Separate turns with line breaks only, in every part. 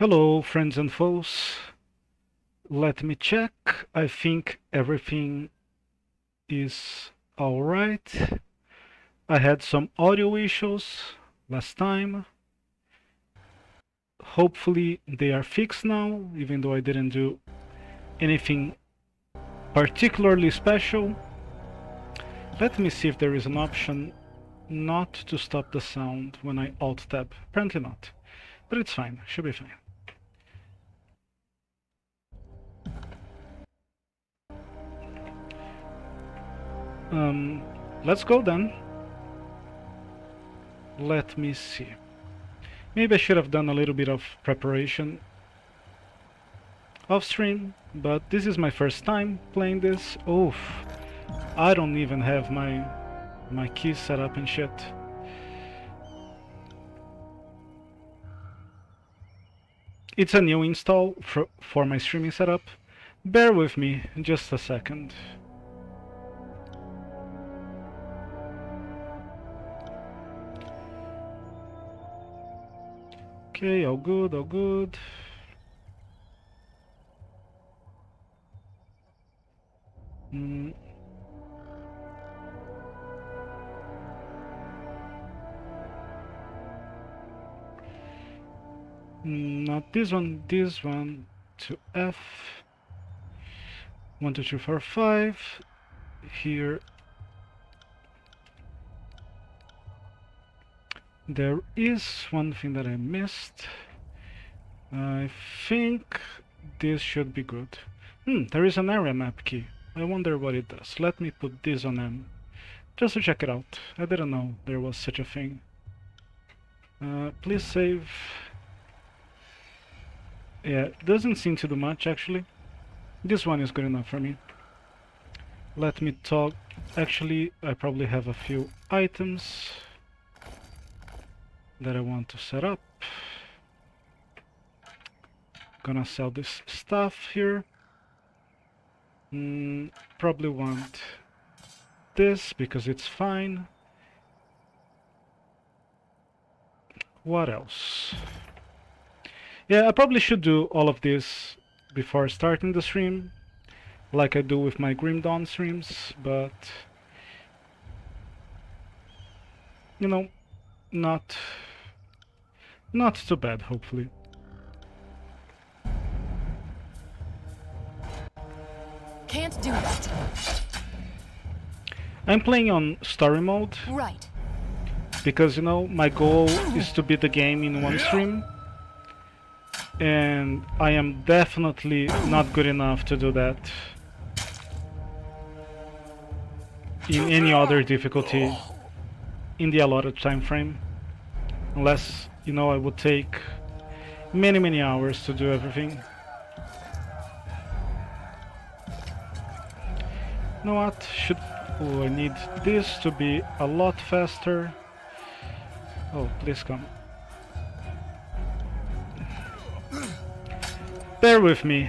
Hello, friends and foes. Let me check. I think everything is alright. I had some audio issues last time. Hopefully they are fixed now, even though I didn't do anything particularly special. Let me see if there is an option not to stop the sound when I Alt-Tab. Apparently not, but it's fine, should be fine. Let's go then. Let me see. Maybe I should have done a little bit of preparation off stream, but this is my first time playing this. Oof, I don't even have my keys set up and shit. It's a new install for my streaming setup. Bear with me just a second. Okay, all good, all good. Not this one to F. 1, 2, 3, 4, 5. Here. There is one thing that I missed. I think this should be good. There is an area map key. I wonder what it does. Let me put this on M, just to check it out. I didn't know there was such a thing. Please save. Yeah, doesn't seem to do much actually. This one is good enough for me. Let me talk. Actually, I probably have a few items that I want to set up. Gonna sell this stuff here. Probably want this because it's fine. What else? Yeah, I probably should do all of this before starting the stream, like I do with my Grim Dawn streams, but you know, not too bad, hopefully.
Can't do that.
I'm playing on story mode.
Right.
Because, you know, my goal is to beat the game in one stream. And I am definitely not good enough to do that in any other difficulty in the allotted time frame. Unless, you know, I would take many hours to do everything. You know what? I need this to be a lot faster. Oh, please come. Bear with me.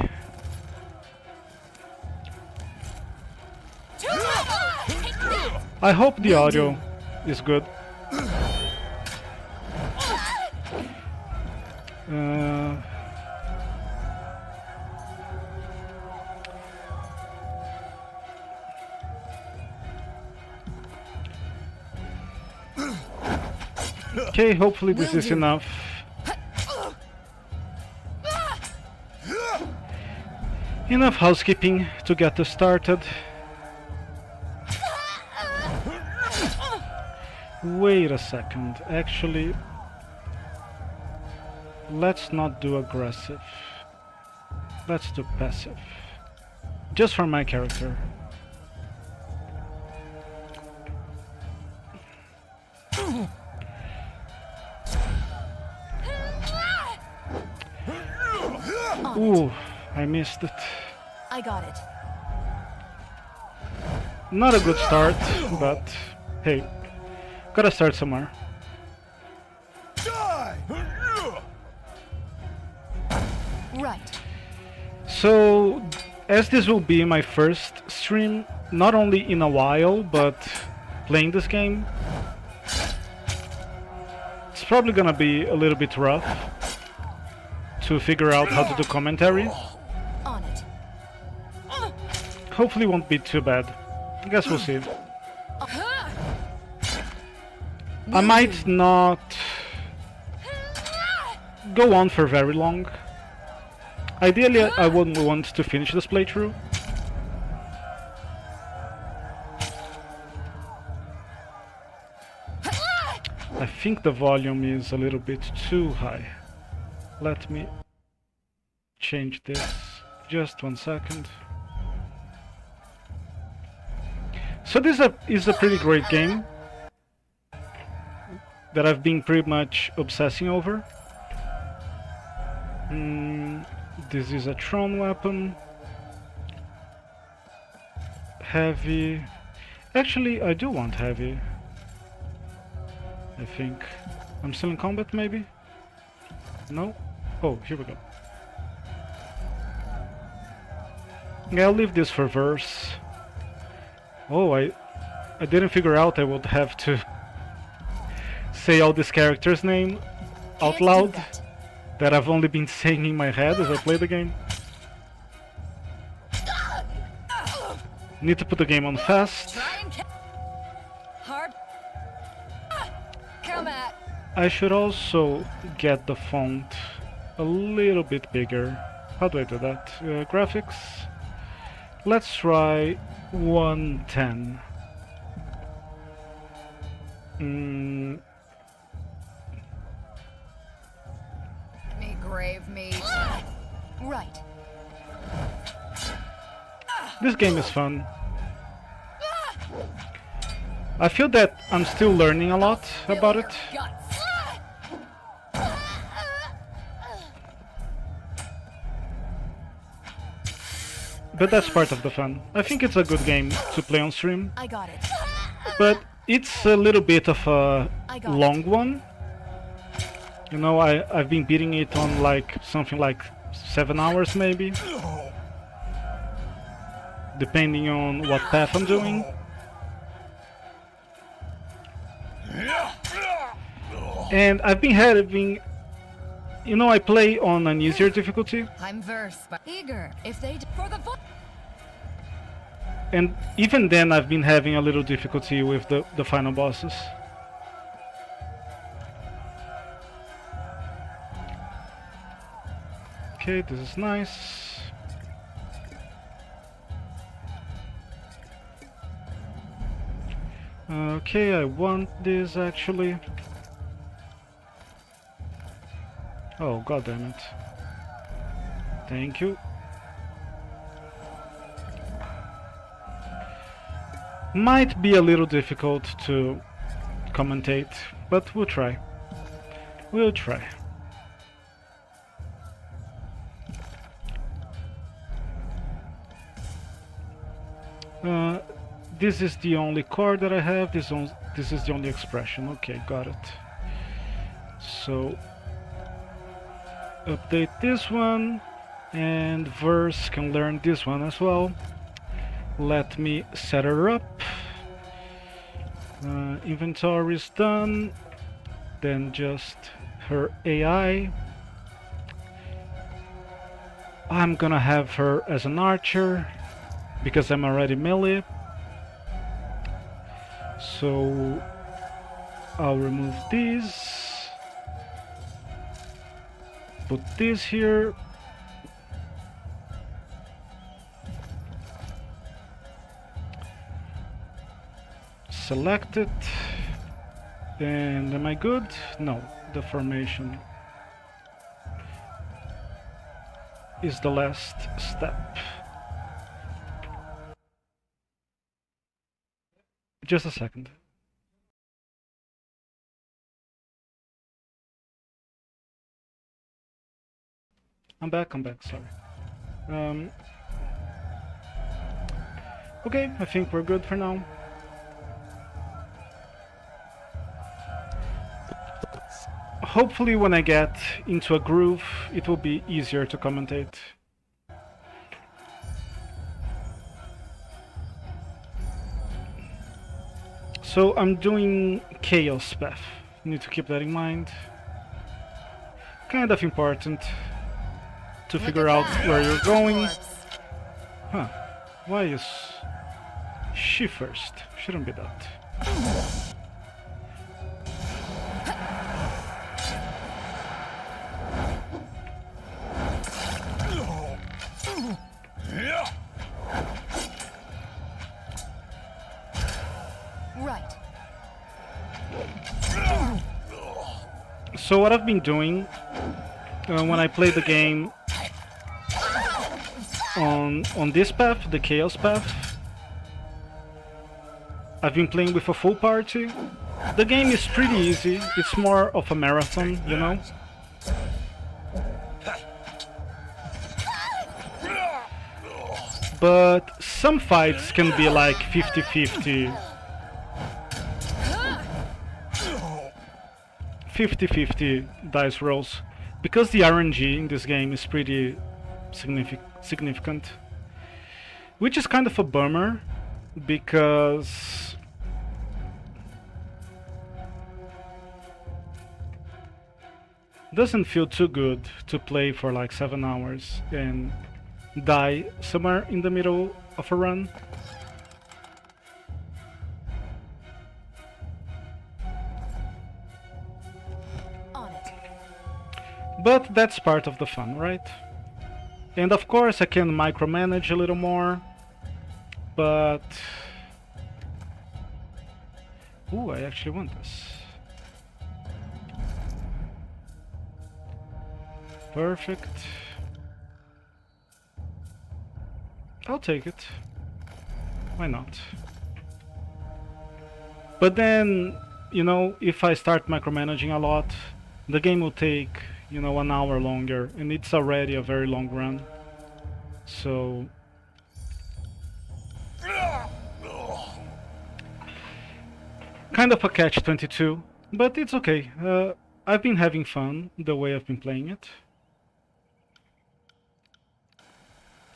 I hope the audio is good. Okay, hopefully this is enough. Enough housekeeping to get us started. Wait a second, actually, let's not do aggressive. Let's do passive. Just for my character. Ooh, I missed it.
I got it.
Not a good start, but hey, gotta start somewhere.
Right.
So, as this will be my first stream, not only in a while, but playing this game, it's probably gonna be a little bit rough to figure out how to do commentary.
On it.
Hopefully won't be too bad. I guess we'll see. I might not go on for very long. Ideally, I wouldn't want to finish this playthrough. I think the volume is a little bit too high. Let me change this. Just 1 second. So this is a pretty great game that I've been pretty much obsessing over. This is a Tron weapon. Heavy. Actually, I do want heavy. I think. I'm still in combat, maybe? No? Oh, here we go. Yeah, I'll leave this for verse. Oh, I didn't figure out I would have to say all these characters' name out loud that I've only been saying in my head as I play the game. Need to put the game on fast.
Hard. Come at.
I should also get the font a little bit bigger. How do I do that? Graphics. Let's try 110.
Me grave meat. Right.
This game is fun. I feel that I'm still learning a lot about it. But that's part of the fun. I think it's a good game to play on stream.
I got it.
But it's a little bit of a long one. You know, I've been beating it on like something like 7 hours maybe. Depending on what path I'm doing. And I've been having, you know, I play on an easier difficulty.
I'm verse, but eager. If they for the
And even then I've been having a little difficulty with the final bosses. Okay, this is nice. Okay, I want this actually. Oh, god damn it. Thank you. Might be a little difficult to commentate, but we'll try. We'll try. This is the only card that I have. This is the only expression. Okay, got it. So update this one, and verse can learn this one as well. Let me set her up. Inventory is done. Then just her AI. I'm gonna have her as an archer because I'm already melee. So I'll remove these. Put this here. Select it. And am I good? No, the formation is the last step. Just a second. I'm back, sorry. Okay, I think we're good for now. Hopefully when I get into a groove, it will be easier to commentate. So I'm doing Chaos Path. Need to keep that in mind. Kind of important. to
Look
figure
at
out
that.
where you're going.
Corpse.
Huh. Why is she first? Shouldn't be that.
Right.
So what I've been doing when I play the game on this path, the Chaos path, I've been playing with a full party. The game is pretty easy. It's more of a marathon, you know? But some fights can be like 50-50. 50-50 dice rolls. Because the RNG in this game is pretty significant. Which is kind of a bummer, because doesn't feel too good to play for like 7 hours and die somewhere in the middle of a run.
On it.
But that's part of the fun, right? And of course I can micromanage a little more, but... Ooh, I actually want this. Perfect. I'll take it. Why not? But then, you know, if I start micromanaging a lot, the game will take, you know, an hour longer, and it's already a very long run. So... kind of a catch-22, but it's okay. I've been having fun the way I've been playing it.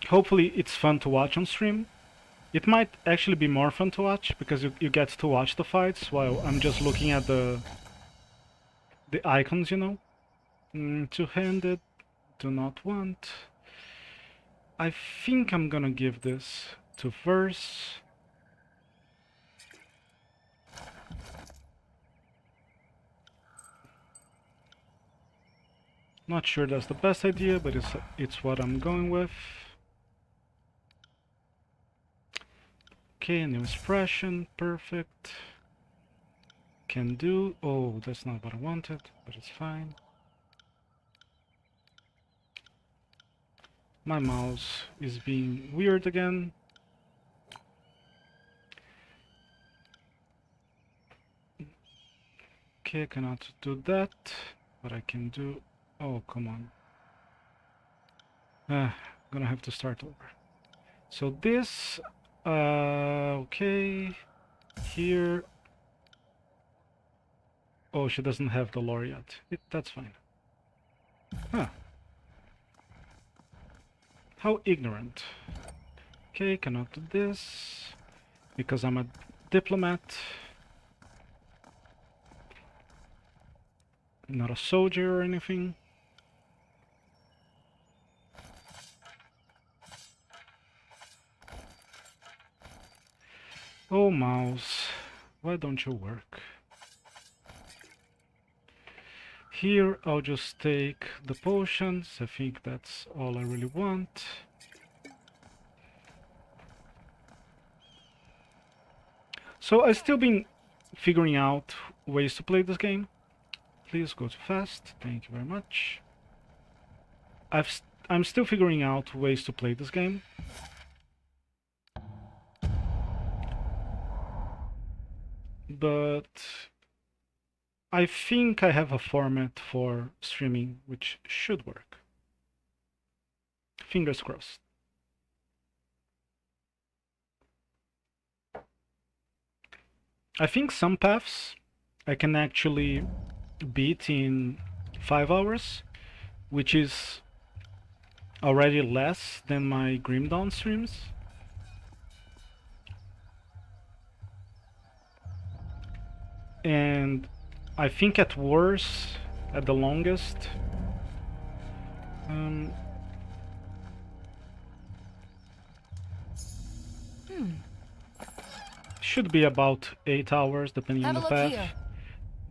Hopefully it's fun to watch on stream. It might actually be more fun to watch, because you get to watch the fights while I'm just looking at the icons, you know. Two-handed, do not want. I think I'm gonna give this to Verse. Not sure that's the best idea, but it's what I'm going with. Okay, new expression, perfect. Can do. Oh, that's not what I wanted, but it's fine. My mouse is being weird again. Okay, I cannot do that, but I can do... Oh, come on. Gonna have to start over. So this... okay. Here... Oh, she doesn't have the lore yet. That's fine. Huh. How ignorant. Okay, cannot do this, because I'm a diplomat. Not a soldier or anything. Oh, mouse, why don't you work? Here I'll just take the potions. I think that's all I really want. So I've still been figuring out ways to play this game. Please go too fast. Thank you very much. I'm still figuring out ways to play this game. But I think I have a format for streaming which should work. Fingers crossed. I think some paths I can actually beat in 5 hours, which is already less than my Grim Dawn streams. And I think at worst, at the longest, Should be about 8 hours depending
Have
on
a
the
look
path.
here.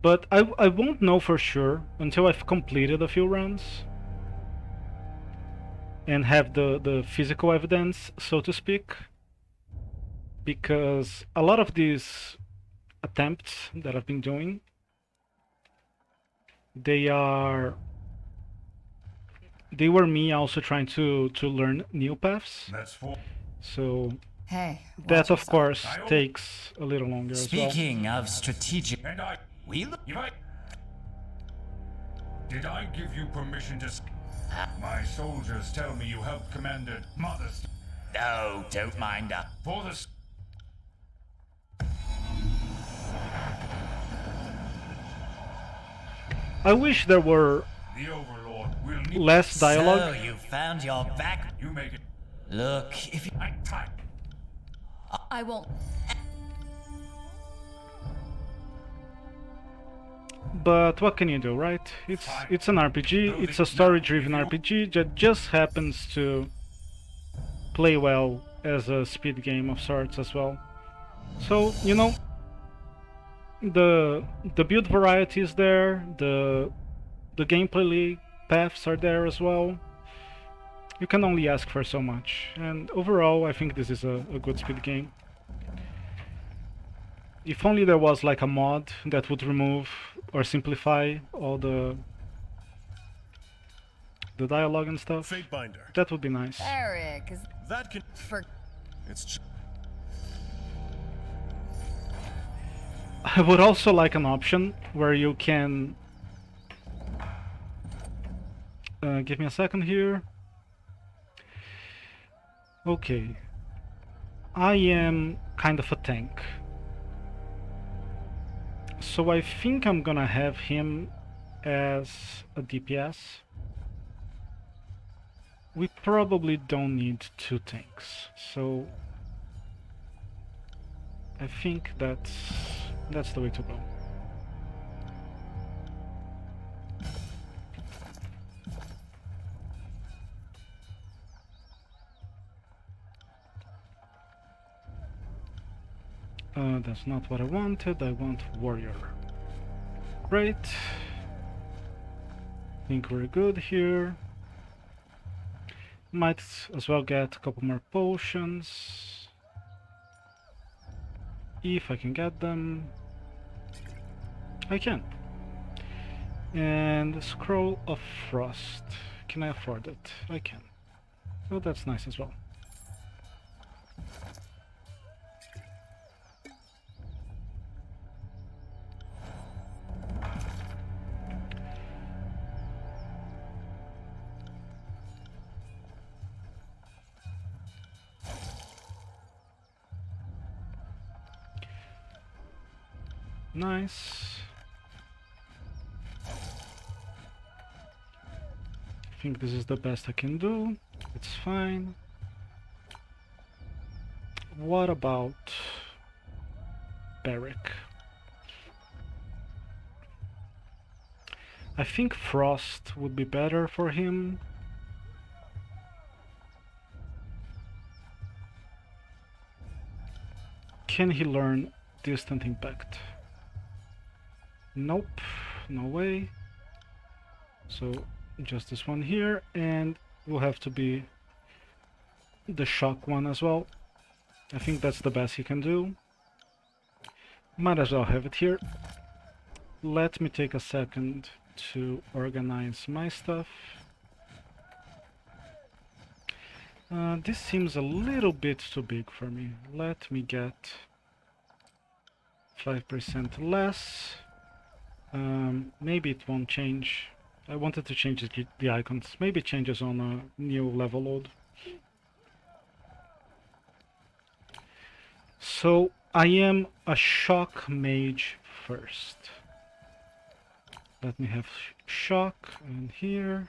But I won't know for sure until I've completed a few runs and have the physical evidence, so to speak. Because a lot of these attempts that I've been doing, they were me also trying to learn new paths. So
Hey, watch
that of
yourself.
course takes a little longer as well.
Speaking of strategic, we
Did I give you permission to... My soldiers tell me you helped Commander Mothers
no, don't mind us.
for the...
I wish there were
The Overlord will need...
less dialogue.
So you found your back.
You make it...
Look, if you
I type.
I won't.
But what can you do, right? It's an RPG, it's a story-driven RPG that just happens to play well as a speed game of sorts as well. So, you know, the build variety is there, the gameplay paths are there as well. You can only ask for so much, and overall I think this is a good speed game. If only there was like a mod that would remove or simplify all the dialogue and stuff,
Fatebinder.
that would be nice.
Eric, is
That can.
for
It's.
I would also like an option where you can... give me a second here. Okay. I am kind of a tank. So I think I'm gonna have him as a DPS. We probably don't need 2 tanks, so I think that's the way to go. That's not what I wanted. I want warrior. Great. Think we're good here. Might as well get a couple more potions. If I can get them. I can. And Scroll of Frost. Can I afford it? I can. Oh, that's nice as well. Nice. I think this is the best I can do. It's fine. What about Barrack? I think Frost would be better for him. Can he learn Distant Impact? Nope, no way. So just this one here, and will have to be the shock one as well. I think that's the best he can do. Might as well have it here. Let me take a second to organize my stuff. This seems a little bit too big for me. Let me get 5% less. Maybe it won't change. I wanted to change the icons. Maybe it changes on a new level load. So I am a shock mage first. Let me have shock in here.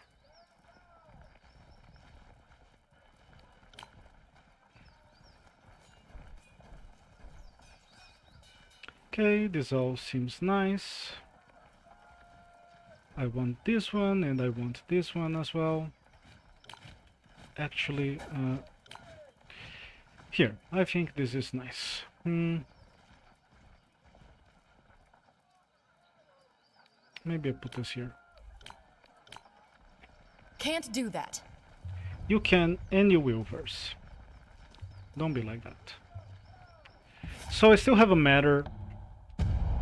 Okay, this all seems nice. I want this one and I want this one as well. Actually, Here, I think this is nice. Maybe I put this here.
Can't do that.
You can and you will, Verse. Don't be like that. So I still have a matter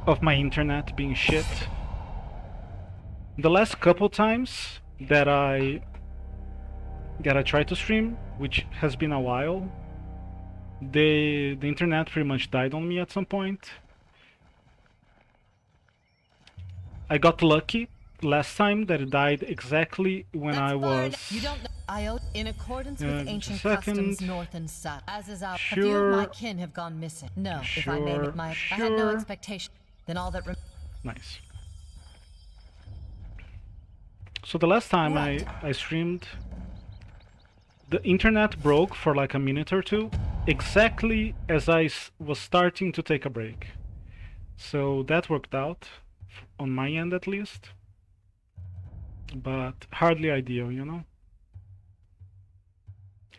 of my internet being shit. The last couple times that I tried to stream, which has been a while, the internet pretty much died on me at some point. I got lucky last time that it died exactly when I was...
You don't know. In accordance with ancient
second.
customs north and south, as is our...
Sure.
A few of my kin have gone missing. No, if I may make my... I had no
Sure.
expectation. Then all that...
Nice. So the last time
Right.
I streamed, the internet broke for like a minute or two, exactly as I was starting to take a break. So that worked out, on my end at least. But hardly ideal, you know?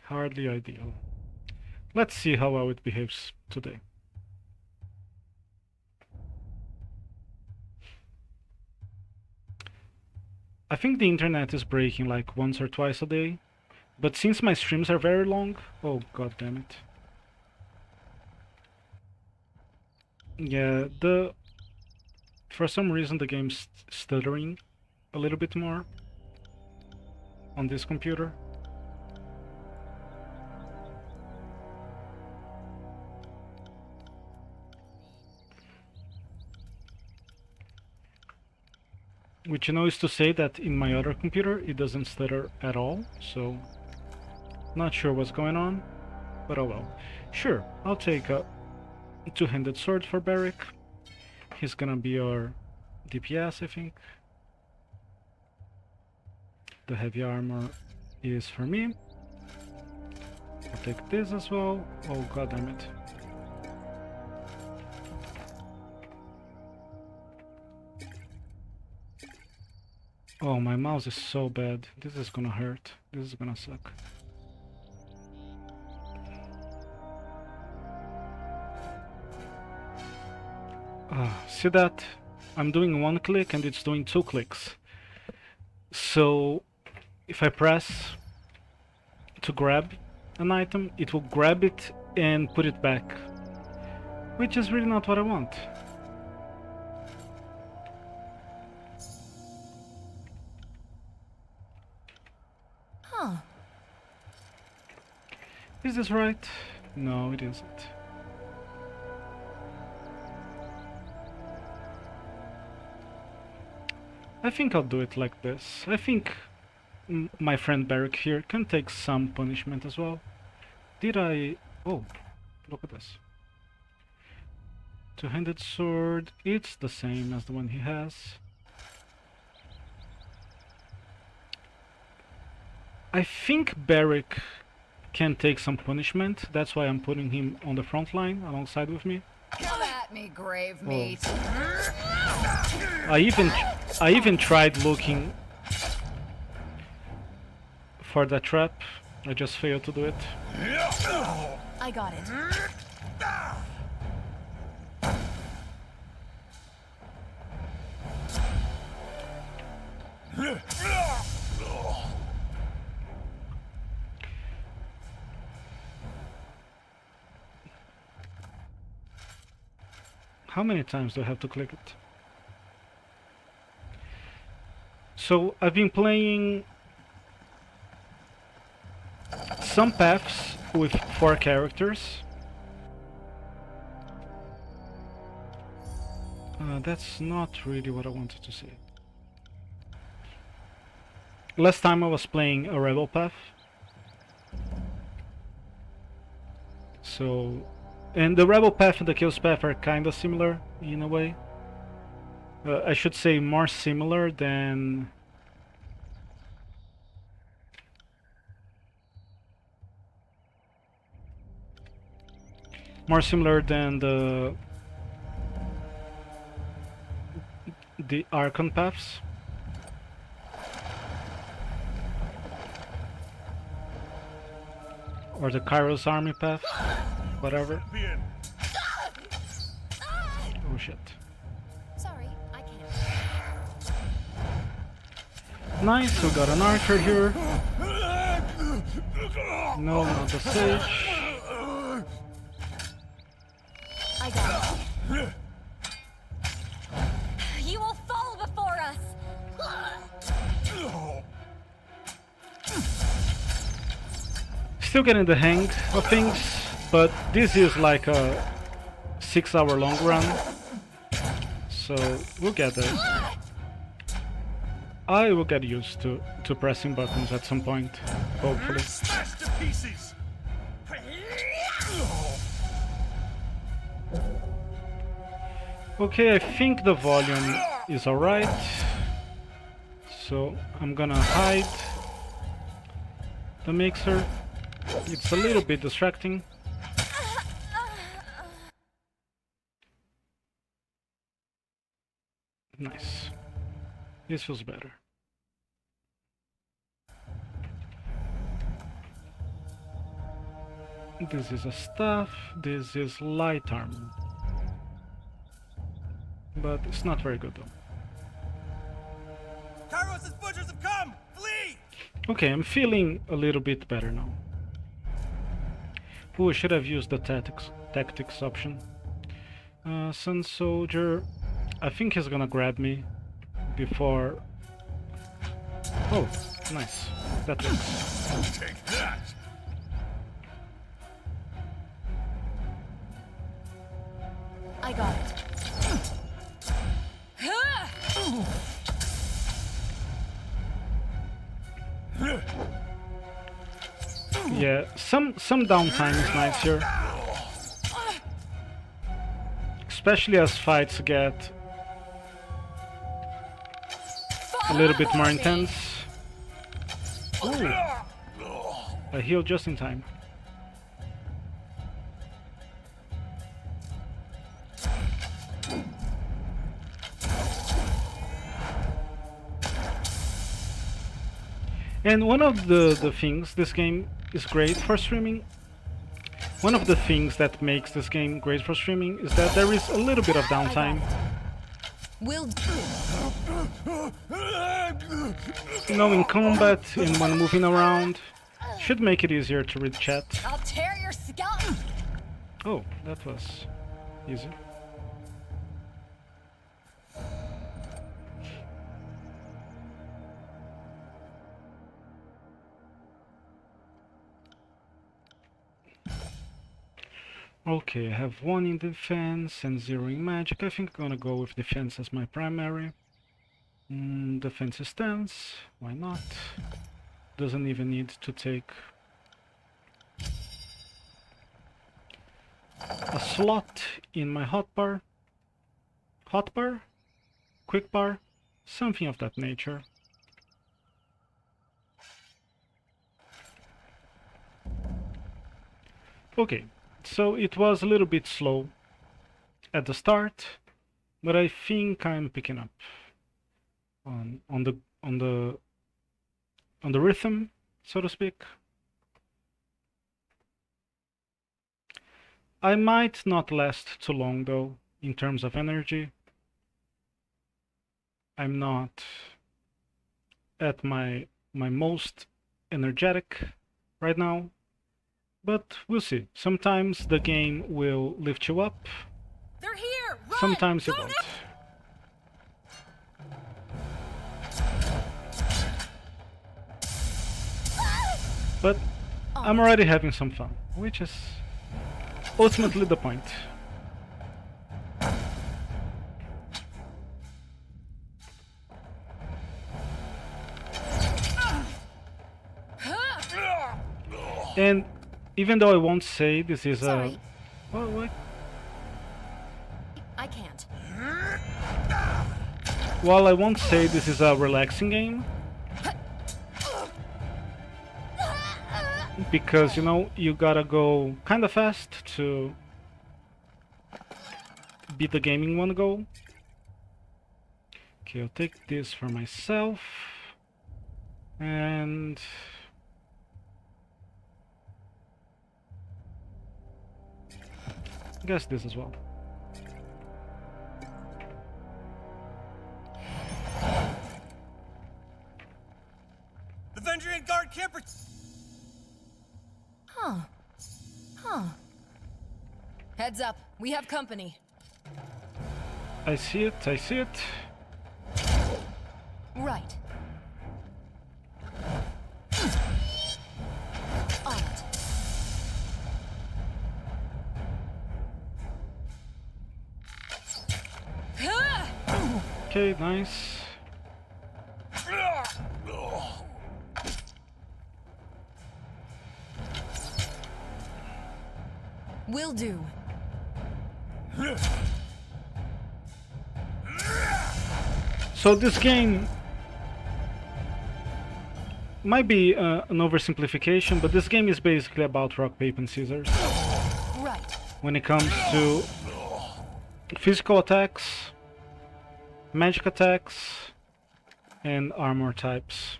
Hardly ideal. Let's see how well it behaves today. I think the internet is breaking like once or twice a day, but since my streams are very long, oh god damn it. Yeah, for some reason the game's stuttering a little bit more on this computer. Which, you know, is to say that in my other computer it doesn't stutter at all, so not sure what's going on, but oh well. Sure, I'll take a two-handed sword for Barrick. He's gonna be our DPS, I think. The heavy armor is for me. I'll take this as well. Oh god damn it. Oh, my mouse is so bad. This is gonna hurt. This is gonna suck. See that? I'm doing one click and it's doing 2 clicks. So if I press to grab an item, it will grab it and put it back, which is really not what I want.
Huh.
Is this right? No, it isn't. I think I'll do it like this. I think my friend Barrick here can take some punishment as well. Did I... Oh, look at this. Two-handed sword, it's the same as the one he has. I think Barrick can take some punishment, that's why I'm putting him on the front line alongside with me.
Come at me, grave meat.
I even tried looking for the trap. I just failed to do it.
I got it.
How many times do I have to click it? So I've been playing some paths with 4 characters. That's not really what I wanted to say. Last time I was playing a rebel path. So, and the rebel path and the kills path are kinda similar in a way. I should say more similar than... More similar than the Archon paths. or the Kairos army path, whatever. Oh shit.
Sorry, I can't.
Nice, we got an archer here. No, not the sage.
I got it. You will fall before us.
Still getting the hang of things, but this is like a 6-hour long run, so we'll get there. I will get used to pressing buttons at some point, hopefully.
Smashed to pieces.
Okay, I think the volume is alright, so I'm gonna hide the mixer. It's a little bit distracting. Nice. This feels better. This is a staff, this is light armor. But it's not very good though.
Kairos' butchers have come! Flee!
Okay, I'm feeling a little bit better now. Ooh, I should have used the tactics option. Sun Soldier, I think he's gonna grab me before... Oh, nice. That works.
Take that.
I got it.
Yeah, some downtime is nice here. Especially as fights get a little bit more intense. Ooh. I healed just in time. And one of the things this game is great for streaming, one of the things that makes this game great for streaming is that there is a little bit of downtime.
We'll
You know, in combat and when moving around, should make it easier to read chat.
I'll tear your skeleton.
Oh, that was easy. Okay, I have 1 in defense and 0 in magic. I think I'm gonna go with defense as my primary. Defense is stance, why not? Doesn't even need to take a slot in my hotbar. Hotbar? Quick bar? Something of that nature. Okay. So it was a little bit slow at the start, but I think I'm picking up on the rhythm, so to speak. I might not last too long though in terms of energy. I'm not at my most energetic right now. But we'll see. Sometimes the game will lift you up.
They're here. Run!
Sometimes it
Go
won't. But I'm already having some fun, which is ultimately the point. And even though I won't say this is
Sorry.
a... What?
I can't.
While I won't say this is a relaxing game, because, you know, you gotta go kinda fast to beat the game in one go. Okay, I'll take this for myself. And... Guess this as well.
The Vendrian guard can't
Huh. Heads up. We have company.
I see it, I see it.
Right. On it.
Okay, nice.
Will do.
So this game might be an oversimplification, but this game is basically about rock, paper, and scissors.
Right.
When it comes to physical attacks, magic attacks, and armor types.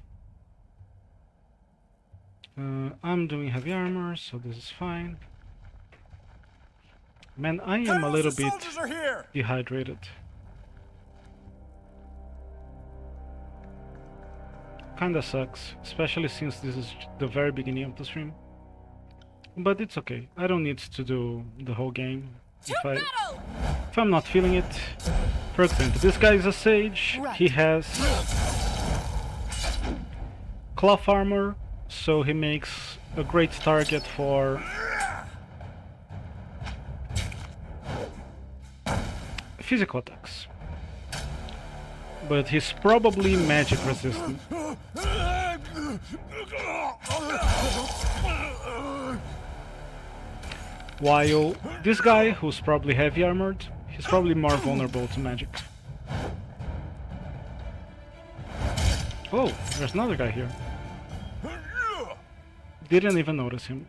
I'm doing heavy armor, so this is fine. Man, I am a little bit
soldiers are here!
dehydrated. Kinda sucks, especially since this is the very beginning of the stream. But it's okay, I don't need to do the whole game if I'm not feeling it. For example, this guy is a sage, he has cloth armor, so he makes a great target for physical attacks. But he's probably magic resistant. While this guy, who's probably heavy armored, he's probably more vulnerable to magic. Oh, there's another guy here. Didn't even notice him.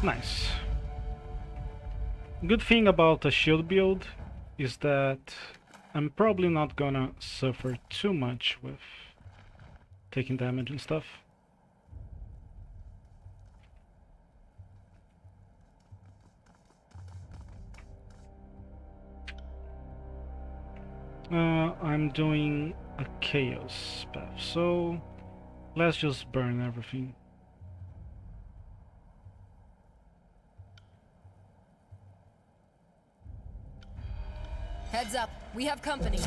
Nice. Good thing about a shield build is that I'm probably not gonna suffer too much with taking damage and stuff. I'm doing a chaos path, so let's just burn everything.
Heads up. We have company.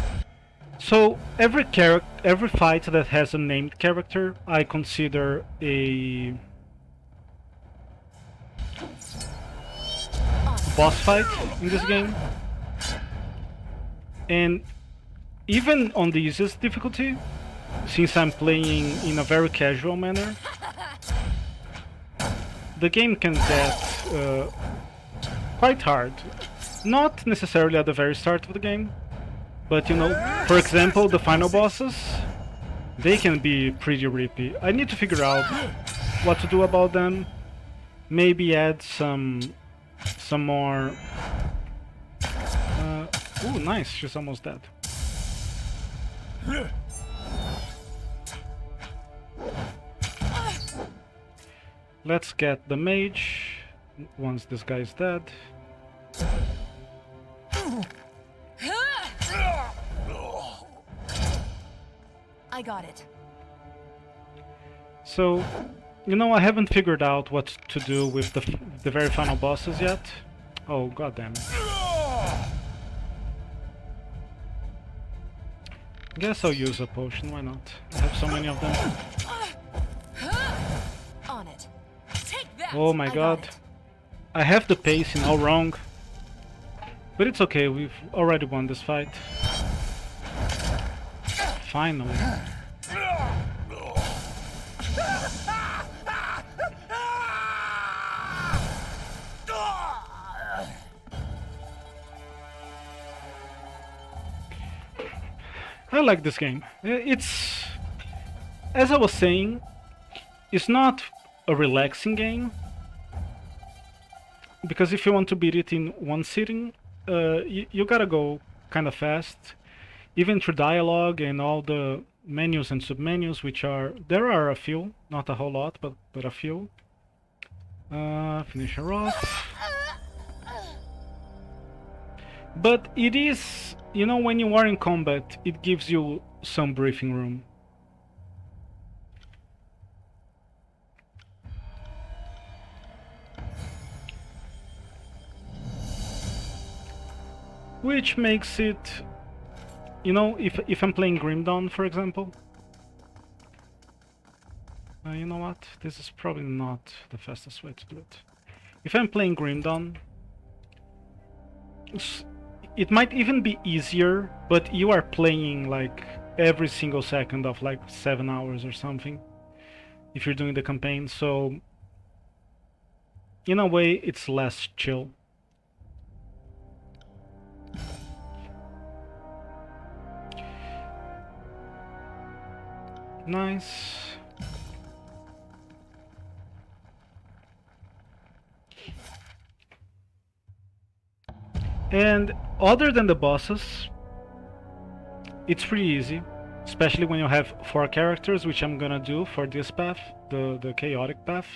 So every fight that has a named character, I consider a boss fight in this game. And even on the easiest difficulty, since I'm playing in a very casual manner, the game can get quite hard. Not necessarily at the very start of the game, but you know, for example, the final bosses, they can be pretty rippy. I need to figure out what to do about them. Maybe add some more. Ooh, nice! She's almost dead. Let's get the mage once this guy's dead.
I got it.
So, you know, I haven't figured out what to do with the very final bosses yet. Oh, goddamn. Guess I'll use a potion, why not? I have so many of them.
On it. Take that.
Oh my
I
god.
got it.
I have the pacing all wrong. But it's okay, we've already won this fight. Finally. I like this game. It's, as I was saying, it's not a relaxing game, because if you want to beat it in one sitting, you gotta go kind of fast, even through dialogue and all the menus and submenus, which are, there are a few, not a whole lot, but a few. Finish her off. But it is, you know, when you are in combat, it gives you some breathing room. Which makes it, you know, if I'm playing Grim Dawn, for example. You know what? This is probably not the fastest way to do it. If I'm playing Grim Dawn, it might even be easier, but you are playing like every single second of like 7 hours or something if you're doing the campaign, so in a way it's less chill. Nice. And other than the bosses, it's pretty easy, especially when you have 4 characters, which I'm gonna do for this path, the chaotic path.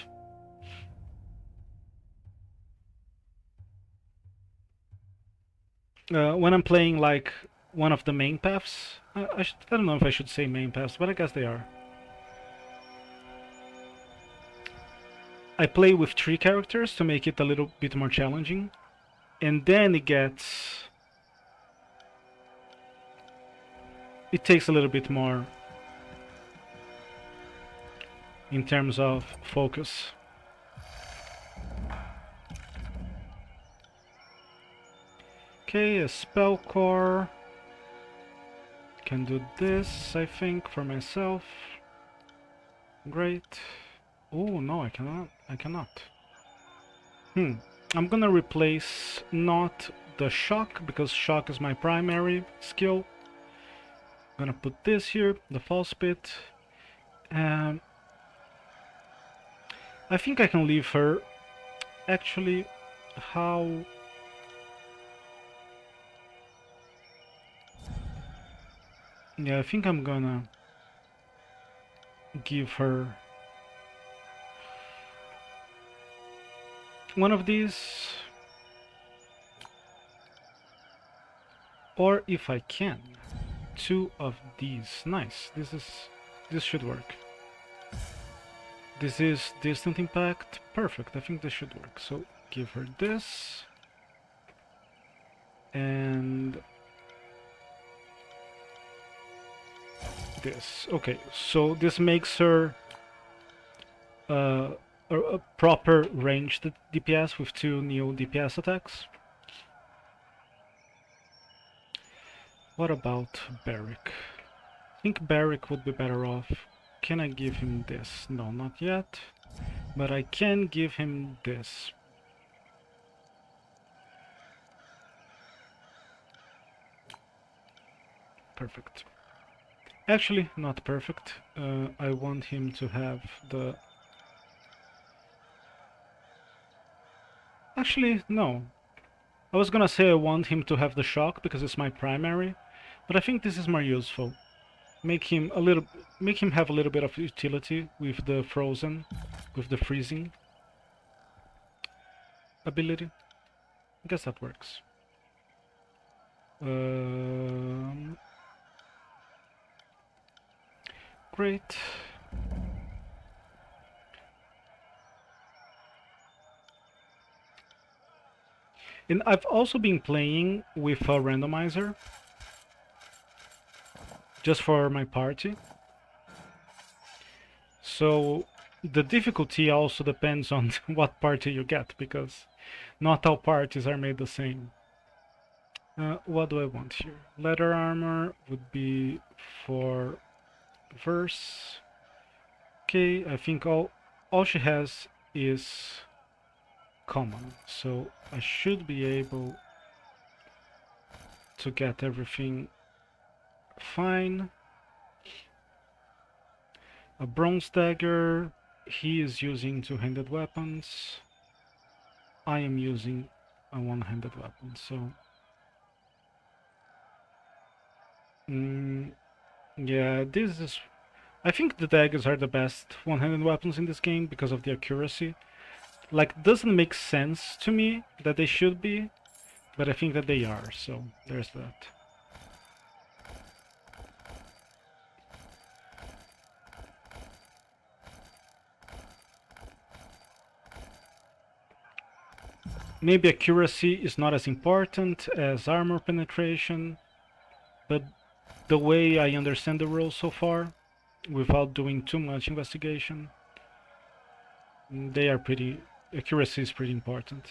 When I'm playing like one of the main paths, I don't know if I should say main paths, but I guess they are. I play with 3 characters to make it a little bit more challenging, and then it takes a little bit more in terms of focus. Okay, a spell core. Can do this, I think, for myself. Great. Oh no, I cannot. I'm gonna replace not the shock, because shock is my primary skill. I'm gonna put this here, the false pit. I think I can leave her. Actually, how... Yeah, I think I'm gonna give her one of these, or if I can, 2 of these. Nice. This should work. This is distant impact. Perfect. I think this should work. So give her this, and this. Okay, so this makes her a proper ranged DPS with 2 new DPS attacks. What about Barrick? I think Barrick would be better off. Can I give him this? No, not yet. But I can give him this. Perfect. Actually, not perfect. I want him to have the... Actually, no. I was gonna say I want him to have the shock because it's my primary, but I think this is more useful. Make him have a little bit of utility with the frozen, with the freezing ability. I guess that works. Great. And I've also been playing with a randomizer just for my party. So the difficulty also depends on what party you get, because not all parties are made the same. What do I want here? Leather armor would be for verse. Okay, I think all she has is common, so I should be able to get everything fine. A bronze dagger. He is using two-handed weapons. I am using a one-handed weapon, so... yeah, this is... I think the daggers are the best one-handed weapons in this game because of the accuracy. Like, doesn't make sense to me that they should be, but I think that they are, so there's that. Maybe accuracy is not as important as armor penetration, but the way I understand the rules so far, without doing too much investigation, they are pretty... accuracy is pretty important.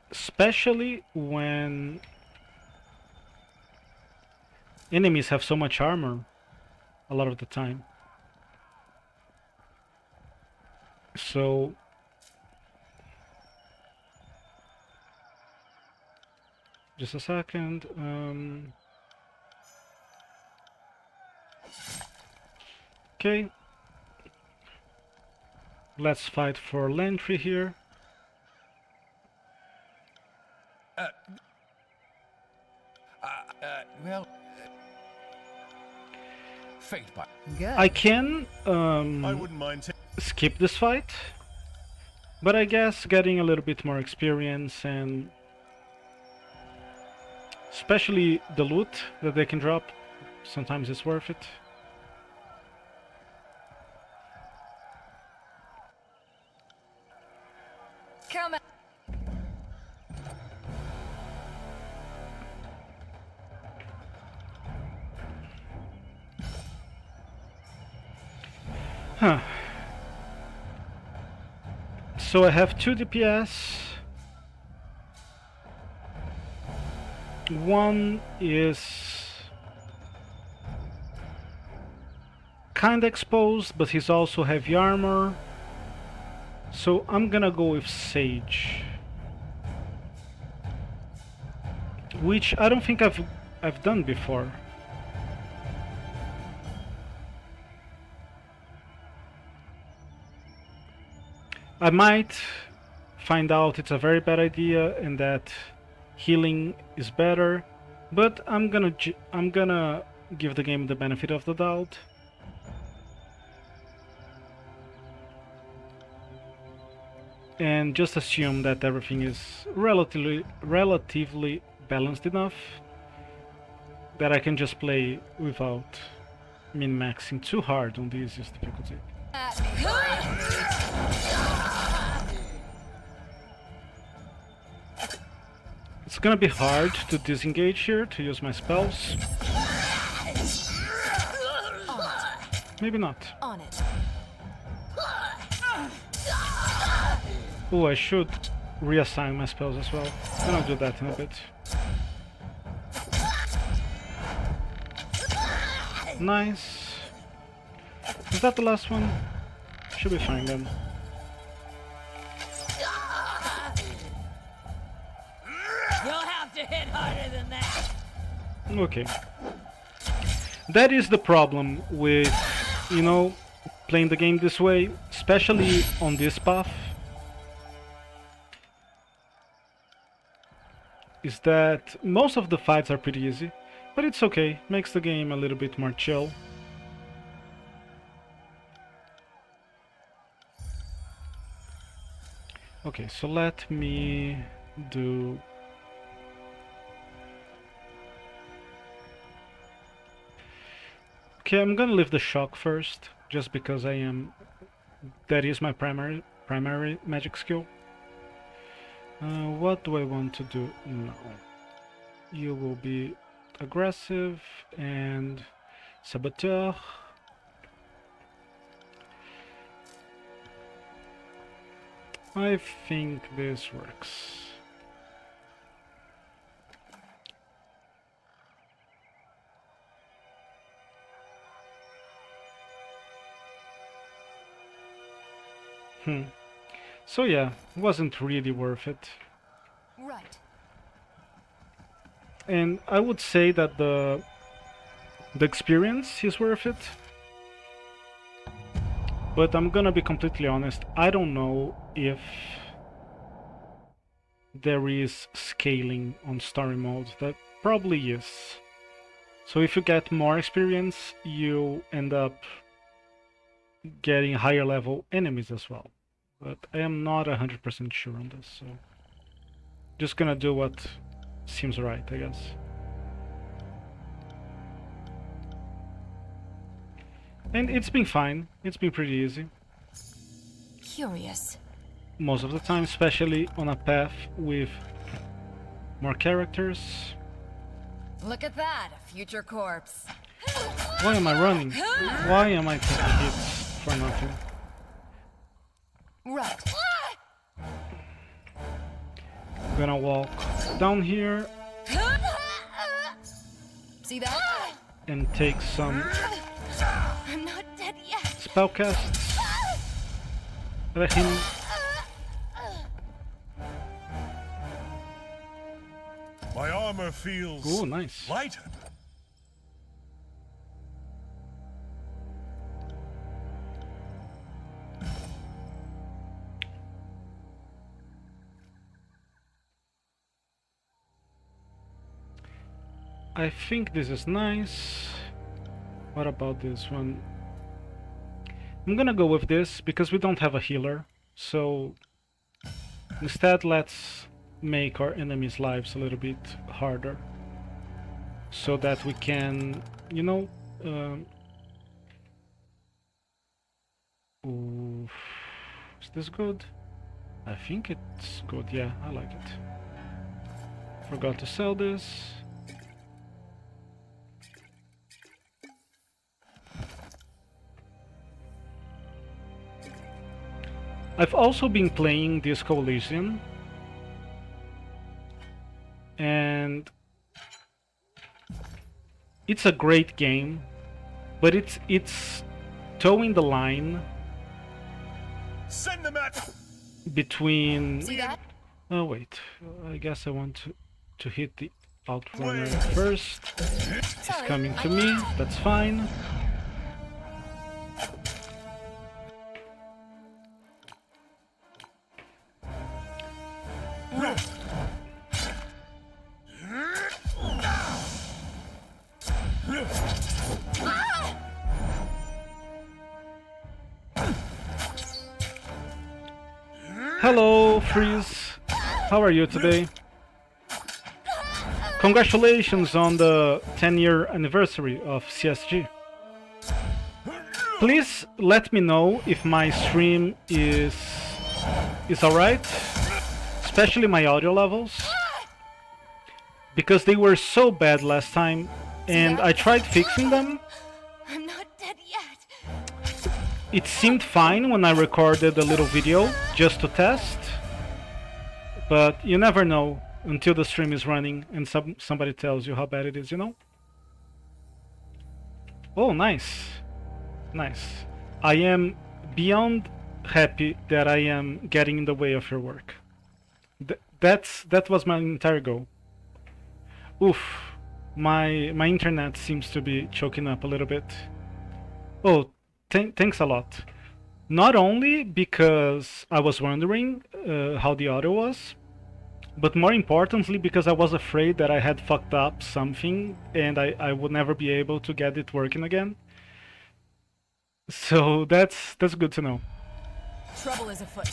Especially when enemies have so much armor a lot of the time. So just a second. Okay. Let's fight for Lantry here.
Well, fate by.
Good.
I can
I wouldn't mind.
skip this fight, but I guess getting a little bit more experience and especially the loot that they can drop, sometimes it's worth it.
Come on.
Huh. So I have 2 DPS. One is kinda exposed, but he's also heavy armor. So I'm gonna go with Sage, which I don't think I've done before. I might find out it's a very bad idea and that healing is better, but I'm gonna give the game the benefit of the doubt. And just assume that everything is relatively balanced enough that I can just play without min-maxing too hard on the easiest difficulty. It's gonna be hard to disengage here, to use my spells. Maybe not.
On it.
Oh, I should reassign my spells as well. And I'll do that in a bit. Nice. Is that the last one? Should be fine then.
You'll have to hit harder than that.
Okay. That is the problem with, you know, playing the game this way, especially on this path, is that most of the fights are pretty easy, but it's okay, makes the game a little bit more chill. Okay, so let me do... Okay, I'm gonna leave the shock first, just because that is my primary magic skill. What do I want to do now? You will be aggressive and saboteur. I think this works. So yeah, wasn't really worth it.
Right.
And I would say that the experience is worth it. But I'm gonna be completely honest, I don't know if there is scaling on story mode. That probably is. So if you get more experience, you end up getting higher level enemies as well. But I am not 100% sure on this, so just gonna do what seems right, I guess. And it's been fine. It's been pretty easy.
Curious.
Most of the time, especially on a path with more characters.
Look at that, a future corpse.
Why am I running? Why am I taking hits for nothing?
Right.
I'm gonna walk down here
See that?
and take some
I'm not dead yet.
spell casts. Let him.
My armor feels
Oh, nice.
lighter.
I think this is nice. What about this one? I'm gonna go with this because we don't have a healer. So instead, let's make our enemies' lives a little bit harder. So that we can, you know... ooh, is this good? I think it's good, yeah, I like it. Forgot to sell this. I've also been playing this Coalition, and it's a great game, but it's towing the line
Send them at.
between...
See that?
Oh wait, I guess I want to hit the outrunner first. He's coming to me, that's fine. Hello, Freeze. How are you today? Congratulations on the 10-year anniversary of CSG. Please let me know if my stream is alright, especially my audio levels, because they were so bad last time, and I tried fixing them.
I'm not dead yet.
It seemed fine when I recorded a little video just to test, but you never know until the stream is running and somebody tells you how bad it is, you know? Oh, nice. Nice. I am beyond happy that I am getting in the way of your work. That was my entire goal. Oof. My internet seems to be choking up a little bit. Oh, thanks a lot. Not only because I was wondering how the audio was, but more importantly because I was afraid that I had fucked up something and I would never be able to get it working again. So that's good to know.
Trouble is afoot.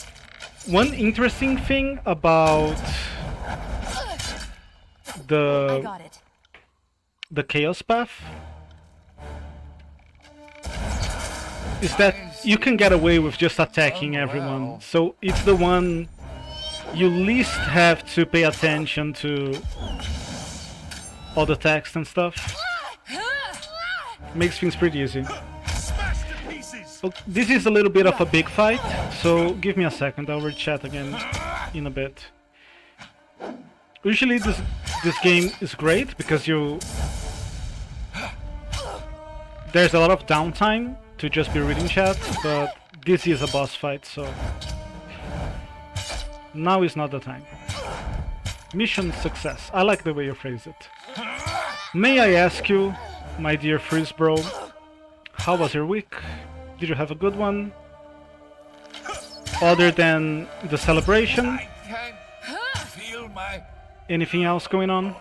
One interesting thing about
I got it.
the chaos path is that you can get away with just attacking everyone. So it's the one you least have to pay attention to all the text and stuff. Makes things pretty easy.
Smash to pieces.
Look, this is a little bit of a big fight, so give me a second, I'll chat again in a bit. Usually this game is great because there's a lot of downtime to just be reading chat, but this is a boss fight, so now is not the time. Mission success. I like the way you phrase it. May I ask you, my dear Freeze Bro, how was your week? Did you have a good one? Other than the celebration?
I can feel my...
Anything else going on?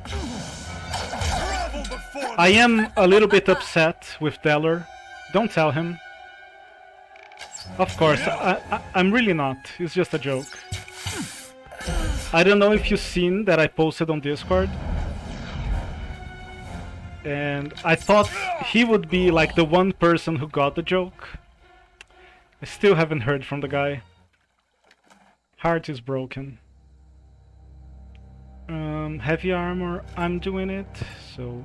Grovel before
I am a little bit upset with Deller. Don't tell him. Of course, I'm really not. It's just a joke. I don't know if you've seen that I posted on Discord. And I thought he would be like the one person who got the joke. I still haven't heard from the guy. Heart is broken. Heavy armor, I'm doing it, so...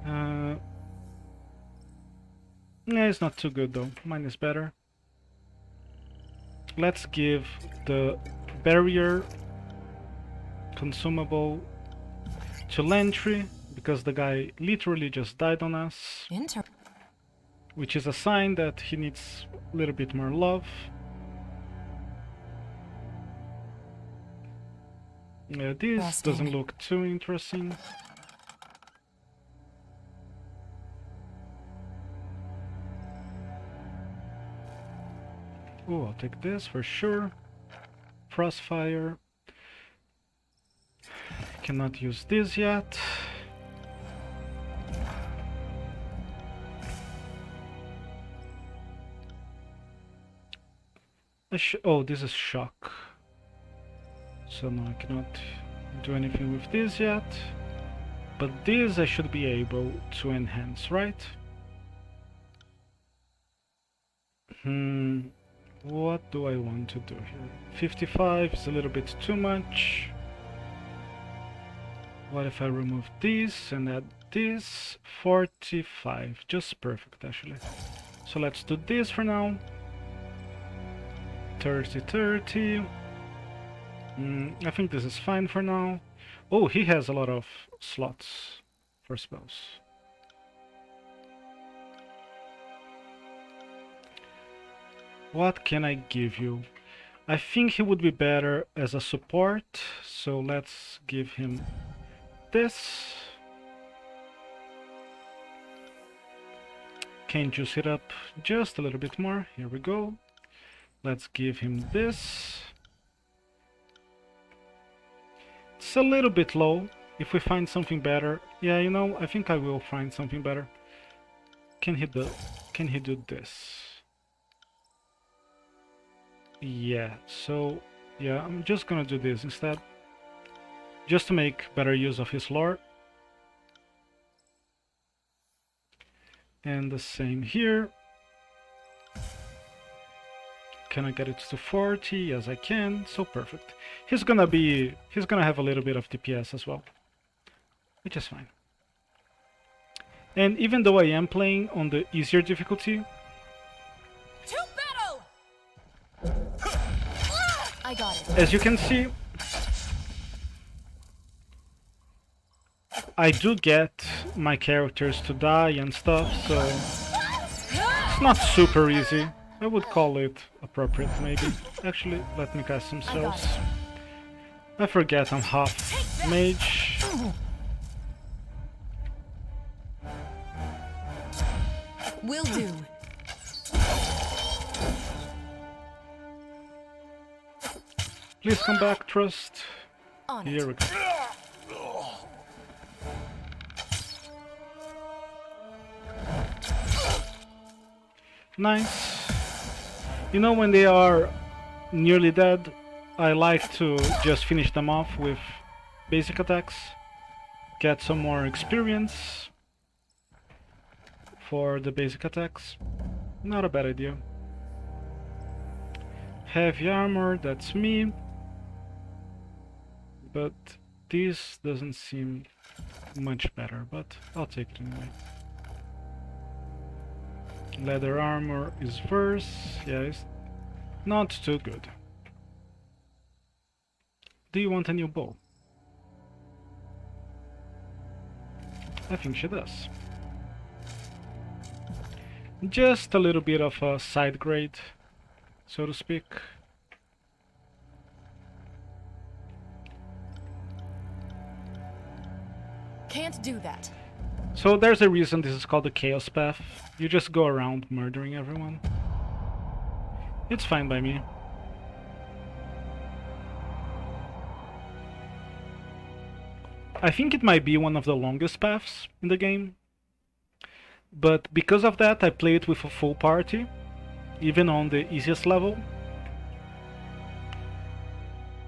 yeah, it's not too good though. Mine is better. Let's give the barrier consumable to Lantry, because the guy literally just died on us, which is a sign that he needs a little bit more love. Yeah, this doesn't look too interesting. Oh, I'll take this for sure. Frostfire. Cannot use this yet. Oh, this is shock. So no, I cannot do anything with this yet. But this I should be able to enhance, right? What do I want to do here? 55 is a little bit too much. What if I remove this and add this? 45, just perfect actually. So let's do this for now. 30. I think this is fine for now. Oh, he has a lot of slots for spells. What can I give you? I think he would be better as a support, so let's give him this. Can juice it up just a little bit more. Here we go. Let's give him this. It's a little bit low. If we find something better, yeah, you know, I think I will find something better. Can he do this? Yeah, so yeah, I'm just gonna do this instead, just to make better use of his lore. And the same here. Can I get it to 40? Yes, I can. So perfect. He's gonna have a little bit of DPS as well, which is fine. And even though I am playing on the easier difficulty,
I got it.
as you can see, I do get my characters to die and stuff, so it's not super easy. I would call it appropriate, maybe. Actually, let me cast some spells. I forget I'm half mage.
Will do.
Please come back, Trust.
On
Here we go. Nice. You know, when they are nearly dead, I like to just finish them off with basic attacks. Get some more experience for the basic attacks. Not a bad idea. Heavy armor, that's me. But this doesn't seem much better, but I'll take it anyway. Leather armor is worse. Yeah, it's not too good. Do you want a new bow? I think she does. Just a little bit of a side grade, so to speak.
Can't do that.
So there's a reason this is called the Chaos Path. You just go around murdering everyone. It's fine by me. I think it might be one of the longest paths in the game. But because of that, I play it with a full party, even on the easiest level.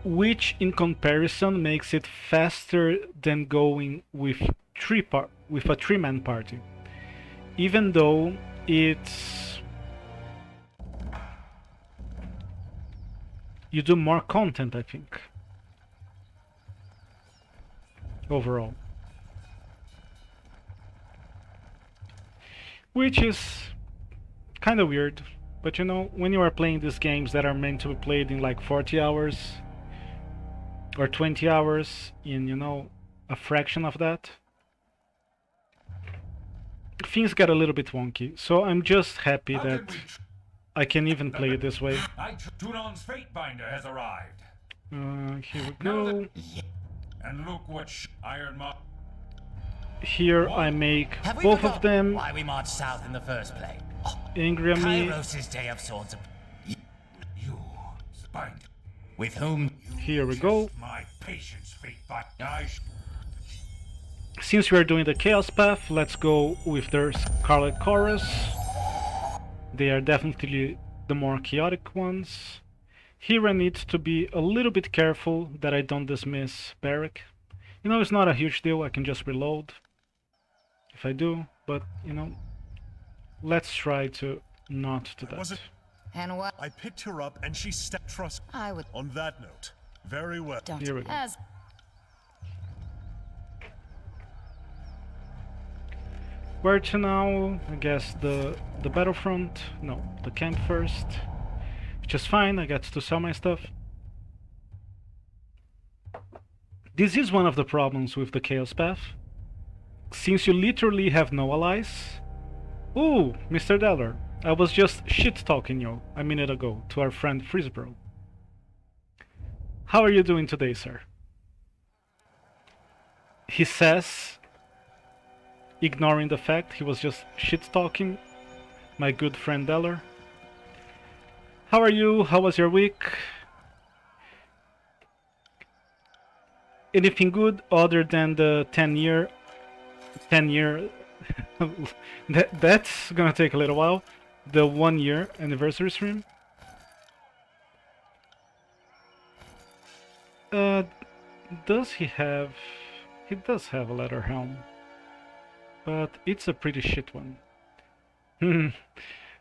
Which in comparison makes it faster than going with a three-man party. Even though it's you do more content, I think. Overall. Which is kind of weird, but you know, when you are playing these games that are meant to be played in like 40 hours or 20 hours in, you know, a fraction of that, things get a little bit wonky. So I'm just happy
How
that
did we
I can even play it this way.
Tunon's fate binder has arrived.
Here we
Now
go.
And look what Iron Maw.
Here I make
Have we
both of
forgotten
them
why we marched south in the first place? Oh,
angry at me.
Kairos' Day of Swords.
You, bind.
With whom?
Here we go.
My patience, fate binder.
Since we are doing the Chaos Path, let's go with their Scarlet Chorus. They are definitely the more chaotic ones. Here I need to be a little bit careful that I don't dismiss Barrack. You know, it's not a huge deal, I can just reload if I do, but you know, let's try to not do that.
And what?
I picked her up and she stepped trust.
I would
On that note, very well.
don't.
Here we go.
As
Where to now? I guess the battlefront? No, the camp first. Which is fine, I get to sell my stuff. This is one of the problems with the Chaos Path. Since you literally have no allies. Ooh, Mr. Deller. I was just shit-talking you a minute ago to our friend Freezebro. How are you doing today, sir? He says, ignoring the fact he was just shit-talking my good friend Deller. How are you? How was your week? Anything good other than the 10 year that's gonna take a little while. The 1 year anniversary stream. Does he have... He does have a leather helm. But it's a pretty shit one.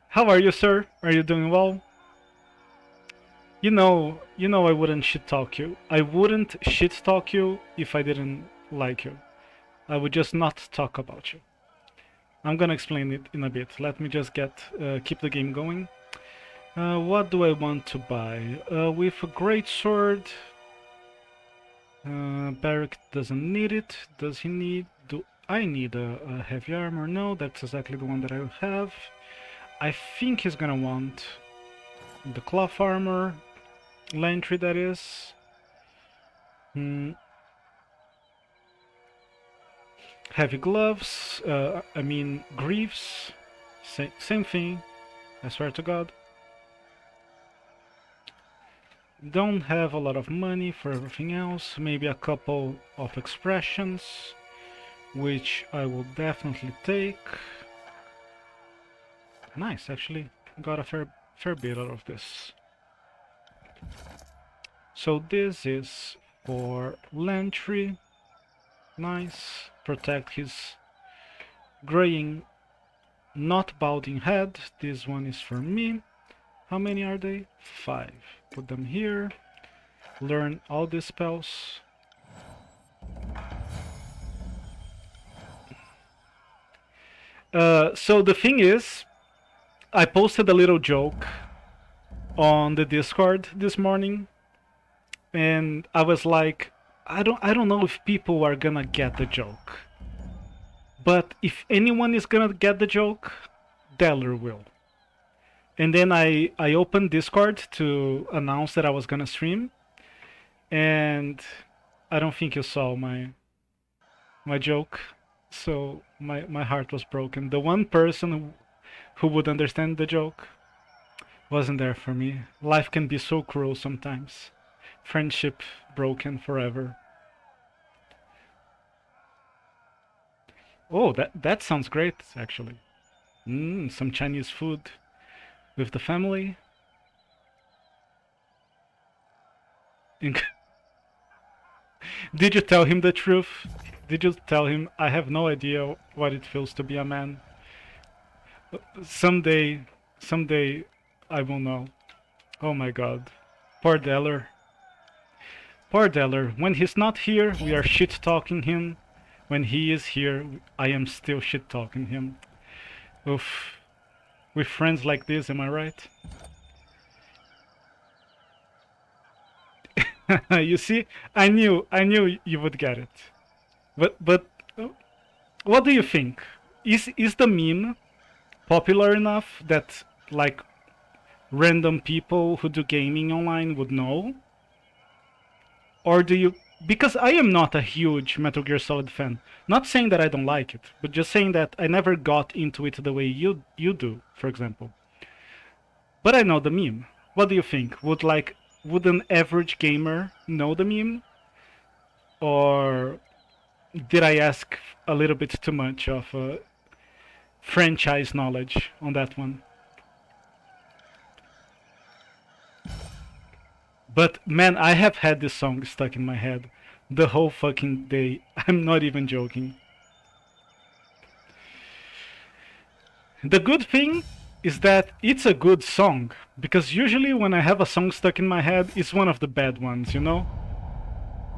How are you, sir? Are you doing well? You know I wouldn't shit talk you. I wouldn't shit talk you if I didn't like you. I would just not talk about you. I'm gonna explain it in a bit. Let me just keep the game going. What do I want to buy? With a great sword. Barrack doesn't need it. Does he need? Do I need a heavy armor? No, that's exactly the one that I have. I think he's gonna want the cloth armor. Lantry, that is. Heavy gloves, I mean greaves, same thing, I swear to God. Don't have a lot of money for everything else, maybe a couple of expressions, which I will definitely take. Nice, actually, got a fair bit out of this. So this is for Lantry. Nice. Protect his graying, not balding head. This one is for me. How many are they? 5. Put them here. Learn all the spells. So the thing is, I posted a little joke on the Discord this morning, and I was like, I don't know if people are gonna get the joke, but if anyone is gonna get the joke, Deller will. And then I opened Discord to announce that I was gonna stream, and I don't think you saw my my joke, so my heart was broken. The one person who would understand the joke wasn't there for me. Life can be so cruel sometimes. Friendship broken forever. Oh, that sounds great, actually. Some Chinese food with the family. Did you tell him the truth? Did you tell him, I have no idea what it feels to be a man? Someday I will know. Oh my god. Poor Deller. Poor Deller. When he's not here, we are shit-talking him. When he is here, I am still shit-talking him. Oof. With friends like this, am I right? You see, I knew you would get it. But what do you think? Is the meme popular enough that like random people who do gaming online would know? Or do you... Because I am not a huge Metal Gear Solid fan. Not saying that I don't like it, but just saying that I never got into it the way you do, for example. But I know the meme. What do you think? Would an average gamer know the meme? Or did I ask a little bit too much of franchise knowledge on that one? But man, I have had this song stuck in my head the whole fucking day. I'm not even joking. The good thing is that it's a good song, because usually when I have a song stuck in my head, it's one of the bad ones, you know?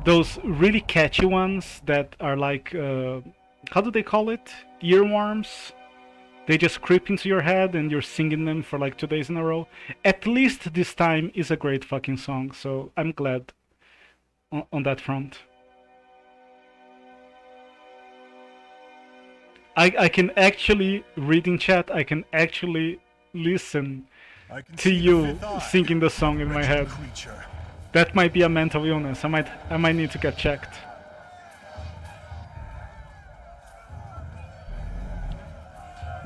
Those really catchy ones that are like, how do they call it? Earworms? They just creep into your head and you're singing them for like 2 days in a row. At least this time is a great fucking song, so I'm glad on that front. I can actually read in chat, I can actually listen to you singing the song in my head. That might be a mental illness. I might need to get checked.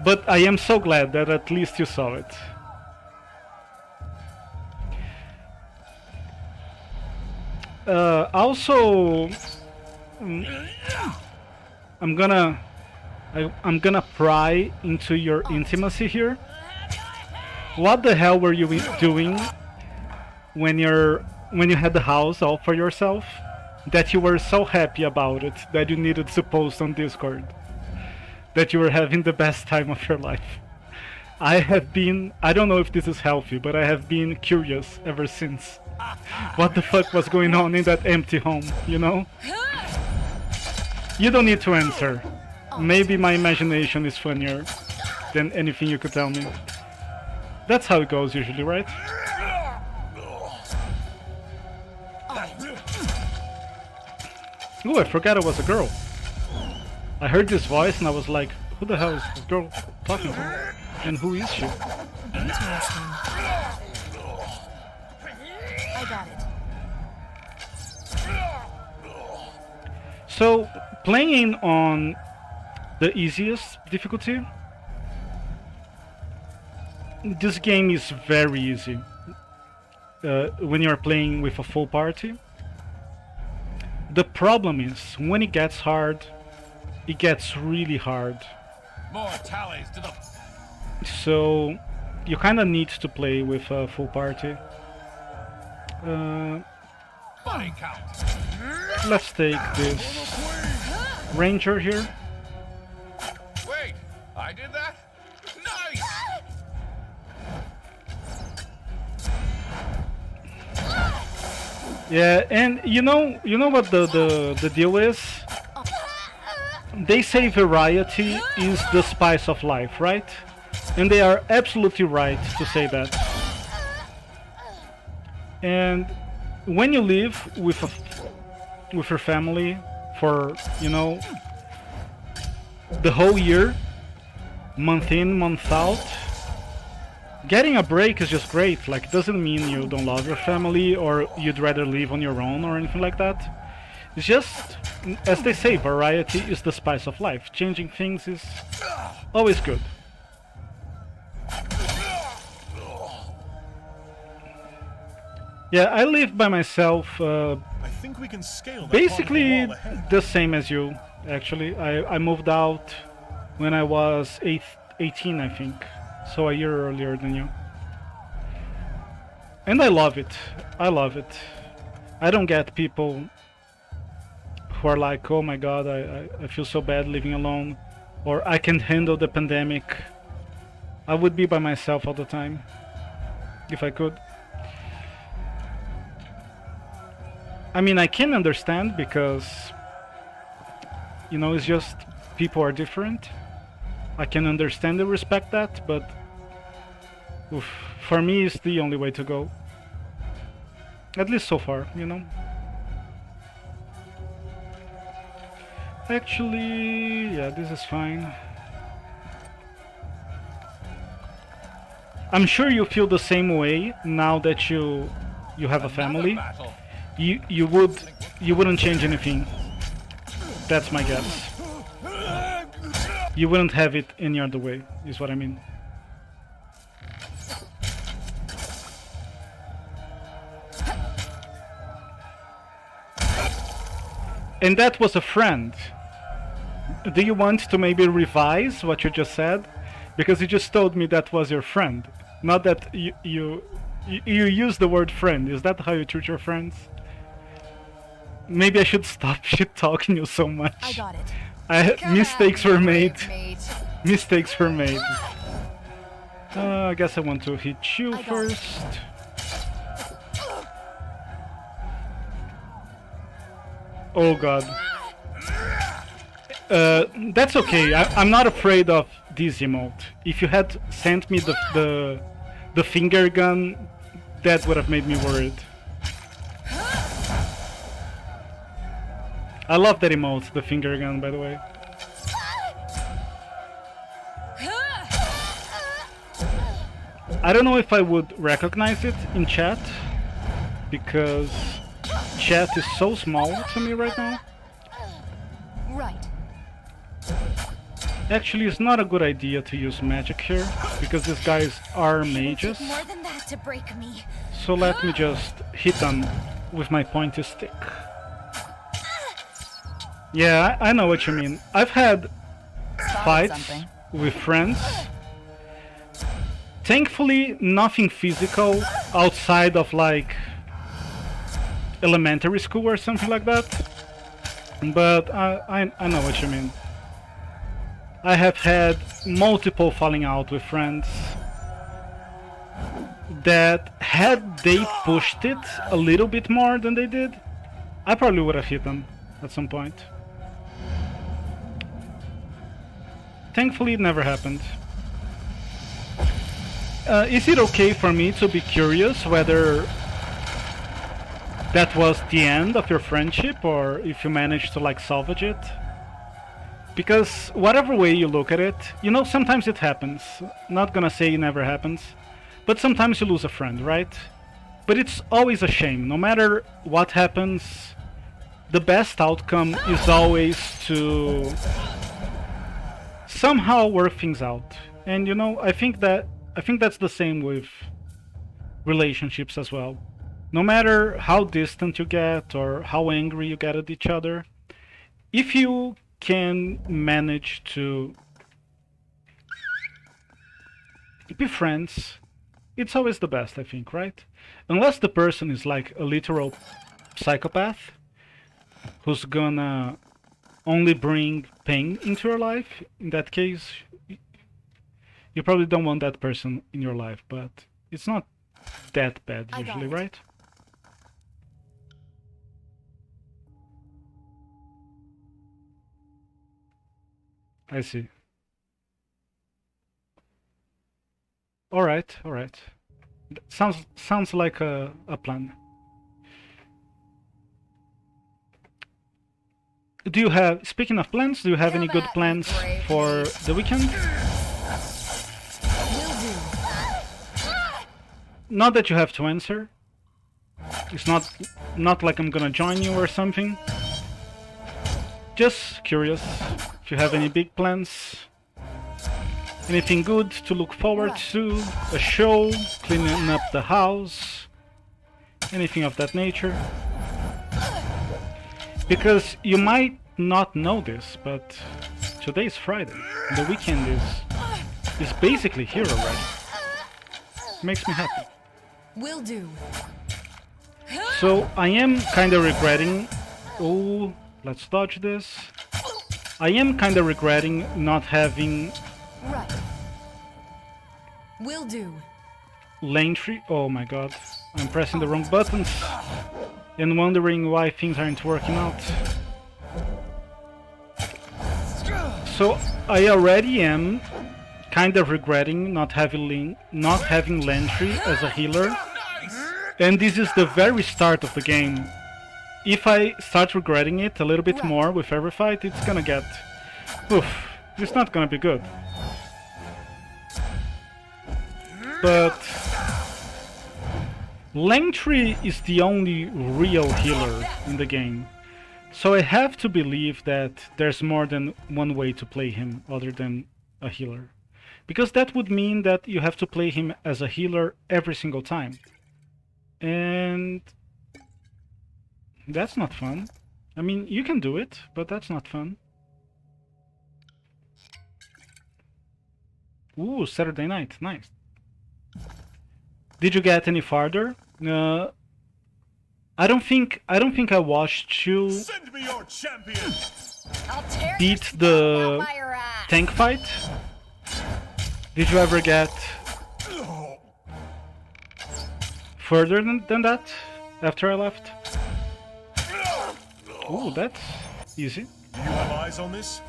But I am so glad that at least you saw it. Also, I'm gonna pry into your intimacy here. What the hell were you doing when you had the house all for yourself, that you were so happy about it that you needed to post on Discord that you were having the best time of your life? I don't know if this is healthy, but I have been curious ever since. What the fuck was going on in that empty home, you know? You don't need to answer. Maybe my imagination is funnier than anything you could tell me. That's how it goes usually, right? Ooh, I forgot I was a girl. I heard this voice and I was like, who the hell is this girl talking to? And who is she?
Interesting. I got it.
So, playing on the easiest difficulty, this game is very easy when you're playing with a full party. The problem is, when it gets hard, it gets really hard.
More tallies to the...
So, you kind of need to play with a full party.
Body count.
Let's take this ranger here.
Wait, I did that? Nice!
Yeah, and you know what the deal is? They say variety is the spice of life, right? And they are absolutely right to say that. And when you live with your family for, you know, the whole year, month in, month out, getting a break is just great. Like, it doesn't mean you don't love your family or you'd rather live on your own or anything like that. It's just, as they say, variety is the spice of life. Changing things is always good. Yeah, I live by myself,
I think we can scale that
basically
part of the wall ahead.
the same as you, actually. I moved out when I was 18, I think. So a year earlier than you. And I love it. I love it. I don't get people who are like, oh my god, I feel so bad living alone, or I can't handle the pandemic. I would be by myself all the time, if I could. I mean, I can understand because, you know, it's just people are different. I can understand and respect that, but oof, for me it's the only way to go. At least so far, you know. Actually, yeah, this is fine. I'm sure you feel the same way now that you have a family. You wouldn't change anything. That's my guess. You wouldn't have it any other way, is what I mean. And that was a friend. Do you want to maybe revise what you just said? Because you just told me that was your friend. Not that you use the word friend. Is that how you treat your friends? Maybe I should stop shit talking you so much.
I got it.
Mistakes were made.
Mate.
Mistakes were made. I guess I want to hit you
I got it.
first. Oh god. That's okay. I'm not afraid of this emote. If you had sent me the finger gun, that would have made me worried. I love that emote, the finger gun, by the way. I don't know if I would recognize it in chat, because chat is so small to me right now.
Right.
Actually, it's not a good idea to use magic here, because these guys are mages.
More than that to break me.
So let me just hit them with my pointy stick. Yeah, I know what you mean. I've had fights with friends. Thankfully, nothing physical outside of like elementary school or something like that. But I know what you mean. I have had multiple falling out with friends that had they pushed it a little bit more than they did, I probably would have hit them at some point. Thankfully, it never happened. Is it okay for me to be curious whether that was the end of your friendship, or if you managed to like salvage it? Because whatever way you look at it, you know, sometimes it happens. Not gonna say it never happens, but sometimes you lose a friend, right? But it's always a shame. No matter what happens, the best outcome is always to somehow work things out. And you know, I think that's the same with relationships as well. No matter how distant you get or how angry you get at each other, if you can manage to be friends, it's always the best, I think, right? Unless the person is like a literal psychopath who's gonna only bring pain into your life. In that case, you probably don't want that person in your life, but it's not that bad usually, right? I see. Alright, alright. Sounds like a plan. Do you have, speaking of plans, do you have any good plans for the weekend? Not that you have to answer. It's not like I'm gonna join you or something. Just curious if you have any big plans. Anything good to look forward to? A show? Cleaning up the house? Anything of that nature? Because you might not know this, but today is Friday. The weekend is basically here already. Makes me happy.
Will do.
So I am kind of regretting. Oh, let's dodge this. I am kind of regretting not having
Right. Will do.
lane tree. Oh my god, I'm pressing the wrong buttons and wondering why things aren't working out. So I already am kind of regretting not having lane tree as a healer, and this is the very start of the game. If I start regretting it a little bit more with every fight, it's gonna get... Oof, it's not gonna be good. But Langtree is the only real healer in the game, so I have to believe that there's more than one way to play him other than a healer. Because that would mean that you have to play him as a healer every single time. And that's not fun. I mean, you can do it, but that's not fun. Ooh, Saturday night, nice. Did you get any farther? I don't think I watched you
Send me your champion.
I'll tear
beat
your
the
by your ass.
tank fight. Did you ever get further than that after I left? Ooh, that's easy.
Do you have eyes on this?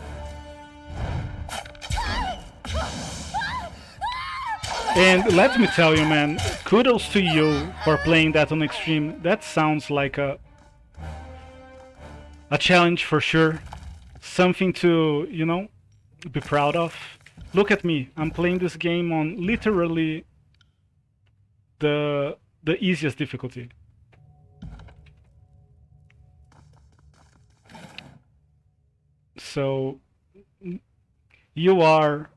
And let me tell you, man, kudos to you for playing that on extreme. That sounds like a challenge for sure. Something to, you know, be proud of. Look at me, I'm playing this game on literally the easiest difficulty. So you are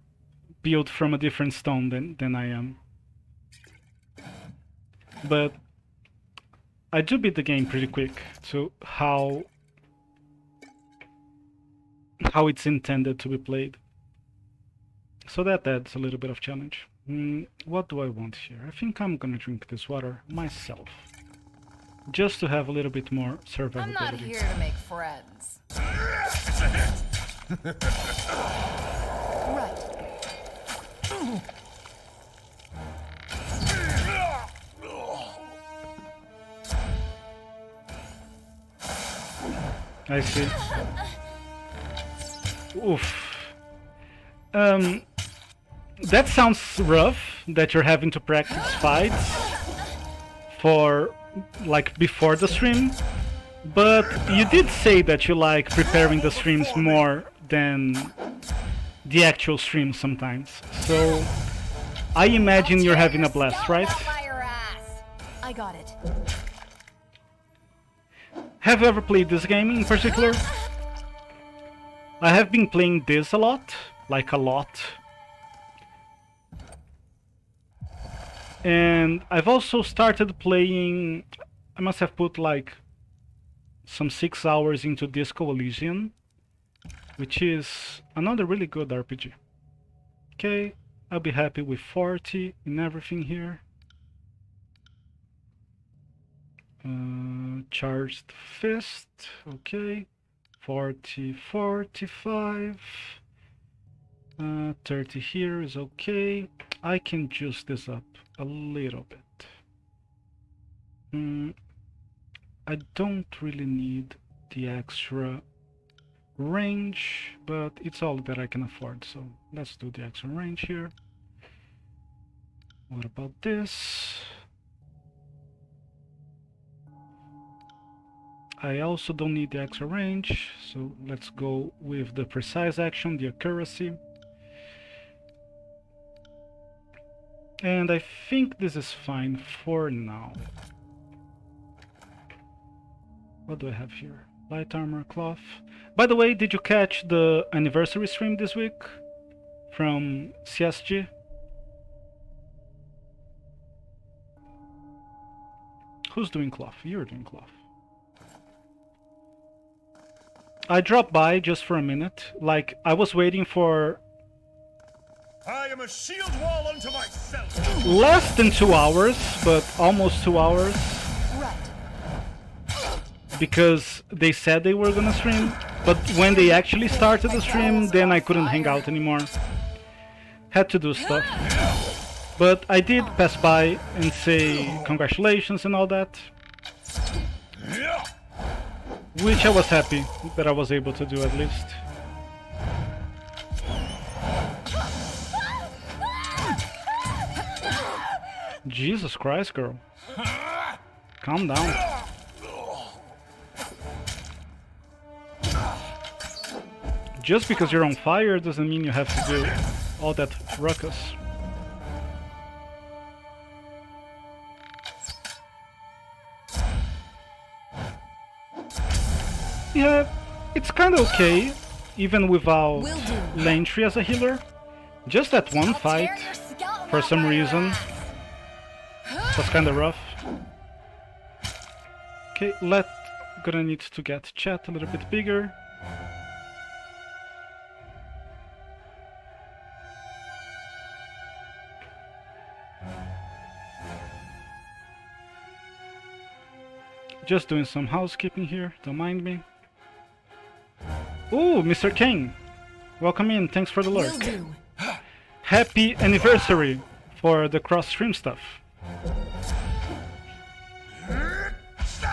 built from a different stone than I am. But I do beat the game pretty quick to how it's intended to be played. So that adds a little bit of challenge. What do I want here? I think I'm gonna drink this water myself. Just to have a little bit more survivability.
I'm not here to make friends. Right.
I see. Oof. That sounds rough, that you're having to practice fights for, like, before the stream. But you did say that you like preparing the streams more than the actual stream sometimes. So I imagine you're having a blast, right?
By your ass. I got it.
Have you ever played this game in particular? I have been playing this a lot, like a lot. And I've also started playing, I must have put like some 6 hours into Disco Elysium, which is another really good RPG. Okay, I'll be happy with 40 in everything here. Charged fist, okay. 40, 45. 30 here is okay. I can juice this up a little bit. I don't really need the extra range, but it's all that I can afford, so let's do the extra range here. What about this? I also don't need the extra range, so let's go with the precise action, the accuracy. And I think this is fine for now. What do I have here? Light armor cloth. By the way, did you catch the anniversary stream this week from CSG? Who's doing cloth? You're doing cloth. I dropped by just for a minute. Like, I was waiting for
I am a shield wall unto myself.
less than 2 hours, but almost 2 hours.
Right.
Because they said they were gonna stream, but when they actually started the stream, then I couldn't hang out anymore. Had to do stuff. But I did pass by and say congratulations and all that. Which I was happy that I was able to do at least. Jesus Christ, girl. Calm down. Just because you're on fire doesn't mean you have to do all that ruckus. Yeah, it's kinda okay, even without
Will do.
Lantry as a healer. Just that one fight, for some reason, was kinda rough. Okay, gonna need to get chat a little bit bigger. Just doing some housekeeping here, don't mind me. Ooh, Mr. King! Welcome in, thanks for the
Will
lurk.
do.
Happy anniversary for the cross-stream stuff.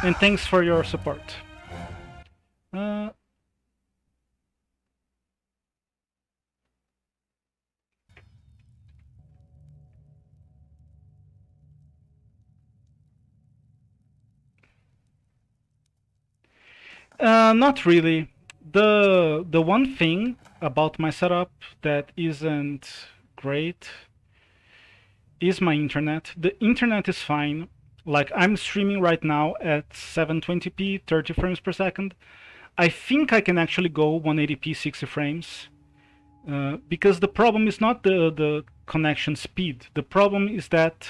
And thanks for your support. Not really. The one thing about my setup that isn't great is my internet. The internet is fine. Like, I'm streaming right now at 720p, 30 frames per second. I think I can actually go 180p, 60 frames. Because the problem is not the connection speed. The problem is that,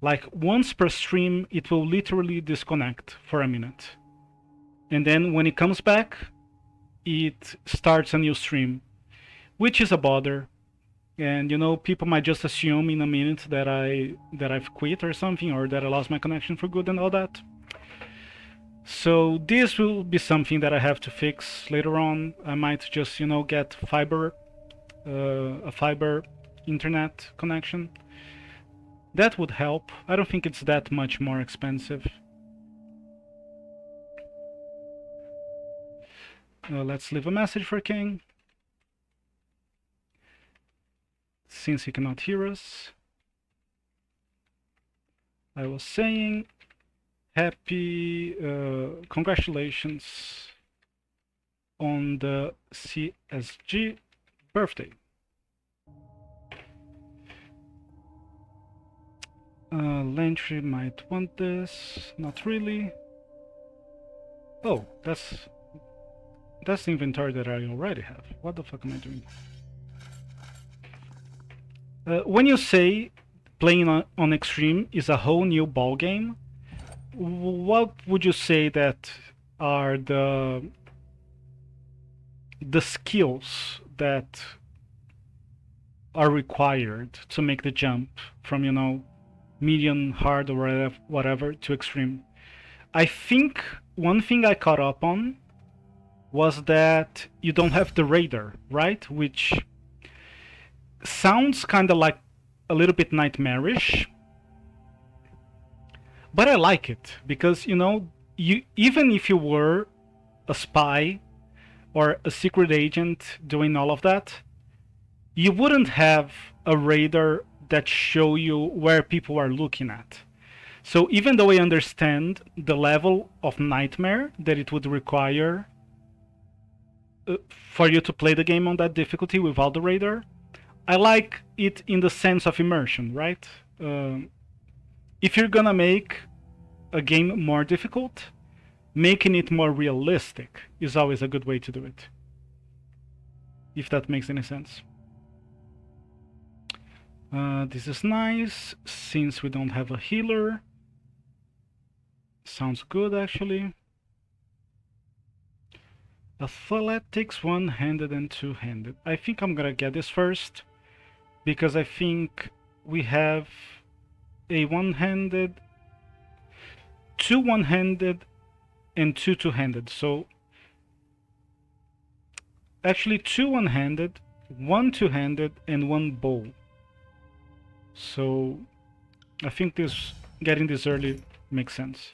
like, once per stream, it will literally disconnect for a minute. And then when it comes back, it starts a new stream, which is a bother. And you know, people might just assume in a minute that I've quit or something, or that I lost my connection for good and all that. So this will be something that I have to fix later on. I might just, you know, get a fiber internet connection. That would help. I don't think it's that much more expensive. Let's leave a message for King, since he cannot hear us. I was saying happy congratulations on the CSG birthday. Lantry might want this, not really. Oh, that's the inventory that I already have. What the fuck am I doing? When you say playing on Extreme is a whole new ball game, what would you say that are the skills that are required to make the jump from, you know, medium, hard, or whatever to Extreme? I think one thing I caught up on was that you don't have the radar, right? Which sounds kind of like a little bit nightmarish, but I like it because, you know, you, even if you were a spy or a secret agent doing all of that, you wouldn't have a radar that show you where people are looking at. So even though I understand the level of nightmare that it would require for you to play the game on that difficulty without the radar, I like it in the sense of immersion, right? If you're gonna make a game more difficult, making it more realistic is always a good way to do it. If that makes any sense. This is nice, since we don't have a healer. Sounds good, actually. Athletics, one-handed and two-handed. I think I'm gonna get this first, because I think we have a one-handed, two one-handed, and two two-handed. So actually two one-handed, one two-handed, and one bow. So I think this getting this early makes sense.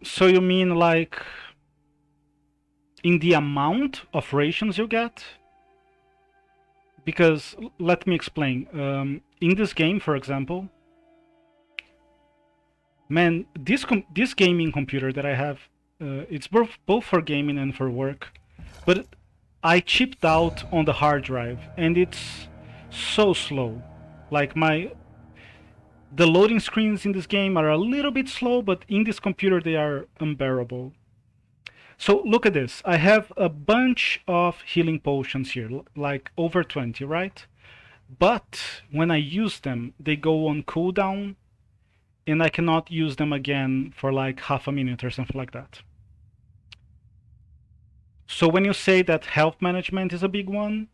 So you mean like in the amount of rations you get? Because let me explain. In this game, for example, man, this gaming computer that I have, it's both for gaming and for work, but I chipped out on the hard drive, and it's so slow. Like the loading screens in this game are a little bit slow, but in this computer they are unbearable. So look at this. I have a bunch of healing potions here, like over 20, right? But when I use them, they go on cooldown, and I cannot use them again for like half a minute or something like that. So when you say that health management is a big one,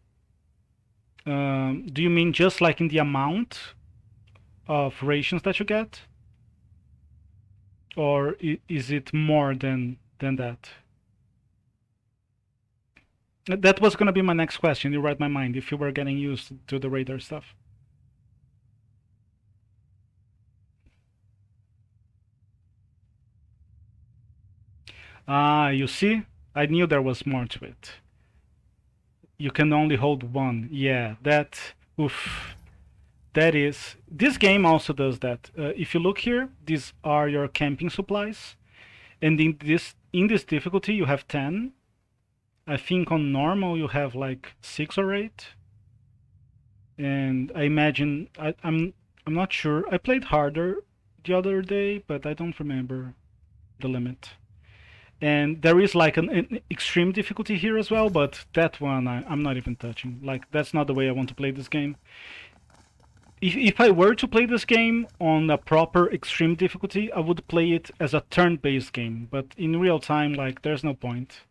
do you mean just like in the amount of rations that you get? Or is it more than that? That was going to be my next question. You read my mind, if you were getting used to the radar stuff. Ah, you see? I knew there was more to it. You can only hold one. Yeah, that... Oof. That is... This game also does that. If you look here, these are your camping supplies. And in this difficulty, you have 10. I think on normal, you have like 6 or 8. And I imagine... I'm not sure. I played harder the other day, but I don't remember the limit. And there is like an extreme difficulty here as well, but that one I'm not even touching. Like, that's not the way I want to play this game. If I were to play this game on a proper extreme difficulty, I would play it as a turn-based game, but in real time, like, there's no point.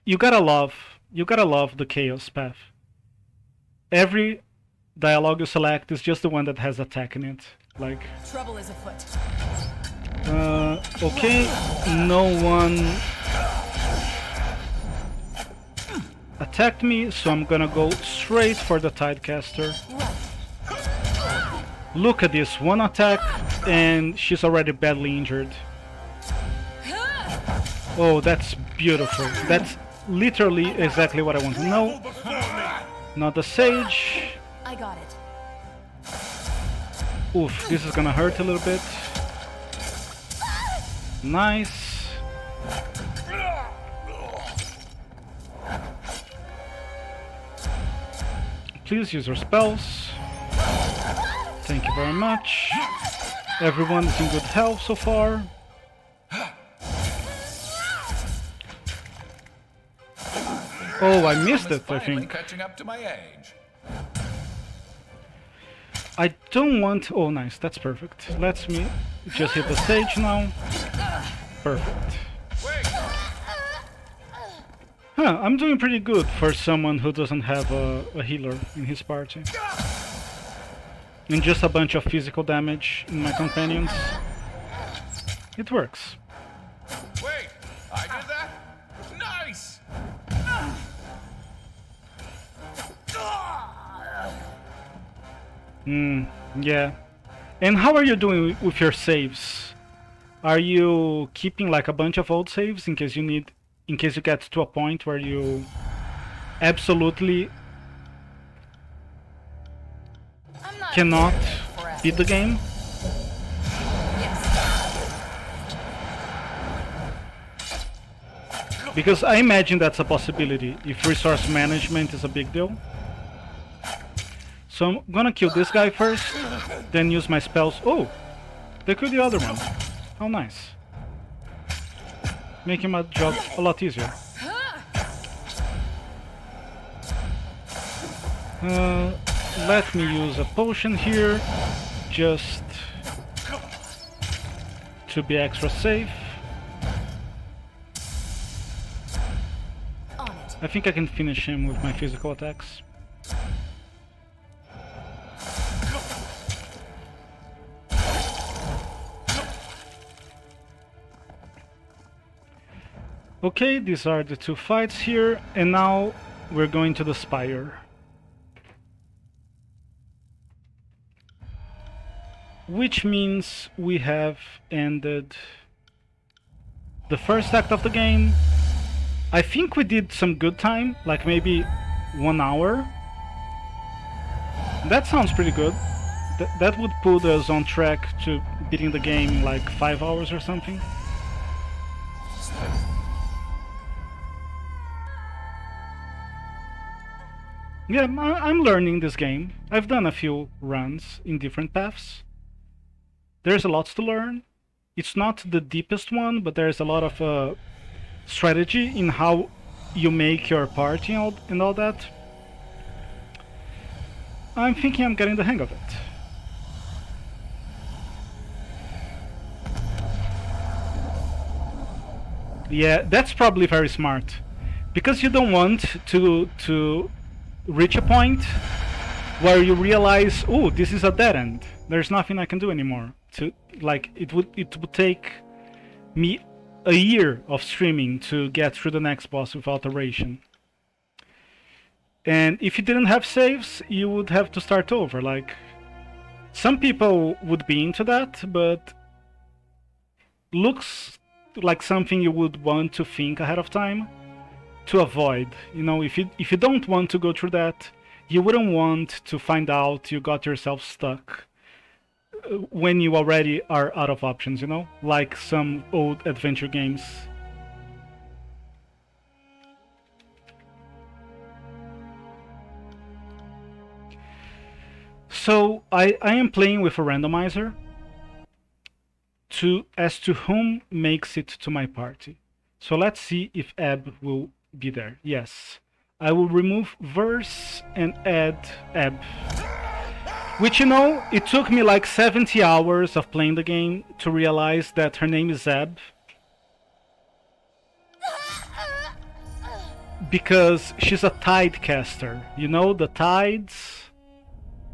You gotta love the chaos path. Every dialogue you select is just the one that has attack in it. Like,
Trouble is afoot.
Okay, no one attacked me, so I'm gonna go straight for the Tidecaster. Look at this, one attack and she's already badly injured. Oh, that's beautiful. That's literally exactly what I want to know. Not the Sage.
I got it.
Oof, this is gonna hurt a little bit. Nice. Please use your spells. Thank you very much. Everyone is in good health so far. Oh, I missed it, I think.
Catching up to my age.
I don't want... Oh, nice. That's perfect. Let me just hit the Sage now. Perfect. Huh, I'm doing pretty good for someone who doesn't have a healer in his party. And just a bunch of physical damage in my companions. It works.
Wait, I did that? Nice!
Yeah. And how are you doing with your saves? Are you keeping like a bunch of old saves in case you get to a point where you absolutely cannot beat the game? Because I imagine that's a possibility if resource management is a big deal. So I'm gonna kill this guy first, then use my spells. Oh! They killed the other one. How nice. Making my job a lot easier. Let me use a potion here, just to be extra safe.
On it.
I think I can finish him with my physical attacks. Okay, these are the two fights here, and now we're going to the Spire. Which means we have ended the first act of the game. I think we did some good time, like maybe 1 hour. That sounds pretty good. That would put us on track to beating the game in like 5 hours or something. Yeah, I'm learning this game. I've done a few runs in different paths. There's a lot to learn. It's not the deepest one, but there's a lot of strategy in how you make your party and all that. I'm thinking I'm getting the hang of it. Yeah, that's probably very smart. Because you don't want to reach a point where you realize, oh, this is a dead end. There's nothing I can do anymore. It would take me a year of streaming to get through the next boss without alteration. And if you didn't have saves, you would have to start over. Like, some people would be into that, but looks like something you would want to think ahead of time to avoid. You know, if you don't want to go through that, you wouldn't want to find out you got yourself stuck when you already are out of options, you know? Like some old adventure games. So I am playing with a randomizer as to whom makes it to my party. So let's see if Ebb will be there. Yes. I will remove Verse and add Ebb. Which, you know, it took me like 70 hours of playing the game to realize that her name is Ebb. Because she's a tide caster. You know, the tides?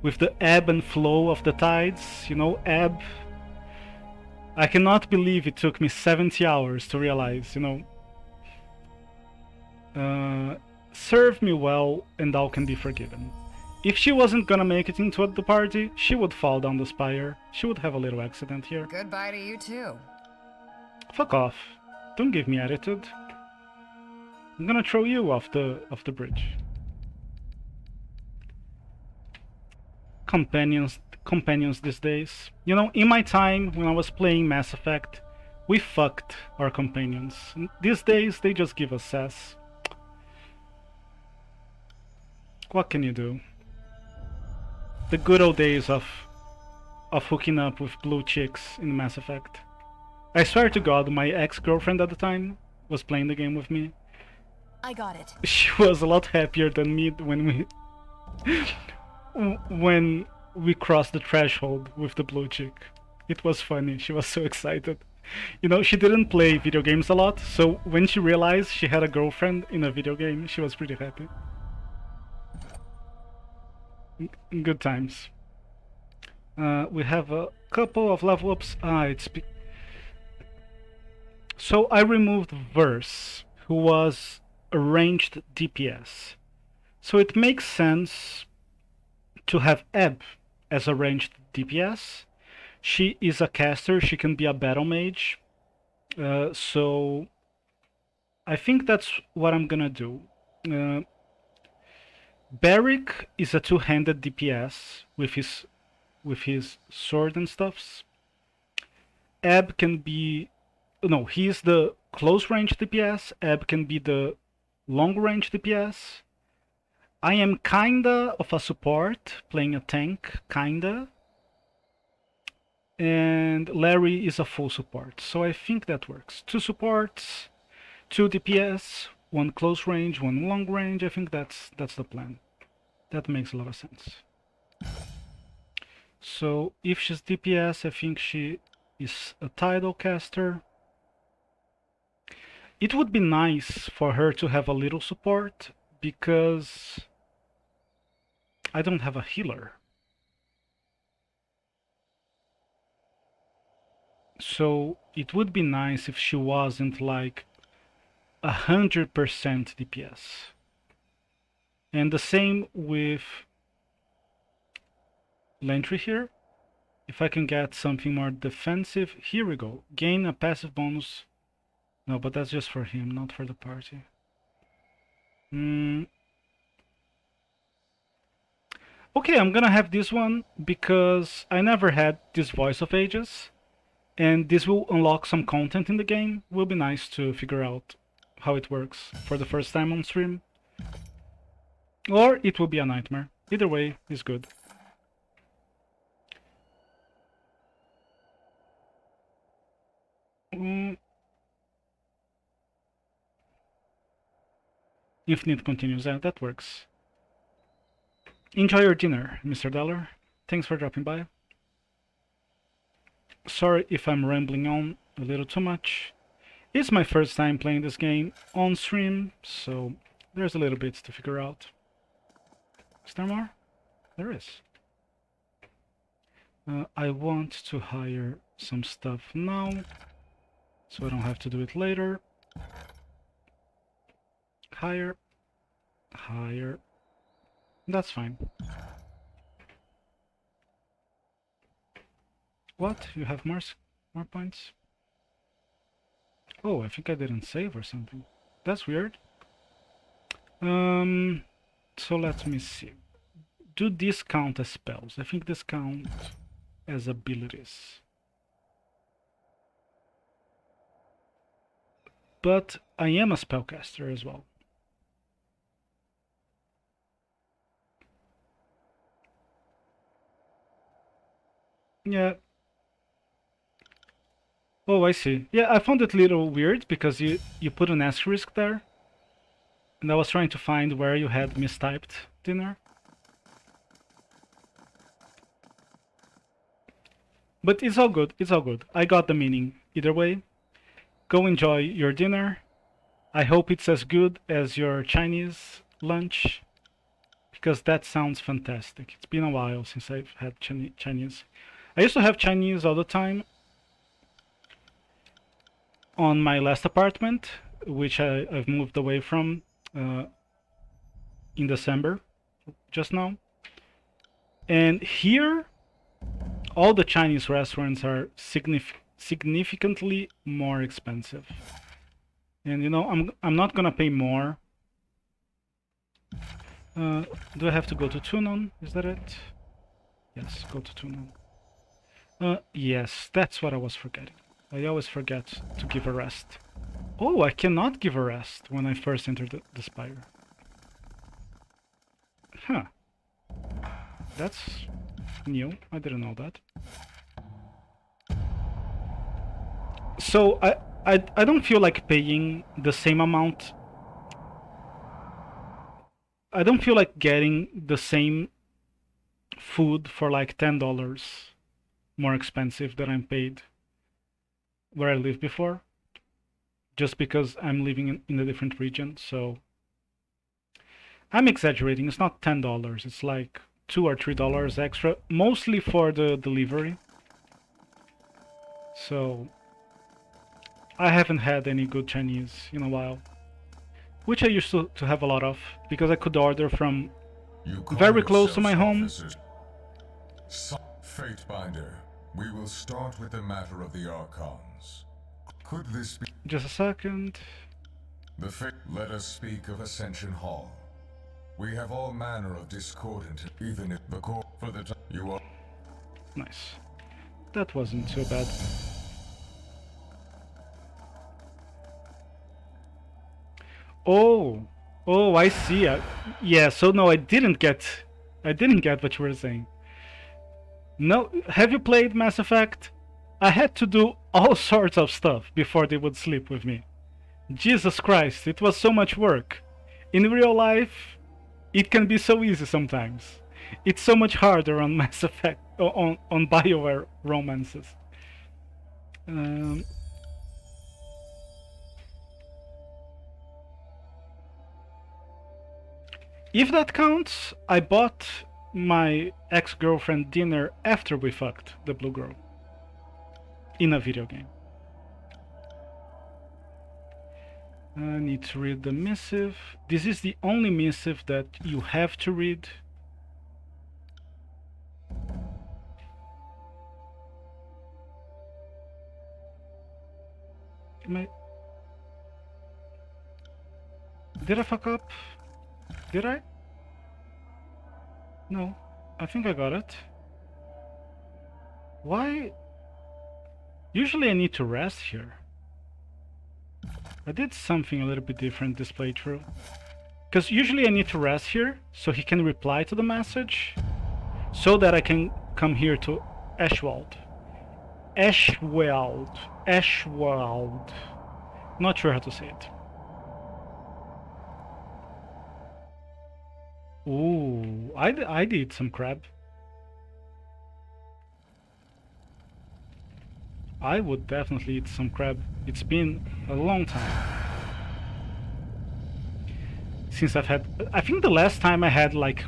With the ebb and flow of the tides. You know, Ebb. I cannot believe it took me 70 hours to realize, you know. Serve me well and thou can be forgiven. If she wasn't gonna make it into the party, she would fall down the spire. She would have a little accident here.
Goodbye to you too.
Fuck off. Don't give me attitude. I'm gonna throw you off the bridge. Companions these days. You know, in my time when I was playing Mass Effect, we fucked our companions. These days they just give us sass. What can you do? The good old days of hooking up with blue chicks in Mass Effect. I swear to God, my ex-girlfriend at the time was playing the game with me.
I got it.
She was a lot happier than me when we crossed the threshold with the blue chick. It was funny. She was so excited. You know, she didn't play video games a lot, so when she realized she had a girlfriend in a video game, she was pretty happy. Good times. We have a couple of level ups. So I removed Verse, who was a ranged DPS. So it makes sense to have Ebb as a ranged DPS. She is a caster, she can be a battle mage. So I think that's what I'm gonna do. Barrick is a two-handed DPS with his sword and stuffs. Ebb can be... No, he is the close range DPS, Ebb can be the long range DPS. I am kinda of a support, playing a tank, kinda. And Larry is a full support, so I think that works. 2 supports, 2 DPS, 1 close range, 1 long range. I think that's the plan. That makes a lot of sense. So if she's DPS, I think she is a tidal caster. It would be nice for her to have a little support because I don't have a healer. So it would be nice if she wasn't like 100% DPS. And the same with Lantry here. If I can get something more defensive, here we go. Gain a passive bonus. No, but that's just for him, not for the party. Okay, I'm gonna have this one because I never had this Voice of Ages. And this will unlock some content in the game. Will be nice to figure out how it works for the first time on stream. Or it will be a nightmare. Either way is good. Infinite continues. That works. Enjoy your dinner, Mr. Dollar. Thanks for dropping by. Sorry if I'm rambling on a little too much. It's my first time playing this game on stream, so there's a little bit to figure out. Is there more? There is. I want to hire some stuff now, so I don't have to do it later. Hire. Hire. That's fine. What? You have more points? Oh, I think I didn't save or something. That's weird. So let me see. Do these count as spells? I think this count as abilities. But I am a spellcaster as well. Yeah. Oh, I see. Yeah, I found it a little weird because you put an asterisk there. And I was trying to find where you had mistyped dinner. But it's all good, it's all good. I got the meaning either way. Go enjoy your dinner. I hope it's as good as your Chinese lunch, because that sounds fantastic. It's been a while since I've had Chinese. I used to have Chinese all the time on my last apartment, which I've moved away from in December, just now. And here, all the Chinese restaurants are significantly more expensive. And you know, I'm not gonna pay more. Do I have to go to Tunon? Is that it? Yes, go to Tunon. Yes, that's what I was forgetting. I always forget to give a rest. Oh, I cannot give a rest when I first enter the spire. Huh. That's new. I didn't know that. So I don't feel like paying the same amount. I don't feel like getting the same food for like $10 more expensive than I'm paid where I lived before, just because I'm living in a different region. So I'm exaggerating. It's not $10. It's like $2 or $3 extra, mostly for the delivery. So I haven't had any good Chinese in a while, which I used to have a lot of, because I could order from very close to my home.
Fatebinder, we will start with the matter of the Archons. Could this be...
Just a second.
Let us speak of Ascension Hall. We have all manner of discordant, even if the core for the time you are...
Nice. That wasn't too bad. Oh, oh, I see. Yeah, so no, I didn't get what you were saying. No, have you played Mass Effect? I had to do all sorts of stuff before they would sleep with me. Jesus Christ, it was so much work. In real life, it can be so easy sometimes. It's so much harder on Mass Effect, on BioWare romances. If that counts, I bought my ex-girlfriend dinner after we fucked the blue girl. In a video game. I need to read the missive. This is the only missive that you have to read. Did I fuck up? Did I? No, I think I got it. Why? Usually I need to rest here. I did something a little bit different this playthrough. Because usually I need to rest here so he can reply to the message. So that I can come here to Ashwald. Ashwald. Not sure how to say it. Ooh, I did some crab. I would definitely eat some crab. It's been a long time since I've had. I think the last time I had like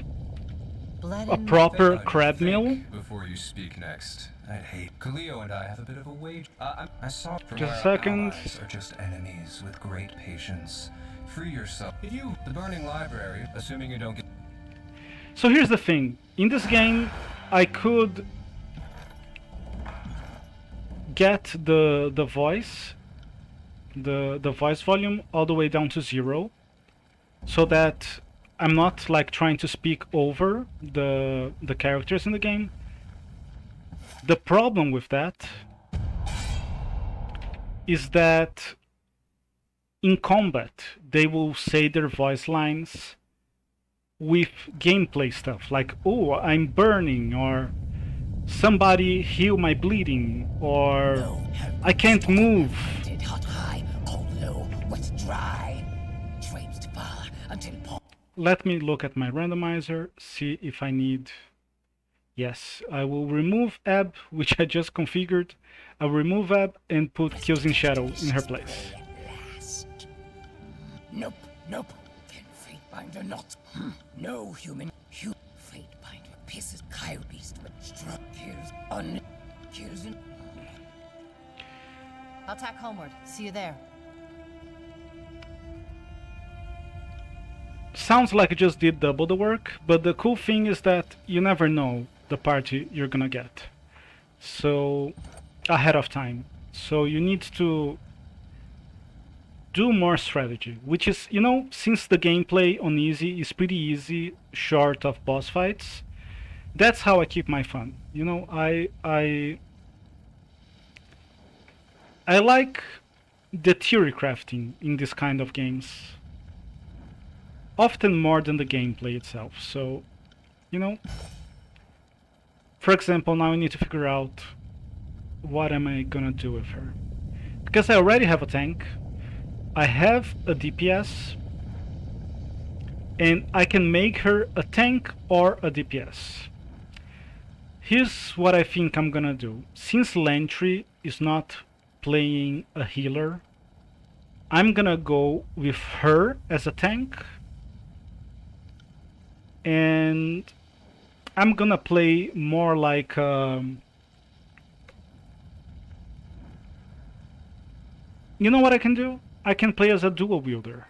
a proper crab meal.
Before you speak next, I'd hate. Khalil and I have a bit of a wage. I saw.
Just a second.
Allies are just enemies with great patience. Free yourself. If you the burning library, assuming you don't get.
So here's the thing. In this game, I could get the voice volume all the way down to 0, so that I'm not like trying to speak over the characters in the game. The problem with that is that in combat they will say their voice lines with gameplay stuff like, oh, I'm burning, or somebody heal my bleeding, or I can't move. Let me look at my randomizer, see if I need. Yes, I will remove Ab, which I just configured. I'll remove Ab and put Kills in Shadow in her place.
Nope. Can fate binder not? No human. Fate binder pisses coyotes, but struck kills in.
I'll tack homeward. See you there.
Sounds like I just did double the work, but the cool thing is that you never know the party you're gonna get. So, ahead of time. So you need to do more strategy, which is, you know, since the gameplay on easy is pretty easy, short of boss fights, that's how I keep my fun. You know, I like the theory crafting in this kind of games, often more than the gameplay itself. So, you know, for example, now I need to figure out what am I gonna do with her, because I already have a tank, I have a DPS, and I can make her a tank or a DPS. Here's what I think I'm gonna do. Since Lantry is not playing a healer, I'm gonna go with her as a tank, and I'm gonna play more like you know what I can do? I can play as a dual wielder,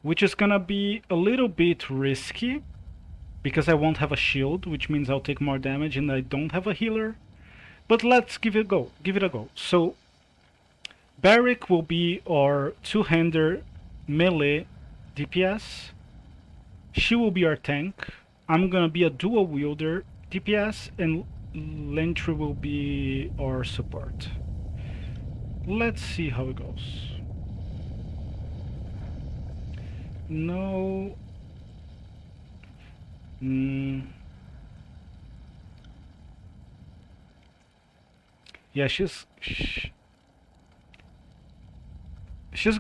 which is gonna be a little bit risky because I won't have a shield, which means I'll take more damage and I don't have a healer. But let's give it a go. So Barrick will be our two-hander melee DPS. She will be our tank. I'm gonna be a dual wielder DPS, and Lantry will be our support. Let's see how it goes. No. Yeah, she's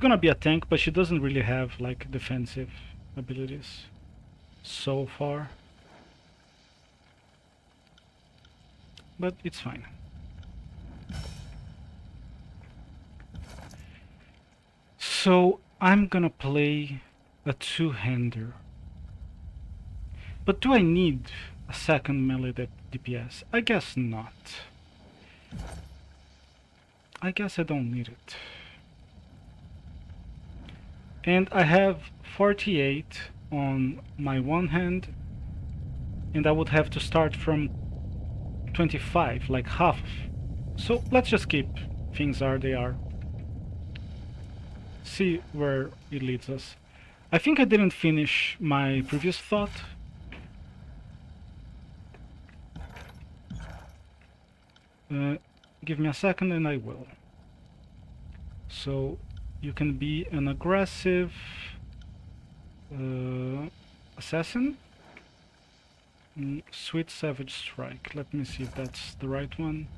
gonna be a tank, but she doesn't really have like defensive abilities so far. But it's fine. So I'm gonna play a two-hander. But do I need a second melee DPS? I guess not. I guess I don't need it. And I have 48 on my one hand, and I would have to start from 25, like half. So let's just keep things are they are. See where it leads us. I think I didn't finish my previous thought. Give me a second and I will. So you can be an aggressive assassin. Sweet Savage Strike. Let me see if that's the right one.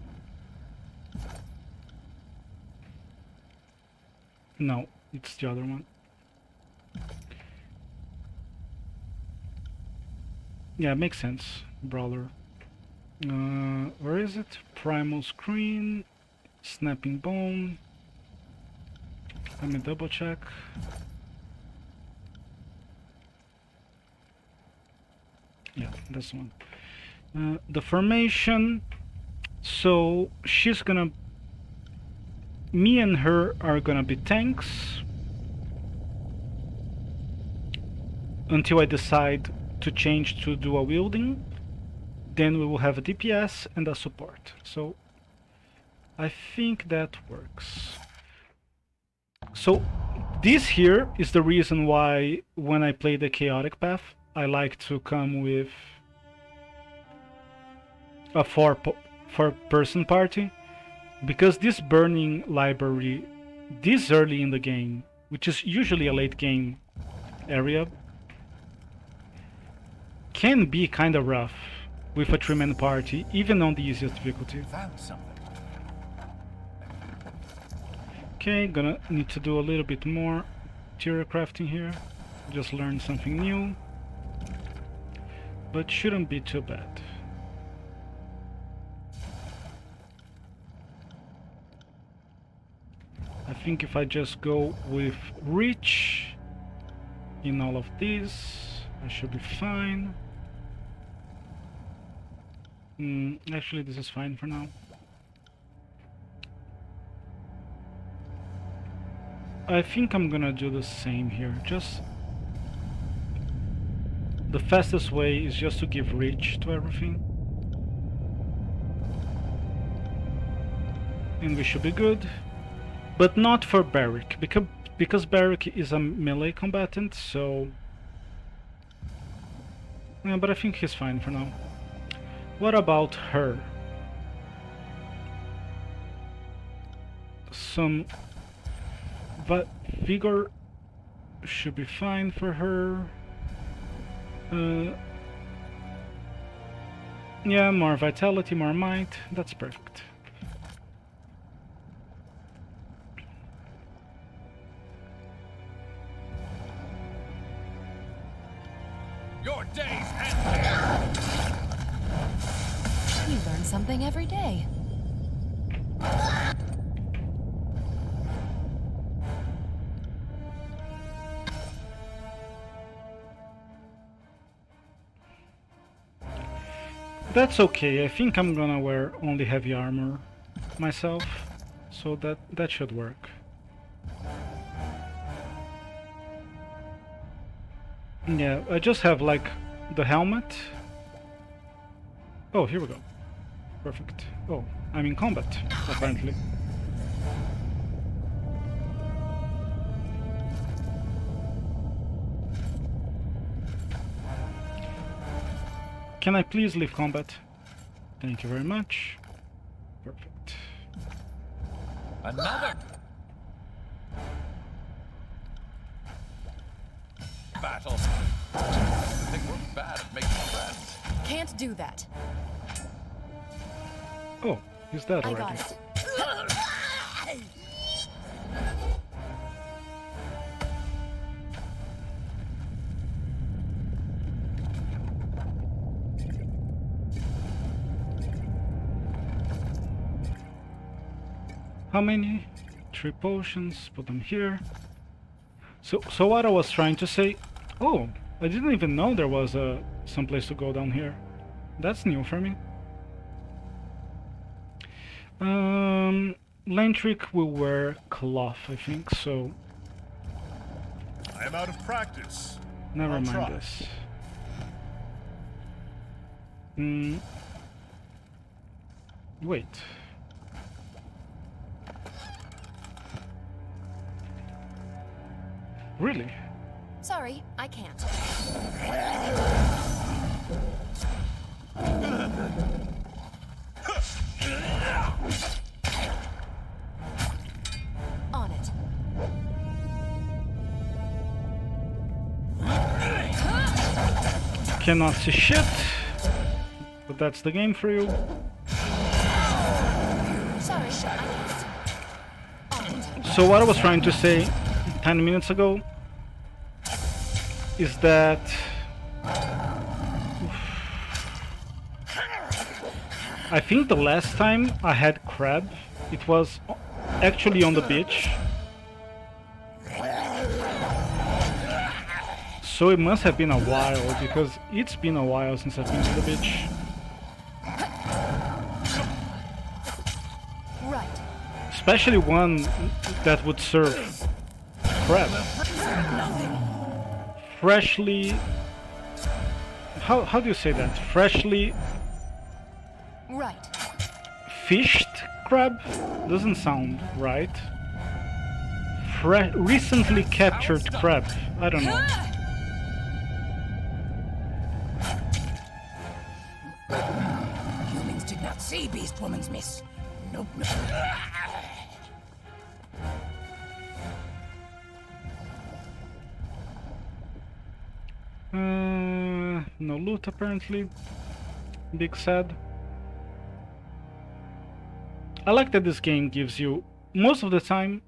No, it's the other one. Yeah, makes sense. Brawler. Where is it? Primal Screen. Snapping Bone. Let me double check. Yeah, that's the one. The formation. So she's gonna. Me and her are gonna be tanks until I decide to change to dual wielding. Then we will have a DPS and a support. So I think that works. So this here is the reason why when I play the chaotic path, I like to come with a four-person party, because this burning library this early in the game, which is usually a late game area, can be kind of rough with a 3-man party, even on the easiest difficulty.
Found something.
Okay, gonna need to do a little bit more material crafting here. Just learn something new. But shouldn't be too bad. I think if I just go with reach in all of these, I should be fine. Actually, this is fine for now. I think I'm gonna do the same here. Just the fastest way is just to give reach to everything. And we should be good. But not for Barrick, because Barrick is a melee combatant, so... Yeah, but I think he's fine for now. What about her? Some vigor should be fine for her. Yeah, more vitality, more might. That's perfect.
Your day's ended.
You learn something every day.
That's okay. I think I'm gonna wear only heavy armor myself, so that should work. Yeah, I just have like the helmet. Oh, here we go. Perfect. Oh, I'm in combat, apparently. Can I please leave combat? Thank you very much. Perfect.
Another.
battle. I think we're bad at making friends.
Can't do that.
Oh, he's dead
I
already.
got it.
How many? 3 potions. Put them here. So what I was trying to say. Oh, I didn't even know there was some place to go down here. That's new for me. Lantric will wear cloth, I think. So
I am out of practice.
never
I'll
mind
try.
this. Wait. Really?
Sorry, I can't. On it.
Cannot see shit. But that's the game for you.
Sorry, I can't. On it.
So what I was trying to say 10 minutes ago is that I think the last time I had crab, it was actually on the beach. So it must have been a while, because it's been a while since I've been to the beach.
Right.
Especially one that would serve crab. Freshly... How do you say that? Freshly
Right.
fished crab? Doesn't sound right. Recently captured crab. I don't know.
Humans did not see Beast Woman's miss. Nope, nope.
No loot apparently. Big sad. I like that this game gives you, most of the time,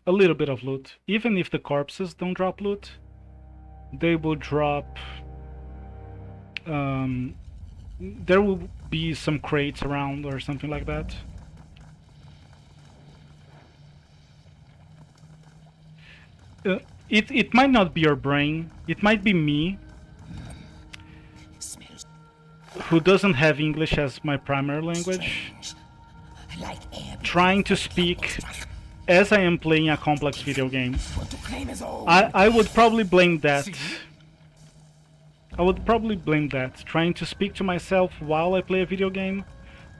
a little bit of loot. Even if the corpses don't drop loot, they will drop... there will be some crates around or something like that. It might not be your brain, it might be me,
Smells
who doesn't have English as my primary language,
like air.
trying to speak as I am playing a complex video game.
What to claim as old.
I would probably blame that. I would probably blame that. Trying to speak to myself while I play a video game.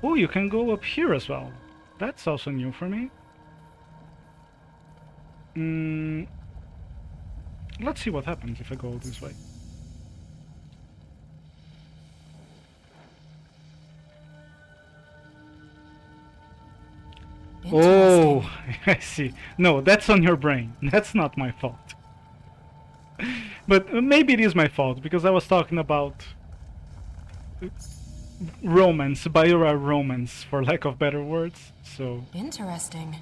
Oh, you can go up here as well. That's also new for me. Let's see what happens if I go this way. Oh, I see. No, that's on your brain. That's not my fault. But maybe it is my fault, because I was talking about romance, Biora romance, for lack of better words, so...
Interesting.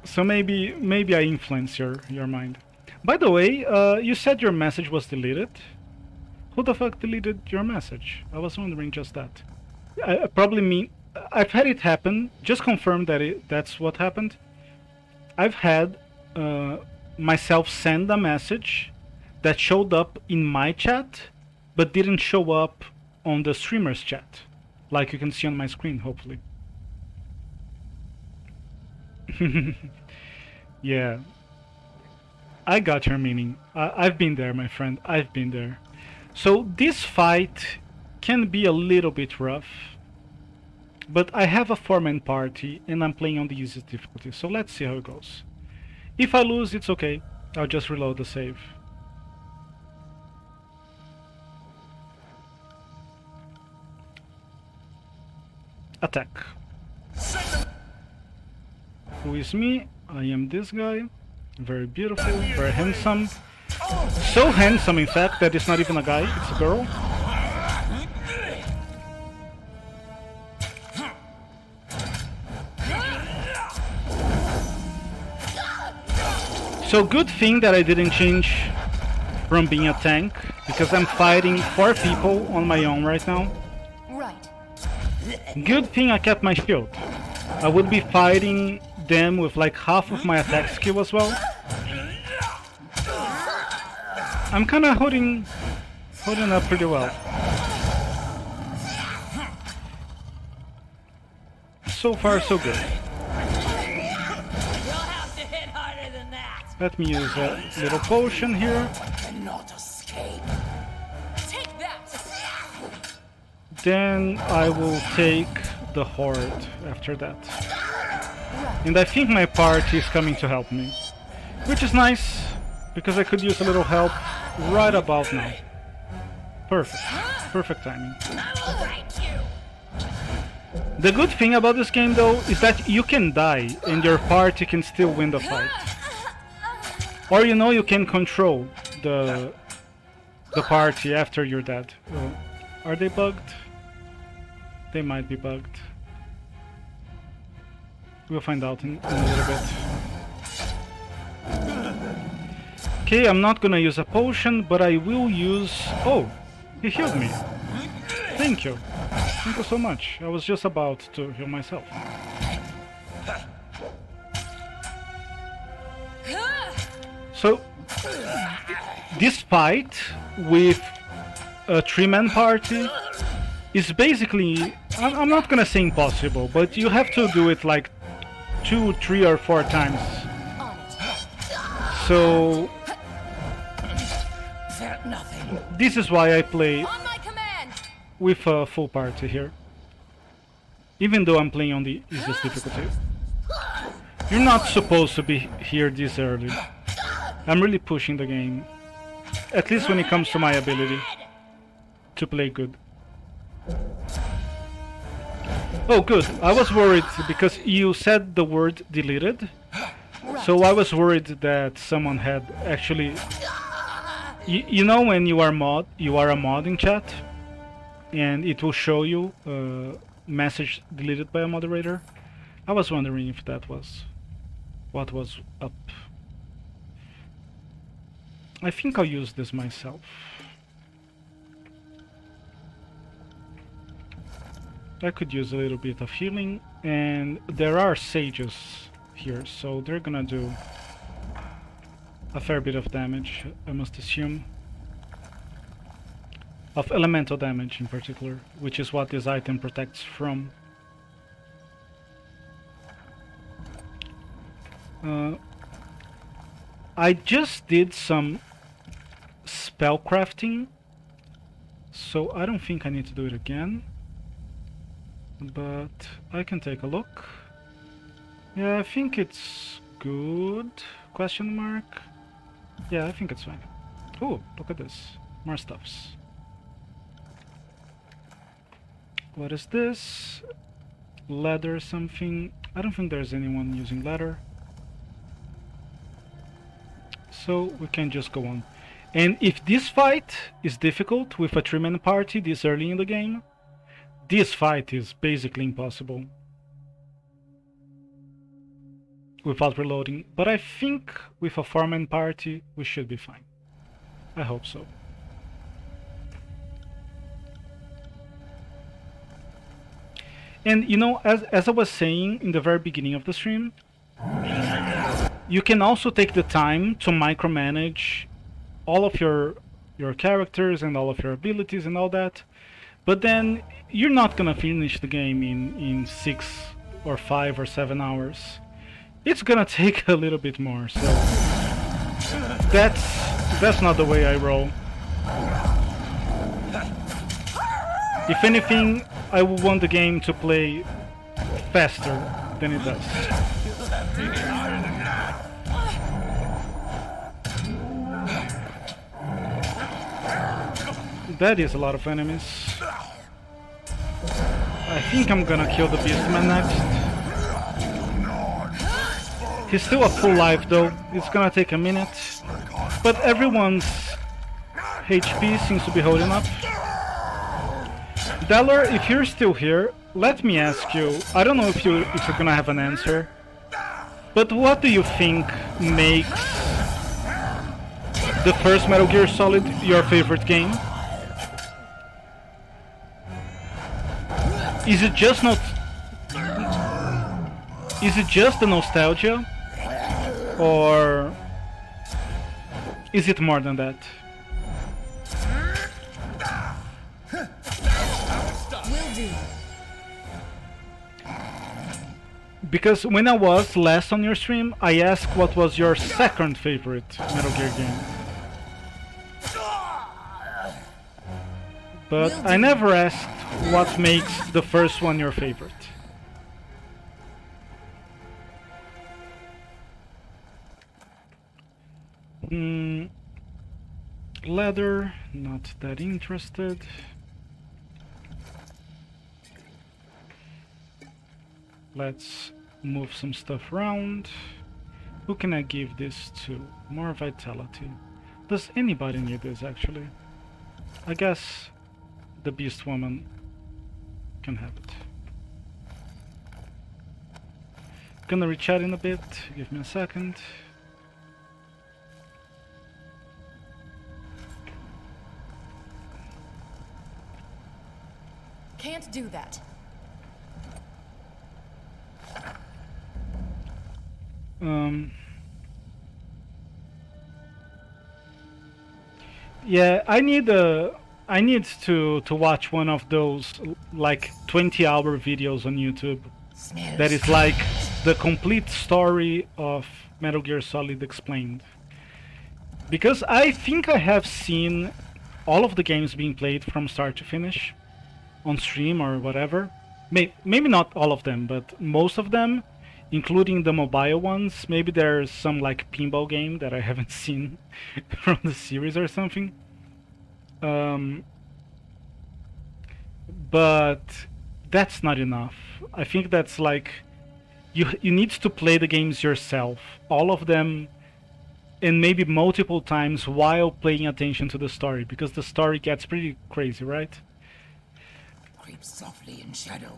So maybe I influence your mind. By the way, you said your message was deleted. Who the fuck deleted your message? I was wondering just that. I probably mean... I've had it happen. Just confirm that that's what happened. I've had myself send a message that showed up in my chat, but didn't show up on the streamer's chat, like you can see on my screen, hopefully. Yeah, I got your meaning. I've been there, my friend. I've been there. So this fight can be a little bit rough, but I have a 4-man party and I'm playing on the easiest difficulty, so let's see how it goes. If I lose, it's okay. I'll just reload the save. Attack. Who is me? I am this guy. Very beautiful, very handsome. So handsome, in fact, that it's not even a guy, it's a girl. So good thing that I didn't change from being a tank, because I'm fighting 4 people on my own right now.
Right.
Good thing I kept my shield. I would be fighting them with like half of my attack skill as well. I'm kinda holding up pretty well. So far so good. Let me use a little potion here.
Cannot escape.
Take that.
Then I will take the horde after that. And I think my party is coming to help me. Which is nice, because I could use a little help right about now. Perfect. Perfect timing. The good thing about this game though is that you can die and your party can still win the fight. Or you know, you can control the party after you're dead. Are they bugged? They might be bugged. We'll find out in a little bit. Okay, I'm not gonna use a potion, but I will use... Oh, he healed me. Thank you. Thank you so much. I was just about to heal myself. So, this fight with a 3-man party is basically, I'm not gonna say impossible, but you have to do it like 2, 3 or 4 times. So, this is why I play
On my command.
with a full party here. Even though I'm playing on the easiest difficulty. You're not supposed to be here this early. I'm really pushing the game, at least when it comes to my ability to play good. Oh good, I was worried because you said the word deleted, so I was worried that someone had actually... You know when you are a mod in chat, and it will show you a message deleted by a moderator? I was wondering if that was what was up. I think I'll use this myself. I could use a little bit of healing, and there are sages here, so they're gonna do a fair bit of damage, I must assume. Of elemental damage in particular, which is what this item protects from. I just did some spell crafting, so I don't think I need to do it again, but I can take a look. Yeah, I think it's good, question mark. Yeah, I think it's fine. Oh, look at this, more stuffs. What is this? Leather something. I don't think there's anyone using leather, so we can just go on. And if this fight is difficult with a 3-man party this early in the game, this fight is basically impossible without reloading. But I think with a 4-man party we should be fine. I hope so. And you know, as I was saying in the very beginning of the stream, you can also take the time to micromanage all of your characters and all of your abilities and all that, but then you're not gonna finish the game in 6 or 5 or 7 hours. It's gonna take a little bit more, so that's not the way I roll. If anything, I would want the game to play faster than it does. That is a lot of enemies. I think I'm gonna kill the beastman next. He's still a full life though. It's gonna take a minute. But everyone's HP seems to be holding up. Deller, if you're still here, let me ask you. I don't know if you're gonna have an answer. But what do you think makes the first Metal Gear Solid your favorite game? Is it just not? Is it just the nostalgia, or is it more than that?
Will do.
Because when I was last on your stream, I asked what was your second favorite Metal Gear game. But I never asked what makes the first one your favorite. Leather, not that interested. Let's move some stuff around. Who can I give this to? More vitality. Does anybody need this actually? I guess the Beast Woman can have it. Gonna rechat in a bit, give me a second.
Can't do that.
Yeah, I need to watch one of those like 20-hour videos on YouTube that is like the complete story of Metal Gear Solid explained. Because I think I have seen all of the games being played from start to finish on stream or whatever. Maybe not all of them, but most of them, including the mobile ones. Maybe there's some like pinball game that I haven't seen from the series or something. But that's not enough. I think that's like you need to play the games yourself, all of them, and maybe multiple times while paying attention to the story, because the story gets pretty crazy, right?
Softly in shadow.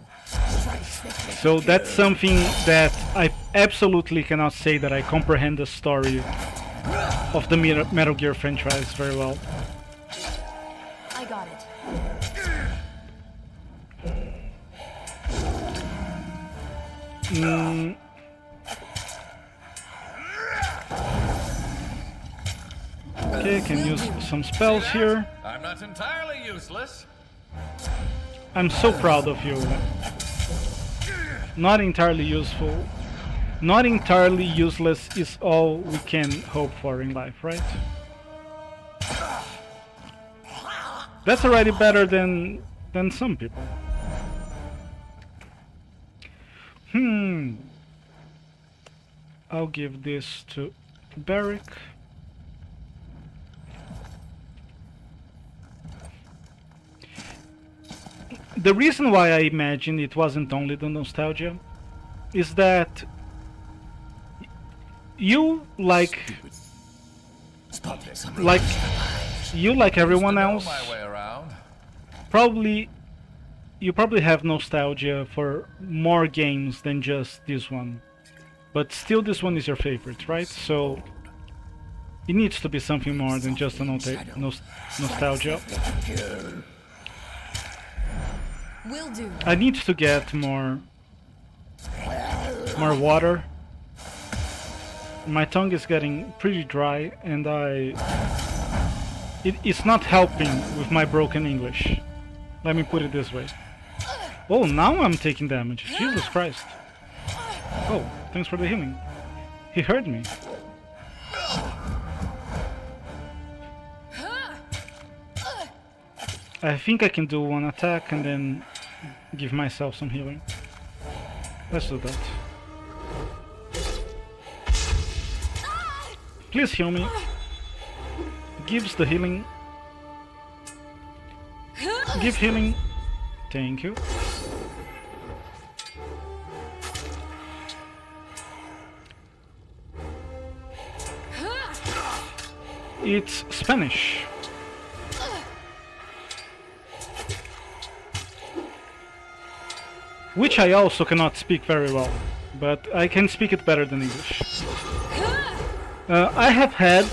So that's something that I absolutely cannot say that I comprehend the story of the Metal Gear franchise very well.
I got it. Okay, can use some spells here.
I'm not entirely useless.
I'm so proud of you. Not entirely useful. Not entirely useless is all we can hope for in life, right? That's already better than some people. I'll give this to Barrick. The reason why I imagine it wasn't only the nostalgia is that you like everyone else,
My way around.
you probably have nostalgia for more games than just this one, but still this one is your favorite, right? So it needs to be something more than just a nostalgia.
Will do.
I need to get more water. My tongue is getting pretty dry, and it's not helping with my broken English. Let me put it this way. Oh, now I'm taking damage. Jesus Christ. Oh, thanks for the healing. He heard me. I think I can do one attack and then give myself some healing. Let's do that. Please heal me. Gives the healing. Give healing. Thank you. It's Spanish. Which I also cannot speak very well, but I can speak it better than English. I have had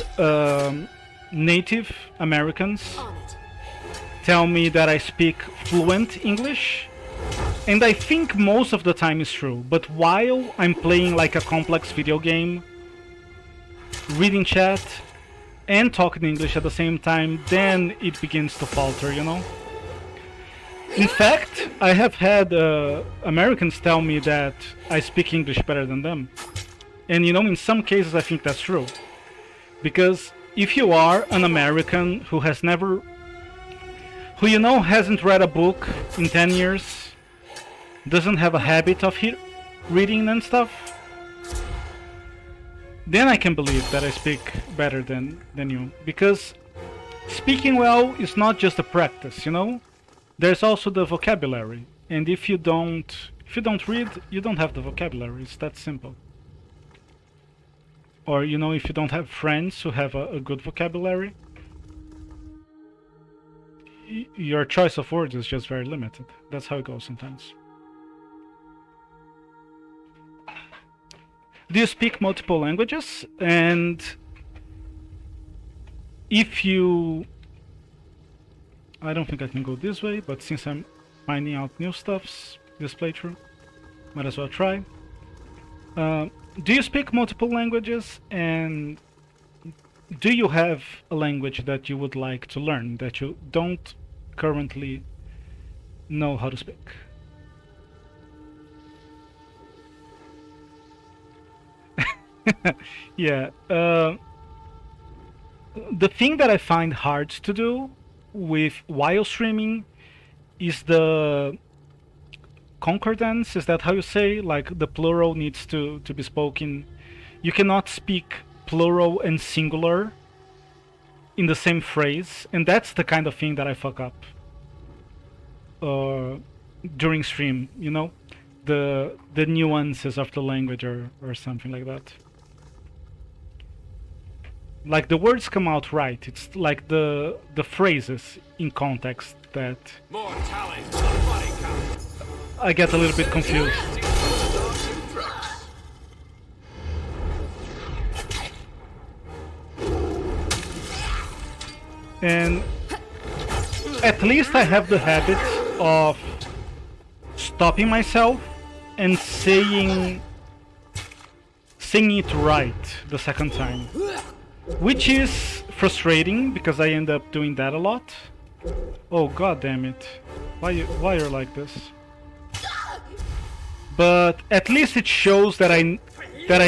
Native Americans tell me that I speak fluent English, and I think most of the time is true, but while I'm playing like a complex video game, reading chat, and talking English at the same time, then it begins to falter, you know? In fact, I have had Americans tell me that I speak English better than them. And you know, in some cases I think that's true. Because if you are an American who has never... who you know hasn't read a book in 10 years, doesn't have a habit of reading and stuff, then I can believe that I speak better than you. Because speaking well is not just a practice, you know? There's also the vocabulary. And if you don't read, you don't have the vocabulary. It's that simple. Or, you know, if you don't have friends who have a good vocabulary, your choice of words is just very limited. That's how it goes sometimes. Do you speak multiple languages? And if you... I don't think I can go this way, but since I'm finding out new stuffs this playthrough, might as well try. Do you speak multiple languages, and do you have a language that you would like to learn that you don't currently know how to speak? Yeah. The thing that I find hard to do while streaming is the concordance. Is that how you say? Like the plural needs to be spoken. You cannot speak plural and singular in the same phrase, and that's the kind of thing that I fuck up during stream. You know, the nuances of the language or something like that. Like the words come out right. It's like the phrases in context that
More talent, body count.
I get a little bit confused. And at least I have the habit of stopping myself and saying it right the second time. Which is frustrating because I end up doing that a lot. Oh god damn it. Why you're like this? But at least it shows that I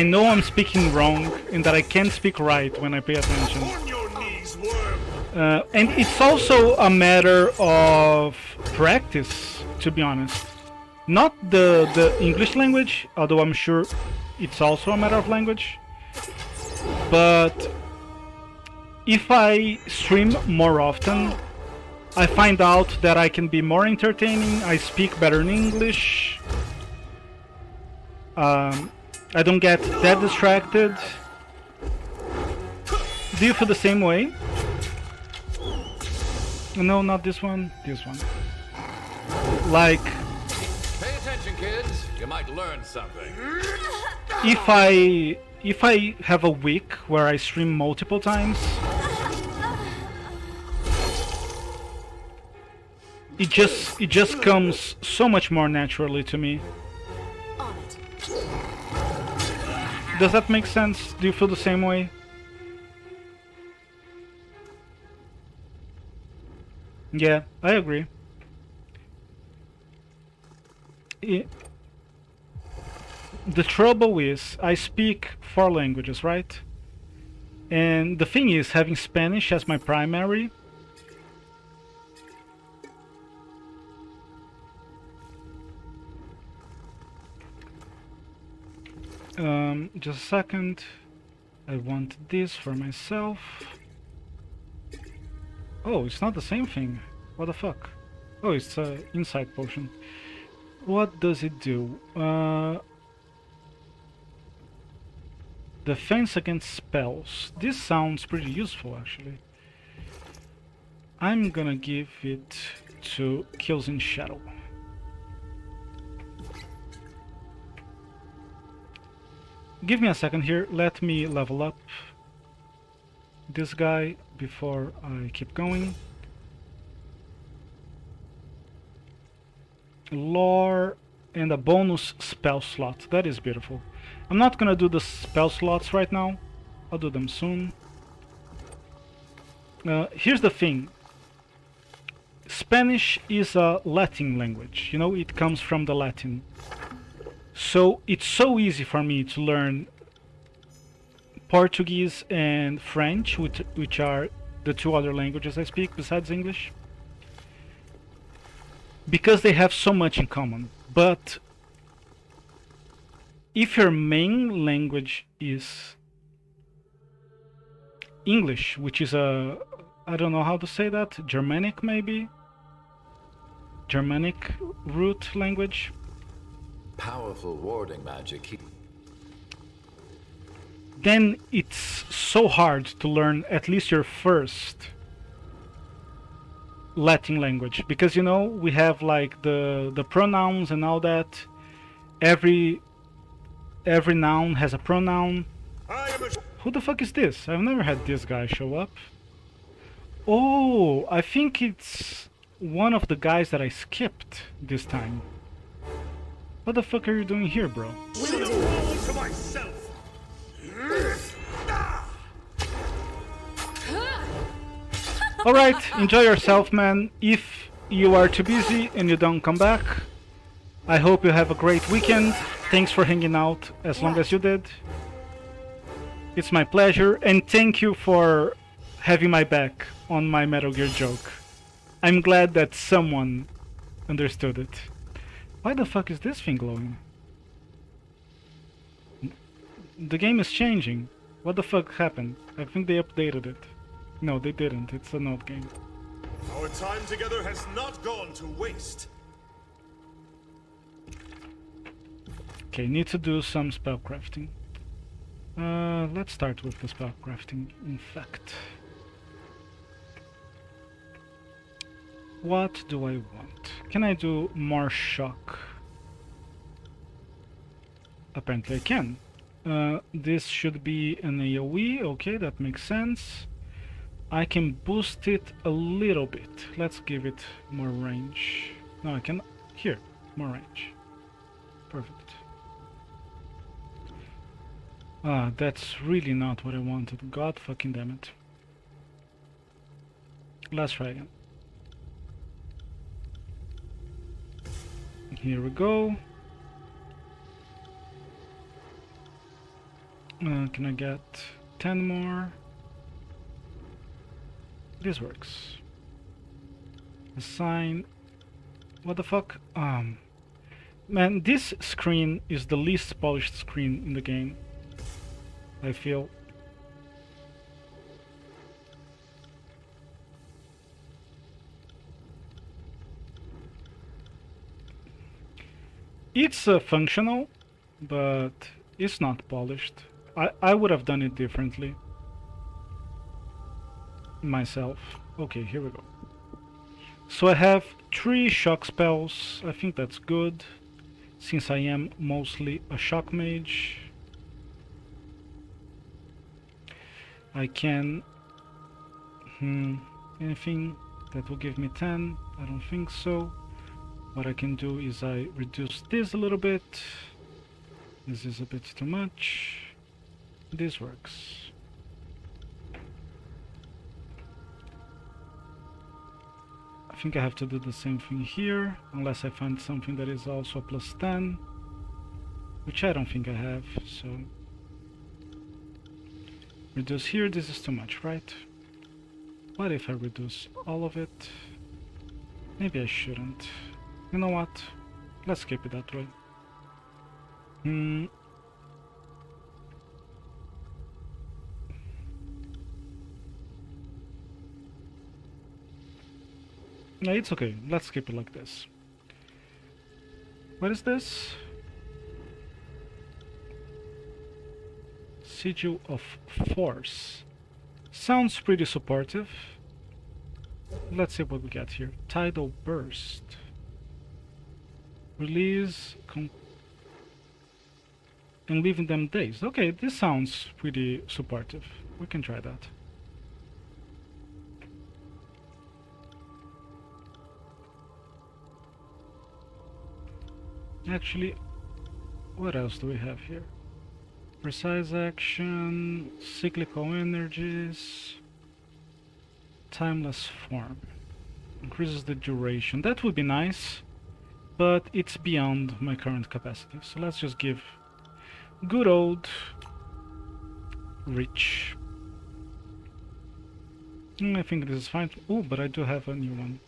know I'm speaking wrong and that I can speak right when I pay attention.
On your knees, worm.
And it's also a matter of practice, to be honest. Not the English language, although I'm sure it's also a matter of language. But if I stream more often, I find out that I can be more entertaining, I speak better in English, I don't get that distracted. Do you feel the same way? No, not this one, this one. Like...
Pay attention, kids. You might learn something.
If I have a week where I stream multiple times, it just comes so much more naturally to me. Does that make sense? Do you feel the same way? Yeah, I agree. The trouble is, I speak 4 languages, right? And the thing is, having Spanish as my primary, just a second. I want this for myself. Oh, it's not the same thing. What the fuck? Oh, it's an insight potion. What does it do? Defense against spells. This sounds pretty useful, actually. I'm gonna give it to Kills in Shadow. Give me a second here. Let me level up this guy before I keep going. Lore and a bonus spell slot. That is beautiful. I'm not gonna do the spell slots right now. I'll do them soon. Here's the thing. Spanish is a Latin language. You know, it comes from the Latin. So it's so easy for me to learn Portuguese and French, which are the two other languages I speak besides English, because they have so much in common. But if your main language is English, which is a, I don't know how to say that, Germanic maybe? Germanic root language?
Powerful warding magic.
Then it's so hard to learn at least your first Latin language, because you know we have like the pronouns and all that. Every noun has a pronoun. Who the fuck is this? I've never had this guy show up. Oh, I think it's one of the guys that I skipped this time. What the fuck are you doing here, bro?
To myself.
Alright, enjoy yourself, man. If you are too busy and you don't come back, I hope you have a great weekend. Thanks for hanging out as long as you did. It's my pleasure, and thank you for having my back on my Metal Gear joke. I'm glad that someone understood it. Why the fuck is this thing glowing? The game is changing. What the fuck happened? I think they updated it. No, they didn't. It's an old game.
Our time together has not gone to waste.
Okay, need to do some spellcrafting. Let's start with the spellcrafting, in fact. What do I want? Can I do more shock? Apparently I can. This should be an AoE. Okay, that makes sense. I can boost it a little bit. Let's give it more range. No, I can... Here, more range. Perfect. Ah, that's really not what I wanted. God fucking damn it. Let's try again. Here we go. Can I get 10 more? This works. Assign. What the fuck? Man, this screen is the least polished screen in the game, I feel. It's functional, but it's not polished. I would have done it differently myself. Okay, here we go. So I have 3 shock spells. I think that's good, since I am mostly a shock mage. I can... anything that will give me 10? I don't think so. What I can do is I reduce this a little bit. This is a bit too much. This works. I think I have to do the same thing here, unless I find something that is also a plus 10, which I don't think I have, so... Reduce here, this is too much, right? What if I reduce all of it? Maybe I shouldn't. You know what? Let's keep it that way. Yeah, it's okay. Let's keep it like this. What is this? Sigil of Force. Sounds pretty supportive. Let's see what we got here. Tidal Burst. Release and leaving them dazed. Okay, this sounds pretty supportive. We can try that. Actually, what else do we have here? Precise action, cyclical energies, timeless form. Increases the duration. That would be nice, but it's beyond my current capacity. So let's just give good old Reach. I think this is fine. Oh, but I do have a new one.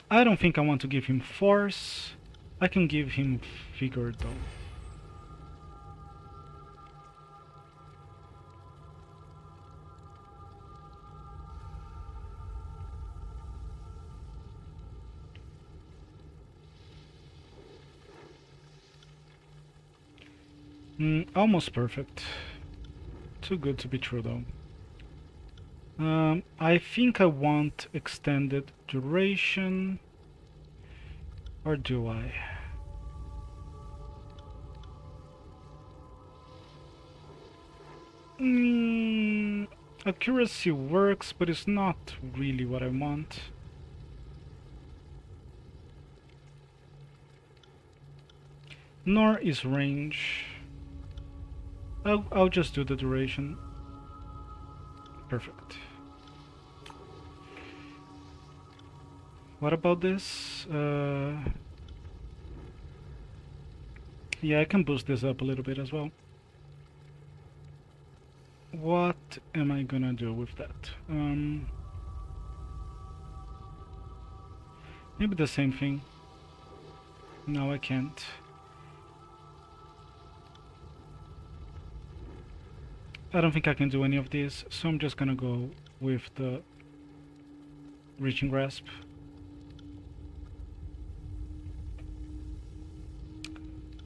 I don't think I want to give him Force. I can give him Vigor though. Almost perfect. Too good to be true though. I think I want extended duration. Or do I? Accuracy works, but it's not really what I want. Nor is range. I'll just do the duration. Perfect. What about this? Yeah, I can boost this up a little bit as well. What am I gonna do with that? Maybe the same thing. No, I can't. I don't think I can do any of these, so I'm just gonna go with the Reaching Grasp.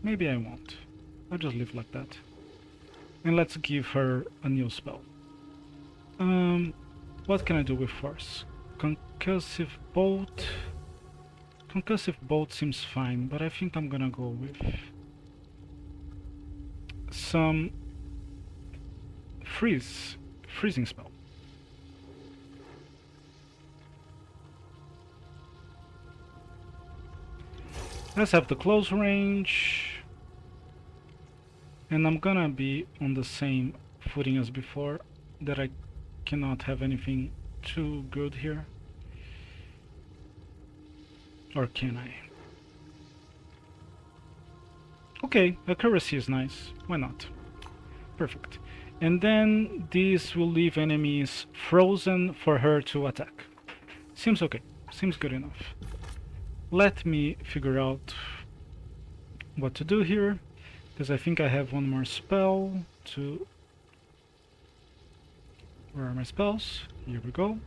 Maybe I won't. I'll just leave like that. And let's give her a new spell. What can I do with Force? Concussive Bolt. Concussive Bolt seems fine, but I think I'm gonna go with some freezing spell. Let's have the close range, and I'm gonna be on the same footing as before, that I cannot have anything too good here. Or can I? Okay, accuracy is nice, why not? Perfect. And then these will leave enemies frozen for her to attack. Seems okay, seems good enough. Let me figure out what to do here, because I think I have one more spell to... Where are my spells? Here we go.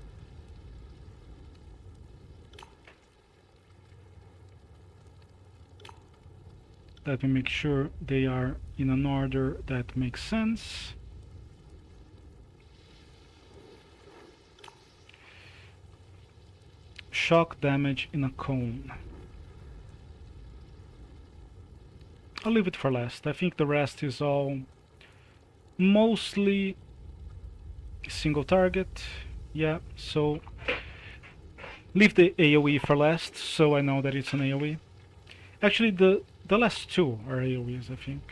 Let me make sure they are in an order that makes sense. Shock damage in a cone. I'll leave it for last. I think the rest is all mostly single target. Yeah, so leave the AoE for last, so I know that it's an AoE. Actually, the last two are AoEs, I think.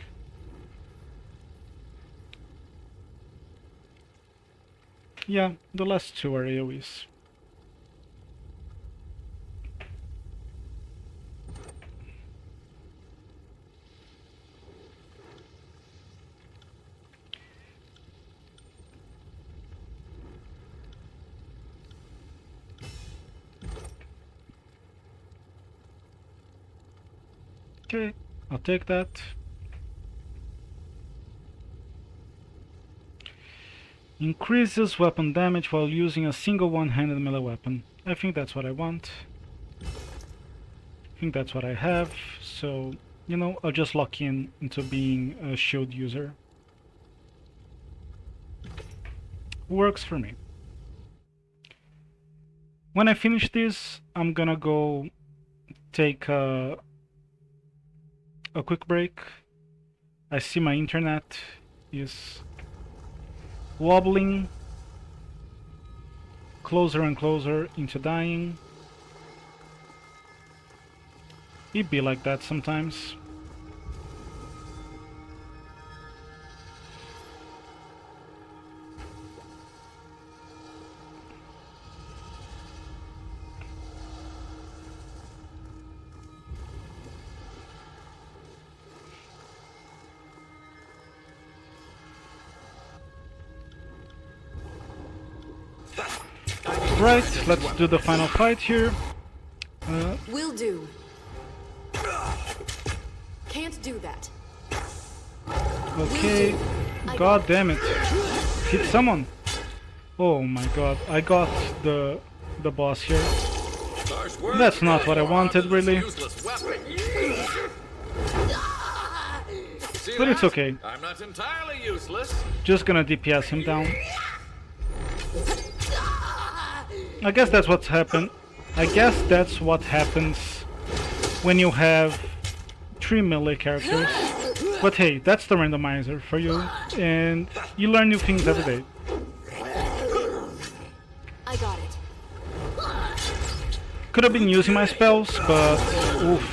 Yeah, the last two are AoEs. Okay, I'll take that. Increases weapon damage while using a single one-handed melee weapon. I think that's what I want. I think that's what I have, so, you know, I'll just lock in into being a shield user. Works for me. When I finish this, I'm gonna go take a quick break. I see my internet is wobbling closer and closer into dying. It be like that sometimes. Right, let's do the final fight here.
Will do. Can't do that.
Okay, god damn it. Hit someone. Oh my god, I got the boss here. That's not what I wanted, really. But it's okay.
I'm not entirely useless.
Just gonna DPS him down. I guess that's what's happened. I guess that's what happens when you have 3 melee characters. But hey, that's the randomizer for you, and you learn new things every day.
I got it.
Could have been using my spells, but oof.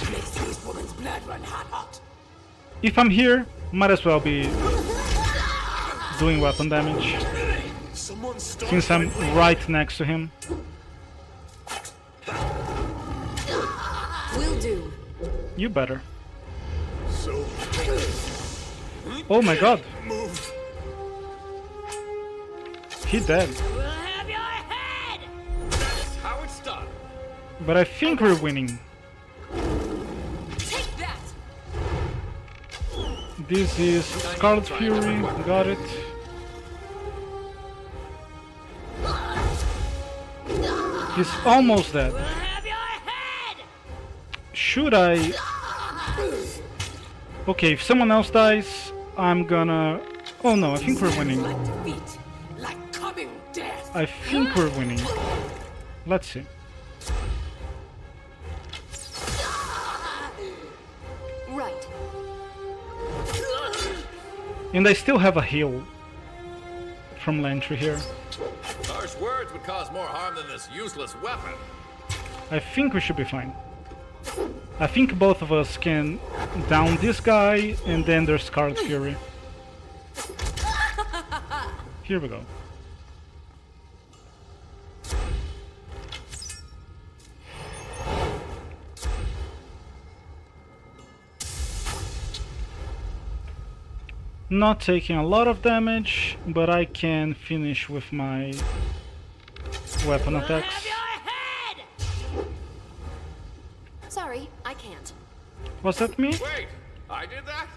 If I'm here, might as well be doing weapon damage, since I'm right next to him.
Will do.
You better. Oh my god. He dead.
We'll have your head!
That's how it's done.
But I think we're winning.
Take that!
This is Scarlet Fury, got it. He's almost dead.
We'll have your head!
Should I? Okay, if someone else dies, I'm gonna... Oh no, I think we're winning.
Defeat, like coming death.
I think we're winning. Let's see.
Right.
And I still have a heal from Lantry here.
Harsh words would cause more harm than this useless weapon.
I think we should be fine. I think both of us can down this guy, and then there's Scarlet Fury. Here we go. Not taking a lot of damage, but I can finish with my weapon attacks.
Sorry, I can't.
Was that me?
Wait, I did that?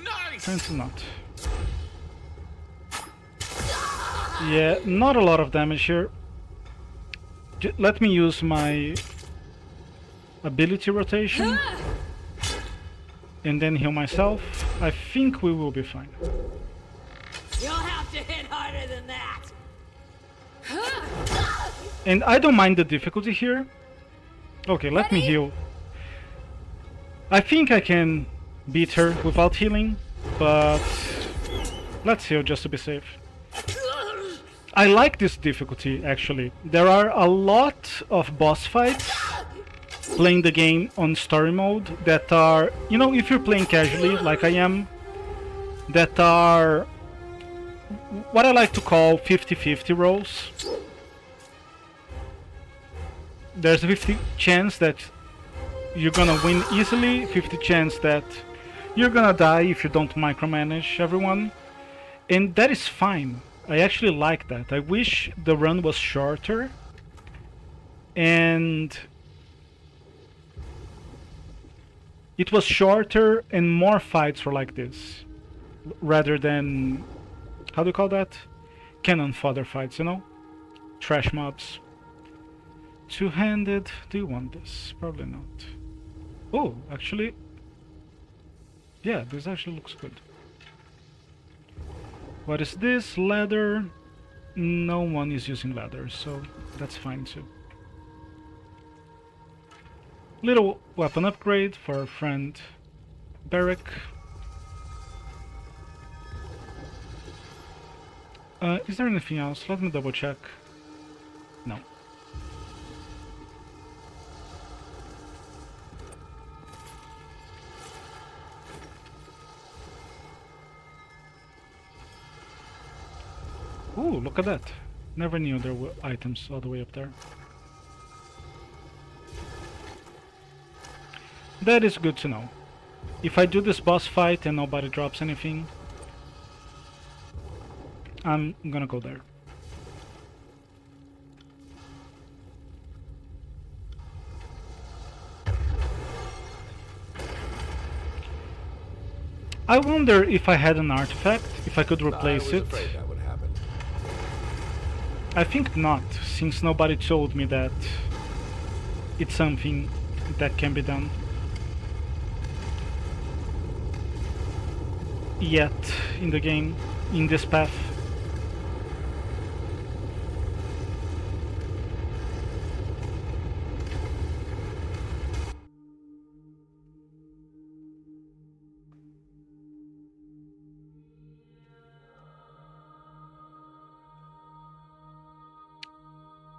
Nice!
Apparently not. Yeah, not a lot of damage here. Let me use my ability rotation and then heal myself. I think we will be fine.
You'll have to hit harder than that.
And I don't mind the difficulty here. Okay, let me heal. I think I can beat her without healing, but let's heal just to be safe. I like this difficulty, actually. There are a lot of boss fights playing the game on story mode that are, you know, if you're playing casually like I am, that are what I like to call 50-50 rolls. There's a 50 chance that you're gonna win easily, 50 chance that you're gonna die if you don't micromanage everyone, and that is fine. I actually like that. I wish the run was shorter and it was shorter and more fights were like this rather than, how do you call that? Cannon fodder fights, you know? Trash mobs. Two-handed, do you want this? Probably not. Oh, actually, yeah, this actually looks good. What is this? Leather. no one is using ladders, so that's fine too. Little weapon upgrade for our friend Barrick. Is there anything else? Let me double check. No. Ooh, look at that. Never knew there were items all the way up there. That is good to know. If I do this boss fight and nobody drops anything, I'm gonna go there. I wonder if I had an artifact, if I could replace it.
Afraid that would happen.
I think not, since nobody told me that it's something that can be done yet in the game, in this path.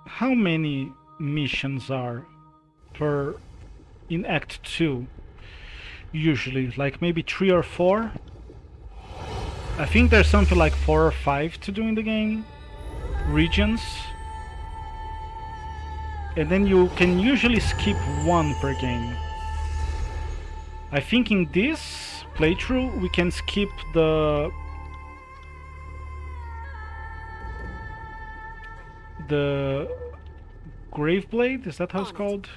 How many missions are per in Act 2? Usually, like maybe 3 or 4? I think there's something like 4 or 5 to do in the game. Regions. And then you can usually skip 1 per game. I think in this playthrough we can skip the Graveblade, is that how it's called?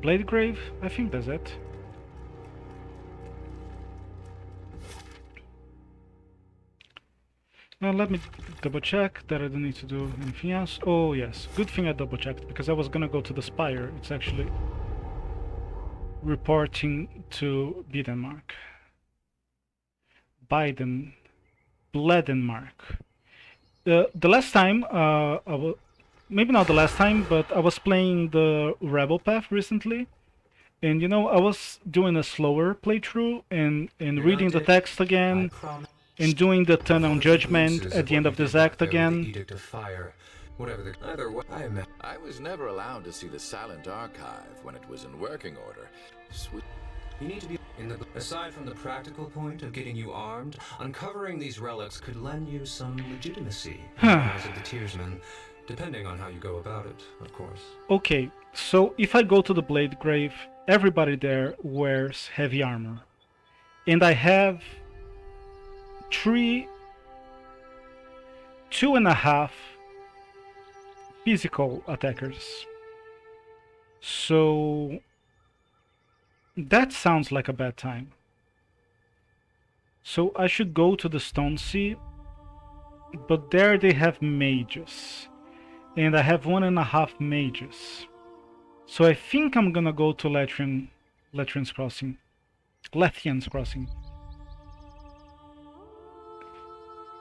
Blade Grave? I think that's it. Now let me double check that I don't need to do anything else. Oh yes, good thing I double checked, because I was gonna go to the Spire. It's actually reporting to Denmark. Bledenmark. The last time, maybe not the last time, but I was playing the Rebel Path recently, and you know, I was doing a slower playthrough and reading the text again, and doing the turn on judgment at the end of this act again.
I was never allowed to see the Silent Archive when it was in working order.
You need to be aside from the practical point of getting you armed, uncovering these relics could lend you some legitimacy in the eyes of the Tearsmen, depending on how you go about it, of course.
Okay, so if I go to the Blade Grave, everybody there wears heavy armor. And I have 2.5 physical attackers. So that sounds like a bad time. So I should go to the Stone Sea, but there they have mages, and I have 1.5 mages. So I think I'm gonna go to Lethian's Crossing.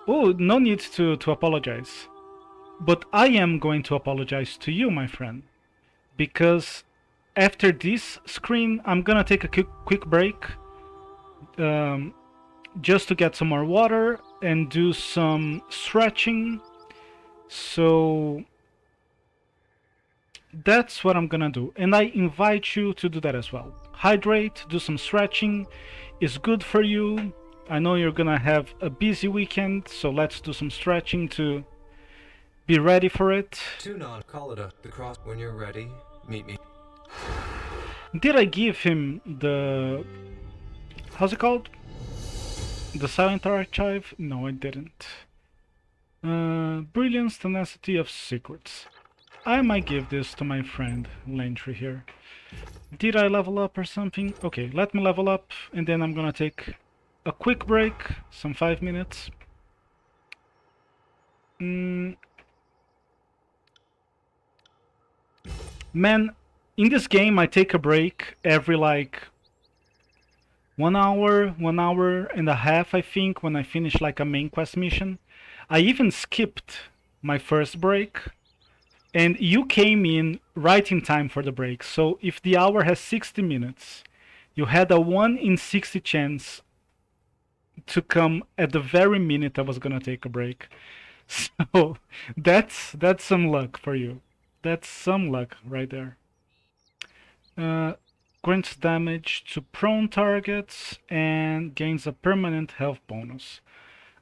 Oh, no need to apologize. But I am going to apologize to you, my friend, because after this screen, I'm gonna take a quick break, just to get some more water and do some stretching. So that's what I'm gonna do, and I invite you to do that as well. Hydrate, do some stretching, is good for you. I know you're gonna have a busy weekend, so let's do some stretching to be ready for it.
Call it the cross when you're ready. Meet me.
Did I give him the... how's it called? The Silent Archive? No, I didn't. Brilliance, Tenacity of Secrets. I might give this to my friend Lantry here. Did I level up or something? Okay, let me level up, and then I'm gonna take a quick break, some 5 minutes. Man, in this game, I take a break every like 1 hour and a half, I think, when I finish like a main quest mission. I even skipped my first break, and you came in right in time for the break. So if the hour has 60 minutes, you had a 1 in 60 chance to come at the very minute I was gonna take a break. So that's some luck for you. That's some luck right there. Grants damage to prone targets and gains a permanent health bonus.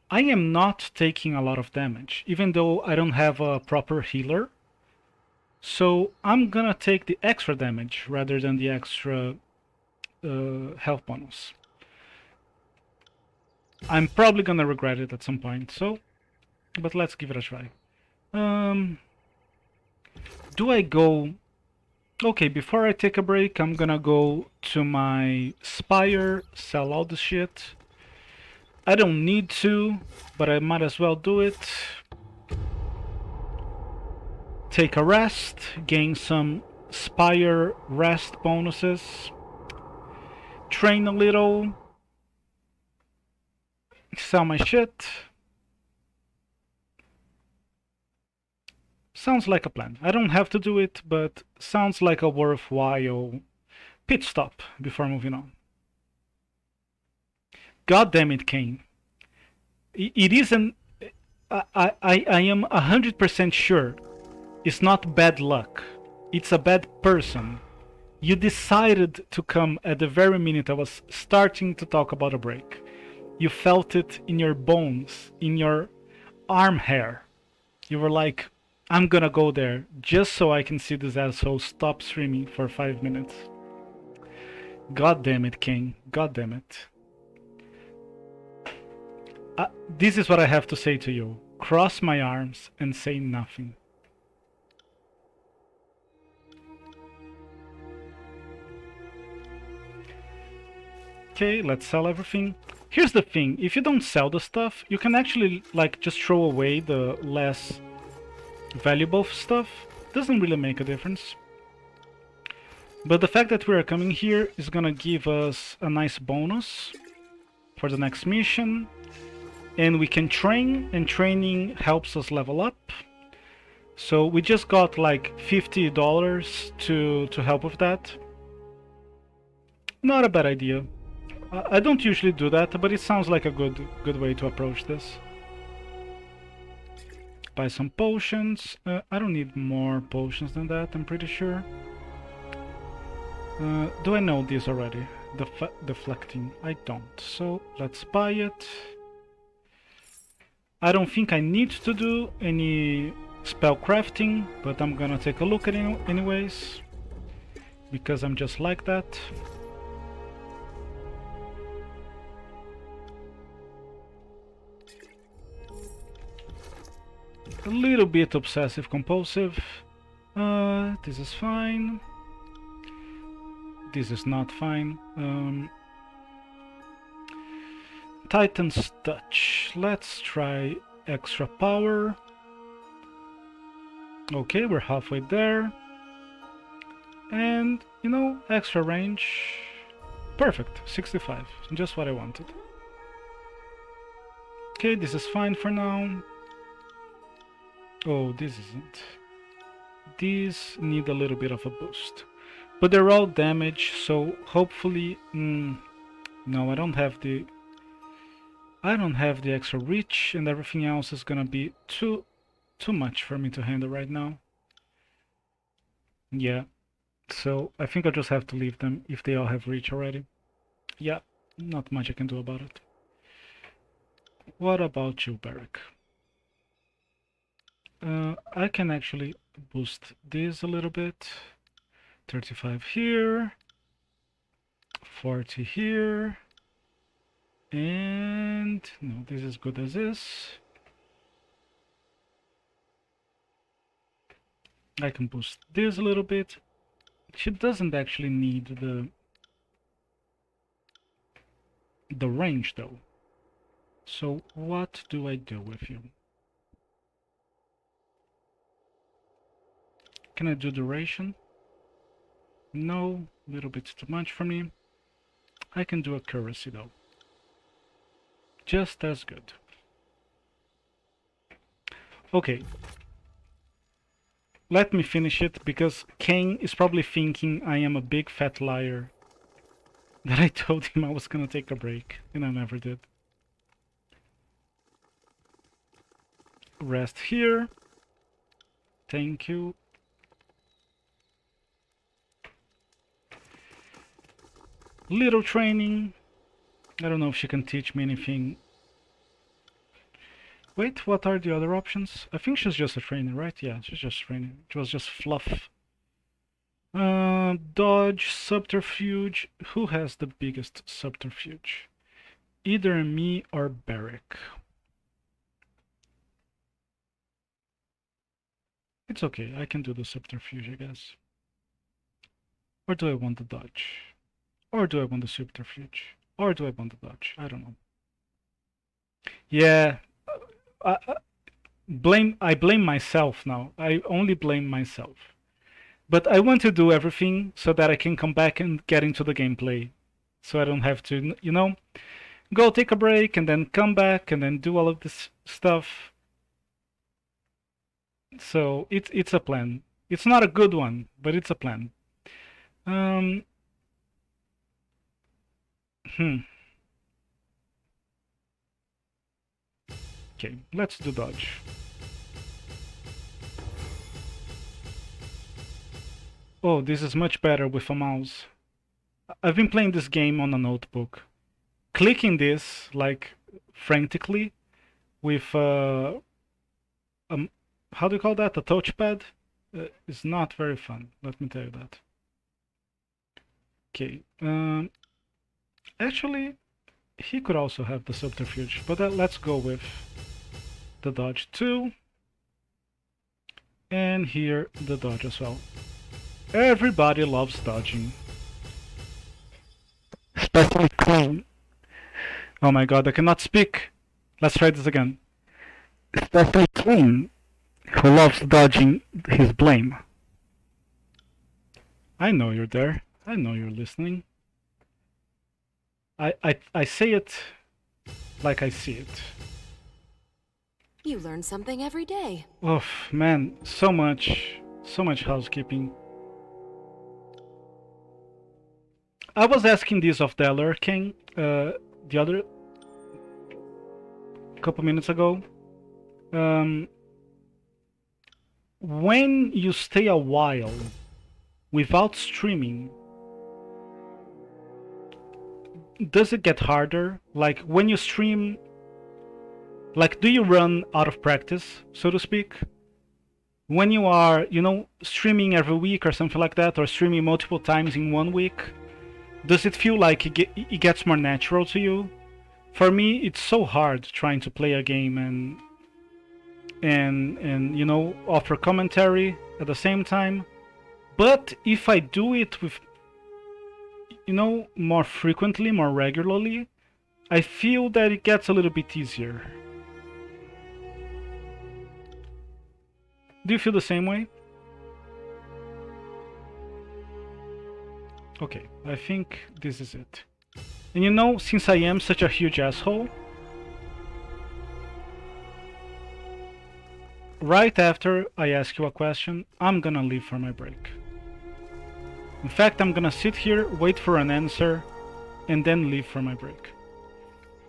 I am not taking a lot of damage, even though I don't have a proper healer. So I'm gonna take the extra damage rather than the extra health bonus. I'm probably gonna regret it at some point, so, but let's give it a try. Do I go... Okay, before I take a break, I'm gonna go to my Spire, sell all the shit. I don't need to, but I might as well do it. Take a rest, gain some Spire rest bonuses. Train a little. Sell my shit. Sounds like a plan. I don't have to do it, but sounds like a worthwhile pit stop before moving on. God damn it, Kane. It isn't... I am 100% sure it's not bad luck. It's a bad person. You decided to come at the very minute I was starting to talk about a break. You felt it in your bones, in your arm hair. You were like, I'm gonna go there just so I can see this asshole stop streaming for 5 minutes. God damn it, King. God damn it. This is what I have to say to you. Cross my arms and say nothing. Okay, let's sell everything. Here's the thing, if you don't sell the stuff, you can actually like just throw away the less valuable stuff. Doesn't really make a difference. But the fact that we are coming here is gonna give us a nice bonus for the next mission. And we can train, and training helps us level up. So we just got like $50 to help with that. Not a bad idea. I don't usually do that, but it sounds like a good way to approach this. Buy some potions. I don't need more potions than that, I'm pretty sure. Do I know this already? Deflecting. I don't. So let's buy it. I don't think I need to do any spell crafting, but I'm gonna take a look at it anyways, because I'm just like that. A little bit obsessive compulsive. This is fine. This is not fine. Titan's Touch. Let's try extra power. Okay, we're halfway there. And, you know, extra range. Perfect, 65. Just what I wanted. Okay, this is fine for now. Oh, this isn't. These need a little bit of a boost. But they're all damage, so hopefully... no, I don't have the extra reach, and everything else is gonna be too much for me to handle right now. Yeah, so I think I'll just have to leave them if they all have reach already. Yeah, not much I can do about it. What about you, Barrick? I can actually boost this a little bit. 35 here, 40 here, and no, this is good as is. I can boost this a little bit. She doesn't actually need the range though. So what do I do with you? Can I do duration? No, a little bit too much for me. I can do accuracy though. Just as good. Okay. Let me finish it, because Kane is probably thinking I am a big fat liar. That I told him I was gonna take a break, and I never did. Rest here. Thank you. Little training. I don't know if she can teach me anything. Wait, what are the other options? I think she's just a trainer, right? Yeah, she's just training. It was just fluff. Dodge, subterfuge. Who has the biggest subterfuge? Either me or Barrick. It's okay, I can do the subterfuge, I guess. Or do I want the dodge? Or do I want the subterfuge? Or do I want the dodge? I don't know. Yeah, I blame myself now. I only blame myself. But I want to do everything so that I can come back and get into the gameplay. So I don't have to, you know, go take a break and then come back and then do all of this stuff. So it's a plan. It's not a good one, but it's a plan. Okay, let's do dodge. Oh, this is much better with a mouse. I've been playing this game on a notebook. Clicking this, like, frantically, with, how do you call that? A touchpad? Is not very fun, let me tell you that. Okay, actually, he could also have the subterfuge, but let's go with the dodge too. And here, the dodge as well. Everybody loves dodging. Especially Clone. Oh my god, I cannot speak. Let's try this again. Especially Clone, who loves dodging his blame. I know you're there. I know you're listening. I say it like I see it.
You learn something every day.
Oh man, so much housekeeping. I was asking this of Deller King the other couple minutes ago. When you stay a while without streaming, does it get harder? Like when you stream, like do you run out of practice, so to speak? When you are, you know, streaming every week or something like that, or streaming multiple times in 1 week, does it feel like it gets more natural to you? For me, it's so hard trying to play a game and you know, offer commentary at the same time. But if I do it with, you know, more frequently, more regularly, I feel that it gets a little bit easier. Do you feel the same way? Okay, I think this is it. And you know, since I am such a huge asshole, right after I ask you a question, I'm gonna leave for my break. In fact, I'm gonna sit here, wait for an answer, and then leave for my break.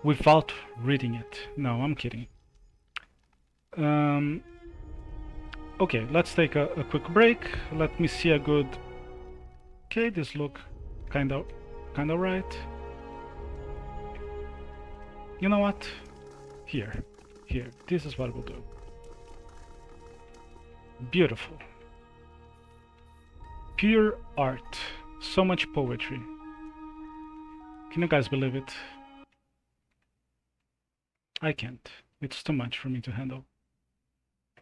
Without reading it. No, I'm kidding. Okay, let's take a quick break. Let me see a good... Okay, this look kinda right. You know what? Here. This is what we'll do. Beautiful. Pure art. So much poetry. Can you guys believe it? I can't. It's too much for me to handle.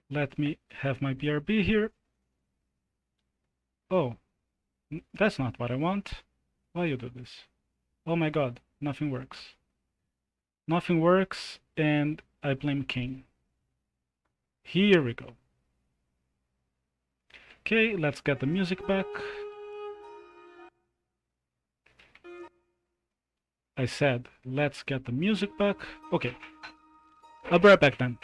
Let me have my BRB here. Oh, that's not what I want. Why you do this? Oh my god, nothing works. Nothing works, and I blame King. Here we go. Okay, let's get the music back. I said, let's get the music back. Okay. I'll be right back then.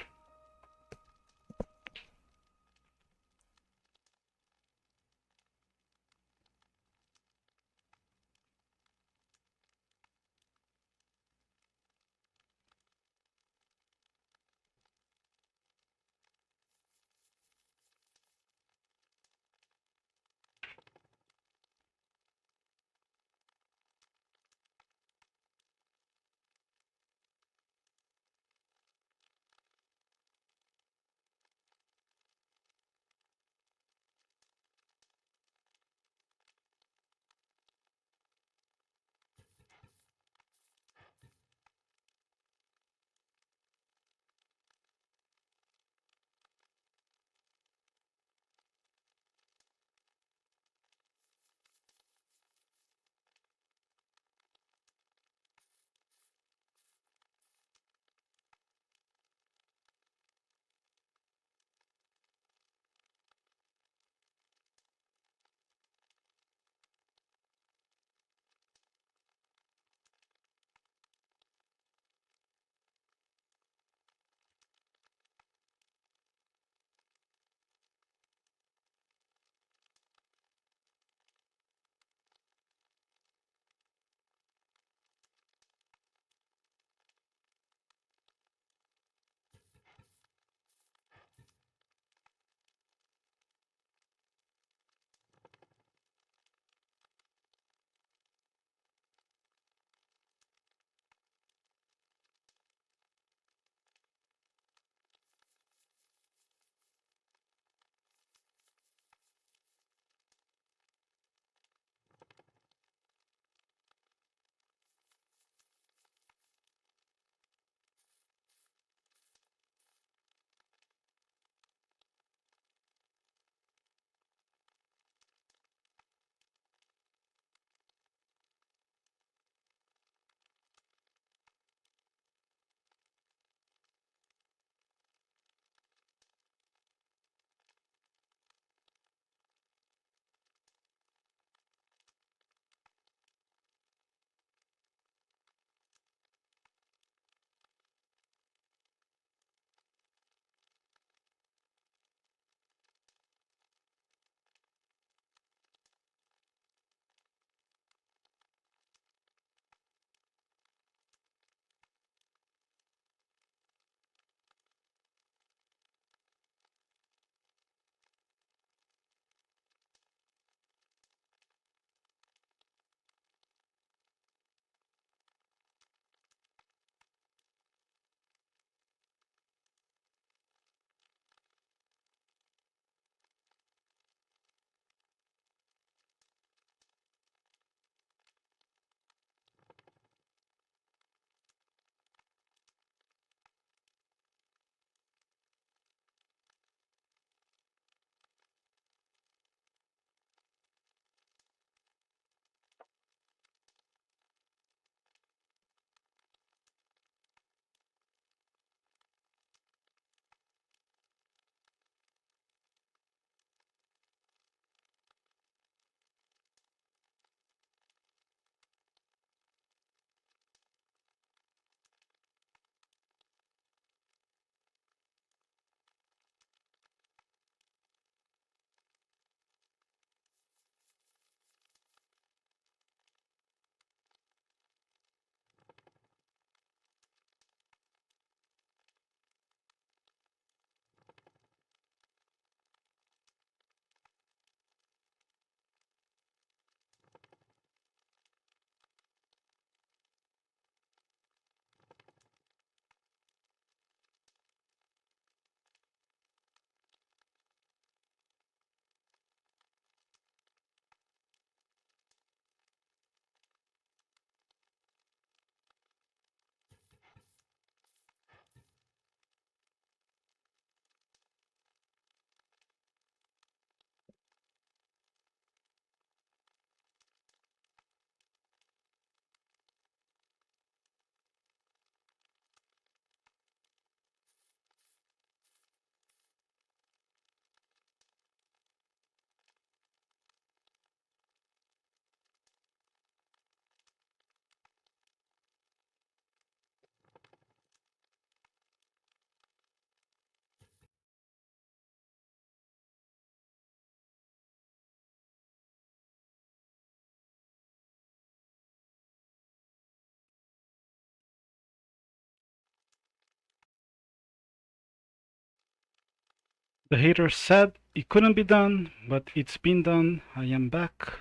The hater said it couldn't be done, but it's been done. I am back.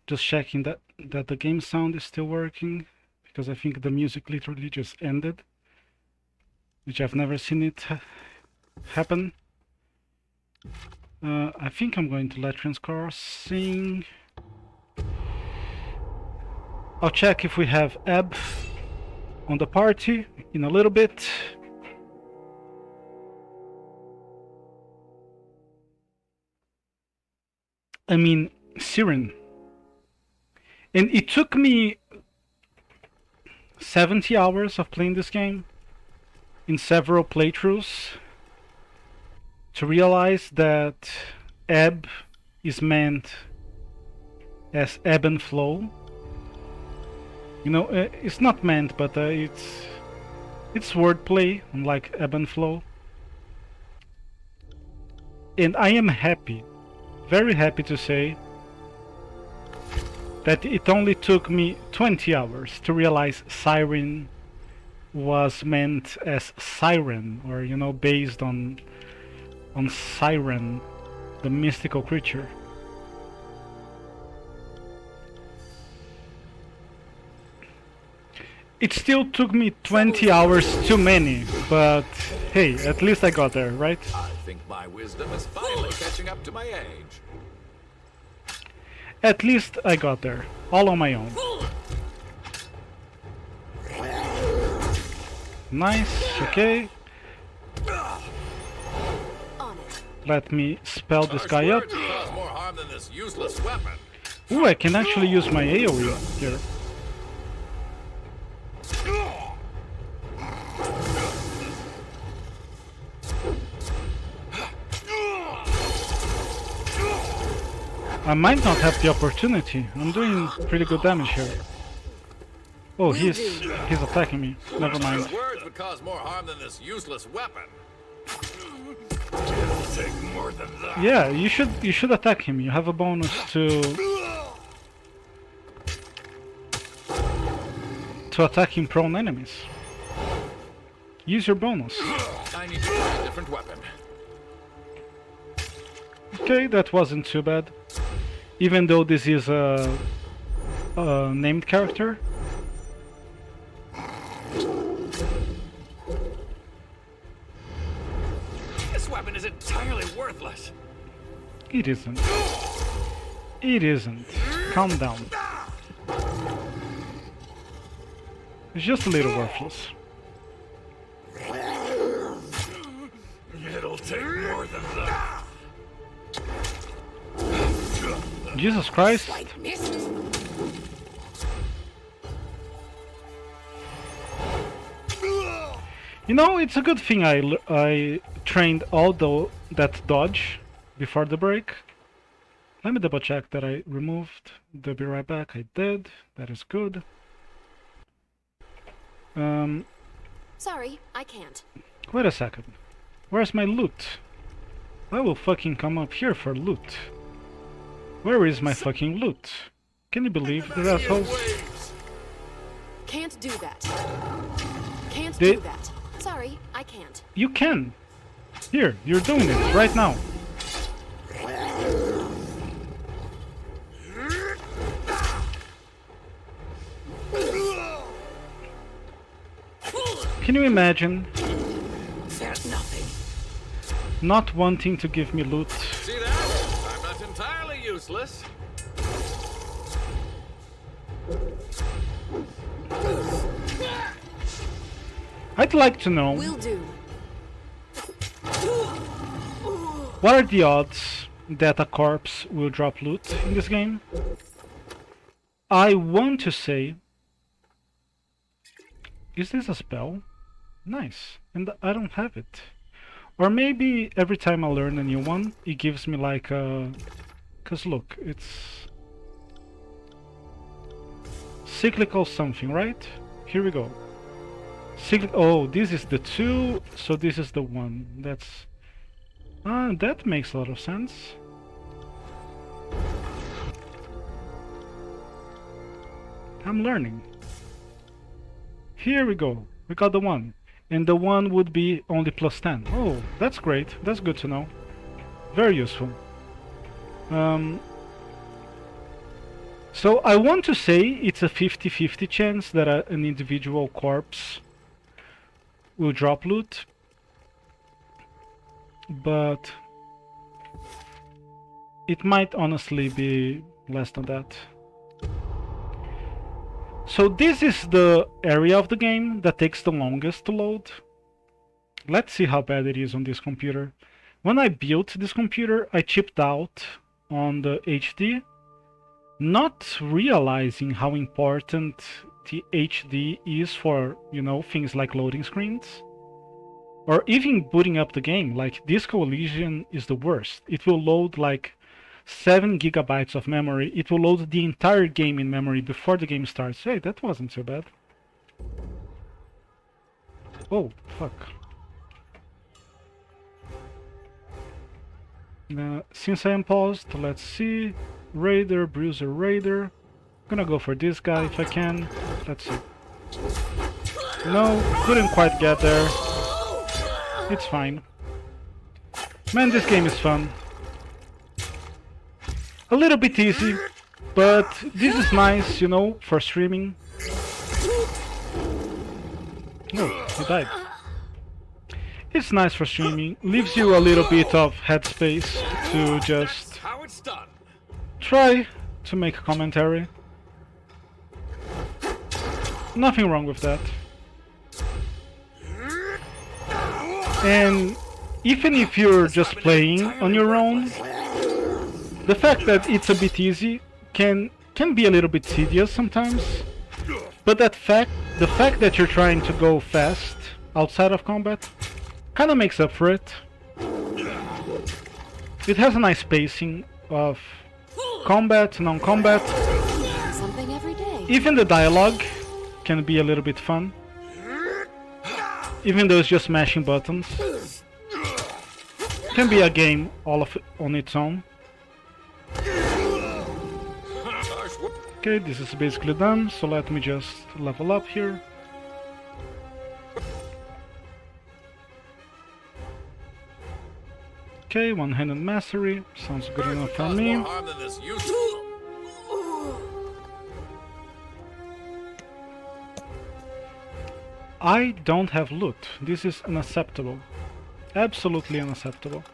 Just checking that the game sound is still working, because I think the music literally just ended, which I've never seen it happen. I think I'm going to let Transcar sing. I'll check if we have Ebb on the party in a little bit. I mean, Siren. And it took me 70 hours of playing this game in several playthroughs to realize that ebb is meant as ebb and flow. You know, it's not meant, but it's wordplay, unlike ebb and flow. And I am happy, very happy to say that it only took me 20 hours to realize siren was meant as siren, or, you know, based on siren, the mystical creature. It still took me 20 hours too many, but hey, at least I got there, right?
I think my wisdom is finally catching up to my age.
At least I got there, all on my own. Nice, okay. Let me spell this guy up. Ooh, I can actually use my AoE here. I might not have the opportunity. I'm doing pretty good damage here. Oh, he's attacking me. Never mind.
Words would cause more harm than this useless weapon.
It'll take more than that.
Yeah, you should attack him. You have a bonus to attacking prone enemies. Use your bonus.
I need to try a different weapon.
Okay, that wasn't too bad. Even though this is a named character.
This weapon is entirely worthless.
It isn't. It isn't. Calm down. It's just a little worthless.
It'll take more than that.
Jesus Christ. You know, it's a good thing I trained all that dodge before the break. Let me double check that I removed the be right back. I did. That is good.
Sorry, I can't.
Wait a second. Where's my loot? I will fucking come up here for loot. Where is my fucking loot? Can you believe the assholes?
Can't do that. Can't do that. Sorry, I can't.
You can. Here, you're doing it right now. Can you imagine?
There's nothing.
Not wanting to give me loot.
See that? I'm not entirely useless.
I'd like to know,
Will do.
what are the odds that a corpse will drop loot in this game? I want to say, is this a spell? Nice, and I don't have it. Or maybe every time I learn a new one, it gives me like a... Cause look, it's... cyclical something, right? Here we go. Oh, this is the 2, so this is the 1. That's... that makes a lot of sense. I'm learning. Here we go. We got the 1. and the one would be only +10. Oh, that's great. That's good to know. Very useful. So I want to say it's a 50-50 chance that an individual corpse will drop loot, but it might honestly be less than that. So this is the area of the game that takes the longest to load. Let's see how bad it is on this computer. When I built this computer, I chipped out on the HD, not realizing how important the HD is for, you know, things like loading screens. Or even booting up the game. Like, this collision is the worst. It will load like 7 gigabytes of memory. It will load the entire game in memory before the game starts. Hey, that wasn't so bad. Oh, fuck. Since I am paused, let's see. Raider, Bruiser, Raider. Gonna go for this guy if I can. Let's see. No, couldn't quite get there. It's fine. Man, this game is fun. A little bit easy, but this is nice, you know, for streaming. Oh, he died. It's nice for streaming. Leaves you a little bit of headspace to just try to make a commentary. Nothing wrong with that. And even if you're just playing on your own, the fact that it's a bit easy can be a little bit tedious sometimes. But the fact that you're trying to go fast outside of combat kind of makes up for it. It has a nice pacing of combat, non-combat.
Something every day.
Even the dialogue can be a little bit fun. Even though it's just mashing buttons. Can be a game all of it on its own. Okay, this is basically done, so let me just level up here. Okay, one-handed mastery, sounds good enough for me. I don't have loot. This is unacceptable. Absolutely unacceptable.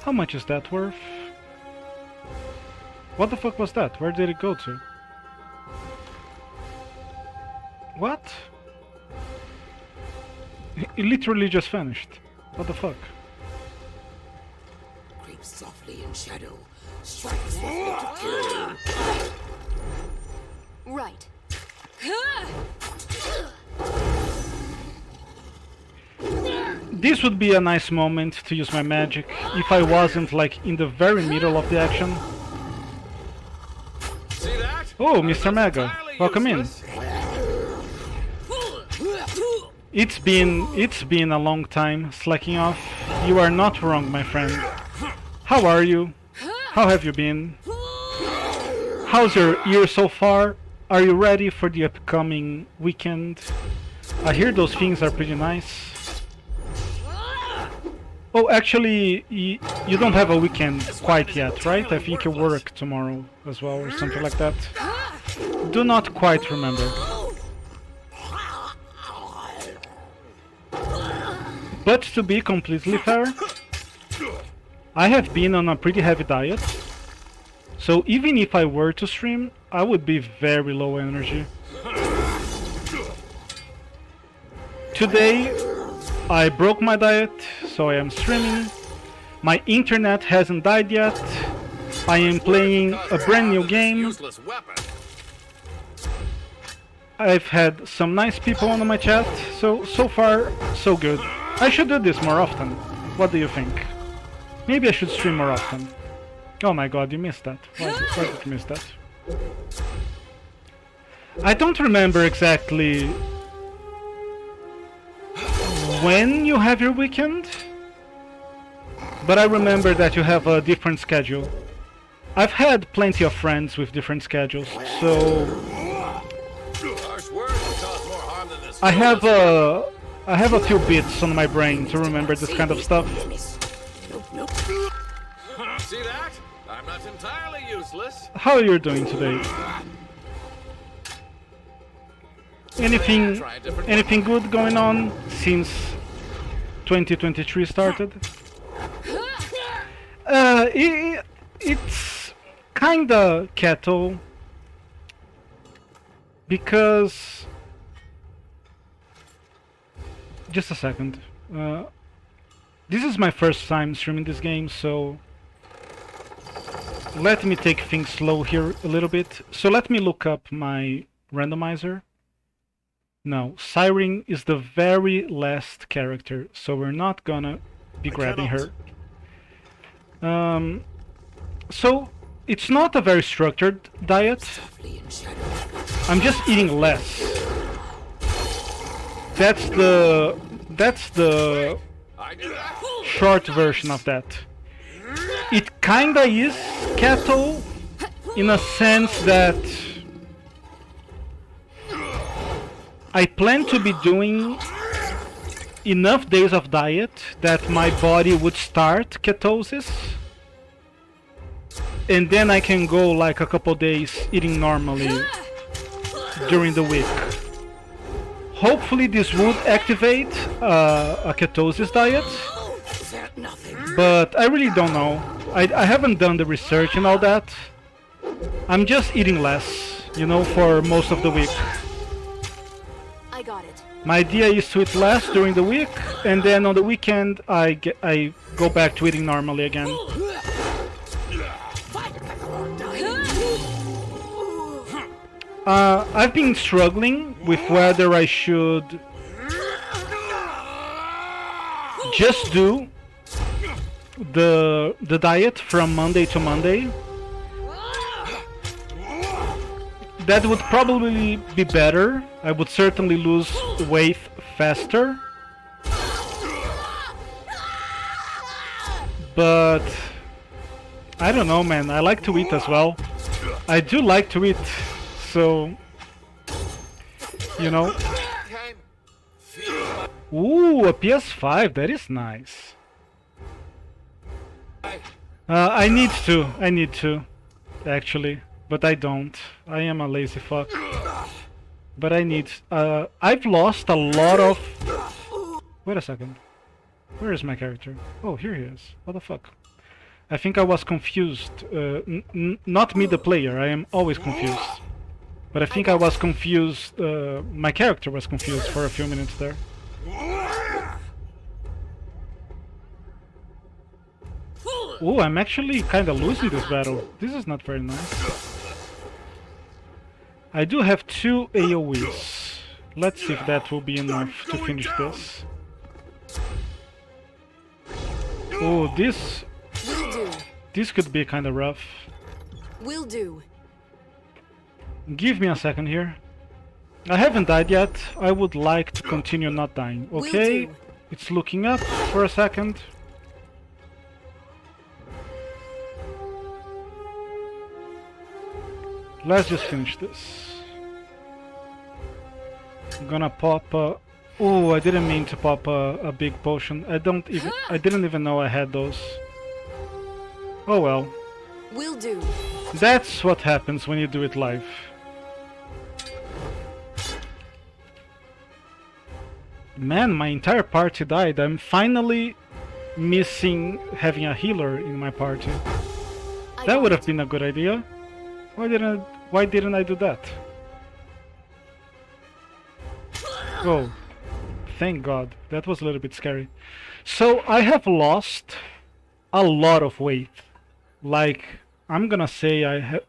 How much is that worth? What the fuck was that? Where did it go to? What? It literally just vanished. What the fuck?
Creep softly in shadow. Strike softly to kill you.
Right.
This would be a nice moment to use my magic if I wasn't like in the very middle of the action. Oh, Mr. Mega, welcome in. It's been a long time slacking off. You are not wrong, my friend. How are you? How have you been? How's your year so far? Are you ready for the upcoming weekend? I hear those things are pretty nice. Oh, actually, you don't have a weekend quite yet, right? I think you work tomorrow as well, or something like that. Do not quite remember. But to be completely fair, I have been on a pretty heavy diet. So even if I were to stream, I would be very low energy. Today, I broke my diet, so I am streaming. My internet hasn't died yet. I am playing a brand new game. I've had some nice people on my chat, so far, so good. I should do this more often. What do you think? Maybe I should stream more often. Oh my god, you missed that. Why did you miss that? I don't remember exactly when you have your weekend, but I remember that you have a different schedule. I've had plenty of friends with different schedules, so I have a few bits on my brain to remember this kind of stuff.
See that? I'm not entirely useless.
How are you doing today? Anything good going on since 2023 started? It's kinda cattle because just a second. This is my first time streaming this game, so let me take things slow here a little bit. So let me look up my randomizer. No, Siren is the very last character, so we're not gonna be grabbing her. So it's not a very structured diet. I'm just eating less. That's the short version of that. It kinda is keto in a sense that I plan to be doing enough days of diet that my body would start ketosis, and then I can go like a couple days eating normally during the week. Hopefully this would activate a ketosis diet, but I really don't know. I haven't done the research and all that. I'm just eating less, you know, for most of the week.
I got it.
My idea is to eat less during the week, and then on the weekend I go back to eating normally again. I've been struggling with whether I should just do the diet from Monday to Monday. That would probably be better. I would certainly lose weight faster. But I don't know, man. I like to eat as well. I do like to eat, so you know. Ooh, a PS5. That is nice. I need to, actually. But I don't. I am a lazy fuck. But I need... I've lost a lot of... Wait a second. Where is my character? Oh, here he is. What the fuck? I think I was confused. Not me the player, I am always confused. But I think I was confused... my character was confused for a few minutes there. Oh, I'm actually kinda losing this battle. This is not very nice. I do have 2 AoEs. Let's see if that will be enough to finish this. Oh, this could be kinda rough.
Will do.
Give me a second here. I haven't died yet. I would like to continue not dying. Okay, it's looking up for a second. Let's just finish this. I'm gonna pop a... Oh, I didn't mean to pop a big potion. I didn't even know I had those. Oh well.
Will do.
That's what happens when you do it live. Man, my entire party died. I'm finally missing having a healer in my party. That would have been a good idea. Why didn't I do that? Oh, thank God. That was a little bit scary. So I have lost a lot of weight. Like, I'm gonna say I have...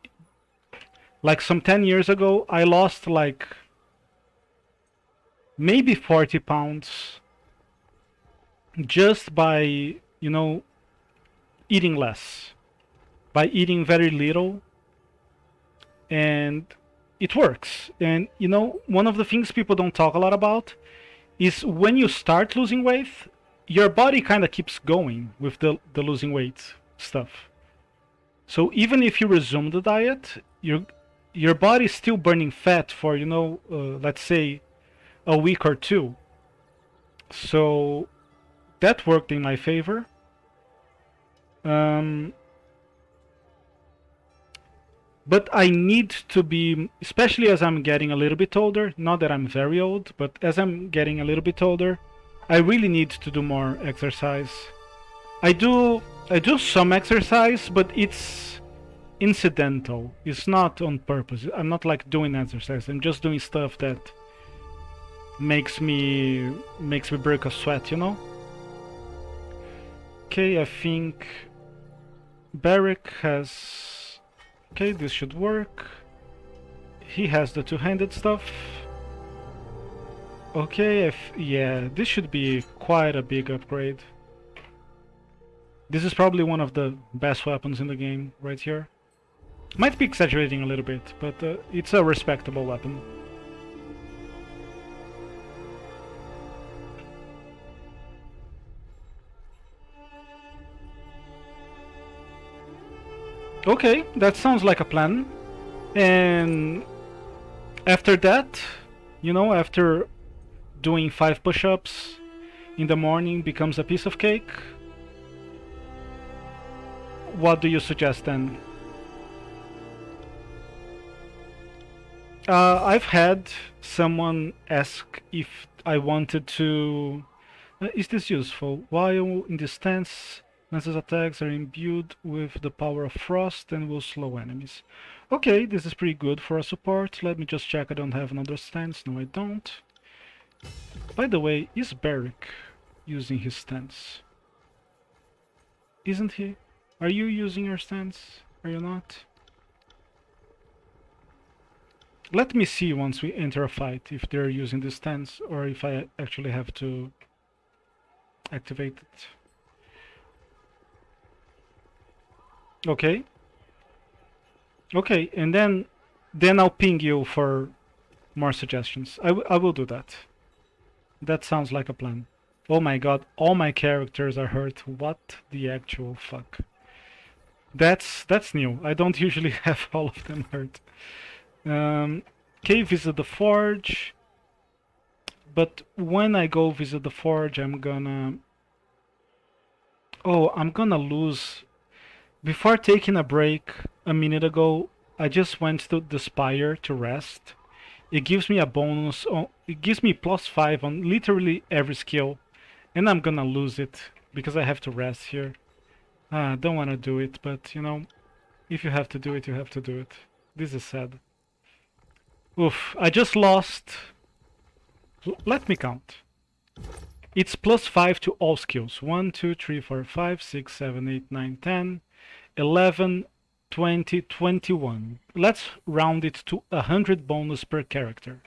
Like some 10 years ago, I lost like... maybe 40 pounds. Just by, you know, eating less. By eating very little. And it works. And you know, one of the things people don't talk a lot about is when you start losing weight, your body kind of keeps going with the losing weight stuff. So even if you resume the diet, your body's still burning fat for, you know, let's say a week or two. So that worked in my favor. But I need to be, especially as I'm getting a little bit older, not that I'm very old, but as I'm getting a little bit older, I really need to do more exercise. I do some exercise, but it's incidental. It's not on purpose. I'm not like doing exercise. I'm just doing stuff that makes me break a sweat, you know? Okay, I think Barrick has... Okay, this should work. He has the two-handed stuff. Okay, yeah, this should be quite a big upgrade. This is probably one of the best weapons in the game, right here. Might be exaggerating a little bit, but it's a respectable weapon. Okay, that sounds like a plan. And after that, you know, after doing 5 push-ups in the morning becomes a piece of cake. What do you suggest then? I've had someone ask if I wanted to... is this useful? While in this stance, Lance's attacks are imbued with the power of frost and will slow enemies. Okay, this is pretty good for a support. Let me just check I don't have another stance. No, I don't. By the way, is Barrick using his stance? Isn't he? Are you using your stance? Are you not? Let me see once we enter a fight if they're using the stance or if I actually have to activate it. Okay. Okay, and then I'll ping you for more suggestions. I will do that. That sounds like a plan. Oh my god, all my characters are hurt. What the actual fuck? That's new. I don't usually have all of them hurt. Okay, visit the forge. But when I go visit the forge, I'm gonna... Oh, I'm gonna lose... Before taking a break a minute ago, I just went to the Spire to rest. It gives me a bonus on... It gives me +5 on literally every skill. And I'm gonna lose it because I have to rest here. I don't want to do it, but you know, if you have to do it, you have to do it. This is sad. Oof, I just lost... Let me count. It's +5 to all skills. 1, 2, 3, 4, 5, 6, 7, 8, 9, 10, 11, 20, 21. Let's round it to 100 bonus per character.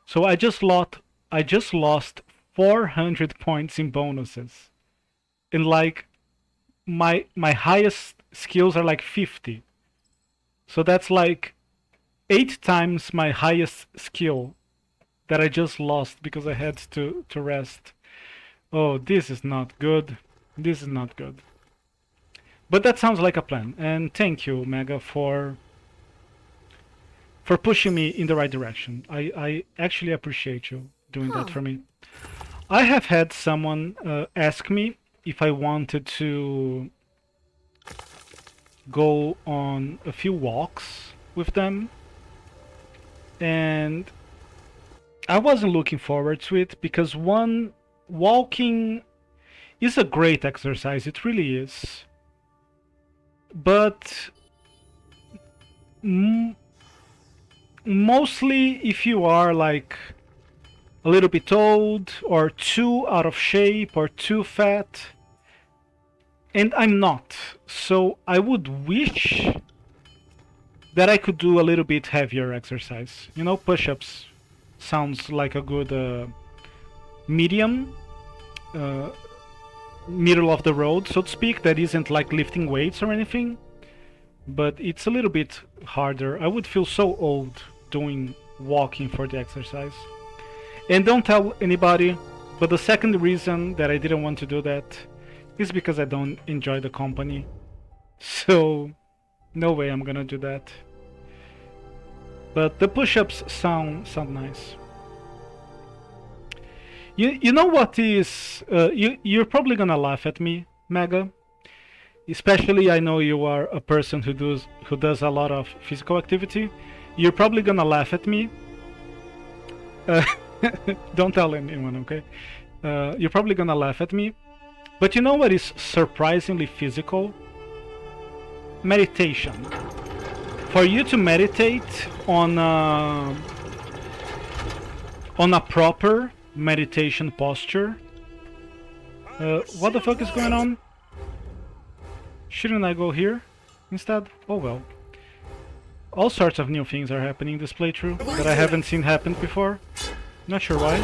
So I just lost 400 points in bonuses. And like my highest skills are like 50. So that's like 8 times my highest skill that I just lost because I had to rest. Oh, this is not good. This is not good. But that sounds like a plan. And thank you, Mega, for pushing me in the right direction. I actually appreciate you doing that for me. I have had someone ask me if I wanted to go on a few walks with them. And I wasn't looking forward to it because one, walking is a great exercise, it really is. But mostly if you are like a little bit old or too out of shape or too fat, and I'm not, so I would wish that I could do a little bit heavier exercise. You know, push-ups sounds like a good medium, middle of the road, so to speak, that isn't like lifting weights or anything, but it's a little bit harder. I would feel so old doing walking for the exercise. And don't tell anybody, but the second reason that I didn't want to do that is because I don't enjoy the company. So no way I'm gonna do that. But the push-ups sound nice. You know what is you're probably gonna laugh at me, Mega. Especially I know you are a person who does a lot of physical activity. You're probably gonna laugh at me. Uh, don't tell anyone, okay? You're probably gonna laugh at me. But you know what is surprisingly physical? Meditation. For you to meditate on a proper meditation posture. What the fuck is going on? Shouldn't I go here instead? Oh well. All sorts of new things are happening in this playthrough that I haven't seen happen before. Not sure why.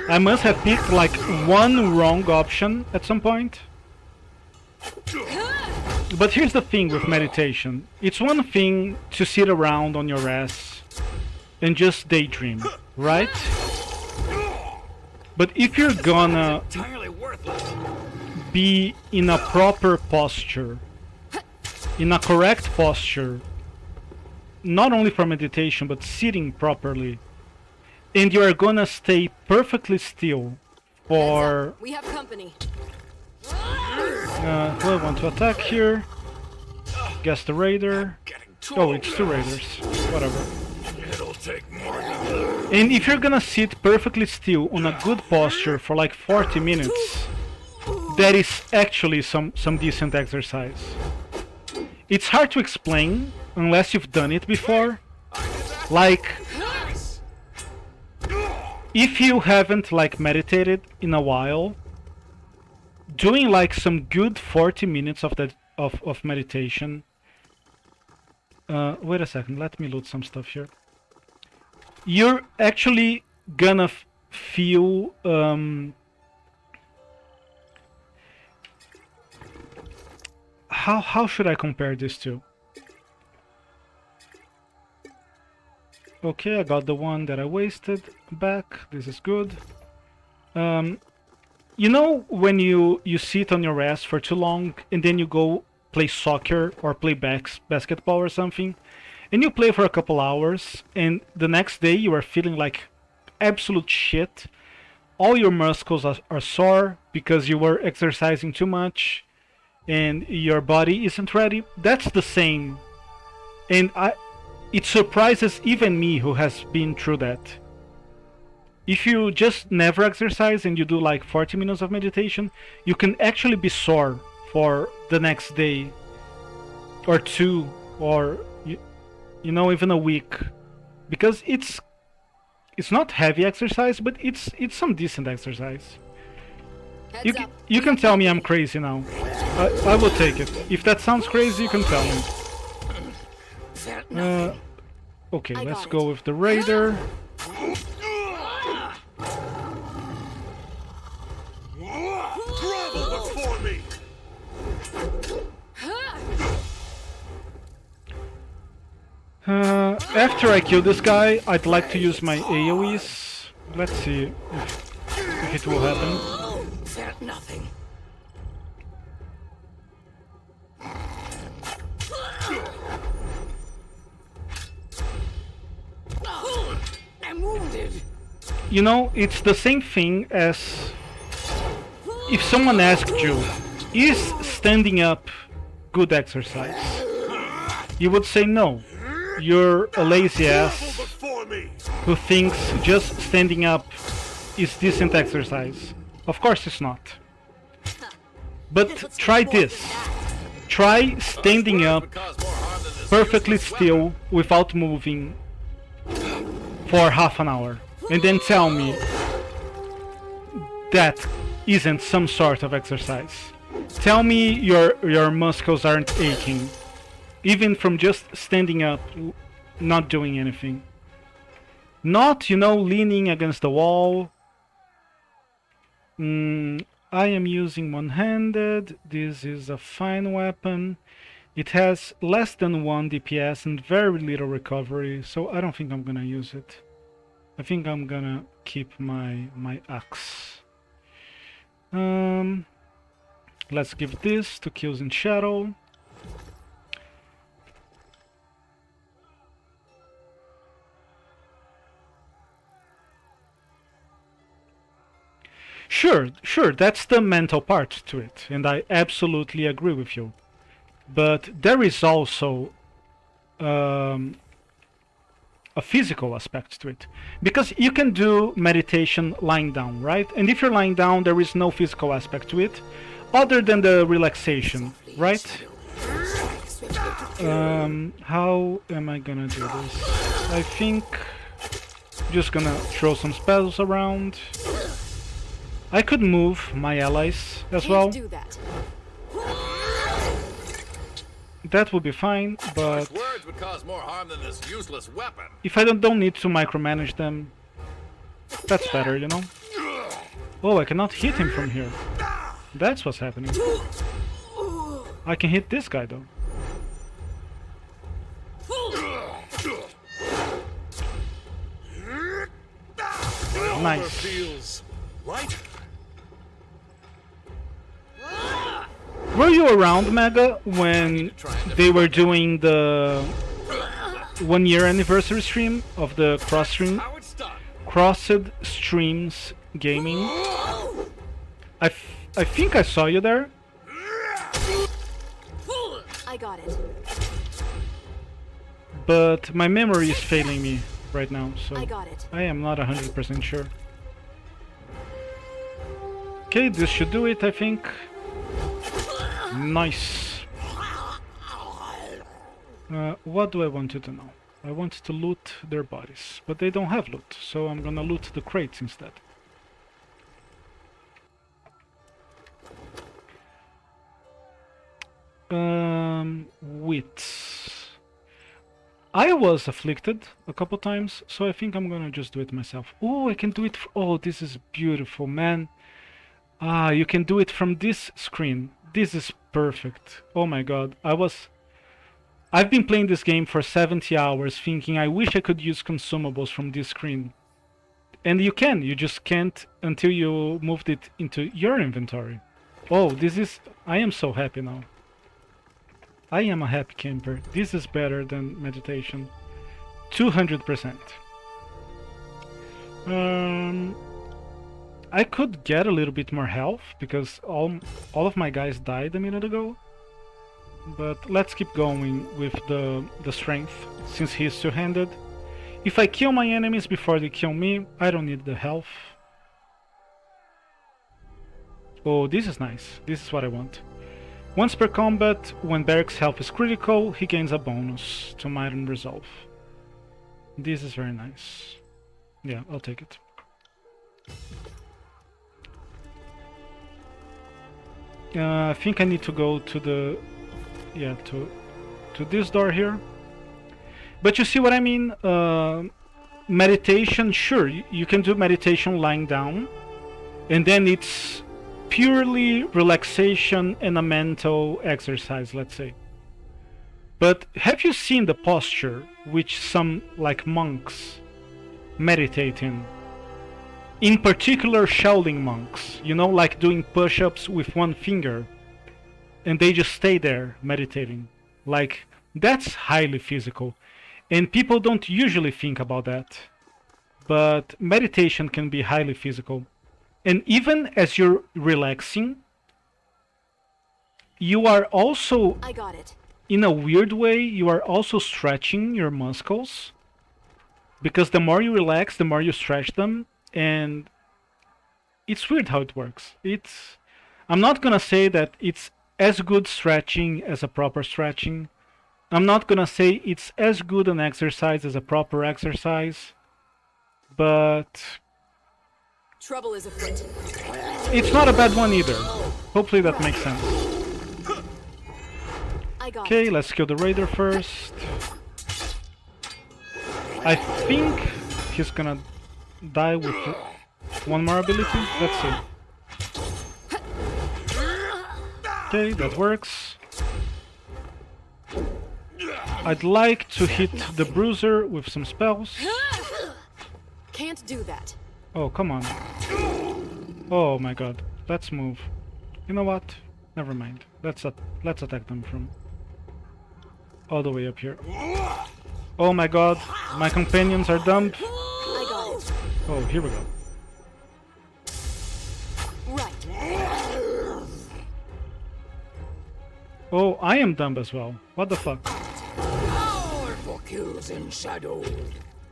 I must have picked like one wrong option at some point. But here's the thing with meditation. It's one thing to sit around on your ass and just daydream, right? But if you're gonna be in a proper posture, in a correct posture, not only for meditation but sitting properly, and you are gonna stay perfectly still for...
We have company.
do I want to attack here? Guess the raider. Oh, it's two raiders. Whatever.
It'll take more.
And if you're gonna sit perfectly still on a good posture for like 40 minutes, that is actually some decent exercise. It's hard to explain unless you've done it before. Like, if you haven't like meditated in a while, doing like some good 40 minutes of that of meditation. Wait a second, let me loot some stuff here. You're actually gonna feel how should I compare this to? Okay, I got the one that I wasted back. This is good. You know when you sit on your ass for too long and then you go play soccer or play basketball or something, and you play for a couple hours and the next day you are feeling like absolute shit. All your muscles are sore because you were exercising too much and your body isn't ready. That's the same. And it surprises even me who has been through that. If you just never exercise and you do like 40 minutes of meditation, you can actually be sore for the next day or two, or you know, even a week, because it's not heavy exercise, but it's some decent exercise. You can tell me I'm crazy now. I will take it. If that sounds crazy, you can tell me. Okay, let's go with the raider.
Grovel before me!
After I kill this guy, I'd like to use my AoEs. Let's see if it will happen.
Felt nothing. I'm wounded.
You know, it's the same thing as if someone asked you, is standing up good exercise? You would say no. You're a lazy ass who thinks just standing up is decent exercise. Of course it's not. But try this. Try standing up perfectly still without moving for half an hour. And then tell me that isn't some sort of exercise. Tell me your muscles aren't aching, even from just standing up, not doing anything. Not, you know, leaning against the wall. I am using one-handed. This is a fine weapon. It has less than 1 DPS and very little recovery, so I don't think I'm gonna use it. I think I'm gonna keep my axe. Let's give this to kills in shadow. Sure, that's the mental part to it, and I absolutely agree with you. But there is also a physical aspect to it. Because you can do meditation lying down, right? And if you're lying down, there is no physical aspect to it, other than the relaxation, right? How am I gonna do this? I think just gonna throw some spells around. I could move my allies as well. That would be fine, but
words would cause more harm than this useless weapon.
If I don't need to micromanage them, that's better, you know? Oh, I cannot hit him from here. That's what's happening. I can hit this guy though. Nice. Were you around, Mega, when they were doing the 1-year anniversary stream of the Crossed Streams Gaming? I think I saw you there.
I got it.
But my memory is failing me right now, so
I got it.
I am not 100% sure. Okay, this should do it, I think. Nice. What do I want to do now? I want to loot their bodies, but they don't have loot, so I'm gonna loot the crates instead. Wits. I was afflicted a couple times, so I think I'm gonna just do it myself. Oh, I can do it. Oh, this is beautiful, man. Ah, you can do it from this screen. This is perfect. Oh my god. I've been playing this game for 70 hours thinking I wish I could use consumables from this screen. And you can, you just can't until you moved it into your inventory. Oh, I am so happy now. I am a happy camper. This is better than meditation. 200%. I could get a little bit more health because all of my guys died a minute ago. But let's keep going with the strength since he's two-handed. If I kill my enemies before they kill me, I don't need the health. Oh, this is nice. This is what I want. Once per combat, when Beric's health is critical, he gains a bonus to Might and Resolve. This is very nice. Yeah, I'll take it. I think I need to go to the... yeah, to this door here. But you see what I mean? Meditation, sure, you can do meditation lying down, and then it's purely relaxation and a mental exercise, let's say. But have you seen the posture which some, like monks, meditate in? In particular, Shaolin monks, you know, like doing push-ups with one finger, and they just stay there meditating. Like, that's highly physical, and people don't usually think about that. But meditation can be highly physical. And even as you're relaxing, you are also,
I got it.
in a weird way, you are also stretching your muscles. Because the more you relax, the more you stretch them. And it's weird how it works. I'm not gonna say that it's as good stretching as a proper stretching. I'm not gonna say it's as good an exercise as a proper exercise. But
trouble is afoot.
It's not a bad one either. Hopefully that makes sense. Okay, let's kill the raider first. I think he's gonna die with one more ability. Let's see. Okay, that works. I'd like to hit the bruiser with some spells.
Can't do that.
Oh, come on. Oh my god. Let's move. You know what? Never mind. Let's attack them from all the way up here. Oh my god. My companions are dumb.
I got it.
Oh, here we go. Oh, I am dumb as well. What the fuck?
Powerful kills in shadow.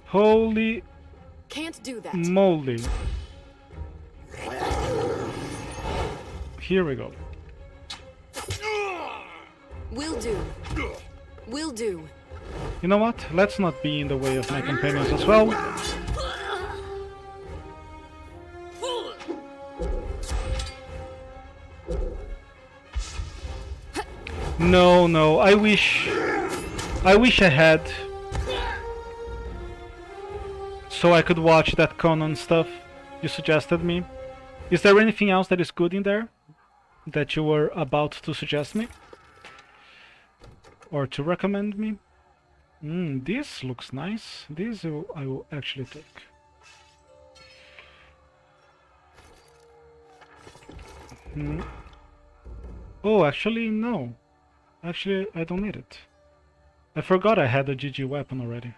Holy
Can't do that.
moly. Here we go.
Will do. Will do.
You know what? Let's not be in the way of my companions as well. No, no, I wish I had, so I could watch that Conan stuff you suggested me. Is there anything else that is good in there that you were about to suggest me? Or to recommend me? This looks nice. This I will actually take. Oh, actually, no. Actually, I don't need it. I forgot I had a GG weapon already.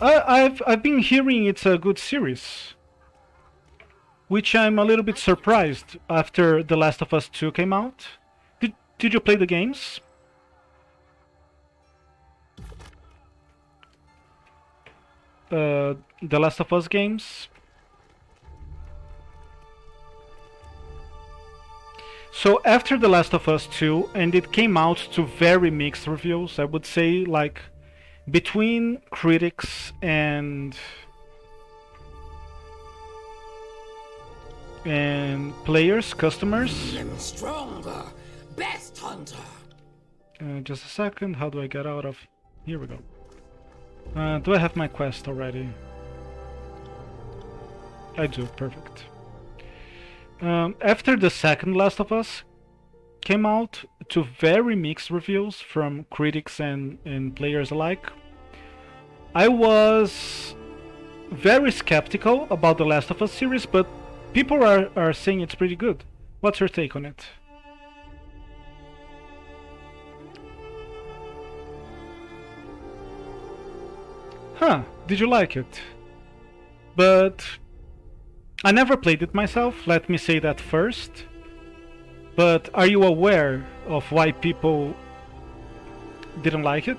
I've been hearing it's a good series, which I'm a little bit surprised after The Last of Us 2 came out. Did you play the games? The Last of Us games? So after The Last of Us 2, and it came out to very mixed reviews, I would say, like, between critics and players, customers.
Stronger, best hunter.
Just a second, how do I get out of... Here we go. Do I have my quest already? I do, perfect. After the second Last of Us came out to very mixed reviews from critics and players alike, I was very skeptical about the Last of Us series, but people are saying it's pretty good. What's your take on it? Huh, did you like it? But I never played it myself, let me say that first. But are you aware of why people didn't like it?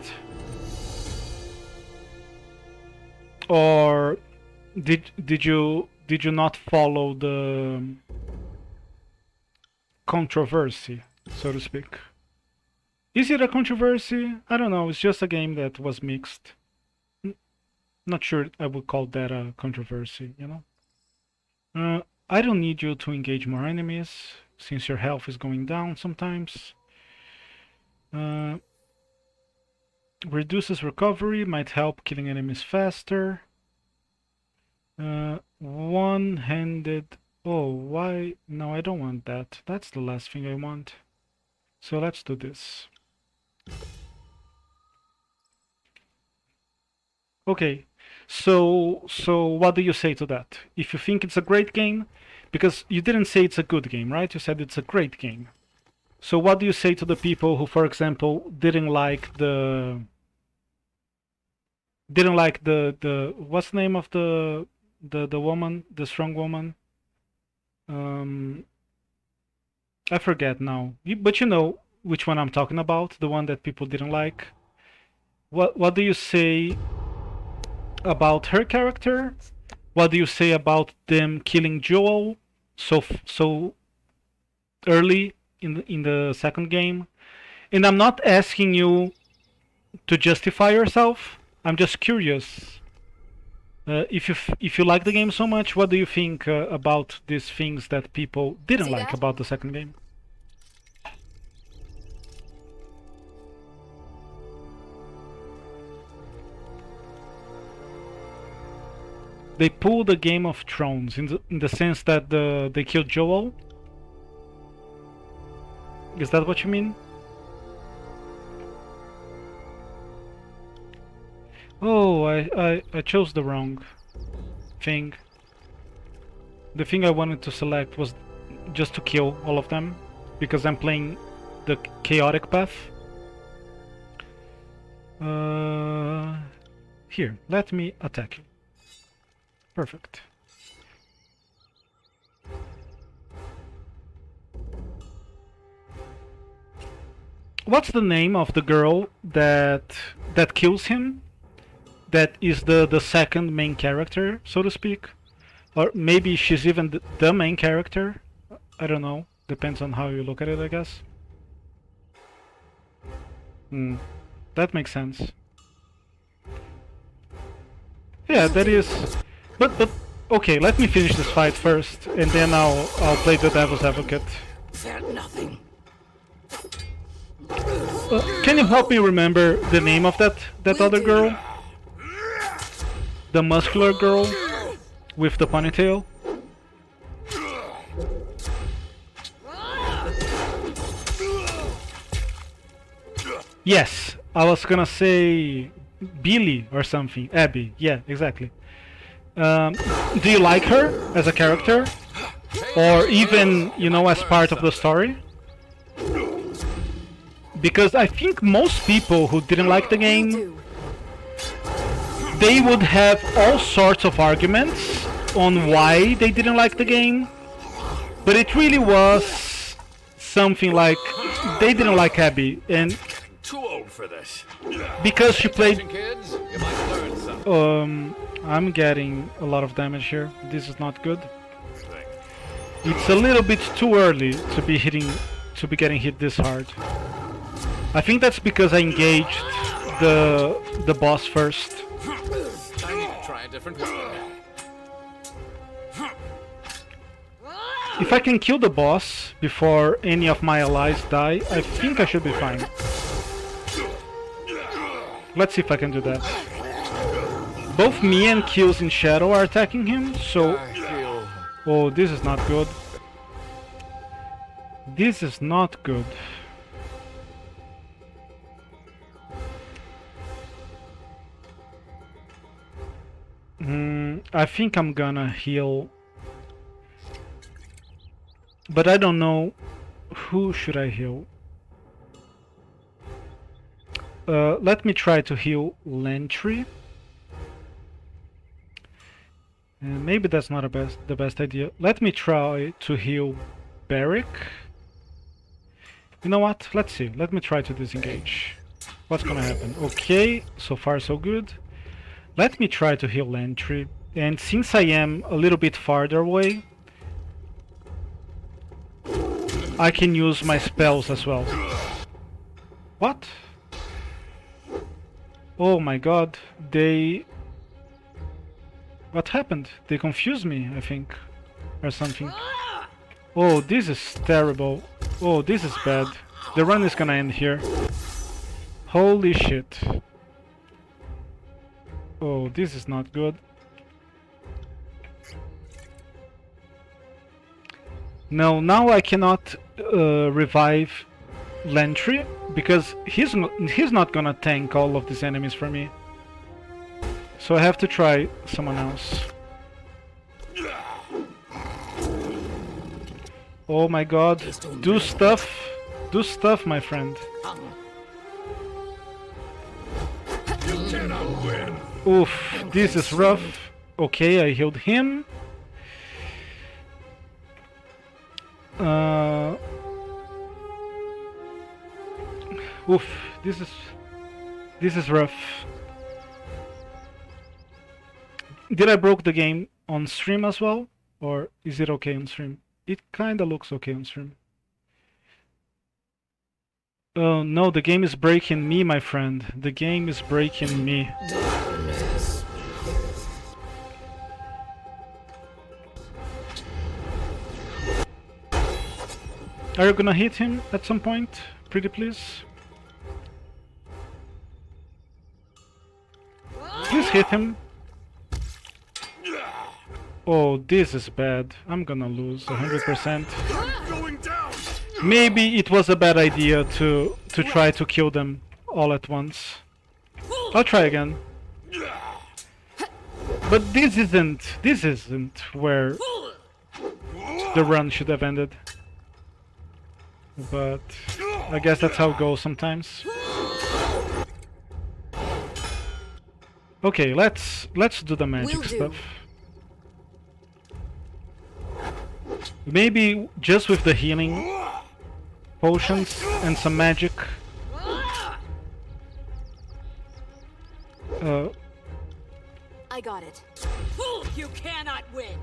Or did you not follow the controversy, so to speak? Is it a controversy? I don't know, it's just a game that was mixed. Not sure I would call that a controversy, you know? I don't need you to engage more enemies, since your health is going down sometimes. Reduces recovery, might help killing enemies faster. One-handed... Oh, why? No, I don't want that. That's the last thing I want. So let's do this. Okay, so what do you say to that? If you think it's a great game, because you didn't say it's a good game, right? You said it's a great game. So what do you say to the people who, for example, didn't like the what's the name of the woman, the strong woman? I forget now. But you know which one I'm talking about, the one that people didn't like. What do you say about her character? What do you say about them killing Joel so early in the second game? And I'm not asking you to justify yourself. I'm just curious. If you like the game so much, what do you think about these things that people didn't like about the second game? They pulled a Game of Thrones in the sense that they killed Joel. Is that what you mean? Oh, I chose the wrong thing. The thing I wanted to select was just to kill all of them, because I'm playing the chaotic path. Here, let me attack you. Perfect. what's the name of the girl that kills him? That is the second main character, so to speak, or maybe she's even the main character. I don't know. Depends on how you look at it, I guess. That makes sense. Yeah, that is. But okay, let me finish this fight first, and then I'll play the devil's advocate.
Felt nothing.
Can you help me remember the name of that other girl? The muscular girl with the ponytail? Yes, I was gonna say Billy or something. Abby, yeah, exactly. Do you like her as a character? Or even, you know, as part of the story? Because I think most people who didn't like the game, they would have all sorts of arguments on why they didn't like the game. But it really was something like they didn't like Abby, and
Too old for this.
because she played.
Kids, you might learn something.
I'm getting a lot of damage here. This is not good. It's a little bit too early to be getting hit this hard. I think that's because I engaged the boss first.
I need to try a different way.
If I can kill the boss before any of my allies die, I think I should be fine. Let's see if I can do that. Both me and Kills in Shadow are attacking him, so... Oh, this is not good. This is not good. I think I'm gonna heal. But I don't know who should I heal. Let me try to heal Lantry. Maybe that's not the best idea. Let me try to heal Barrick. You know what? Let's see. Let me try to disengage. What's gonna happen? Okay, so far so good. Let me try to heal Lantry. And since I am a little bit farther away, I can use my spells as well. What? Oh my god, what happened? They confused me, I think. Or something. Oh, this is terrible. Oh, this is bad. The run is gonna end here. Holy shit. Oh, this is not good. No, now I cannot revive Lantry because he's not gonna tank all of these enemies for me. So I have to try someone else. Oh my god, do stuff! Do stuff, my friend. Oof, this is rough. Okay, I healed him. Oof, this is rough. Did I broke the game on stream as well? Or is it okay on stream? It kinda looks okay on stream. Oh no, the game is breaking me, my friend. The game is breaking me. Are you gonna hit him at some point? Pretty please? Please hit him. Oh, this is bad. I'm gonna lose 100%. Maybe it was a bad idea to try to kill them all at once. I'll try again. But this isn't where the run should have ended. But I guess that's how it goes sometimes. Okay, let's do the magic stuff. Maybe just with the healing potions and some magic,
I got it.
Fool, you cannot win.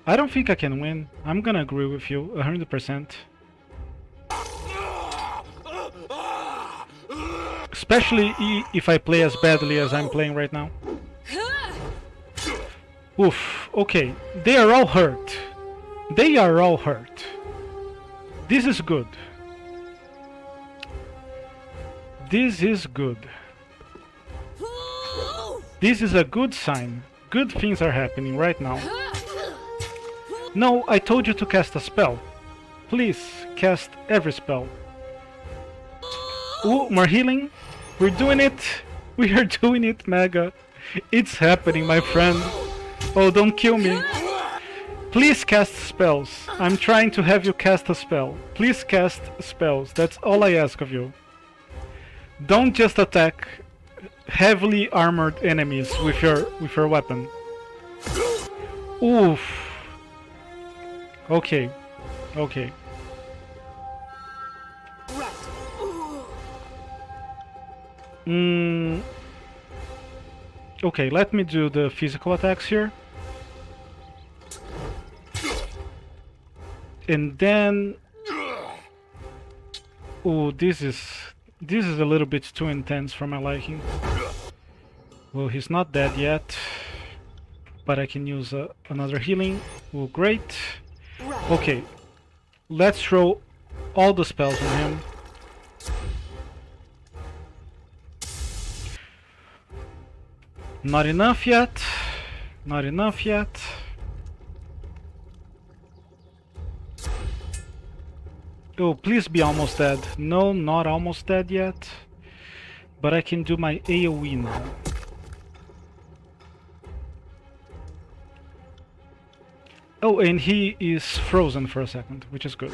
I don't think I can win. I'm gonna agree with you 100%. Especially if I play as badly as I'm playing right now. Oof, okay. They are all hurt. They are all hurt. This is good. This is good. This is a good sign. Good things are happening right now. No, I told you to cast a spell. Please, cast every spell. Ooh, more healing. We're doing it. We are doing it, Mega. It's happening, my friend. Oh, don't kill me. Please cast spells. I'm trying to have you cast a spell. Please cast spells. That's all I ask of you. Don't just attack heavily armored enemies with your weapon. Oof. Okay. Okay. Okay, let me do the physical attacks here. And then... Oh, this is a little bit too intense for my liking. Well, he's not dead yet. But I can use another healing. Oh, great. Okay. Let's throw all the spells on him. Not enough yet. Not enough yet. Oh, please be almost dead. No, not almost dead yet. But I can do my AoE now. Oh, and he is frozen for a second, which is good.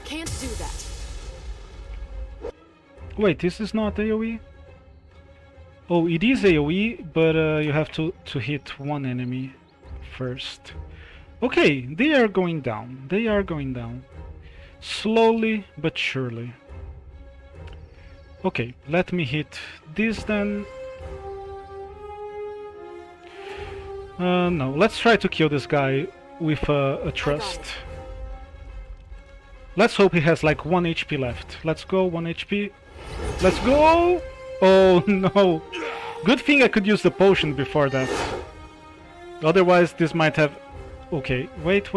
Can't do that.
Wait, this is not AoE? Oh, it is AoE, but you have to hit one enemy first. Okay, they are going down. They are going down. Slowly but surely. Okay, let me hit this then. No, let's try to kill this guy with a trust. Let's hope he has like 1 HP left. Let's go, 1 HP. Let's go! Oh no! Good thing I could use the potion before that. Otherwise this might have... Okay, wait.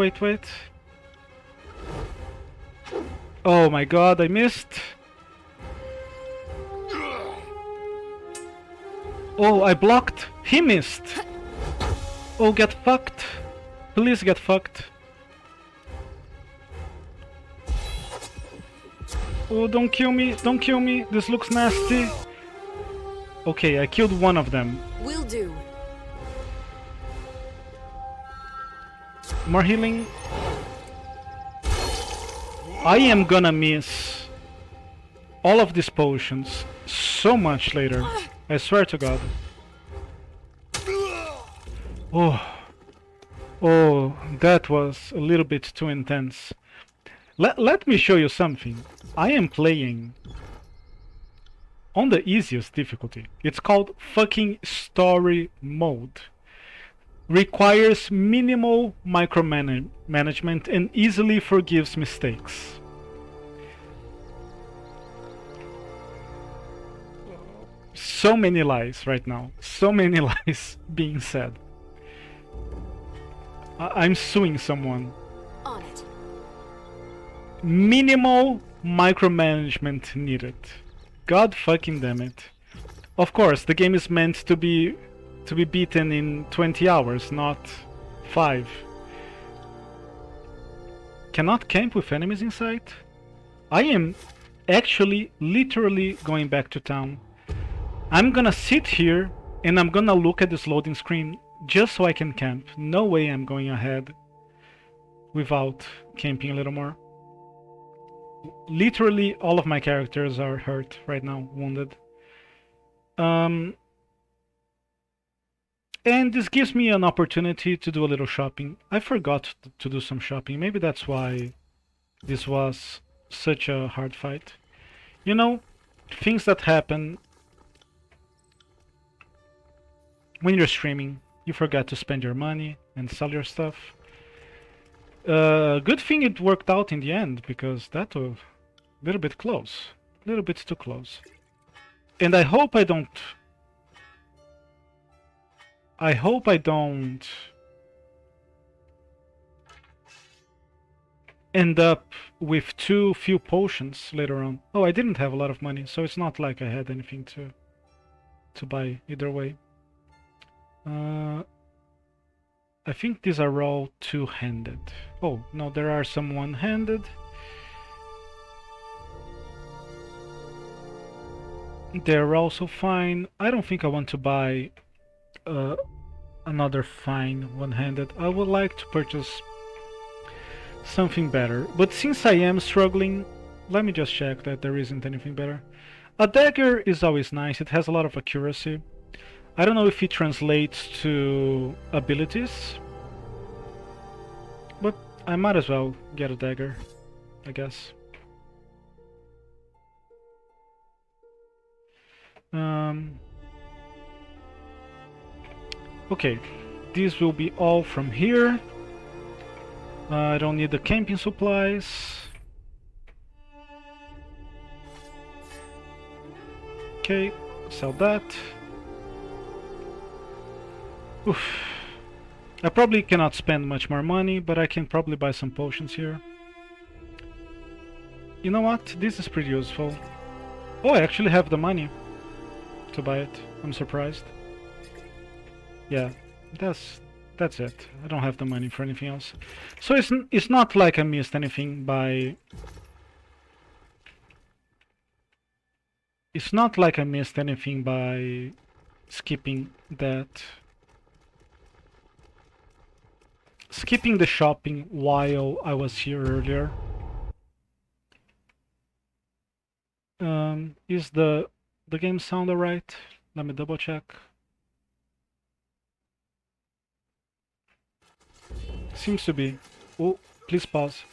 Oh my god, I missed! Oh, I blocked! He missed! Oh, get fucked! Please get fucked. Oh, don't kill me! Don't kill me! This looks nasty! Okay, I killed one of them.
Will do.
More healing. I am gonna miss all of these potions so much later. I swear to God. Oh, that was a little bit too intense. Let me show you something. I am playing on the easiest difficulty. It's called fucking story mode. Requires minimal micromanagement and easily forgives mistakes. So many lies right now. So many lies being said. I'm suing someone.
On it.
Minimal micromanagement needed. God fucking damn it. Of course, the game is meant to be beaten in 20 hours, not 5. Cannot camp with enemies in sight? I am actually literally going back to town. I'm gonna sit here and I'm gonna look at this loading screen just so I can camp. No way I'm going ahead without camping a little more. Literally all of my characters are hurt right now, wounded. And this gives me an opportunity to do a little shopping. I forgot to do some shopping. Maybe that's why this was such a hard fight. You know, things that happen when you're streaming, you forget to spend your money and sell your stuff. Good thing it worked out in the end, because that was a little bit close. A little bit too close. And I hope I don't end up with too few potions later on. Oh, I didn't have a lot of money, so it's not like I had anything to buy either way. I think these are all two-handed. Oh, no, there are some one-handed. They're also fine. I don't think I want to buy another fine one-handed. I would like to purchase something better. But since I am struggling, let me just check that there isn't anything better. A dagger is always nice. It has a lot of accuracy. I don't know if it translates to abilities, but I might as well get a dagger, I guess. Okay, these will be all from here. I don't need the camping supplies. Okay, sell that. Oof. I probably cannot spend much more money, but I can probably buy some potions here. You know what? This is pretty useful. Oh, I actually have the money to buy it. I'm surprised. Yeah, that's it. I don't have the money for anything else. So it's not like I missed anything by... It's not like I missed anything by skipping that. Skipping the shopping while I was here earlier. Is the game sound alright? Let me double check. Seems to be. Oh, please pause.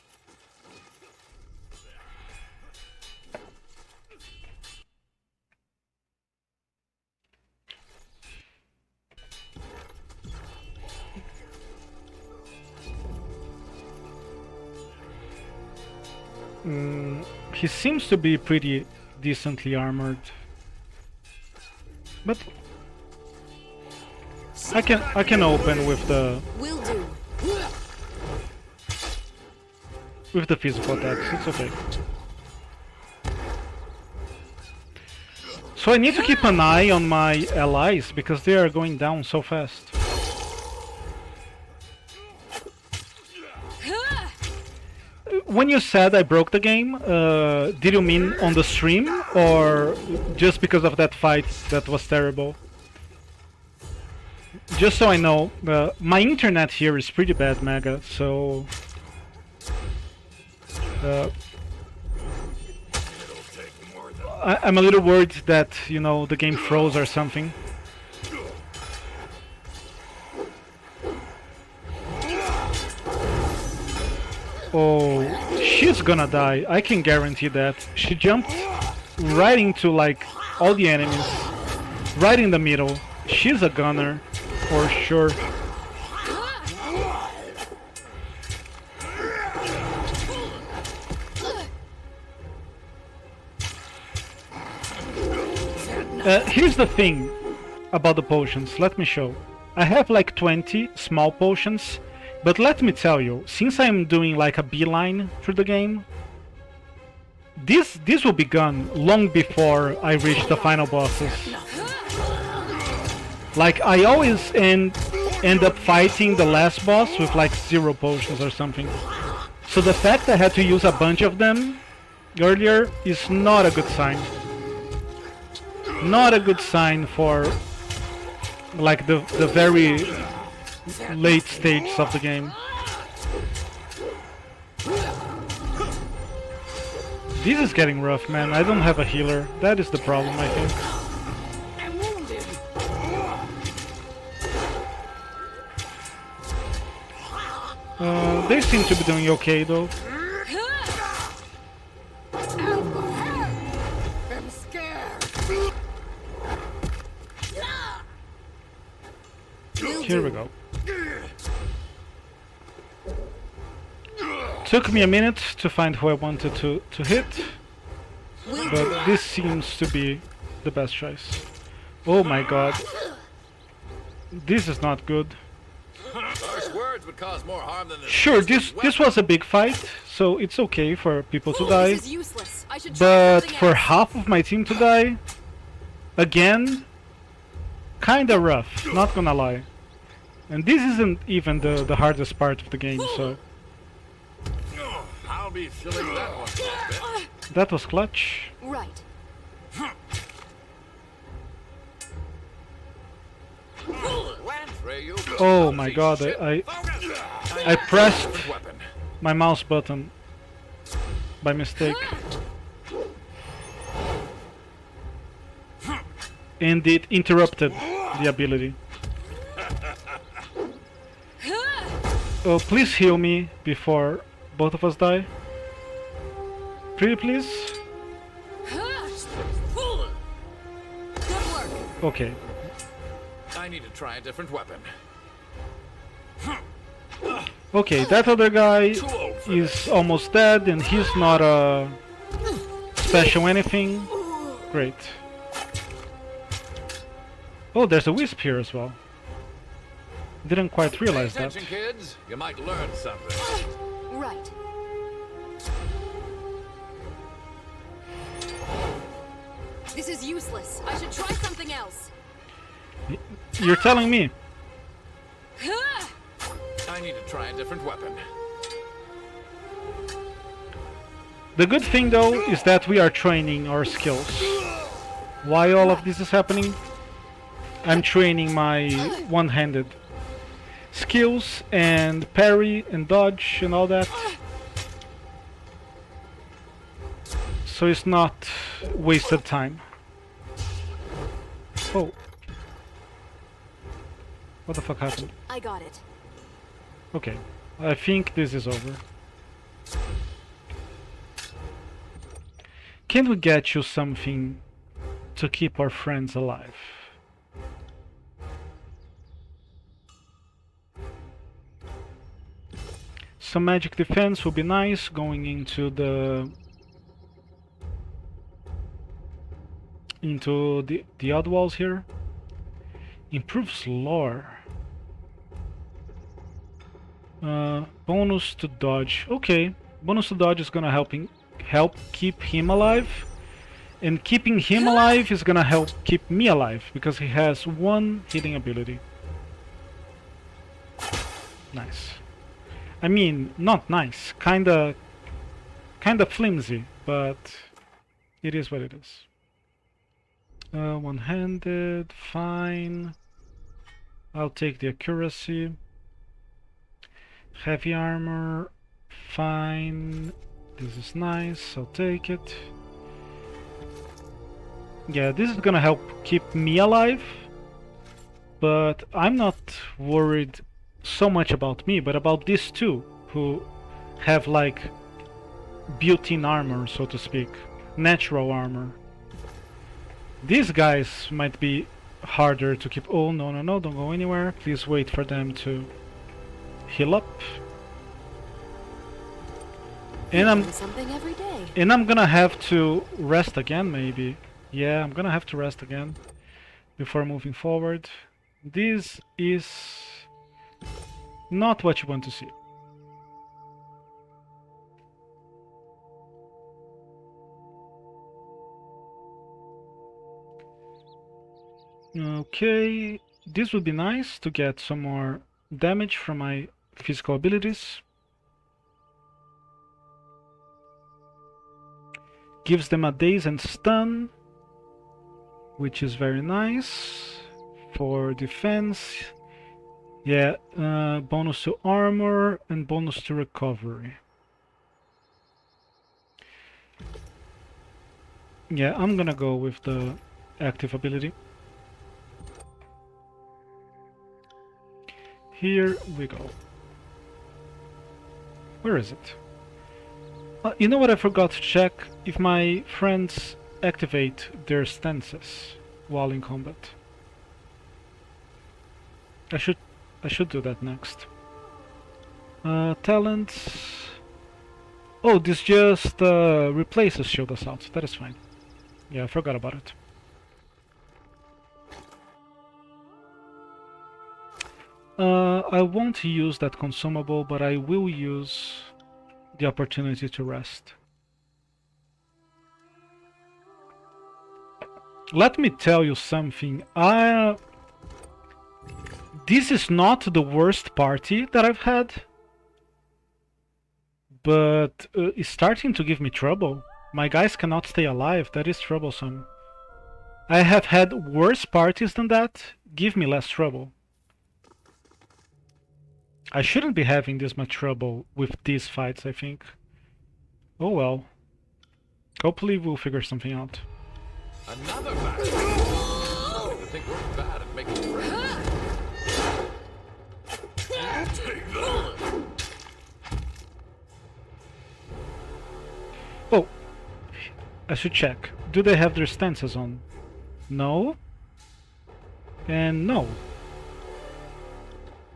He seems to be pretty decently armored, but I can open with the physical attacks. It's okay. So I need to keep an eye on my allies because they are going down so fast. When you said I broke the game, did you mean on the stream or just because of that fight that was terrible? Just so I know, my internet here is pretty bad, Mega, so... I'm a little worried that, you know, the game froze or something. Oh, she's gonna die. I can guarantee that. She jumped right into, like, all the enemies. Right in the middle. She's a gunner, for sure. Here's the thing about the potions. Let me show. I have like 20 small potions. But let me tell you, since I'm doing like a beeline through the game, this will be gone long before I reach the final bosses. Like, I always end up fighting the last boss with like 0 potions or something. So the fact I had to use a bunch of them earlier is not a good sign. Not a good sign for like the very late stages of the game. This is getting rough, man. I don't have a healer. That is the problem, I think. They seem to be doing okay, though. Here we go. Took me a minute to find who I wanted to hit, but this seems to be the best choice. Oh my god. This is not good.
Harsh words would cause more harm than the
Sure, this was a big fight, so it's okay for people to die.
This is useless. I should try
But
something
for
else.
half of my team to die, again, kinda rough, not gonna lie. And this isn't even the hardest part of the game, so...
I'll be filling that one a bit.
That was clutch.
Right.
Oh my god, I pressed my mouse button by mistake. And it interrupted the ability. Oh, please heal me before both of us die. Pretty please?
Good work.
Okay.
I need to try a different weapon.
Okay, that other guy is almost dead and he's not a special anything. Great. Oh, there's a wisp here as well. Didn't quite realize
Pay
that.
attention, kids. You might learn something.
Right. This is useless. I should try something else.
You're telling me.
I need to try a different weapon.
The good thing though is that we are training our skills. Why all of this is happening? I'm training my one-handed skills and parry and dodge and all that. So it's not wasted time. Oh. What the fuck happened?
I got it.
Okay. I think this is over. Can we get you something to keep our friends alive? Some magic defense would be nice going into the odd walls here. Improves lore. Bonus to dodge. Okay, bonus to dodge is gonna help keep him alive, and keeping him alive is gonna help keep me alive because he has one healing ability. Nice. I mean, not nice. Kinda flimsy, but it is what it is. One-handed, fine. I'll take the accuracy. Heavy armor, fine. This is nice, I'll take it. Yeah, this is gonna help keep me alive, but I'm not worried so much about me, but about these two, who have like built-in armor, so to speak. Natural armor. These guys might be harder to keep. Oh, no, no, no, don't go anywhere. Please wait for them to heal up. And I'm gonna have to rest again, maybe. Yeah, I'm gonna have to rest again before moving forward. This is not what you want to see. Okay, this would be nice to get some more damage from my physical abilities. Gives them a daze and stun, which is very nice for defense. Yeah, bonus to armor and bonus to recovery. Yeah, I'm gonna go with the active ability. Here we go. Where is it? You know what I forgot to check? If my friends activate their stances while in combat. I should I should do that next. Talents. Oh, this just replaces Shield Assault. That is fine. Yeah, I forgot about it. I won't use that consumable, but I will use the opportunity to rest. Let me tell you something. This is not the worst party that I've had, but it's starting to give me trouble. My guys cannot stay alive. That is troublesome. I have had worse parties than that. Give me less trouble. I shouldn't be having this much trouble with these fights, I think. Oh well. Hopefully we'll figure something out.
Another battle. I think we're bad at making friends. Take that.
Oh, I should check. Do they have their stances on? No. And no.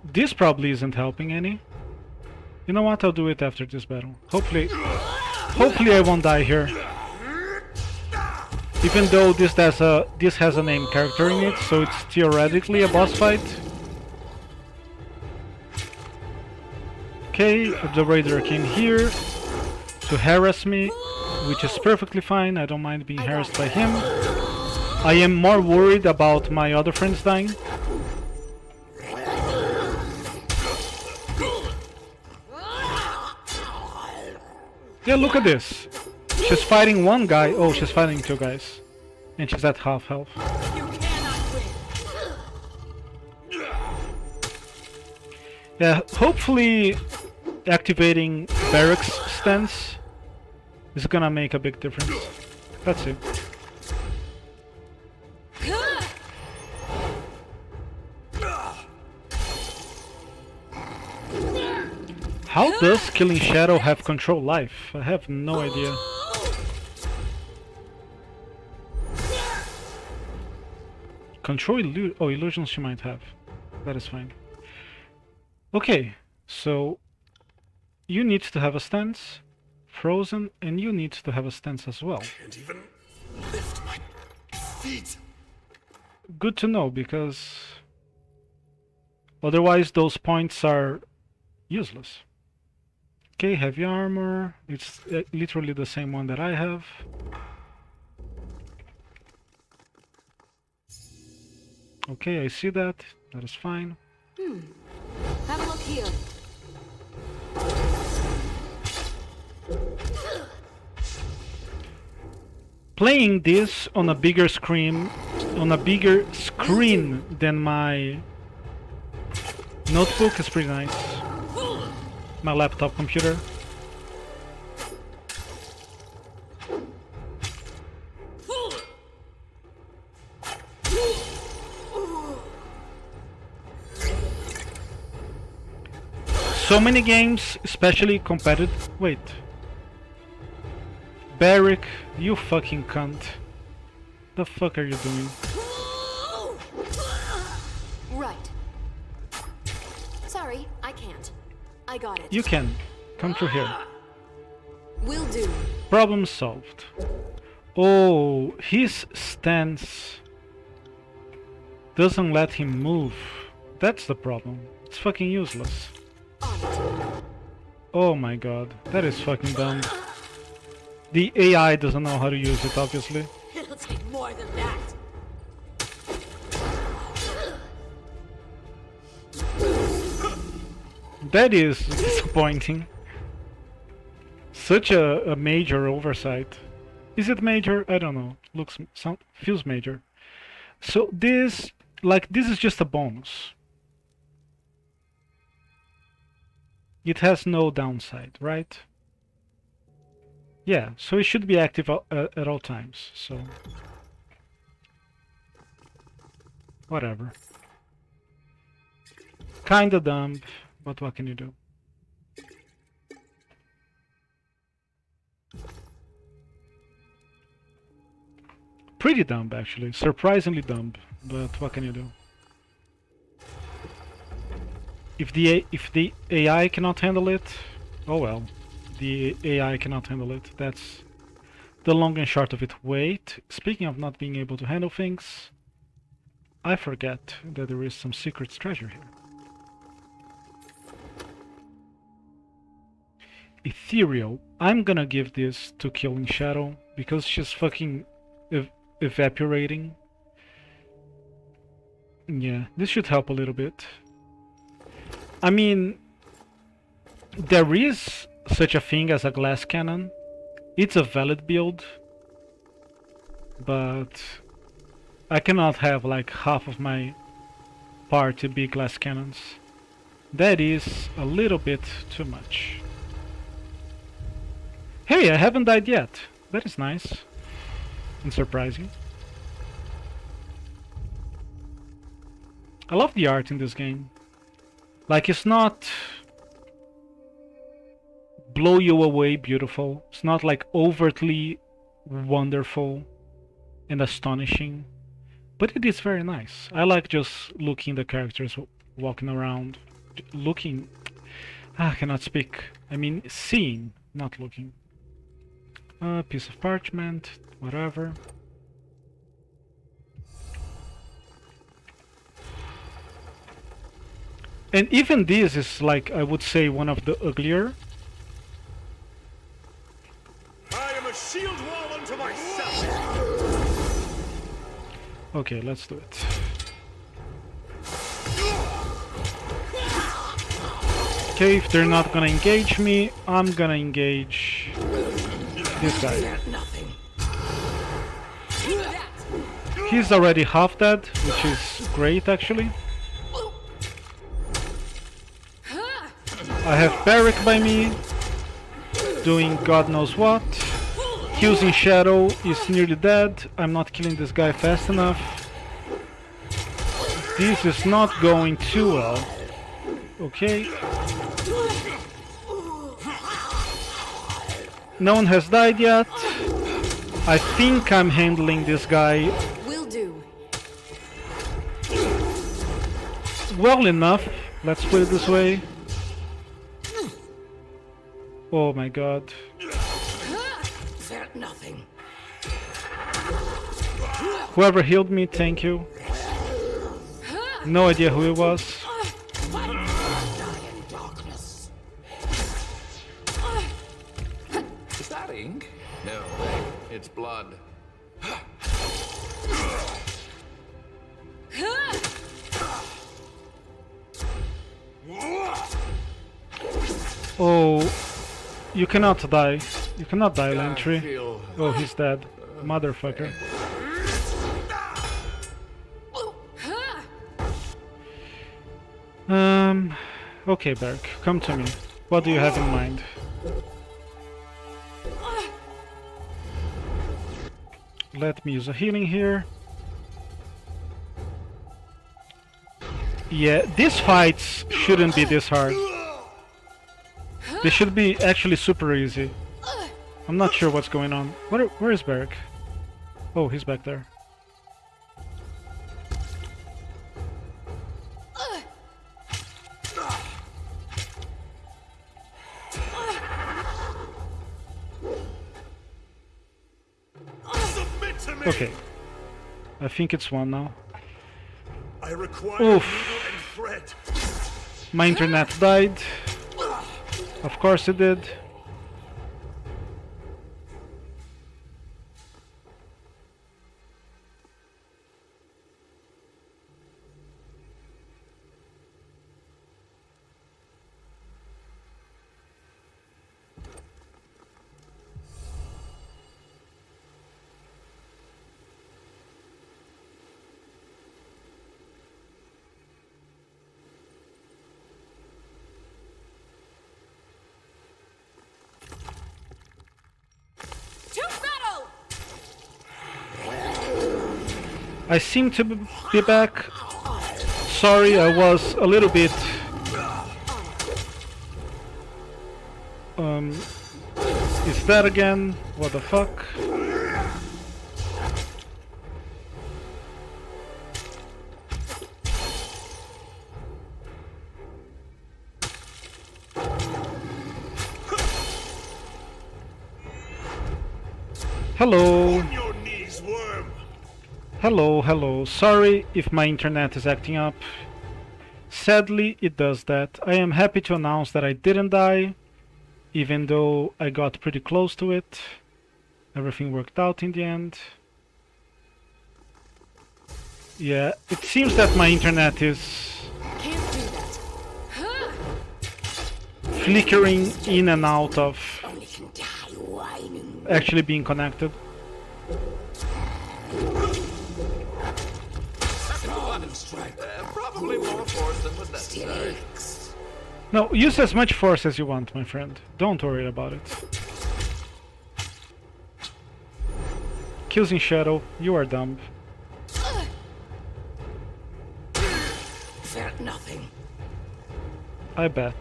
This probably isn't helping any. You know what? I'll do it after this battle. Hopefully I won't die here. Even though this has a named character in it, so it's theoretically a boss fight. Okay, the Raider came here to harass me, which is perfectly fine. I don't mind being harassed by him. I am more worried about my other friends dying. Yeah, look at this. She's fighting one guy. Oh, she's fighting two guys. And she's at half health. Yeah, hopefully activating barracks stance is gonna make a big difference. Let's see. How does killing Shadow have control life? I have no idea. Control illusions she might have. That is fine. Okay, so you need to have a stance, Frozen, and you need to have a stance as well.
Can't even lift my feet.
Good to know, because otherwise those points are useless. Okay, heavy armor. It's literally the same one that I have. Okay, I see that. That is fine.
Have a look here.
Playing this on a bigger screen, than my notebook is pretty nice. My laptop computer. So many games, especially competitive. Wait. Barrick, you fucking cunt. The fuck are you doing?
Right. Sorry, I can't. I got it.
You can. Come through here.
Will do.
Problem solved. Oh, his stance doesn't let him move. That's the problem. It's fucking useless. Oh my god, that is fucking dumb. The AI doesn't know how to use it, obviously.
It'll take more than that.
That is disappointing. Such a major oversight. Is it major? I don't know. Feels major. So this is just a bonus. It has no downside, right? Yeah, so it should be active at all times, so... whatever. Kinda dumb, but what can you do? Pretty dumb, actually. Surprisingly dumb, but what can you do? if the AI cannot handle it, oh well. The AI cannot handle it. That's the long and short of it. Wait, speaking of not being able to handle things, I forget that there is some secret treasure here. Ethereal. I'm gonna give this to Killing Shadow because she's fucking evaporating. Yeah, this should help a little bit. I mean, there is such a thing as a glass cannon. It's a valid build, but I cannot have like half of my party be glass cannons. That is a little bit too much. Hey, I haven't died yet. That is nice and surprising. I love the art in this game. Like, it's not blow you away beautiful. It's not like overtly wonderful and astonishing. But it is very nice. I like just looking the characters walking around. Looking... I cannot speak. I mean, seeing, not looking. A piece of parchment, whatever. And even this is like, I would say, one of the uglier.
I am a shield wall unto myself.
Okay, let's do it. Okay, if they're not gonna engage me, I'm gonna engage this guy. He's already half dead, which is great actually. I have Barrack by me, doing God knows what. Using Shadow is nearly dead. I'm not killing this guy fast enough. This is not going too well. Okay. No one has died yet. I think I'm handling this guy
Will do.
well enough. Let's put it this way. Oh my god.
Nothing.
Whoever healed me, thank you. No idea who it was.
Is that ink? No, it's blood.
Oh, you cannot die. You cannot die, Lantry. Oh, he's dead. Motherfucker. Okay, Berk, come to me. What do you have in mind? Let me use a healing here. Yeah, these fights shouldn't be this hard. They should be actually super easy. I'm not sure what's going on. Where is Barrack? Oh, he's back there. Okay. I think it's one now.
I require
Oof.
needle and thread.
My internet died. Of course it did. I seem to be back. Sorry, I was a little bit... Is that again? What the fuck? Hello.
On your knees, worm.
Hello, hello. Sorry if my internet is acting up. Sadly, it does that. I am happy to announce that I didn't die, even though I got pretty close to it. Everything worked out in the end. Yeah, it seems that my internet is
Can't do that.
flickering in and out of
Only can die whining.
actually being connected.
Probably more force than was necessary.
No, use as much force as you want, my friend. Don't worry about it. Kills in shadow, you are dumb.
Felt nothing.
I bet.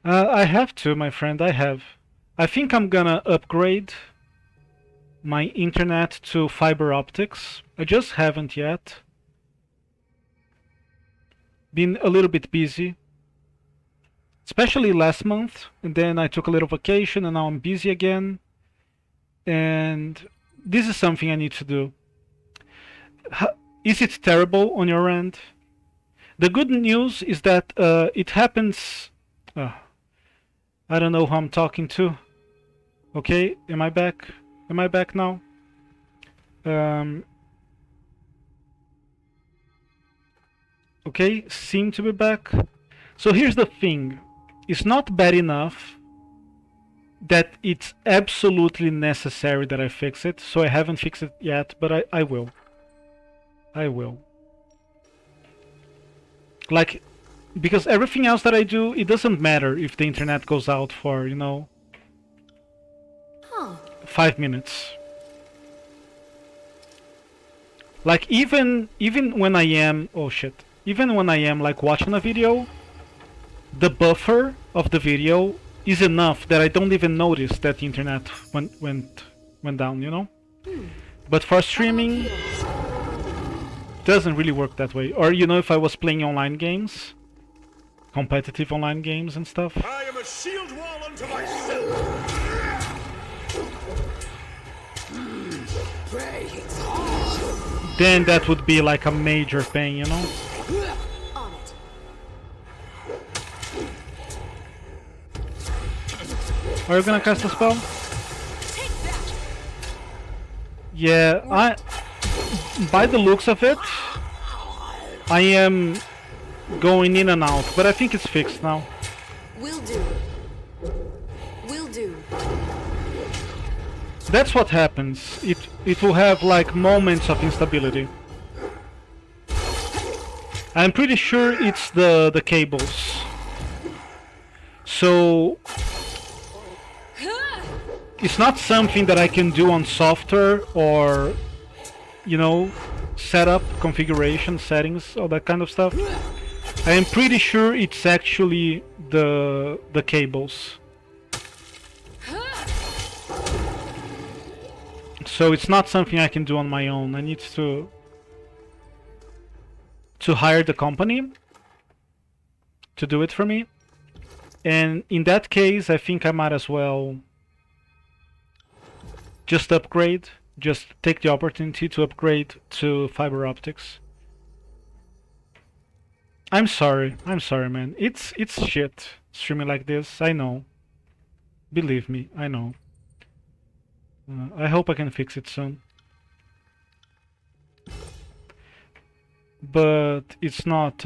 I have to, my friend, I have. I think I'm gonna upgrade my internet to fiber optics. I just haven't yet. Been a little bit busy. Especially last month, and then I took a little vacation and now I'm busy again. And this is something I need to do. Is it terrible on your end? The good news is that it happens... I don't know who I'm talking to. Okay, am I back? Am I back now? Okay, seem to be back. So here's the thing. It's not bad enough that it's absolutely necessary that I fix it. So I haven't fixed it yet, but I will. I will. Like, because everything else that I do, it doesn't matter if the internet goes out for, you know, 5 minutes. Like even when I am, oh shit, even when I am like watching a video, the buffer of the video is enough that I don't even notice that the internet went down, you know? But for streaming, doesn't really work that way. Or, you know, if I was playing online games, competitive online games and stuff.
I am a shield wall unto myself.
Then that would be like a major pain, you know?
On it.
Are you gonna cast a spell? Yeah, by the looks of it, I am going in and out, but I think it's fixed now.
Will do. Will do.
That's what happens. It will have like moments of instability. I'm pretty sure it's the cables. So it's not something that I can do on software or, you know, setup, configuration, settings, all that kind of stuff. I am pretty sure it's actually the cables. So it's not something I can do on my own. I need to hire the company to do it for me. And in that case, I think I might as well just upgrade. Just take the opportunity to upgrade to fiber optics. I'm sorry, man. It's shit streaming like this. I know. Believe me, I know. I hope I can fix it soon. But it's not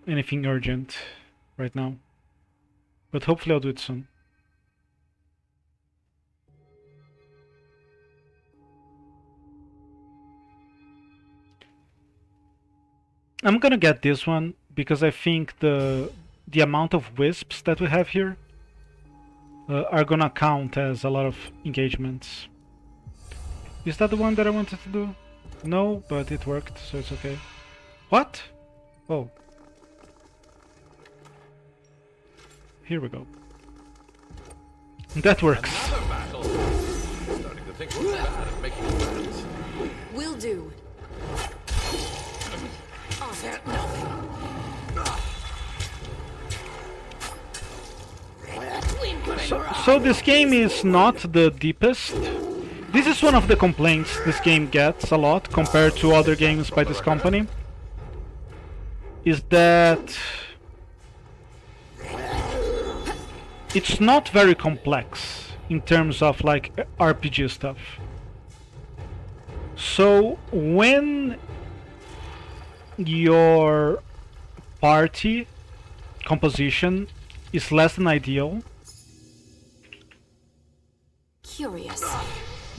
anything urgent right now. But hopefully I'll do it soon. I'm gonna get this one because I think the amount of wisps that we have here are gonna count as a lot of engagements. Is that the one that I wanted to do? No, but it worked, so it's okay. What? Oh. Here we go. That works.
Another battle. Starting to think we're bad at making friends.
Will do.
Felt nothing.
So this game is not the deepest. This is one of the complaints this game gets a lot compared to other games by this company. Is that it's not very complex in terms of like RPG stuff. So when your party composition is less than ideal,
Curious.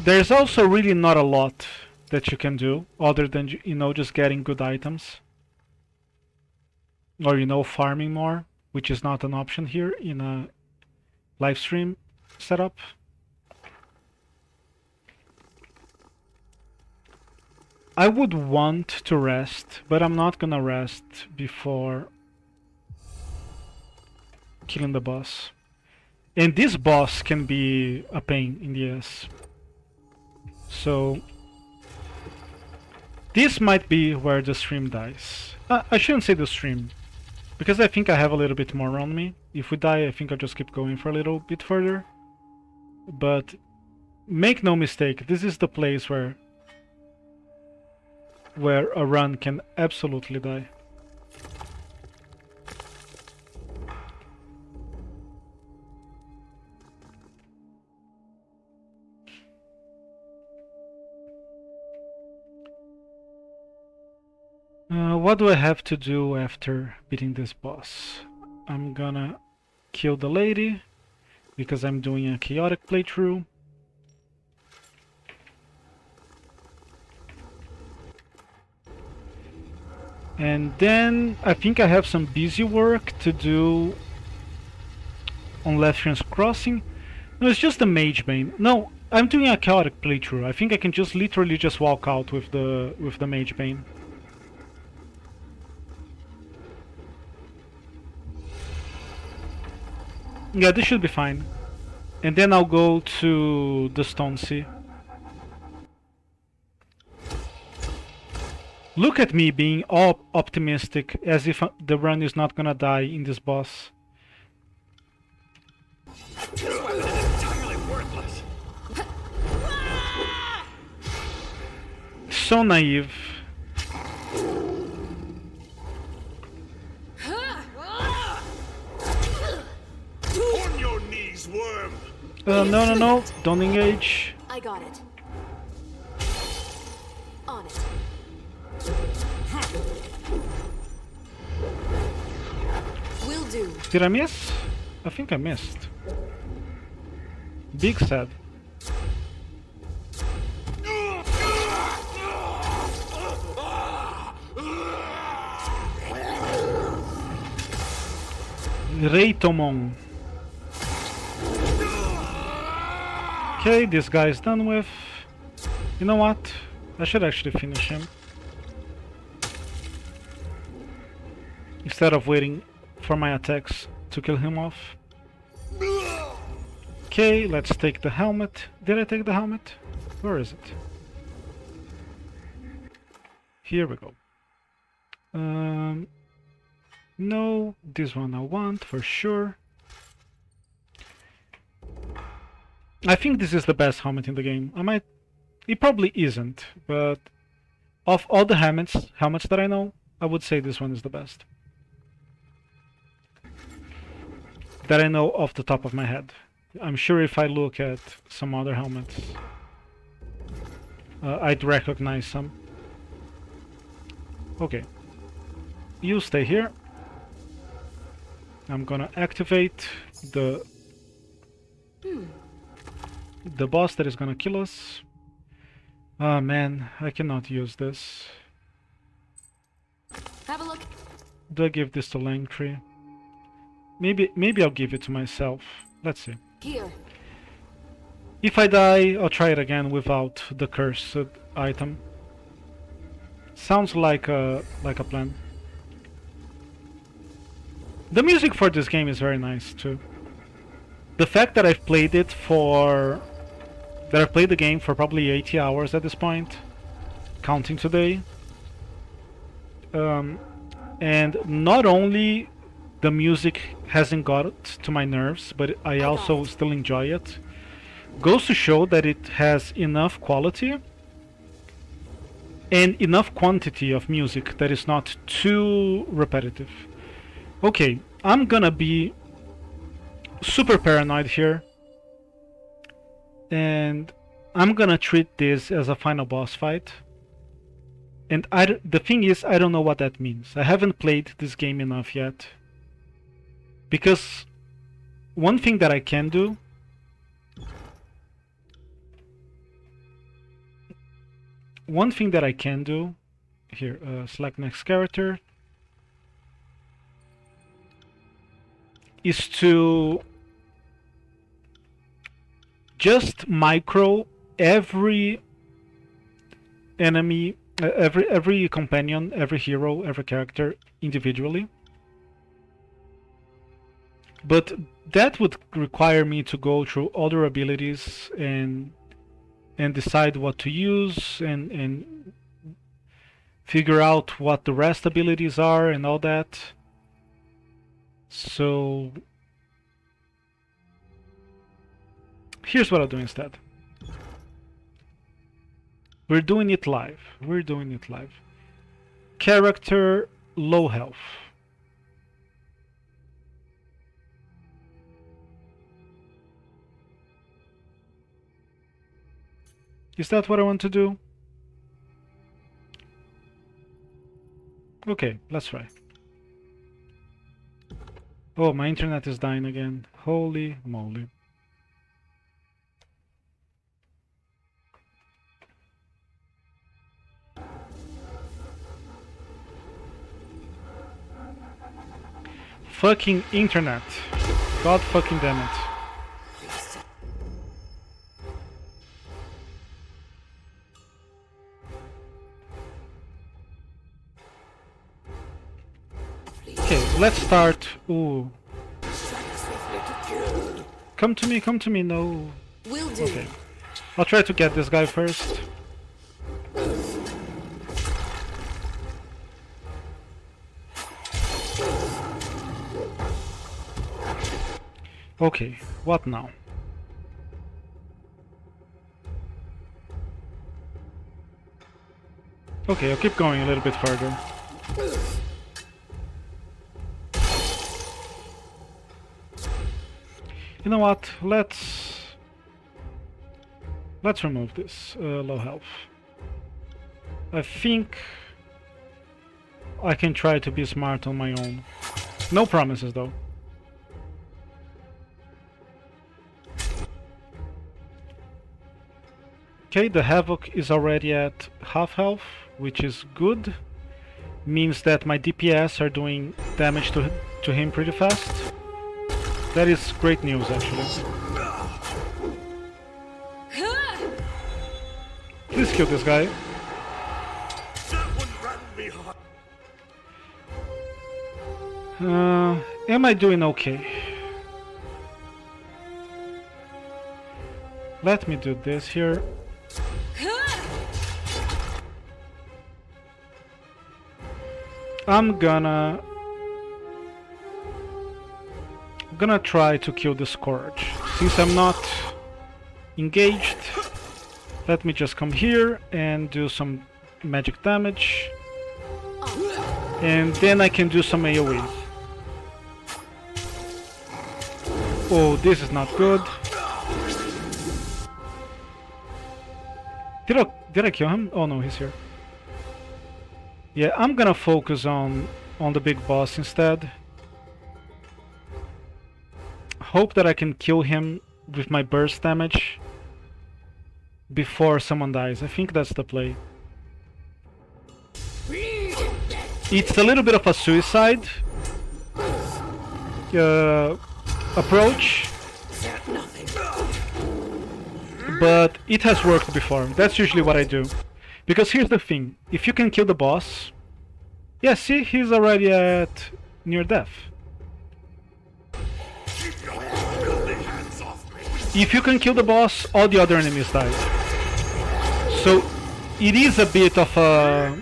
there's also really not a lot that you can do other than, you know, just getting good items. Or, you know, farming more, which is not an option here in a live stream setup. I would want to rest, but I'm not gonna rest before killing the boss. And this boss can be a pain in the ass. So this might be where the stream dies. I shouldn't say the stream, because I think I have a little bit more on me. If we die, I think I'll just keep going for a little bit further. But make no mistake, this is the place where a run can absolutely die. What do I have to do after beating this boss? I'm gonna kill the lady because I'm doing a chaotic playthrough. And then I think I have some busy work to do on Leftran's Crossing. No, it's just the Mage Bane. No, I'm doing a chaotic playthrough. I think I can just literally just walk out with the Mage Bane. Yeah, this should be fine. And then I'll go to the Stone Sea. Look at me being all optimistic, as if the run is not gonna die in this boss.
This weapon is entirely worthless.
So naive.
On your knees, worm.
No, don't engage.
I got it. On it. Will do.
Did I miss? I think I missed. Big sad. Reitomon. Okay, this guy is done with. You know what? I should actually finish him. Instead of waiting for my attacks to kill him off. Okay, let's take the helmet. Did I take the helmet? Where is it? Here we go. No, this one I want for sure. I think this is the best helmet in the game. It probably isn't, but of all the helmets that I know, I would say this one is the best. That I know off the top of my head. I'm sure if I look at some other helmets, I'd recognize some. Okay. You stay here. I'm gonna activate the boss that is gonna kill us. Oh man, I cannot use this.
Have a look.
Do I give this to Langtree? Maybe I'll give it to myself. Let's see.
Here.
If I die, I'll try it again without the cursed item. Sounds like a plan. The music for this game is very nice too. The fact that I've played the game for probably 80 hours at this point, counting today. And not only the music hasn't got to my nerves, but I also still enjoy it. Goes to show that it has enough quality and enough quantity of music that is not too repetitive. Okay, I'm gonna be super paranoid here, and I'm gonna treat this as a final boss fight. And the thing is, I don't know what that means. I haven't played this game enough yet. Because one thing that I can do here, select next character, is to just micro every enemy, every companion, every hero, every character individually. But that would require me to go through all their abilities and decide what to use and figure out what the rest abilities are and all that. So here's what I'll do instead. We're doing it live. Character low health. Is that what I want to do? Okay, let's try. Oh, my internet is dying again. Holy moly. Fucking internet. God fucking damn it. Okay, let's start. Ooh. Come to me, no.
Will do.
Okay. I'll try to get this guy first. Okay, what now? Okay, I'll keep going a little bit further. You know what? Let's remove this low health. I think I can try to be smart on my own. No promises though. Okay, the Havoc is already at half health, which is good. Means that my DPS are doing damage to him pretty fast. That is great news, actually. Please kill this guy. Am I doing okay? Let me do this here. I'm gonna try to kill the Scourge. Since I'm not engaged, let me just come here and do some magic damage. And then I can do some AoE. Oh, this is not good. Did I kill him? Oh no, he's here. Yeah, I'm gonna focus on the big boss instead. Hope that I can kill him with my burst damage before someone dies. I think that's the play. It's a little bit of a suicide approach, but it has worked before. That's usually what I do. Because here's the thing, if you can kill the boss... Yeah, see, he's already at near death. If you can kill the boss, all the other enemies die. So, it is a bit of a...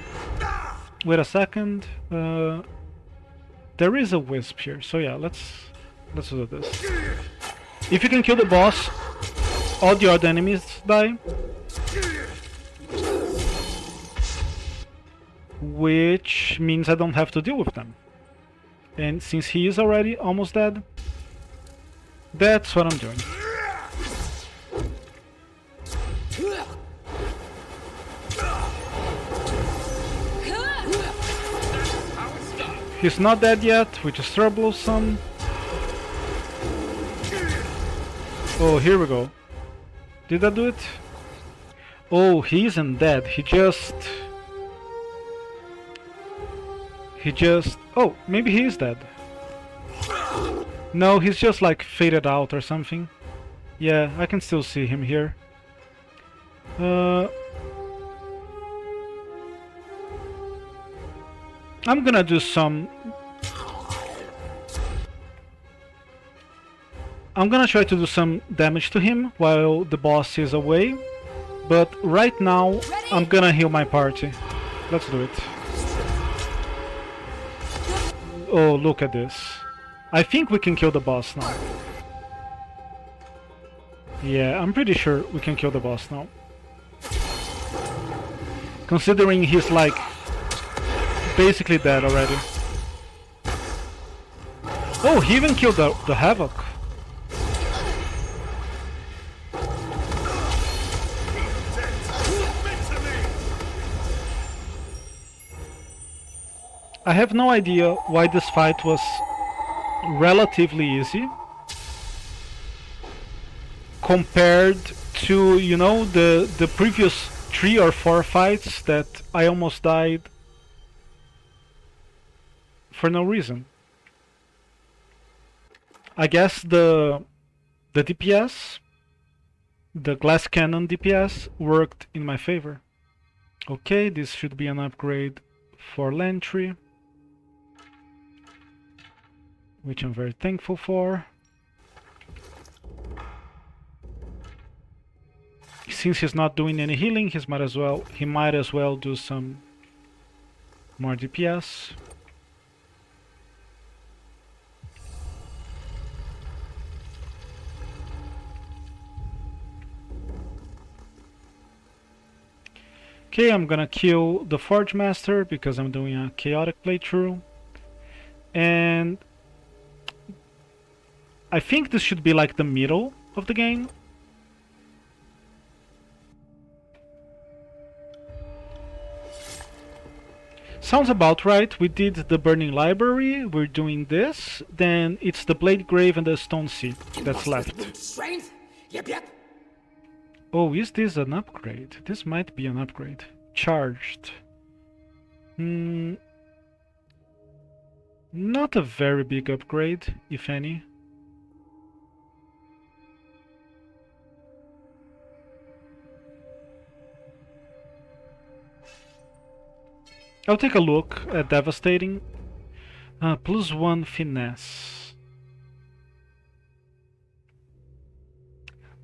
Wait a second... there is a wisp here, so yeah, let's do this. If you can kill the boss, all the other enemies die. Which means I don't have to deal with them. And since he is already almost dead, that's what I'm doing. He's not dead yet, we just trouble some. Oh, here we go. Did I do it? Oh, he isn't dead, he just... Oh, maybe he is dead. No, he's just like faded out or something. Yeah, I can still see him here. I'm gonna do some... I'm gonna try to do some damage to him while the boss is away. But right now, I'm gonna heal my party. Let's do it. Oh, look at this. I think we can kill the boss now. Yeah, I'm pretty sure we can kill the boss now. Considering he's like basically dead already. Oh, he even killed the Havoc. I have no idea why this fight was relatively easy compared to, you know, the previous 3 or 4 fights that I almost died for no reason. I guess the DPS, the glass cannon DPS, worked in my favor. Okay, this should be an upgrade for Lantry, which I'm very thankful for. Since he's not doing any healing, he might as well do some more DPS. Okay, I'm gonna kill the Forge Master because I'm doing a chaotic playthrough. And I think this should be like the middle of the game. Sounds about right. We did the Burning Library, we're doing this, then it's the Blade Grave and the Stone Sea that's left.
Strength? Yep.
Oh, is this an upgrade? This might be an upgrade. Charged. Not a very big upgrade, if any. I'll take a look at Devastating. +1 Finesse.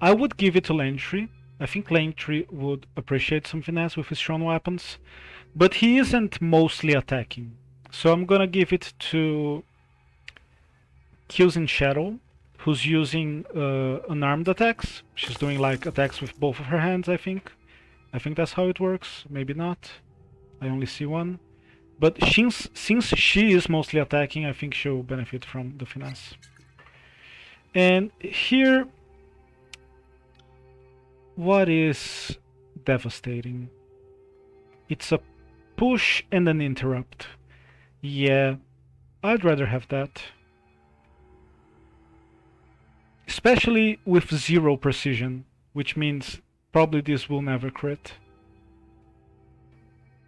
I would give it to Lantry. I think Lantry would appreciate some finesse with his strong weapons. But he isn't mostly attacking. So I'm gonna give it to Kills in Shadow, who's using unarmed attacks. She's doing like attacks with both of her hands, I think. I think that's how it works. Maybe not. I only see one. But since she is mostly attacking, I think she'll benefit from the finesse. And here... what is Devastating? It's a push and an interrupt. Yeah, I'd rather have that. Especially with 0 precision, which means probably this will never crit.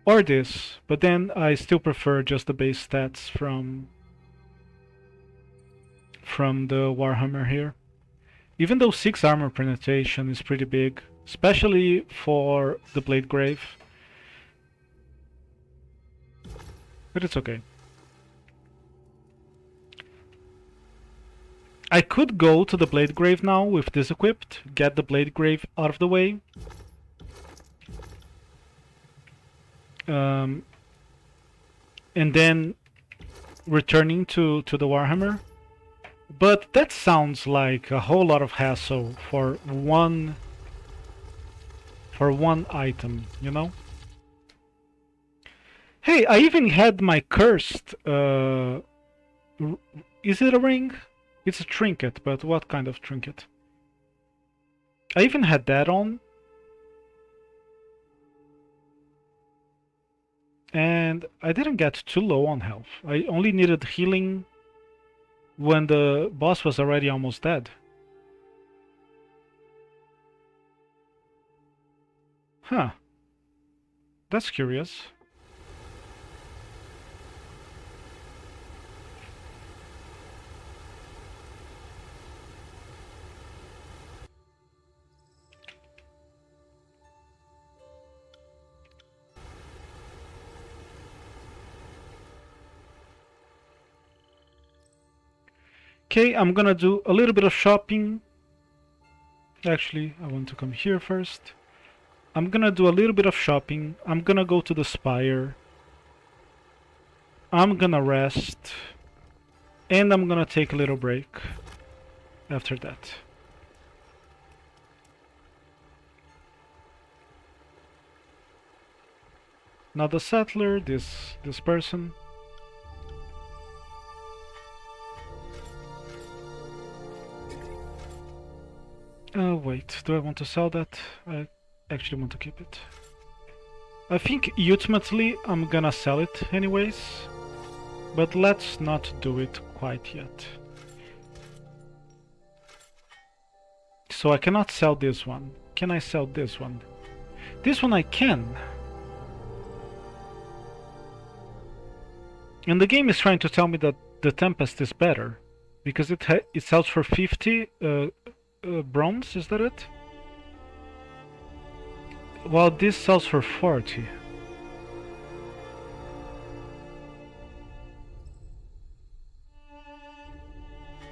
Or this, but then I still prefer just the base stats from the Warhammer here. Even though 6 armor penetration is pretty big, especially for the Blade Grave. But it's okay. I could go to the Blade Grave now with this equipped, get the Blade Grave out of the way. And then returning to the Warhammer. But that sounds like a whole lot of hassle for one item, you know? Hey, I even had my cursed is it a ring? It's a trinket, but what kind of trinket? I even had that on. And I didn't get too low on health. I only needed healing when the boss was already almost dead. Huh. That's curious. Okay, I'm gonna do a little bit of shopping. Actually, I want to come here first. I'm gonna do a little bit of shopping. I'm gonna go to the spire. I'm gonna rest. And I'm gonna take a little break after that. Now the settler, this person. Wait, do I want to sell that? I actually want to keep it. I think ultimately I'm gonna sell it anyways, but let's not do it quite yet. So I cannot sell this one. Can I sell this one? This one I can. And the game is trying to tell me that the Tempest is better, because it sells for 50 bronze, is that it? While this sells for 40.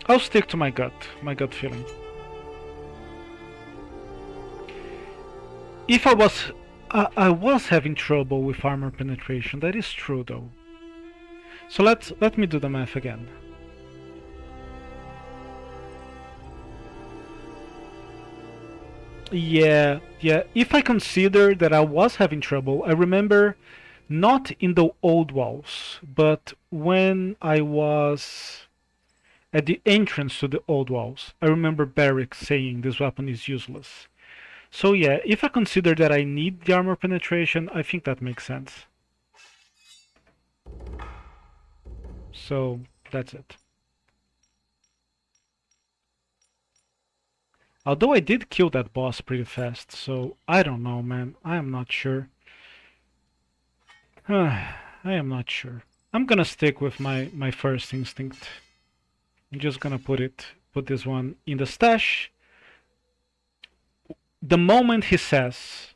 I'll stick to my gut feeling. If I was having trouble with armor penetration, that is true though. So let me do the math again. Yeah. If I consider that I was having trouble, I remember not in the old walls, but when I was at the entrance to the old walls, I remember Barrick saying this weapon is useless. So yeah, if I consider that I need the armor penetration, I think that makes sense. So that's it. Although I did kill that boss pretty fast, so I don't know, man. I am not sure. I am not sure. I'm gonna stick with my first instinct. I'm just gonna put this one in the stash. The moment he says,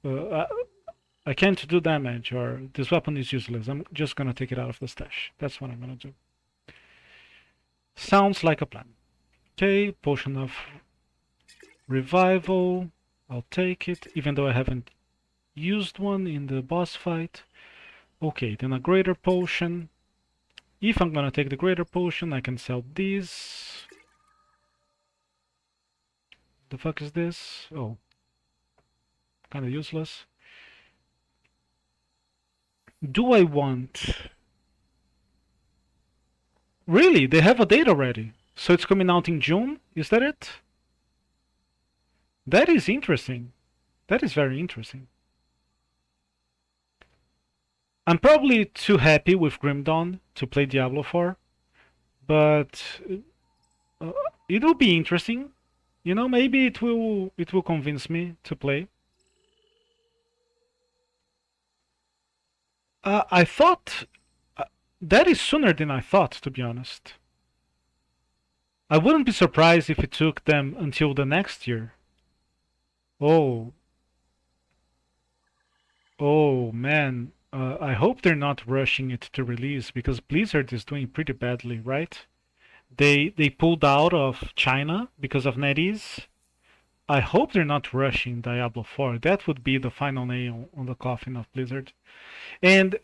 I can't do damage, or this weapon is useless, I'm just gonna take it out of the stash. That's what I'm gonna do. Sounds like a plan. Okay, potion of revival. I'll take it, even though I haven't used one in the boss fight. Okay, then a greater potion. If I'm gonna take the greater potion, I can sell these. The fuck is this? Oh. Kinda useless. Do I want... Really? They have a date already? So it's coming out in June? Is that it? That is interesting. That is very interesting. I'm probably too happy with Grim Dawn to play Diablo 4, but it'll be interesting. You know, maybe it will convince me to play. I thought that is sooner than I thought, to be honest. I wouldn't be surprised if it took them until the next year. Oh. Oh man, I hope they're not rushing it to release, because Blizzard is doing pretty badly, right? They pulled out of China because of NetEase. I hope they're not rushing Diablo 4. That would be the final nail on the coffin of Blizzard. And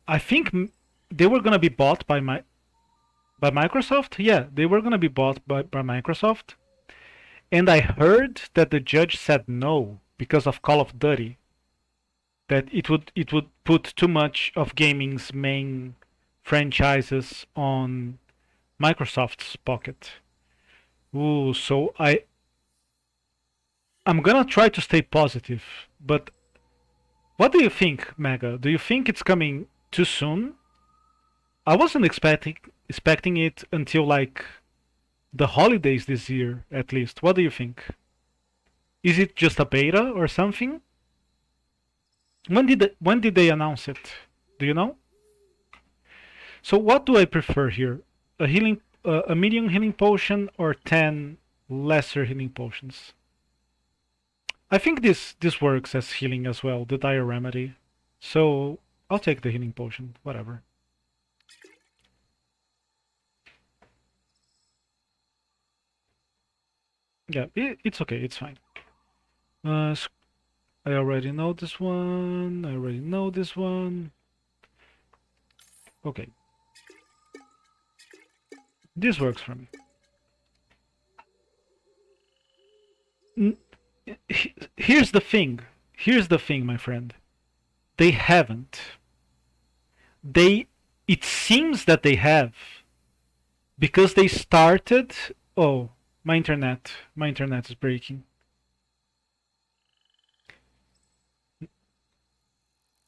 I think they were gonna be bought by Microsoft. Yeah, they were gonna be bought by Microsoft, and I heard that the judge said no because of Call of Duty. That it would put too much of gaming's main franchises on Microsoft's pocket. Ooh, so I'm gonna try to stay positive, but what do you think, Mega? Do you think it's coming too soon? I wasn't expecting it until like the holidays this year, at least. What do you think? Is it just a beta or something? When did they announce it? Do you know? So what do I prefer here? A medium healing potion or 10 lesser healing potions? I think this works as healing as well, the dire remedy. So I'll take the healing potion, whatever. Yeah, it's okay, it's fine. I already know this one. I already know this one. Okay. This works for me. Here's the thing. Here's the thing, my friend. They haven't. It seems that they have. Because they started... Oh, my internet is breaking.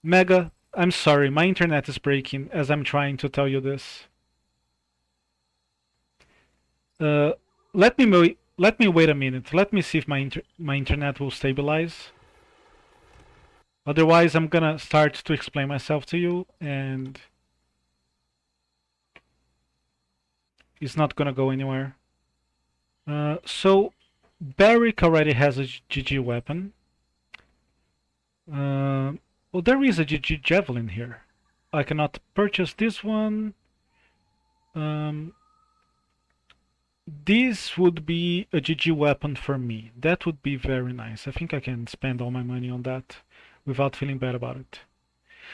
Mega, I'm sorry, my internet is breaking as I'm trying to tell you this. Let me wait a minute. Let me see if my internet will stabilize. Otherwise, I'm gonna start to explain myself to you, and it's not gonna go anywhere. So Barrick already has a GG weapon. Well, there is a GG Javelin here. I cannot purchase this one. This would be a GG weapon for me. That would be very nice. I think I can spend all my money on that without feeling bad about it.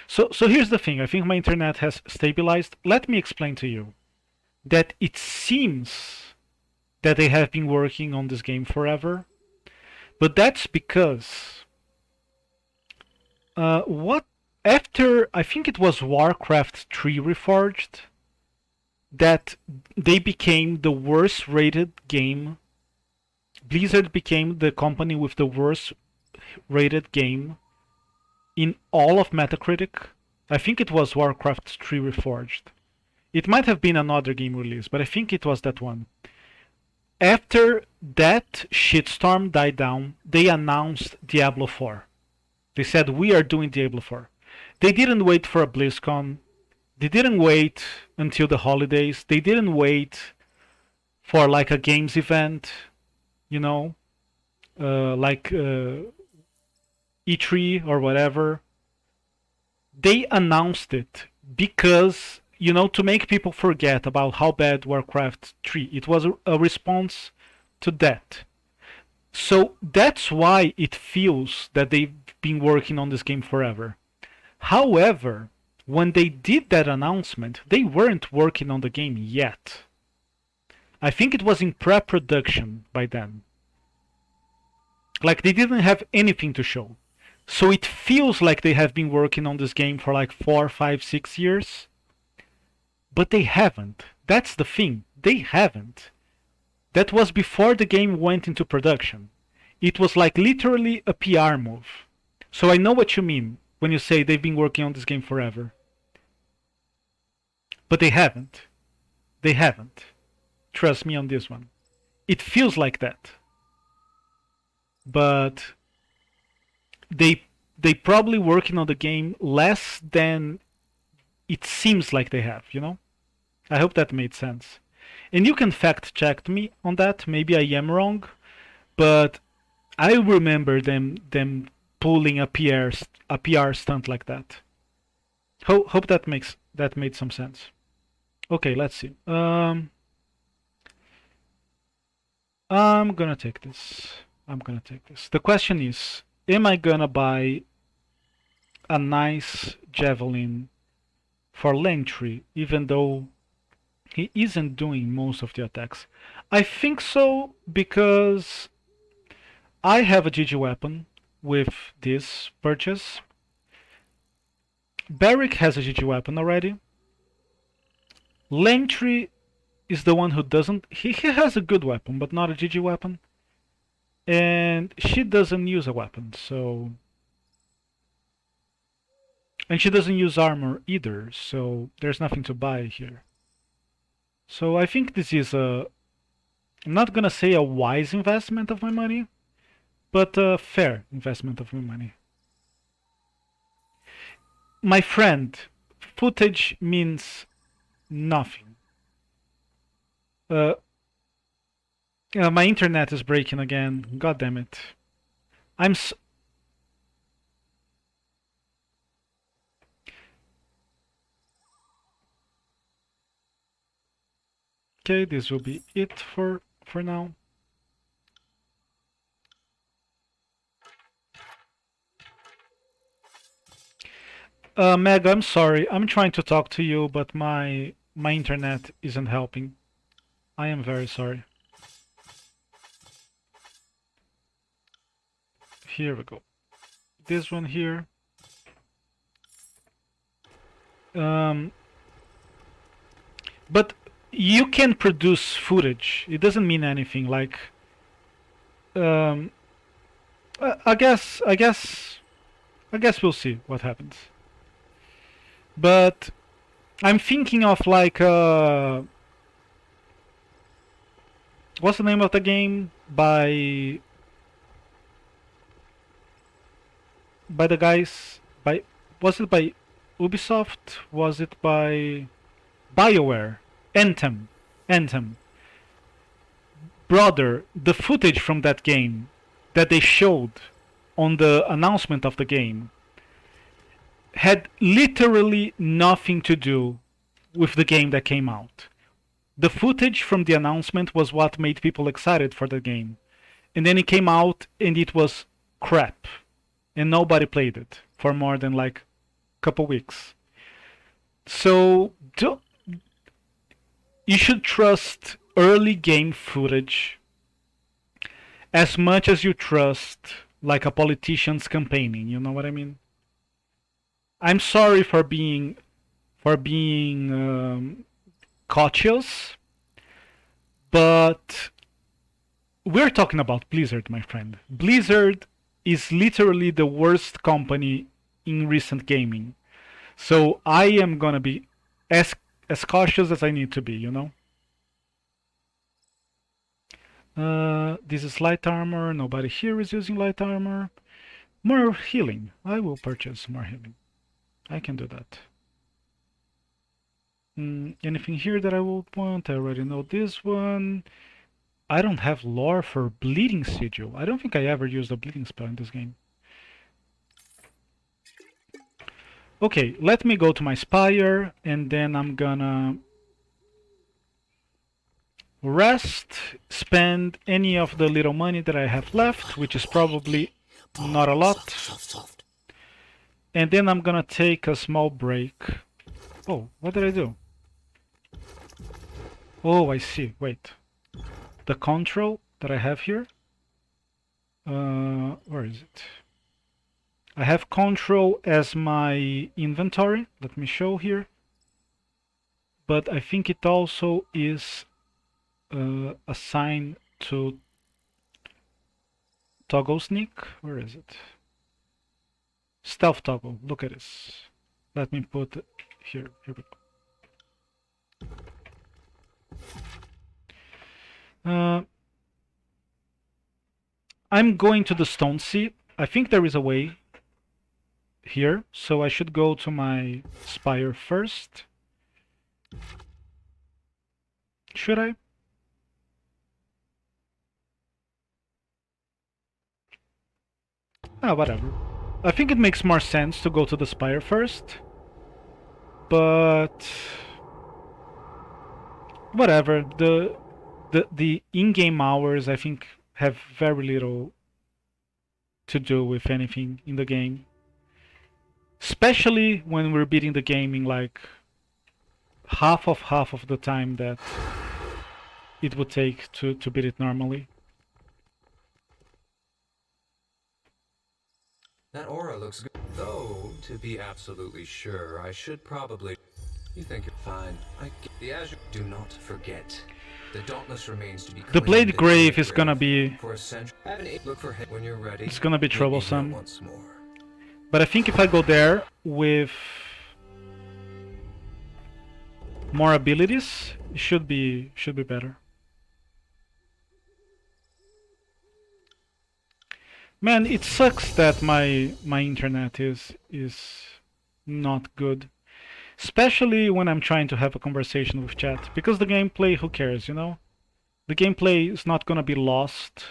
So here's the thing. I think my internet has stabilized. Let me explain to you that it seems that they have been working on this game forever. But that's because after I think it was Warcraft 3 Reforged, that they became the worst rated game. Blizzard became the company with the worst rated game in all of Metacritic. I think it was Warcraft 3 Reforged. It might have been another game release, but I think it was that one. After that shitstorm died down, they announced Diablo 4. They said, we are doing Diablo 4. They didn't wait for a BlizzCon. They didn't wait until the holidays. They didn't wait for like a games event, you know, like E3 or whatever. They announced it because, you know, to make people forget about how bad Warcraft 3. It was a response to that. So that's why it feels that they've been working on this game forever. However, when they did that announcement, they weren't working on the game yet. I think it was in pre-production by then. Like, they didn't have anything to show. So it feels like they have been working on this game for like 4, 5, 6 years. But they haven't. That's the thing. They haven't. That was before the game went into production. It was like literally a PR move. So I know what you mean when you say they've been working on this game forever. But they haven't. They haven't. Trust me on this one. It feels like that. But they probably working on the game less than it seems like they have, you know? I hope that made sense. And you can fact check me on that. Maybe I am wrong, but I remember them pulling a PR stunt like that. Hope that made some sense. Okay, let's see. I'm gonna take this. The question is, am I gonna buy a nice javelin for Lantry, even though he isn't doing most of the attacks. I think so because I have a GG weapon with this purchase. Barrick has a GG weapon already. Lantry is the one who doesn't. He has a good weapon, but not a GG weapon. And she doesn't use a weapon, so. And she doesn't use armor either, so there's nothing to buy here. So I think this is a. I'm not gonna say a wise investment of my money, but a fair investment of my money. My friend, footage means nothing. My internet is breaking again. God damn it. Okay, this will be it for now. Meg, I'm sorry. I'm trying to talk to you, but my internet isn't helping. I am very sorry. Here we go. This one here. But you can produce footage. It doesn't mean anything. Like, I guess we'll see what happens. But I'm thinking of like, what's the name of the game by the guys? Was it by Ubisoft? Was it by BioWare? Anthem. Brother, the footage from that game that they showed on the announcement of the game had literally nothing to do with the game that came out. The footage from the announcement was what made people excited for the game. And then it came out and it was crap. And nobody played it for more than like a couple weeks. So you should trust early game footage as much as you trust like a politician's campaigning, you know what I mean? I'm sorry for being cautious, but we're talking about Blizzard, my friend. Blizzard is literally the worst company in recent gaming. So I am gonna be as cautious as I need to be, you know? This is light armor. Nobody here is using light armor. More healing. I will purchase more healing. I can do that. Anything here that I will want? I already know this one. I don't have lore for bleeding sigil. I don't think I ever used a bleeding spell in this game. Okay, let me go to my spire and then I'm gonna rest, spend any of the little money that I have left, which is probably not a lot. And then I'm gonna take a small break. Oh, what did I do? Oh, I see. Wait. The control that I have here. Where is it? I have control as my inventory. Let me show here. But I think it also is assigned to toggle sneak. Where is it? Stealth toggle. Look at this. Let me put it here. Here we go. I'm going to the Stone Sea. I think there is a way here, so I should go to my spire first. Should I? Ah, whatever. I think it makes more sense to go to the spire first. But whatever. The in-game hours, I think, have very little to do with anything in the game. Especially when we're beating the game in like half of the time that it would take to beat it normally.
That aura looks good. Though, to be absolutely sure, I should probably... You think you're fine. The Azure... Do not forget. The Dauntless remains to be
The Blade
claimed
Grave
in
is gonna be...
For a century. Look for him when you're ready.
It's gonna be troublesome.
Once more.
But I think if I go there with more abilities, it should be better. Man, it sucks that my internet is not good. Especially when I'm trying to have a conversation with chat. Because the gameplay, who cares, you know? The gameplay is not gonna be lost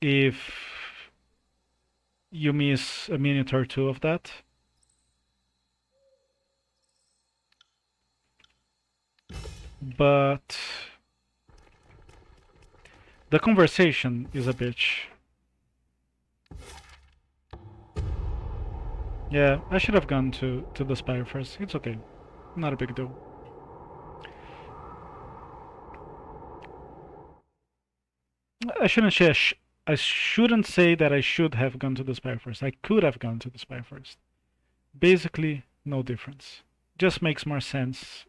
if you miss a minute or two of that. But the conversation is a bitch. Yeah, I should have gone to the Spire first. It's okay. Not a big deal. I shouldn't say that I should have gone to the Spire first. I could have gone to the Spire first. Basically, no difference. Just makes more sense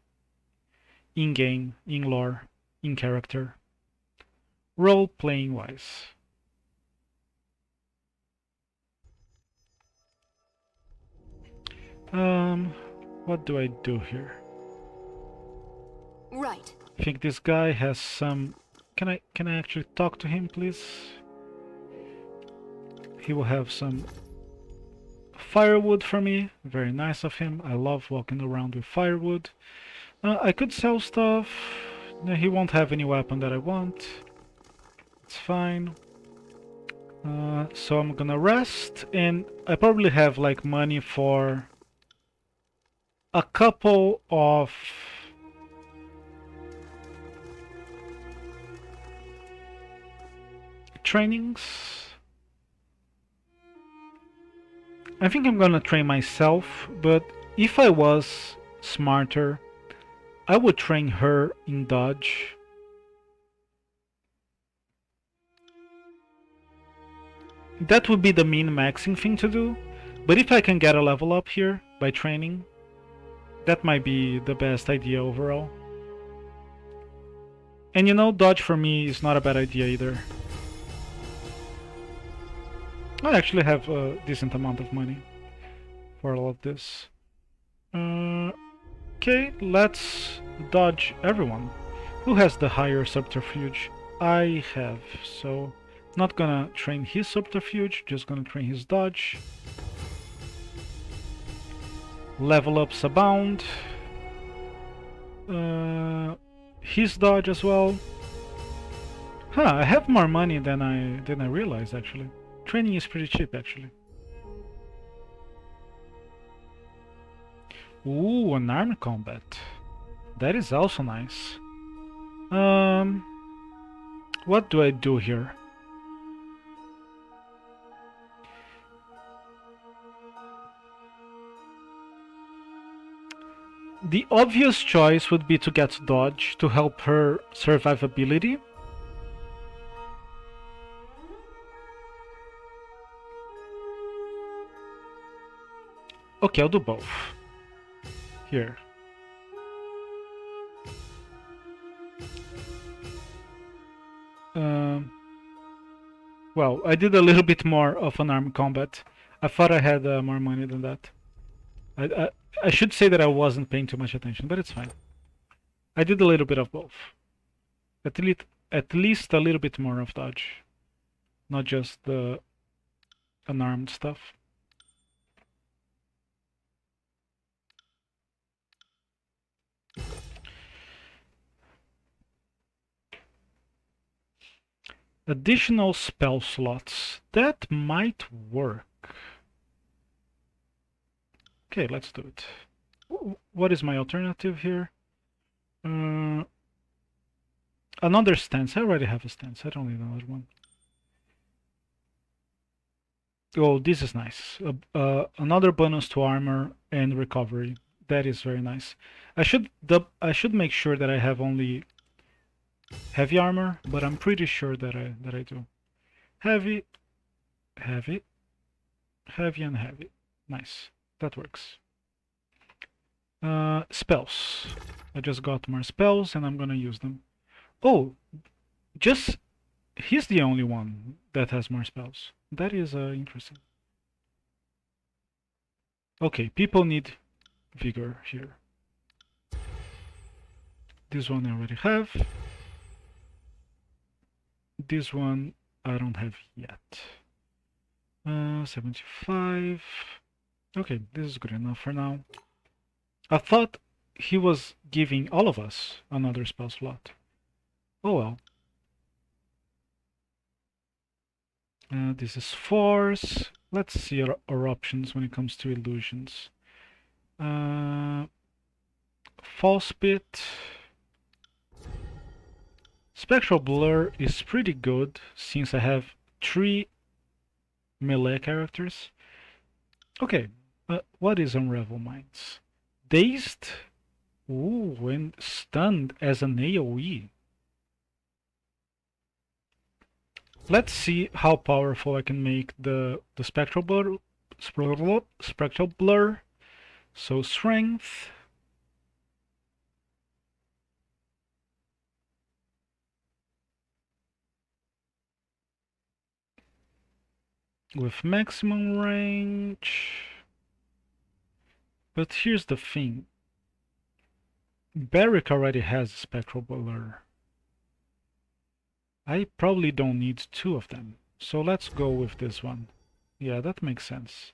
in game, in lore, in character, role-playing wise. What do I do here?
Right.
I think this guy has some... Can I actually talk to him, please? He will have some firewood for me. Very nice of him. I love walking around with firewood. I could sell stuff. No, he won't have any weapon that I want. It's fine. So I'm gonna rest, and I probably have like money for a couple of trainings. I think I'm gonna train myself, but if I was smarter, I would train her in dodge. That would be the min-maxing thing to do, but if I can get a level up here by training, that might be the best idea overall. And you know, dodge for me is not a bad idea either. I actually have a decent amount of money for all of this. Okay, let's dodge everyone. Who has the higher subterfuge? I have, so not gonna train his subterfuge, just gonna train his dodge. Level ups abound. His dodge as well. Huh, I have more money than I realized actually. Training is pretty cheap actually. Ooh, an armed combat. That is also nice. What do I do here? The obvious choice would be to get dodge to help her survivability. Okay, I'll do both. Here. Well, I did a little bit more of an armed combat. I thought I had more money than that. I should say that I wasn't paying too much attention, but it's fine. I did a little bit of both. At least a little bit more of dodge. Not just the unarmed stuff. Additional spell slots. That might work. Okay, let's do it. What is my alternative here? Another stance. I already have a stance. I don't need another one. Oh, this is nice. Another bonus to armor and recovery. That is very nice. I should make sure that I have only heavy armor, but I'm pretty sure that I do. Heavy, heavy, heavy, and heavy. Nice. That works. Spells. I just got more spells, and I'm gonna use them. Oh, just he's the only one that has more spells. That is interesting. Okay, people need vigor here. This one I already have. This one I don't have yet. 75. Okay, this is good enough for now. I thought he was giving all of us another spell slot. Oh well. This is force. Let's see our options when it comes to illusions. False bit. Spectral blur is pretty good since I have 3 melee characters. Okay, what is Unravel Minds? Dazed? Ooh, and stunned as an AoE. Let's see how powerful I can make the spectral blur. Spectral blur. So strength. With maximum range. But here's the thing. Barrick already has a spectral blur. I probably don't need 2 of them. So let's go with this one. Yeah, that makes sense.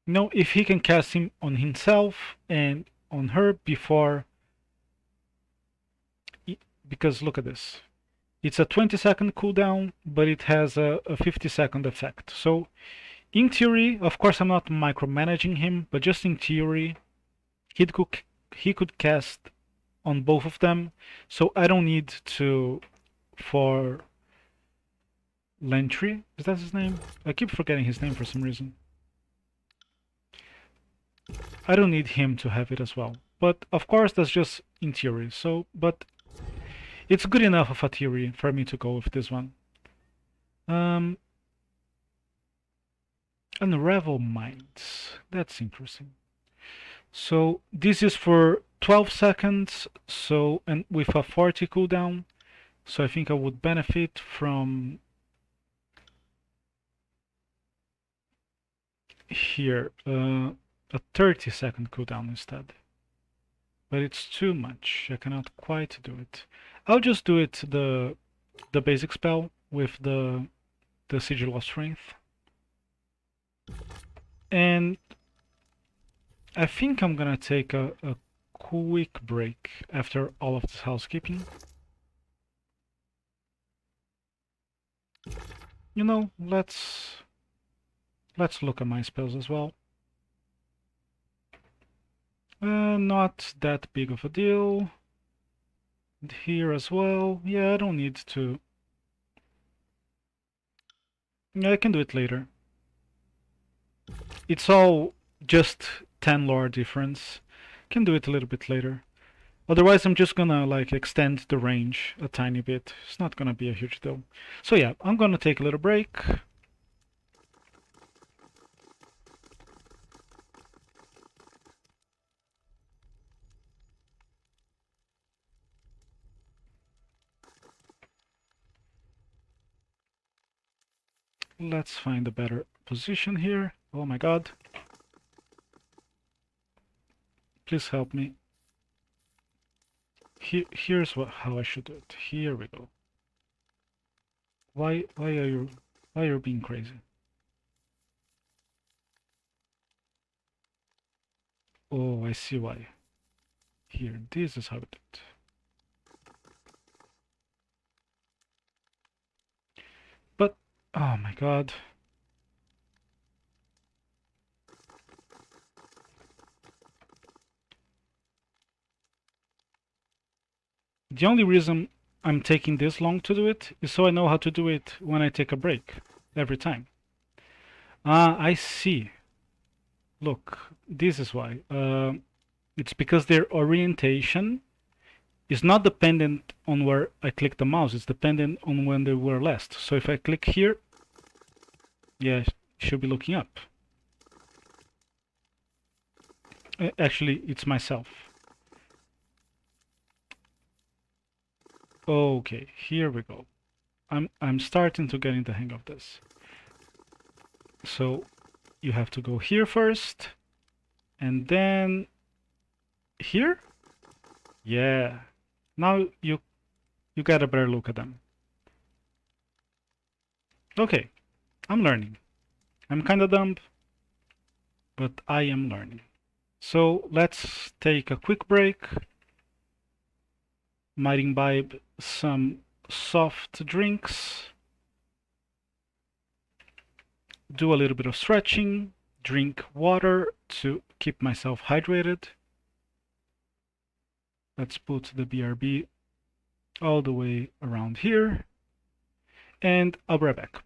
No, if he can cast him on himself and on her before... Because look at this. It's a 20-second cooldown, but it has a 50-second effect. So, in theory, of course I'm not micromanaging him, but just in theory, he could cast on both of them, so I don't need to... For... Lentry? Is that his name? I keep forgetting his name for some reason. I don't need him to have it as well. But, of course, that's just in theory. So, but... It's good enough of a theory for me to go with this one. Unravel Minds. That's interesting. So this is for 12 seconds, so and with a 40 cooldown. So I think I would benefit from here a 30-second cooldown instead. But it's too much. I cannot quite do it. I'll just do it the basic spell with the Sigil of Strength. And I think I'm gonna take a quick break after all of this housekeeping. You know, let's look at my spells as well. Not that big of a deal. Here as well. Yeah, I don't need to. Yeah, I can do it later. It's all just 10 lore difference. Can do it a little bit later. Otherwise, I'm just gonna like extend the range a tiny bit. It's not gonna be a huge deal. So yeah, I'm gonna take a little break. Let's find a better position here. Oh my god. Please help me. Here's how I should do it. Here we go. Why are you being crazy? Oh, I see why. Here, this is how it did. But oh my god. The only reason I'm taking this long to do it is so I know how to do it when I take a break every time. Ah, I see. Look, this is why. It's because their orientation is not dependent on where I click the mouse. It's dependent on when they were last. So if I click here, yeah, it should be looking up. Actually, it's myself. Okay, here we go. I'm starting to get in the hang of this. So you have to go here first, and then here. Yeah. Now you get a better look at them. Okay, I'm learning. I'm kind of dumb, but I am learning. So let's take a quick break. Might imbibe some soft drinks. Do a little bit of stretching. Drink water to keep myself hydrated. Let's put the BRB all the way around here. And I'll be right back.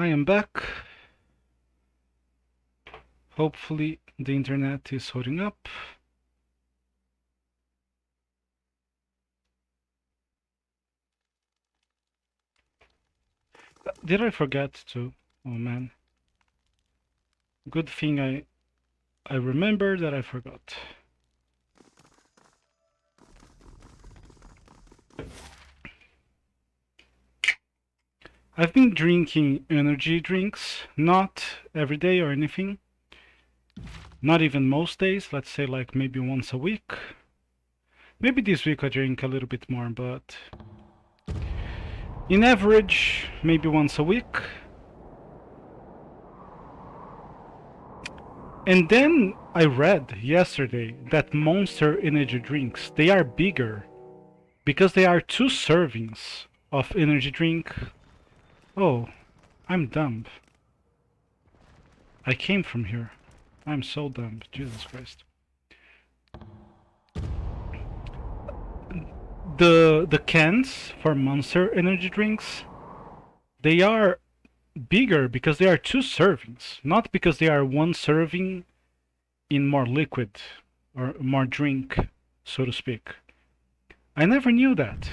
I am back. Hopefully the internet is holding up. Did I forget to? Oh man. Good thing I remember that I forgot. I've been drinking energy drinks, not every day or anything. Not even most days, let's say like maybe once a week. Maybe this week I drink a little bit more, but in average, maybe once a week. And then I read yesterday that Monster energy drinks, they are bigger because they are 2 servings of energy drink. Oh, I'm dumb. I came from here. I'm so dumb, Jesus Christ. The cans for Monster energy drinks, they are bigger because they are 2 servings, not because they are 1 serving in more liquid or more drink, so to speak. I never knew that.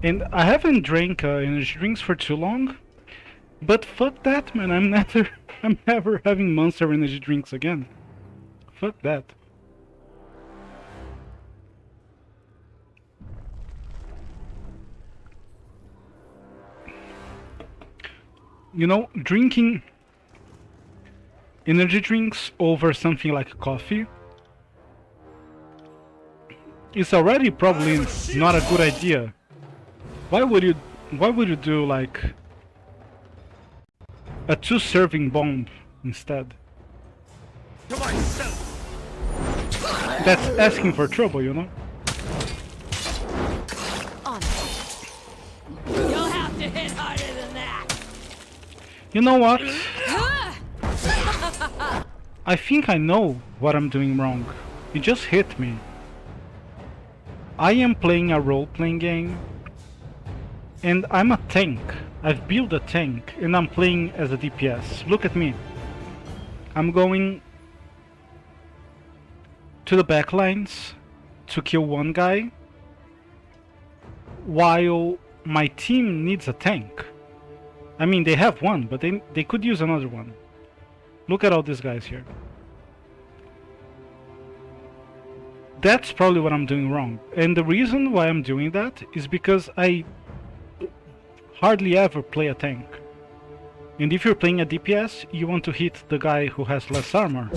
And I haven't drank energy drinks for too long, but fuck that, man. I'm never having Monster energy drinks again. Fuck that. You know, drinking energy drinks over something like coffee is already probably not a good idea. Why would you do like a 2 serving bomb instead? That's asking for trouble, you know?
You'll have to hit harder than that.
You know what? I think I know what I'm doing wrong. It just hit me. I am playing a role-playing game, and I'm a tank. I've built a tank, and I'm playing as a DPS. Look at me. I'm going to the back lines to kill one guy, while my team needs a tank. I mean, they have one, but they could use another one. Look at all these guys here. That's probably what I'm doing wrong. And the reason why I'm doing that is because I hardly ever play a tank. And if you're playing a DPS, you want to hit the guy who has less armor.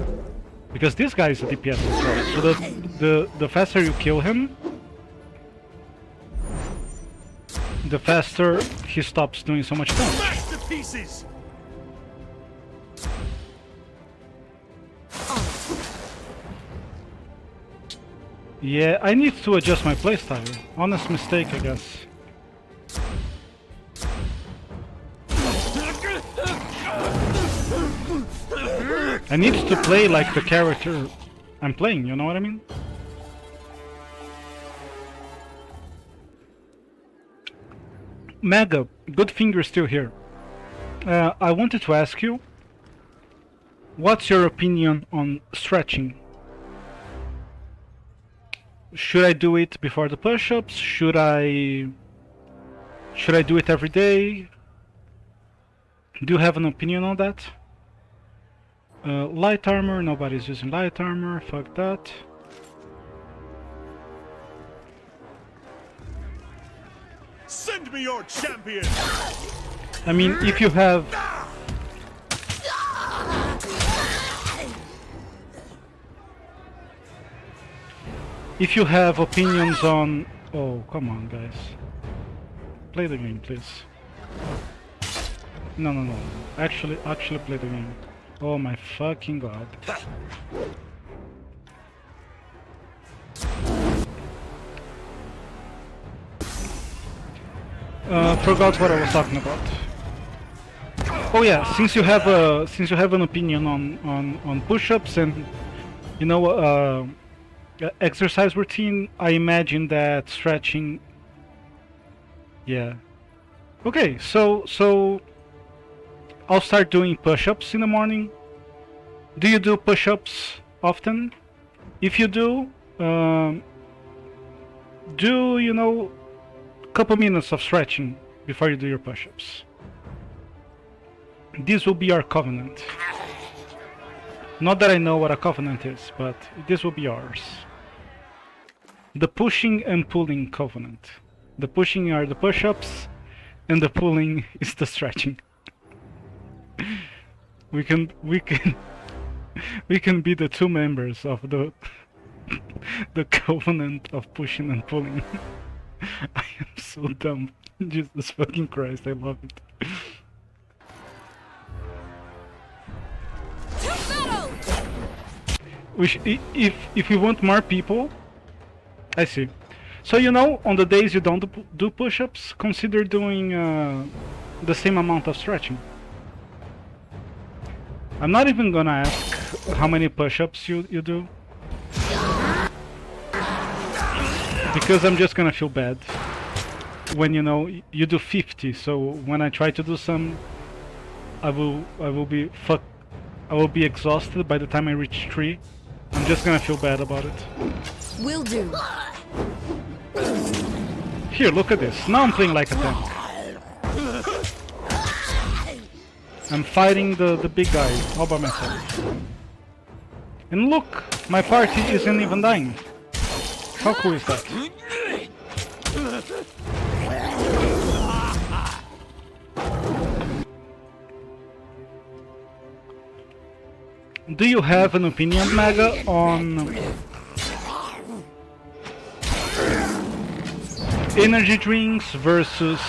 Because this guy is a DPS as well. So the faster you kill him, the faster he stops doing so much damage.
Masterpieces!
Yeah, I need to adjust my playstyle. Honest mistake, I guess. I need to play like the character I'm playing, you know what I mean? Mega, good thing you're still here. I wanted to ask you, what's your opinion on stretching? Should I do it before the push-ups? Should I do it every day? Do you have an opinion on that? Light armor, nobody's using light armor, fuck that.
Send me your champion!
I mean, if you have... If you have opinions on... Oh, come on, guys. Play the game, please. No. Actually play the game. Oh my fucking god. Forgot what I was talking about. Oh yeah, since you have an opinion on push-ups and you know exercise routine, I imagine that stretching. Yeah. Okay, so I'll start doing push-ups in the morning. Do you do push-ups often? If you do, you know, a couple minutes of stretching before you do your push-ups. This will be our covenant. Not that I know what a covenant is, but this will be ours. The pushing and pulling covenant. The pushing are the push-ups, and the pulling is the stretching. We can be the two members of the the covenant of pushing and pulling. I am so dumb. Jesus fucking Christ, I love it. If you want more people, I see. So you know, on the days you don't do push-ups, consider doing the same amount of stretching. I'm not even gonna ask how many push-ups you do, because I'm just gonna feel bad when you know you do 50. So when I try to do some, I will be exhausted by the time I reach 3. I'm just gonna feel bad about it.
Will do.
Here, look at this. Now I'm playing like a tank. I'm fighting the big guy all by myself. And look, my party isn't even dying. How cool is that? Do you have an opinion, Maga, on energy drinks versus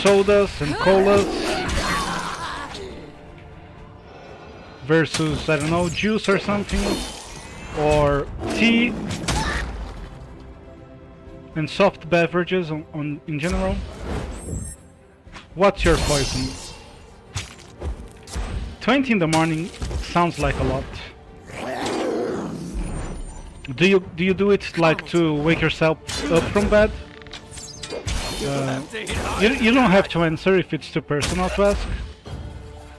sodas and colas versus, I don't know, juice or something, or tea and soft beverages in general? What's your poison? 20 in the morning sounds like a lot. Do you do it like to wake yourself up from bed? You don't have to answer if it's too personal to ask,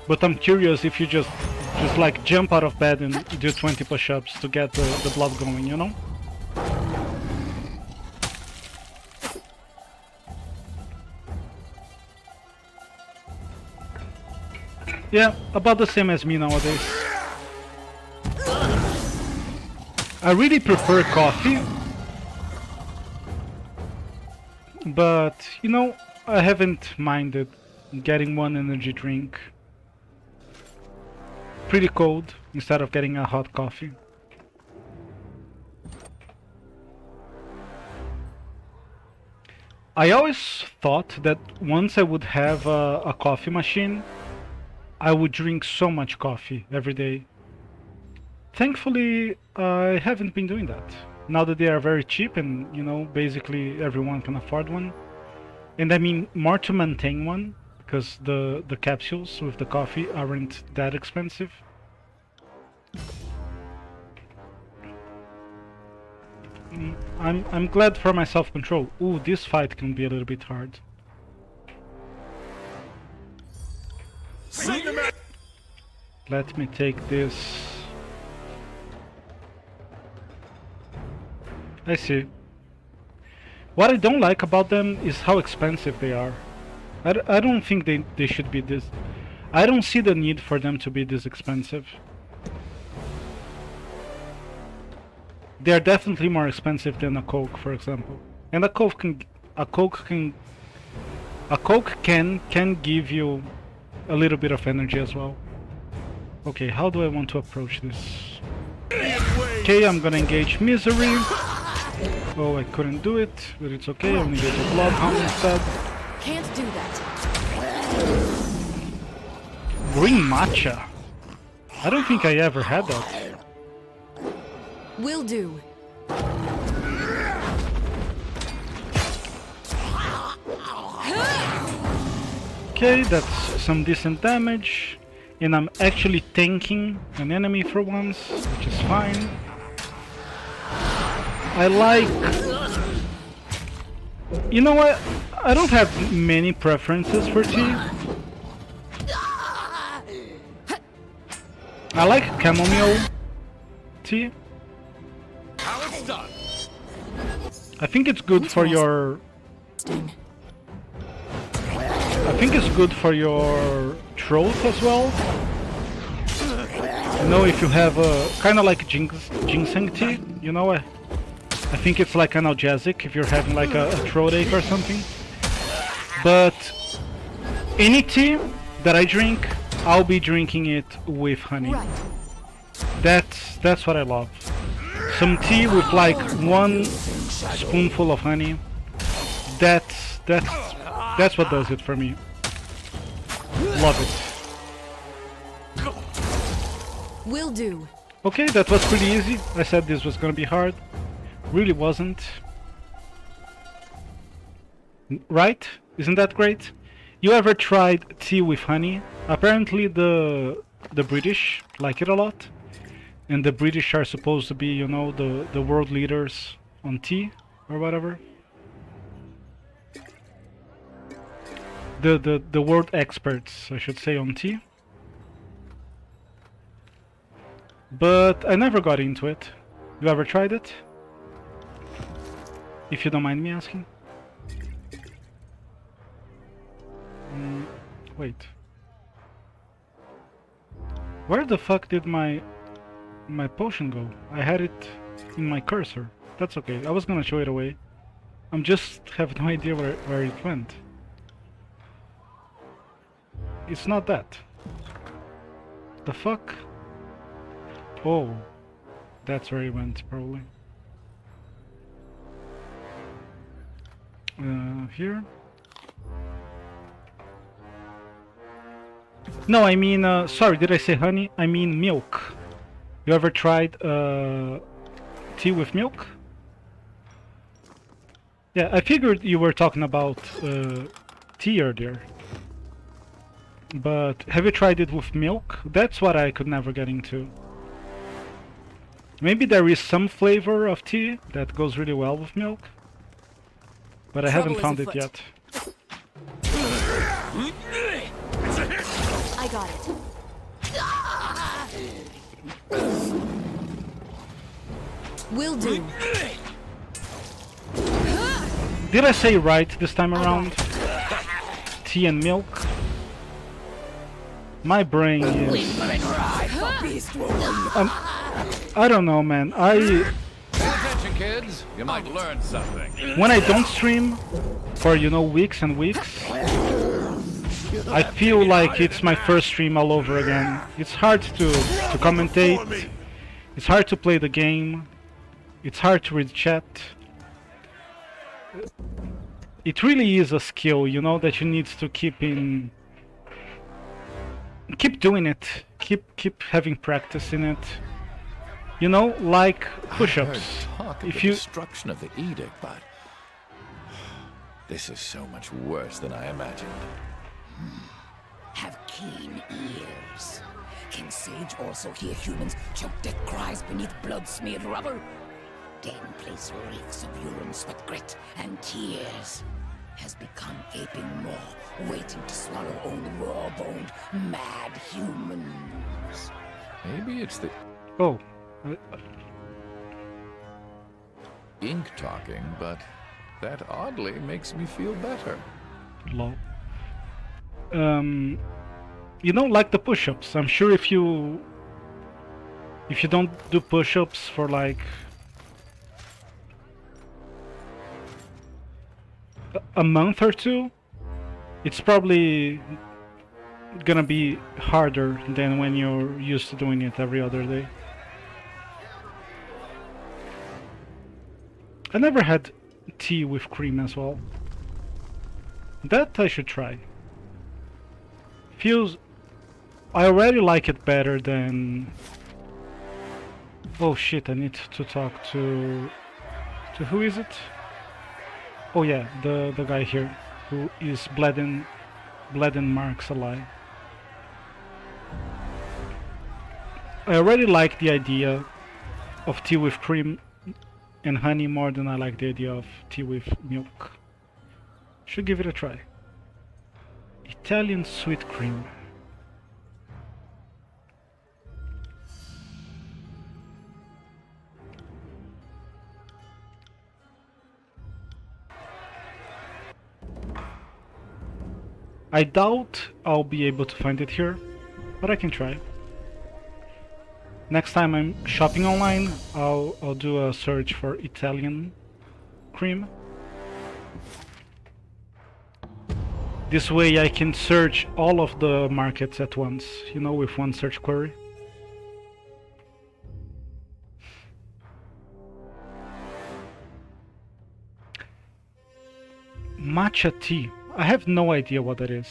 but I'm curious if you just like jump out of bed and do 20 push-ups to get the blood going, you know? Yeah, about the same as me nowadays. I really prefer coffee, but you know, I haven't minded getting one energy drink pretty cold instead of getting a hot coffee. I always thought that once I would have a coffee machine, I would drink so much coffee every day. Thankfully, I haven't been doing that. Now that they are very cheap and, you know, basically everyone can afford one. And I mean, more to maintain one, because the capsules with the coffee aren't that expensive. I'm glad for my self-control. Ooh, this fight can be a little bit hard. Let me take this. I see. What I don't like about them is how expensive they are. I don't think they should be this. I don't see the need for them to be this expensive. They are definitely more expensive than a Coke, for example. And a Coke can give you a little bit of energy as well. Okay, how do I want to approach this? Okay, I'm gonna engage Misery. Oh, I couldn't do it, but it's okay. I'm gonna engage a Bloodhound instead.
Can't do that.
Green matcha. I don't think I ever had that.
Will do.
Okay, that's some decent damage. And I'm actually tanking an enemy for once, which is fine. I like... You know what? I don't have many preferences for tea. I like chamomile tea.
How it's done.
I think it's good for your... I think it's good for your throat as well. You know, if you have a... kind of like ginseng tea, you know, I think it's like analgesic if you're having like a throat ache or something. But any tea that I drink, I'll be drinking it with honey. That's what I love. Some tea with like 1 spoonful of honey. That's what does it for me. Love it.
Will do.
Okay, that was pretty easy. I said this was gonna be hard. Really wasn't. Right? Isn't that great? You ever tried tea with honey? Apparently the British like it a lot. And the British are supposed to be, you know, the world leaders on tea or whatever. The world experts, I should say, on tea. But I never got into it. You ever tried it? If you don't mind me asking. Wait. Where the fuck did my potion go? I had it in my cursor. That's okay. I was gonna show it away. I'm just have no idea where it went. It's not that. The fuck? Oh, that's where it went probably. Here. No, I mean, sorry, did I say honey? I mean milk. You ever tried tea with milk? Yeah, I figured you were talking about tea earlier. But have you tried it with milk? That's what I could never get into. Maybe there is some flavor of tea that goes really well with milk. But I haven't found it yet.
I got it.
Will do.
Did I say right this time around? Tea and milk? My brain is... I don't know, man.
Pay attention, kids. You might learn something.
When I don't stream for, you know, weeks and weeks, I feel like it's my first stream all over again. It's hard to commentate. It's hard to play the game. It's hard to read chat. It really is a skill, you know, that you need to keep doing it. Keep having practice in it. You know, like push-ups.
If you destruction of the edict, but this is so much worse than I imagined.
Have keen ears. Can Sage also hear humans choke death cries beneath blood-smeared rubble? Den place reeks of urine, sweat, grit, and tears. Has become gaping maw, waiting to swallow only raw-boned, mad humans.
Maybe it's the ink talking, but that oddly makes me feel better.
Lol. You know, like the push-ups. I'm sure if you don't do push-ups for like a month or two, it's probably gonna be harder than when you're used to doing it every other day. I never had tea with cream as well. That I should try. I already like it better than... Oh shit, I need to talk to who is it? Oh yeah, the guy here, who is bled and marks alive. I already like the idea of tea with cream and honey more than I like the idea of tea with milk. Should give it a try. Italian sweet cream. I doubt I'll be able to find it here, but I can try. Next time I'm shopping online, I'll do a search for Italian cream. This way I can search all of the markets at once, you know, with one search query. Matcha tea. I have no idea what that is.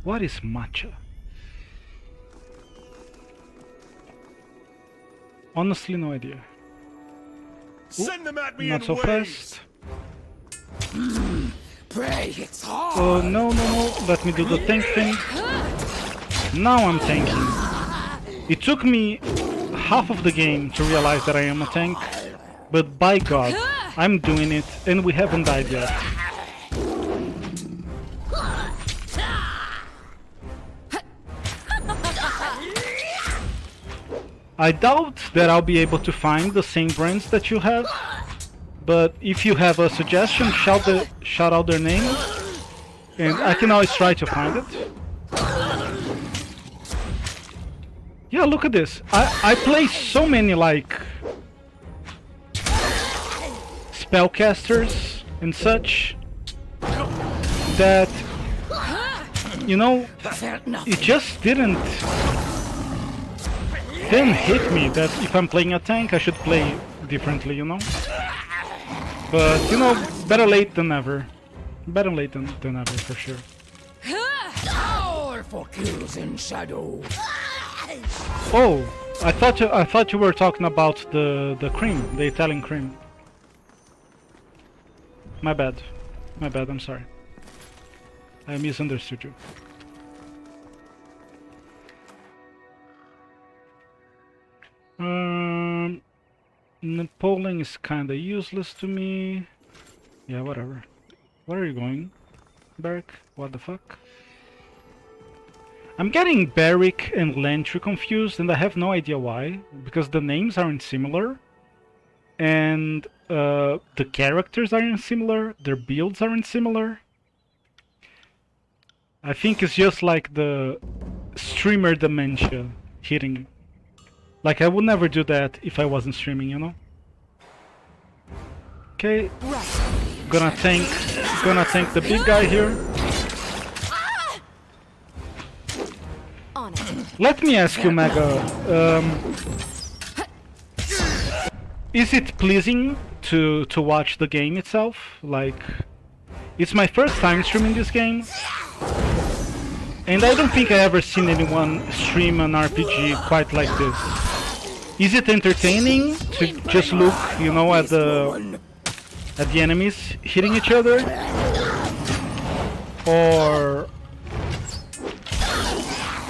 What is matcha? Honestly, no idea.
Send them at me
Not
in
so
waves.
fast.
Pray, it's hard.
Oh, no, no, no. Let me do the tank thing. Now I'm tanking. It took me half of the game to realize that I am a tank. But by God, I'm doing it, and we haven't died yet. I doubt that I'll be able to find the same brands that you have, but if you have a suggestion, shout out their name, and I can always try to find it. Yeah, look at this. I play so many, like, spellcasters and such, that, you know, it just didn't hit me that if I'm playing a tank I should play differently, you know? But, you know, better late than never. Better late than ever, for sure.
All for kills in shadow.
Oh, I thought you were talking about the cream, the Italian cream. My bad, I'm sorry. I misunderstood you. Polling is kinda useless to me. Yeah, whatever. Where are you going, Barrick? What the fuck? I'm getting Barrick and Lantry confused, and I have no idea why. Because the names aren't similar, and the characters aren't similar, their builds aren't similar. I think it's just like the streamer dementia hitting. Like, I would never do that if I wasn't streaming, you know? Okay, gonna tank the big guy here. Let me ask you, Mega, is it pleasing to watch the game itself? Like, it's my first time streaming this game, and I don't think I ever seen anyone stream an RPG quite like this. Is it entertaining to just look, you know, at the enemies hitting each other? Or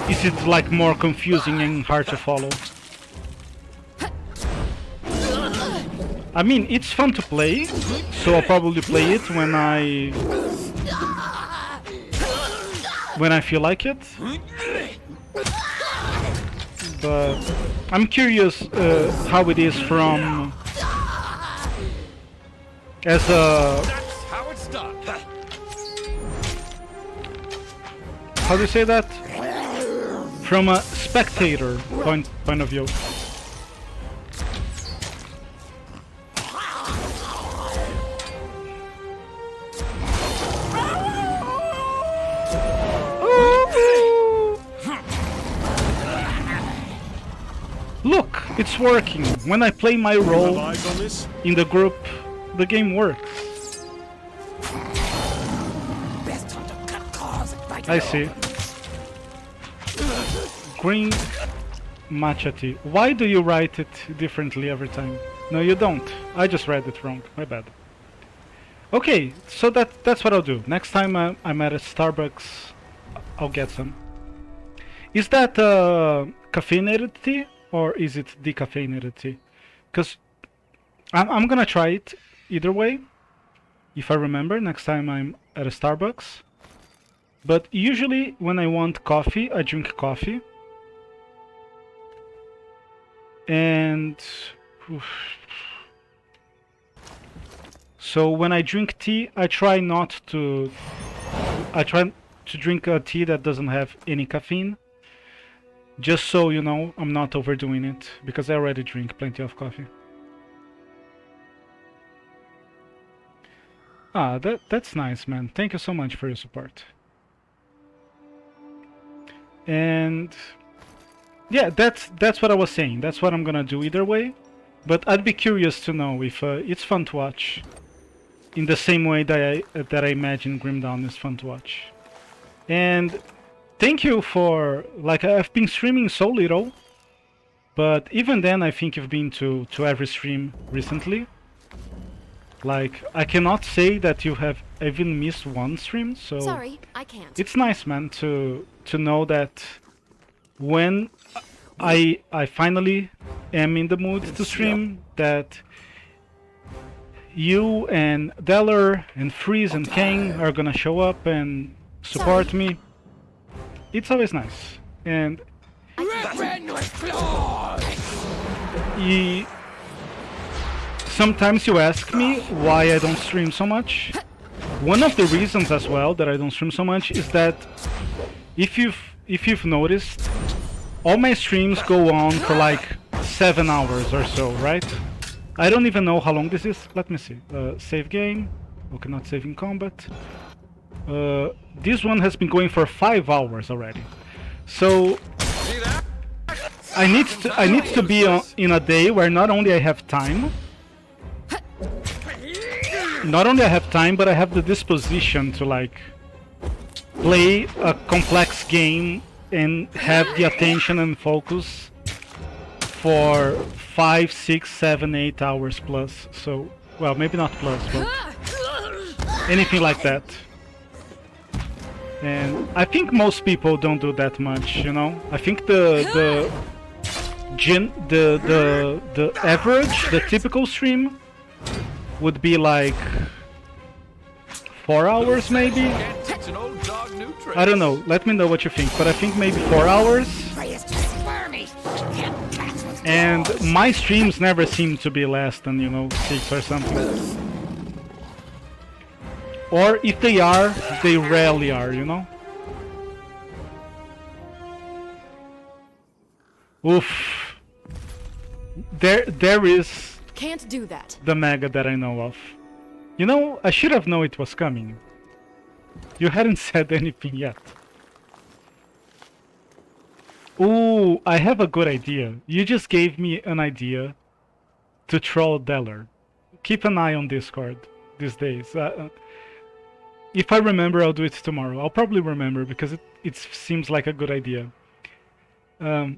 is it like more confusing and hard to follow? I mean, it's fun to play, so I'll probably play it when I feel like it. But I'm curious how it is from as a
How it's done.
how do you say that? From a spectator point of view. Look, it's working. When I play my role in the group, the game works. I see. Green matcha tea. Why do you write it differently every time? No, you don't. I just read it wrong. My bad. Okay, so that's what I'll do. Next time I'm at a Starbucks, I'll get some. Is that caffeinated tea? Or is it decaffeinated tea? Because I'm gonna try it either way, if I remember, next time I'm at a Starbucks. But usually when I want coffee, I drink coffee. And so when I drink tea, I try not to I try to drink a tea that doesn't have any caffeine, just so you know I'm not overdoing it, because I already drink plenty of coffee. Ah, that's nice, man. Thank you so much for your support. And yeah, that's what I was saying. That's what I'm gonna do either way. But I'd be curious to know if it's fun to watch, in the same way that I imagine Grim Dawn is fun to watch. And thank you for, like, I've been streaming so little, but even then I think you've been to every stream recently. Like, I cannot say that you have even missed one stream, so
Sorry, I can't.
it's nice, man, to know that when I finally am in the mood to stream, that you and Deller and Freeze and Kang are gonna show up and support me. It's always nice. And sometimes you ask me why I don't stream so much. One of the reasons as well that I don't stream so much is that if you've noticed, all my streams go on for like 7 hours or so, right? I don't even know how long this is. Let me see. Save game. Okay, not saving combat. This one has been going for 5 hours already. So I need to be in a day where not only I have time, but I have the disposition to like play a complex game and have the attention and focus for 5, 6, 7, 8 hours plus. So, well, maybe not plus, but anything like that. And I think most people don't do that much, you know. I think the average, the typical stream would be like 4 hours maybe. I don't know. Let me know what you think, but I think maybe 4 hours. And my streams never seem to be less than, you know, 6 or something. Or if they are, they rarely are, you know? Oof. There is...
Can't do that.
The mega that I know of. You know, I should have known it was coming. You hadn't said anything yet. Ooh, I have a good idea. You just gave me an idea to troll Deller. Keep an eye on Discord these days. If I remember, I'll do it tomorrow. I'll probably remember because it seems like a good idea. Oh,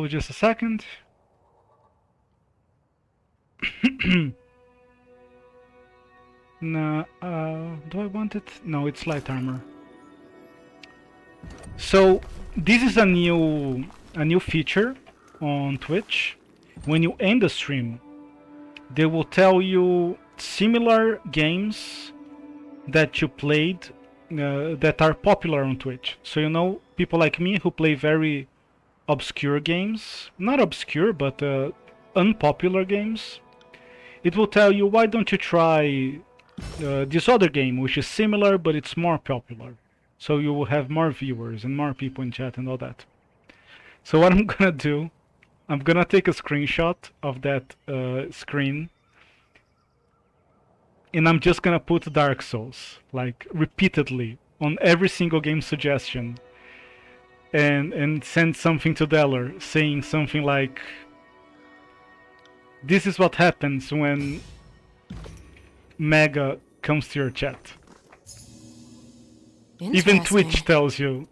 just a second. No, do I want it? No, it's light armor. So this is a new feature on Twitch. When you end the stream, they will tell you similar games that you played that are popular on Twitch. So you know, people like me who play very obscure games, not obscure, but unpopular games. It will tell you, why don't you try this other game, which is similar, but it's more popular. So you will have more viewers and more people in chat and all that. So what I'm gonna do, I'm gonna take a screenshot of that screen, and I'm just gonna put Dark Souls, like, repeatedly on every single game suggestion, and send something to Deller saying something like, this is what happens when Mega comes to your chat. Even Twitch tells you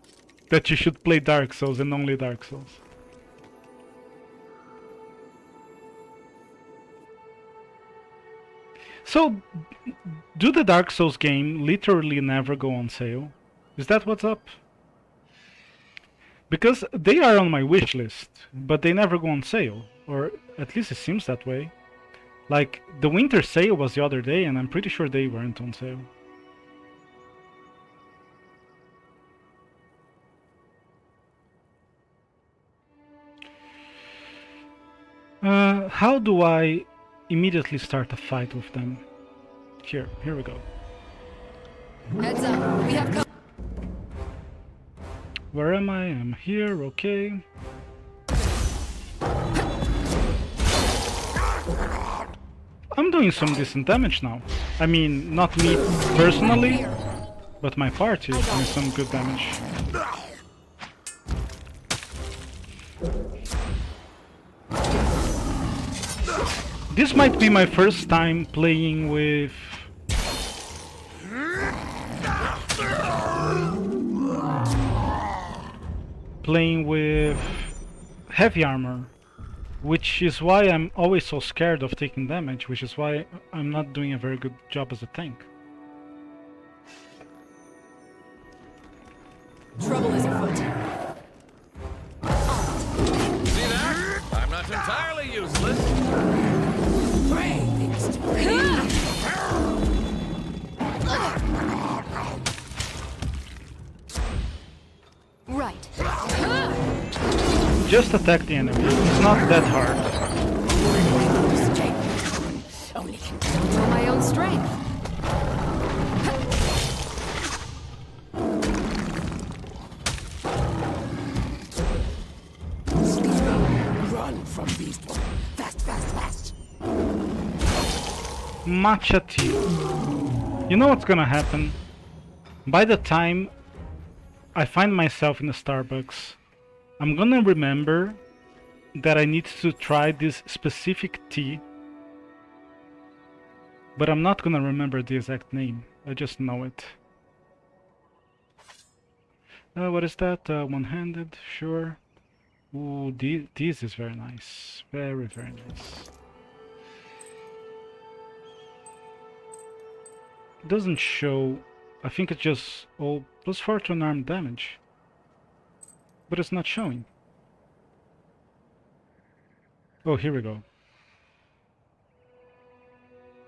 that you should play Dark Souls and only Dark Souls. So, do the Dark Souls game literally never go on sale? Is that what's up? Because they are on my wish list, but they never go on sale. Or at least it seems that way. Like, the winter sale was the other day, and I'm pretty sure they weren't on sale. How do I immediately start a fight with them? Here we go.
Heads up. We have company.
Where am I? I'm here, okay. I'm doing some decent damage now. I mean, not me personally, but my party is doing some good damage. This might be my first time playing with heavy armor, which is why I'm always so scared of taking damage, which is why I'm not doing a very good job as a tank.
Trouble is afoot.
See that? I'm not entirely useless.
Right.
Just attack the enemy. It's not that hard.
Only control my own strength.
Run from these. Fast, fast, fast.
Matcha tea. You know what's gonna happen? By the time I find myself in a Starbucks, I'm gonna remember that I need to try this specific tea, but I'm not gonna remember the exact name. I just know it. What is that? One-handed, sure. Ooh, this is very nice. Very, very nice. It doesn't show. I think it's just all +4 to unarmed damage. But it's not showing. Oh, here we go.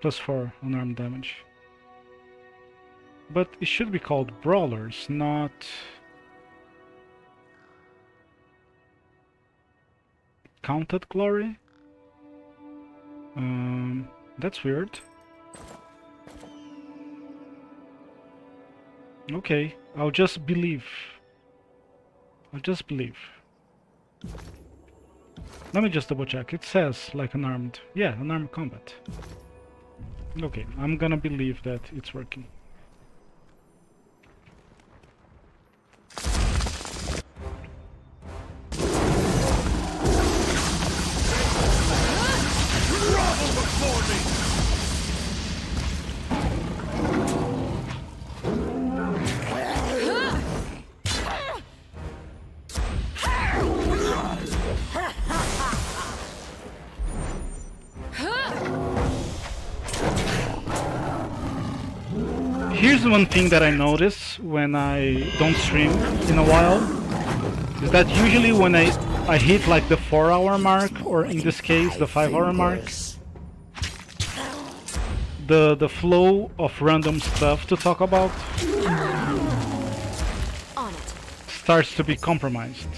+4 unarmed damage. But it should be called brawlers, not counted glory. That's weird. Okay, I'll just believe. I'll just believe. Let me just double check. It says like unarmed. Yeah, unarmed combat. Okay, I'm gonna believe that it's working. Here's one thing that I notice when I don't stream in a while, is that usually when I hit like the 4-hour mark, or in this case the 5-hour mark, the flow of random stuff to talk about starts to be compromised.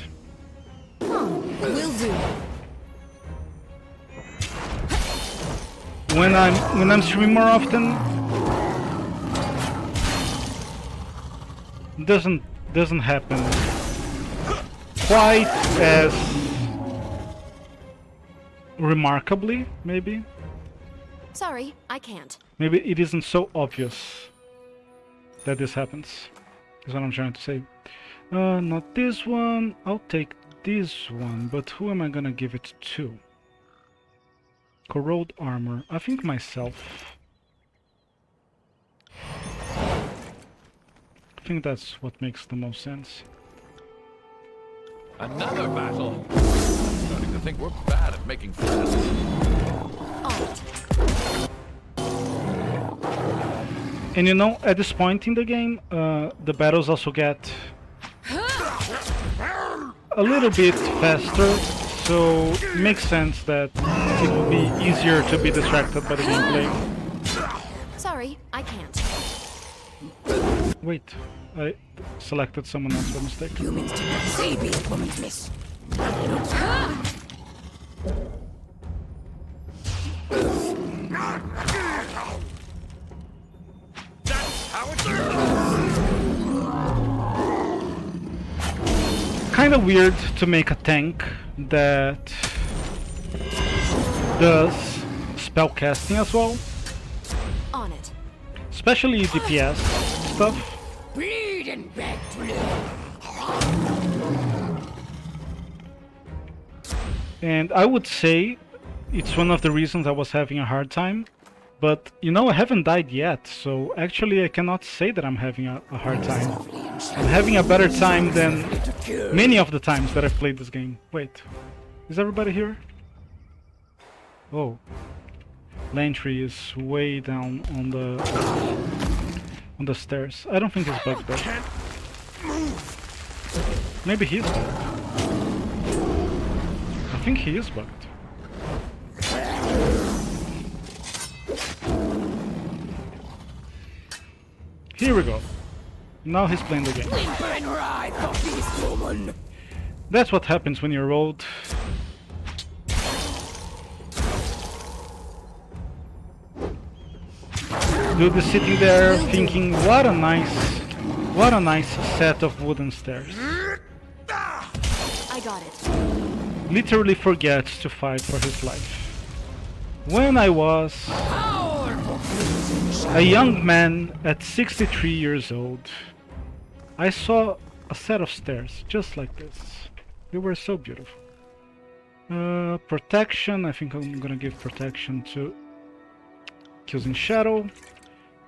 Will do.
When I'm streaming more often, doesn't happen quite as remarkably, maybe.
Sorry, I can't.
Maybe it isn't so obvious that this happens, is what I'm trying to say. Not this one. I'll take this one, but who am I gonna give it to? Corrode armor. I think myself. I think that's what makes the most sense.
Another battle. Starting to think we're bad at making friends.
And you know, at this point in the game, the battles also get a little bit faster, so it makes sense that it will be easier to be distracted by the gameplay.
Sorry, I can't.
Wait, I selected someone else by mistake.
Humans do not say be a woman's miss.
That's how it's done.
kind of weird to make a tank that does spell casting as well,
On it.
especially DPS stuff.
Bleed and beg to live.
And I would say it's one of the reasons I was having a hard time. But, you know, I haven't died yet, so actually I cannot say that I'm having a hard time. I'm having a better time than many of the times that I've played this game. Wait, is everybody here? Oh. Lantry is way down on the stairs. I don't think he's bugged though. Maybe he's bugged. I think he is bugged. Here we go. Now he's playing the game. That's what happens when you're old. Dude is sitting there thinking, what a nice set of wooden stairs.
I got it.
Literally forgets to fight for his life. When I was a young man at 63 years old, I saw a set of stairs just like this. They were so beautiful. Protection, I think I'm gonna give protection to Kills in Shadow.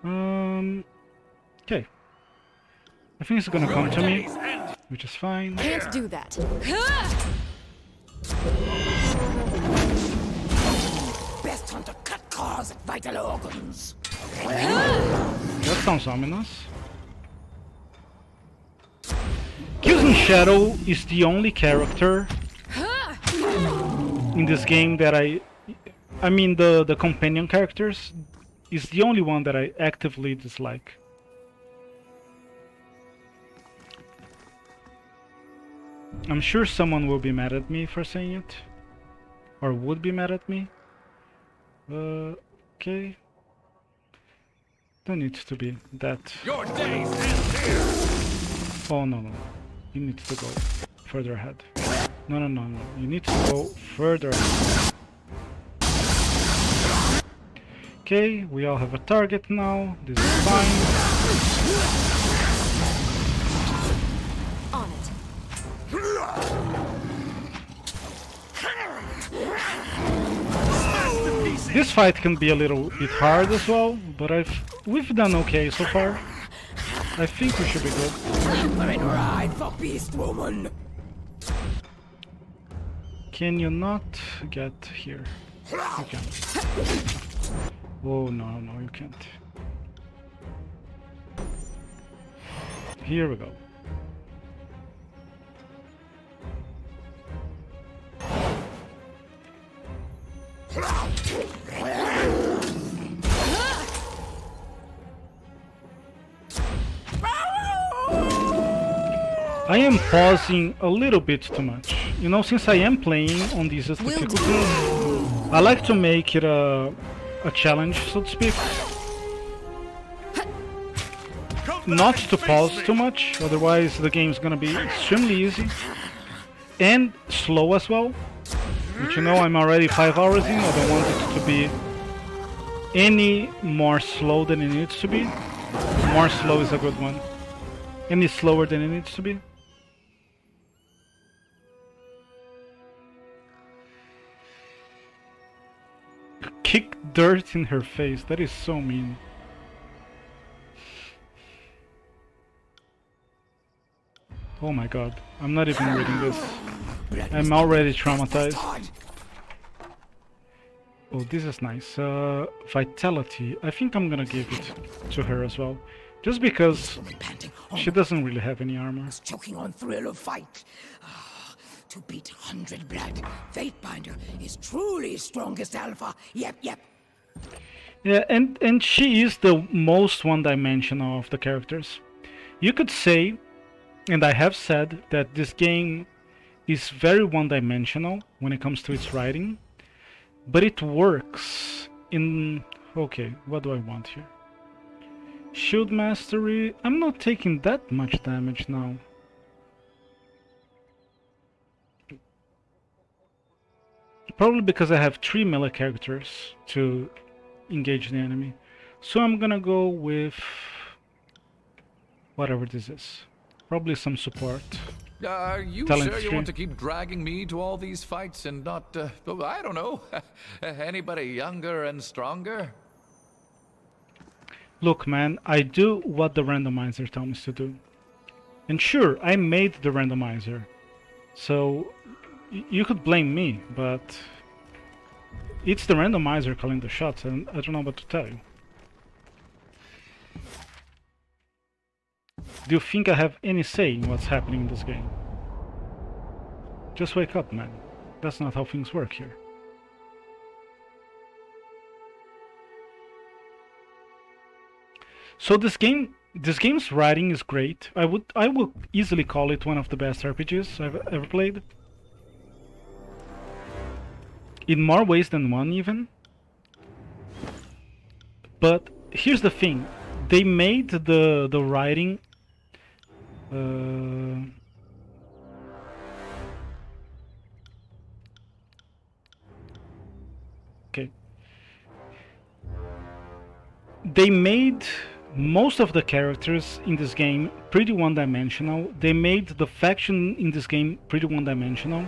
Okay. I think it's gonna come to me, which is fine.
Can't do that.
Best time to cut claws at vital organs.
That sounds ominous. Kills in Shadow is the only character in this game that I mean the companion characters is the only one that I actively dislike. I'm sure someone will be mad at me for saying it, or would be mad at me. Okay. Don't need to be that.
Your days end here.
Oh no. You need to go further ahead. No. You need to go further ahead. Okay, we all have a target now. This is fine.
On it.
This fight can be a little bit hard as well, but we've done okay so far. I think we should be good.
Ride for beast woman.
Can you not get here? You can. Oh no, you can't. Here we go. I am pausing a little bit too much. You know, since I am playing on these difficulties, I like to make it a challenge, so to speak. Not to pause too much, otherwise the game's gonna be extremely easy. And slow as well. But you know, I'm already 5 hours in, I don't want it to be any more slow than it needs to be. More slow is a good one. Any slower than it needs to be. Kick dirt in her face, that is so mean. Oh my god, I'm not even reading this. I'm already traumatized. Oh, this is nice. Vitality, I think I'm gonna give it to her as well. Just because she doesn't really have any armor.
Choking on thrill of fight. To beat 100 blood, Fatebinder is truly strongest alpha. Yep.
Yeah, and she is the most one-dimensional of the characters. You could say, and I have said, that this game is very one-dimensional when it comes to its writing, but it works in... Okay, what do I want here? Shield Mastery... I'm not taking that much damage now. Probably because I have 3 melee characters to engage the enemy. So I'm gonna go with whatever this is. Probably some support.
Are you
Talent
sure you
tree.
want to keep dragging me to all these fights and not, I don't know, anybody younger and stronger?
Look, man, I do what the randomizer tells me to do. And sure, I made the randomizer. So you could blame me, but it's the randomizer calling the shots, and I don't know what to tell you. Do you think I have any say in what's happening in this game? Just wake up, man. That's not how things work here. So this game's writing is great. I would easily call it one of the best RPGs I've ever played. In more ways than one, even. But here's the thing: they made the writing. Okay. They made most of the characters in this game pretty one-dimensional. They made the faction in this game pretty one-dimensional.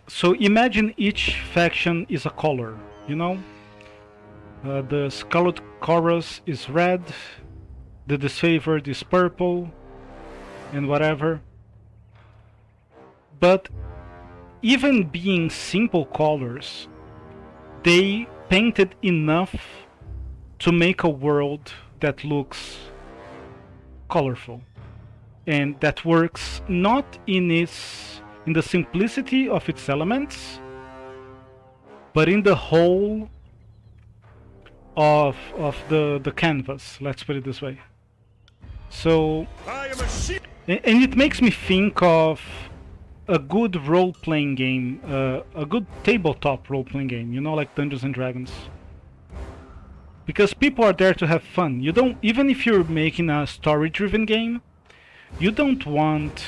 So imagine each faction is a color, you know? The Scarlet Chorus is red, the Disfavored is purple, and whatever. But even being simple colors, they painted enough to make a world that looks colorful and that works not in the simplicity of its elements, but in the whole of the canvas, let's put it this way. So and it makes me think of a good role-playing game, a good tabletop role-playing game, you know, like Dungeons and Dragons. Because people are there to have fun. You don't, even if you're making a story-driven game, you don't want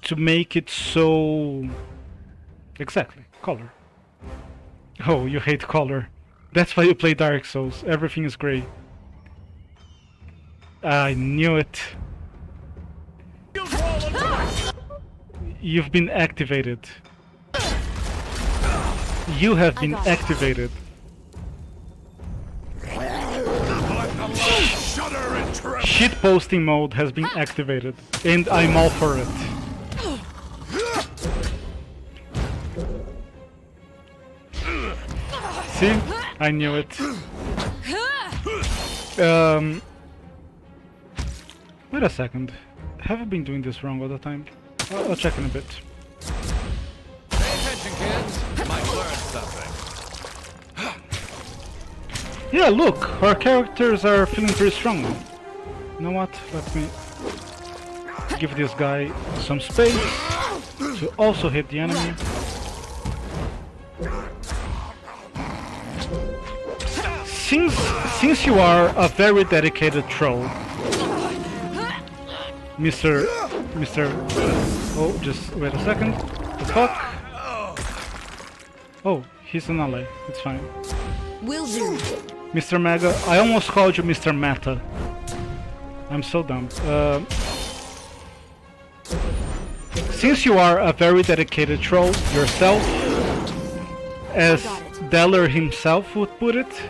to make it so... Exactly, color. Oh, you hate color. That's why you play Dark Souls. Everything is gray. I knew it. You've been activated. You have been activated. Shitposting mode has been activated, and I'm all for it. See? I knew it. Wait a second. Have I been doing this wrong all the time? I'll check in a bit.
Pay attention, kids. You might learn something.
Yeah, look, our characters are feeling pretty strong now. You know what? Let me give this guy some space to also hit the enemy. Since you are a very dedicated troll, Mr. Oh, just wait a second. The fuck? Oh, he's an ally. It's fine.
Will do.
Mr. Mega, I almost called you Mr. Meta. I'm so dumb. Since you are a very dedicated troll yourself, as Deller himself would put it,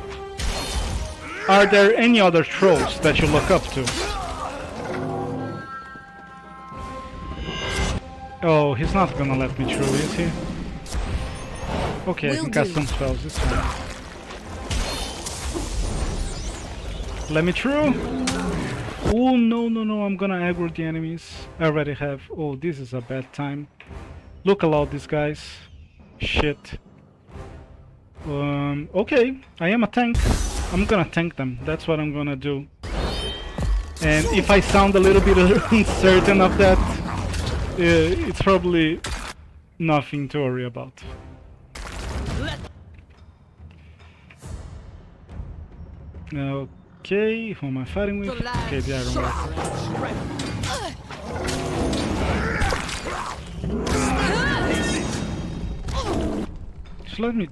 are there any other trolls that you look up to? Oh, he's not gonna let me through, is he? Okay, I can cast some spells, it's fine. Let me through! Oh, no, I'm gonna aggro the enemies. I already have. Oh, this is a bad time. Look aloud, these guys. Shit. Okay, I am a tank. I'm gonna tank them. That's what I'm gonna do. And if I sound a little bit uncertain of that, it's probably nothing to worry about. Okay, who am I fighting with? Okay, the Iron Man. let me...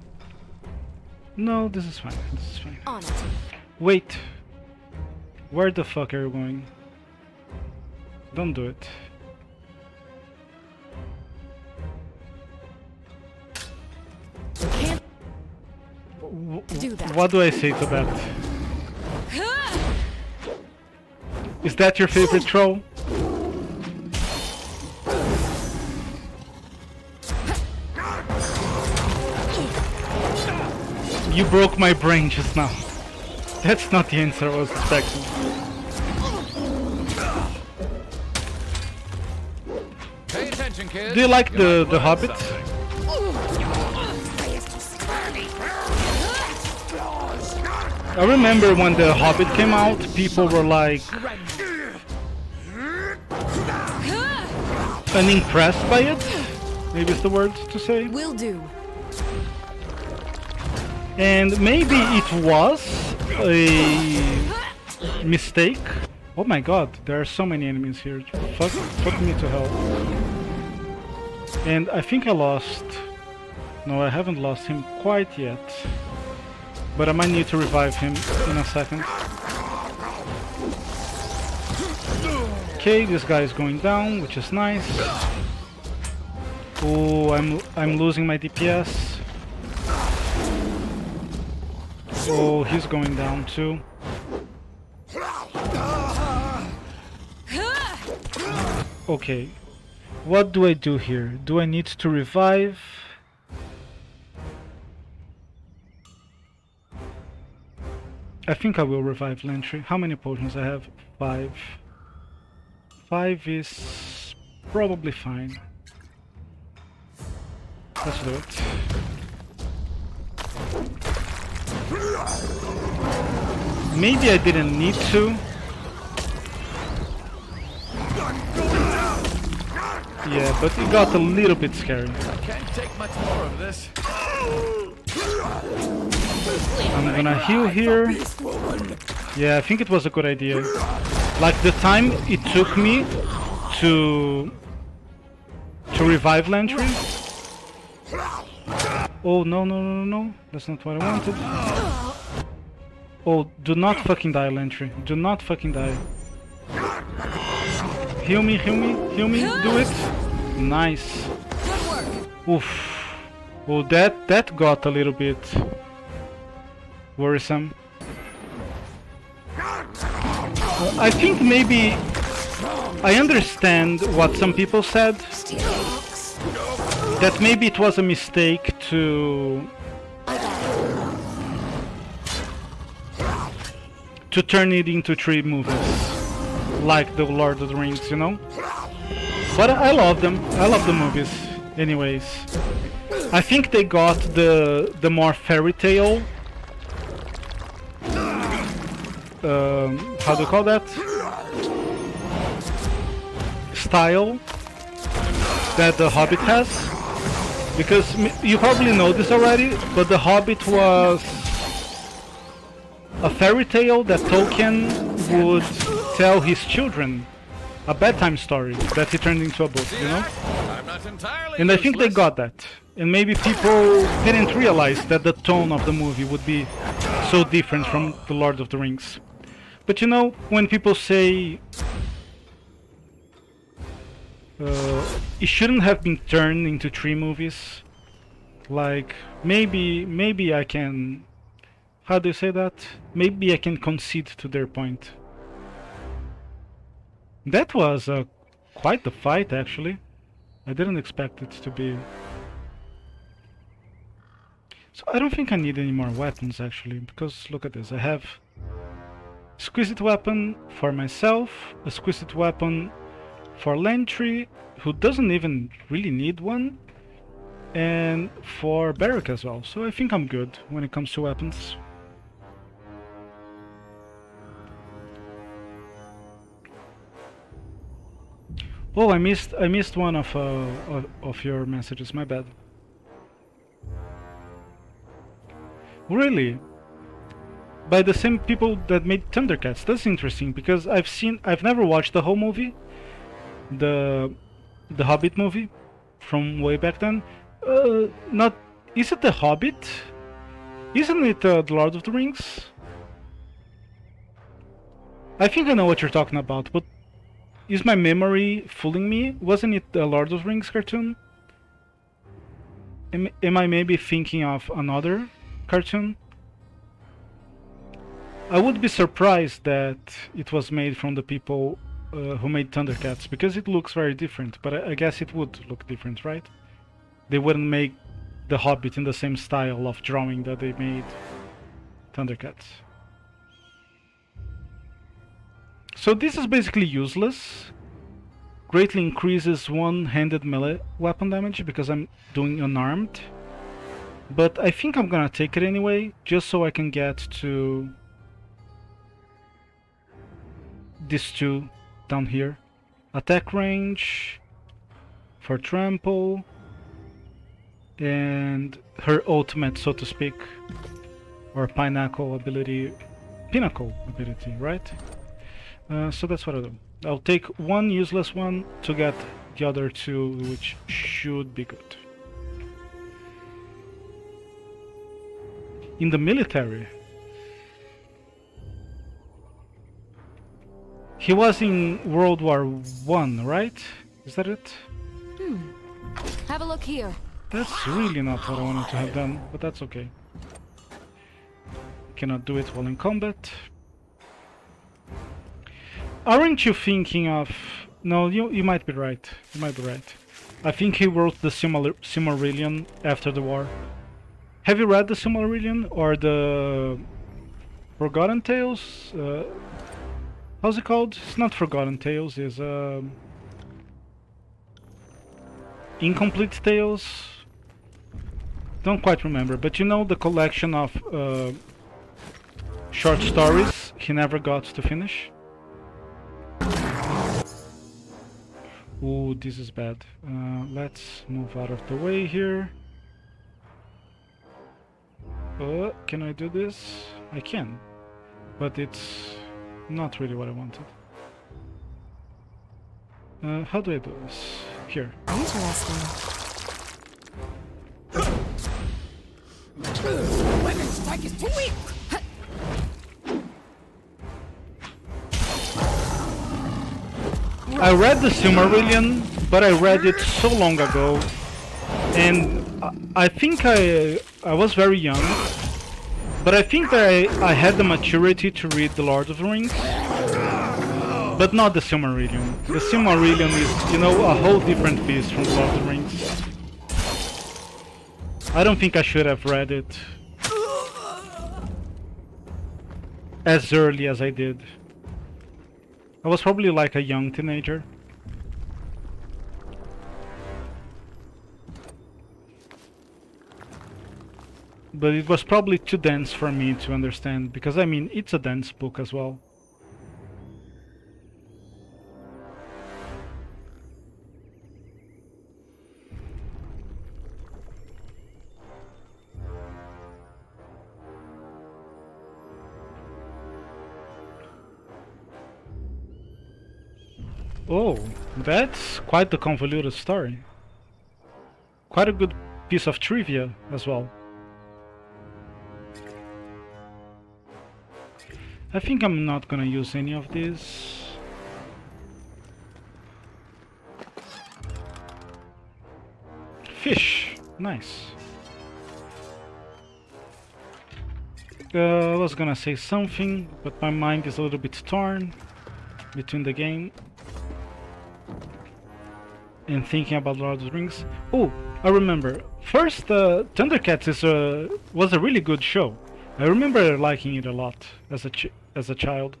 No, this is fine. This is fine.
On it.
Wait. Where the fuck are you going? Don't do it.
Can't do that.
What do I say to that? Is that your favorite troll? You broke my brain just now. That's not the answer I was expecting.
Pay attention, kids.
Do you like the Hobbit? I remember when the Hobbit came out, people were like unimpressed by it. Maybe it's the word to say.
Will do.
And maybe it was a mistake. Oh my god, there are so many enemies here. Fuck me to hell. And I think I lost... No, I haven't lost him quite yet. But I might need to revive him in a second. Okay, this guy is going down, which is nice. Oh, I'm losing my DPS. Oh, he's going down too. Okay. What do I do here? Do I need to revive? I think I will revive Lantry. How many potions I have? 5. 5 is probably fine. Let's do it. Maybe I didn't need to. Yeah, but it got a little bit scary.
I can't take much more of this.
I'm gonna heal here. Yeah, I think it was a good idea. Like the time it took me to revive Lantry. Oh no, that's not what I wanted. Oh, do not fucking die, Lantry. Do not fucking die. Heal me, do it. Nice. Oof. Oh, that got a little bit worrisome. I think maybe I understand what some people said. That maybe it was a mistake to turn it into 3 movies, like the Lord of the Rings, you know? But I love them. I love the movies, anyways. I think they got the more fairy tale. How do you call that? Style that the Hobbit has. Because you probably know this already, but the Hobbit was a fairy tale that Tolkien would tell his children, a bedtime story that he turned into a book, you know? And I think they got that. And maybe people didn't realize that the tone of the movie would be so different from The Lord of the Rings. But you know, when people say it shouldn't have been turned into 3 movies, like maybe I can... How do you say that? Maybe I can concede to their point. That was quite the fight, actually. I didn't expect it to be... So I don't think I need any more weapons, actually, because look at this. I have exquisite weapon for myself, a exquisite weapon for Lantry, who doesn't even really need one, and for Barrack as well. So I think I'm good when it comes to weapons. Oh, I missed one of your messages. My bad. Really? By the same people that made Thundercats. That's interesting because I've never watched the whole movie, the Hobbit movie, from way back then. Not Is it The Hobbit? Isn't it The Lord of the Rings? I think I know what you're talking about, but is my memory fooling me? Wasn't it the Lord of the Rings cartoon? Am I maybe thinking of another cartoon? I would be surprised that it was made from the people who made Thundercats, because it looks very different, but I guess it would look different, right? They wouldn't make The Hobbit in the same style of drawing that they made Thundercats. So this is basically useless. Greatly increases one-handed melee weapon damage because I'm doing unarmed. But I think I'm gonna take it anyway, just so I can get to these two down here. Attack range for trample, and her ultimate, so to speak, or pinnacle ability, right? So that's what I'll do. I'll take one useless one to get the other two, which should be good. In the military, he was in World War I, right? Is that it?
Have a look here.
That's really not what I wanted to have done, but that's okay. Cannot do it while in combat. Aren't you thinking of... No, you might be right. You might be right. I think he wrote the Silmarillion after the war. Have you read the Silmarillion or the Forgotten Tales? How's it called? It's not Forgotten Tales, it's Incomplete Tales? Don't quite remember, but you know the collection of short stories he never got to finish? Ooh, this is bad. Let's move out of the way here. Can I do this? I can, but it's not really what I wanted. How do I do this? Here.
Interesting.
Weapon strike is too weak!
I read the Silmarillion, but I read it so long ago, and I think I was very young, but I think that I had the maturity to read The Lord of the Rings, but not the Silmarillion. The Silmarillion is, you know, a whole different beast from The Lord of the Rings. I don't think I should have read it as early as I did. I was probably like a young teenager. But it was probably too dense for me to understand, because I mean, it's a dense book as well. Oh, that's quite the convoluted story. Quite a good piece of trivia as well. I think I'm not gonna use any of these. Fish, nice. I was gonna say something, but my mind is a little bit torn between the game and thinking about Lord of the Rings. Oh, I remember. First, Thundercats was a really good show. I remember liking it a lot as a child,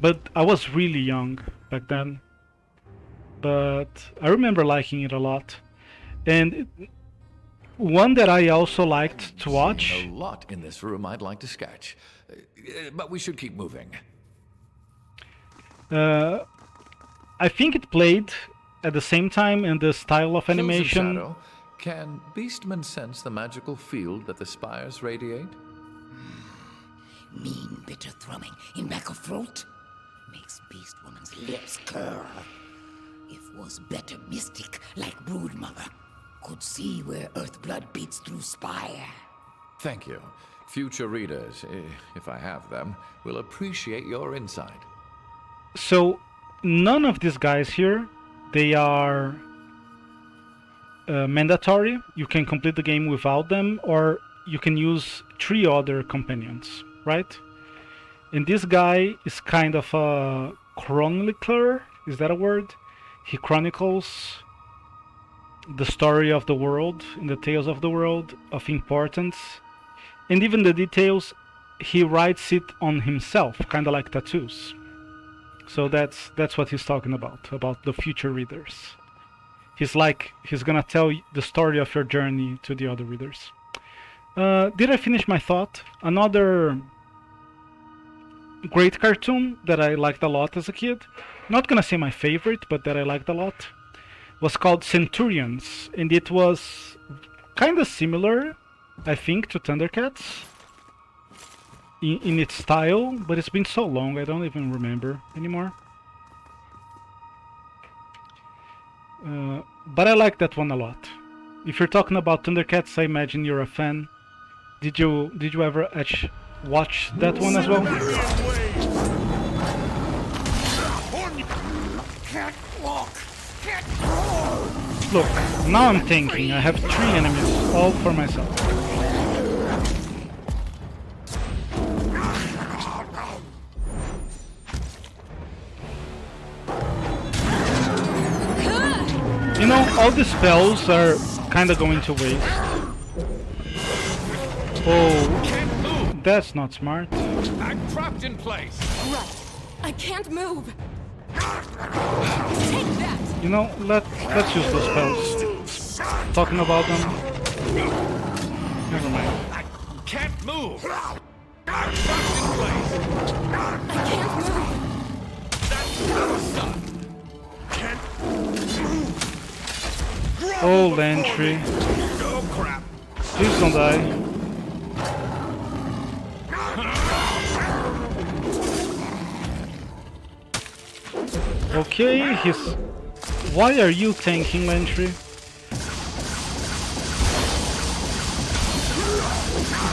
but I was really young back then. But I remember liking it a lot, and one that I also liked to watch.
A lot in this room I'd like to sketch, but we should keep moving.
I think it played at the same time in the style of animation.
Shadow, can Beastmen sense the magical field that the spires radiate?
Mean, bitter thrumming in back of throat makes beast woman's lips curl. If was better mystic like brood mother, could see where Earthblood beats through spire.
Thank you. Future readers, if I have them, will appreciate your insight.
So, none of these guys here, they are mandatory. You can complete the game without them, or you can use 3 other companions, right? And this guy is kind of a chronicler, is that a word? He chronicles the story of the world, in the tales of the world, of importance. And even the details, he writes it on himself, kind of like tattoos. So that's what he's talking about the future readers. He's gonna tell the story of your journey to the other readers. Did I finish my thought? Another great cartoon that I liked a lot as a kid, not gonna say my favorite, but that I liked a lot, was called Centurions, and it was kind of similar, I think, to Thundercats in its style, but it's been so long I don't even remember anymore. But I like that one a lot. If you're talking about Thundercats, I imagine you're a fan. Did you ever watch that one as well? Look, now I'm thinking I have 3 enemies, all for myself. You know, all the spells are kinda going to waste. Oh, that's not smart.
I'm trapped in place.
Right. I can't move. Take that.
You know, let's use those spells. Talking about them. Never mind.
I can't move. I'm trapped in place.
I can't move.
That's not stuff.
Oh, Lantry.
Oh crap.
Please don't die. Okay, Why are you tanking, Lantry?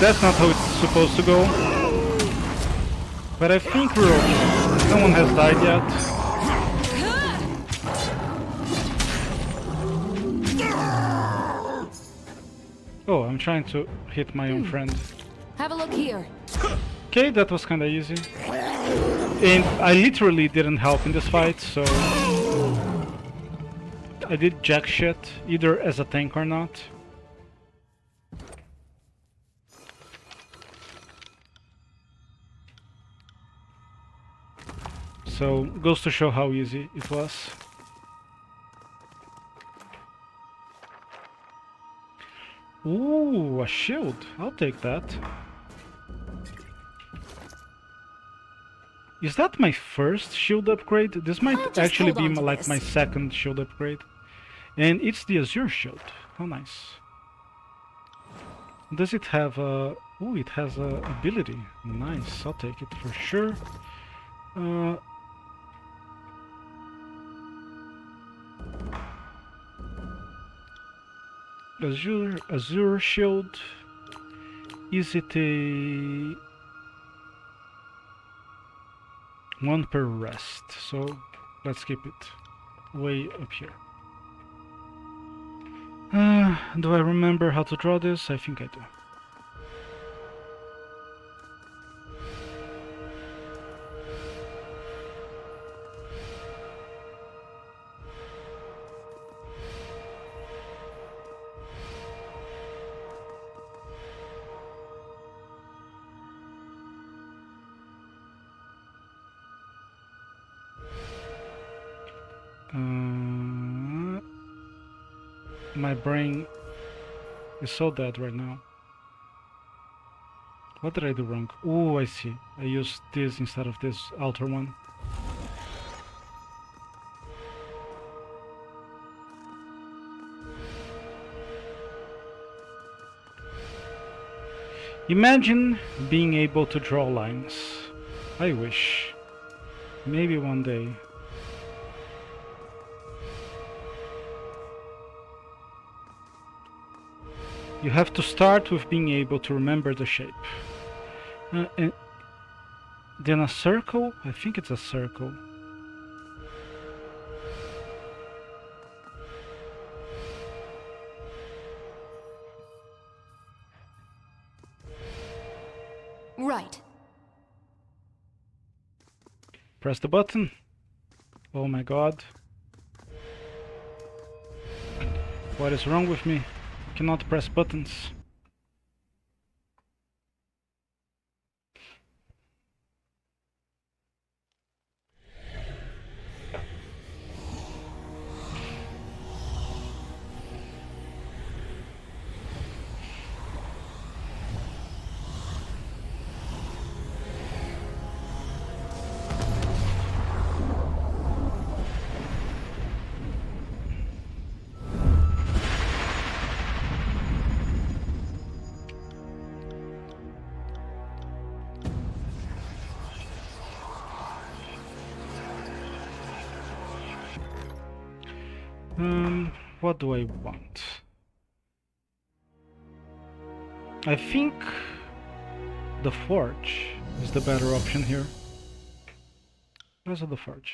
That's not how it's supposed to go. But I think we're okay. No one has died yet. Oh, I'm trying to hit my own friend.
Have a look here.
Okay, that was kinda easy. And I literally didn't help in this fight, so I did jack shit, either as a tank or not. So, goes to show how easy it was. Ooh, a shield. I'll take that. Is that my first shield upgrade? This might actually be like my second shield upgrade. And it's the Azure shield. How nice. Does it have a... Ooh, it has a ability. Nice, I'll take it for sure. Azure shield. Is it a... 1 per rest, so let's keep it way up here. Do I remember how to draw this? I think I do. My brain is so dead right now. What did I do wrong? Oh, I see. I used this instead of this altar one. Imagine being able to draw lines. I wish. Maybe one day. You have to start with being able to remember the shape. And then a circle? I think it's a circle.
Right.
Press the button. Oh my god. What is wrong with me? Cannot press buttons. What do I want? I think the forge is the better option here. Where's the forge?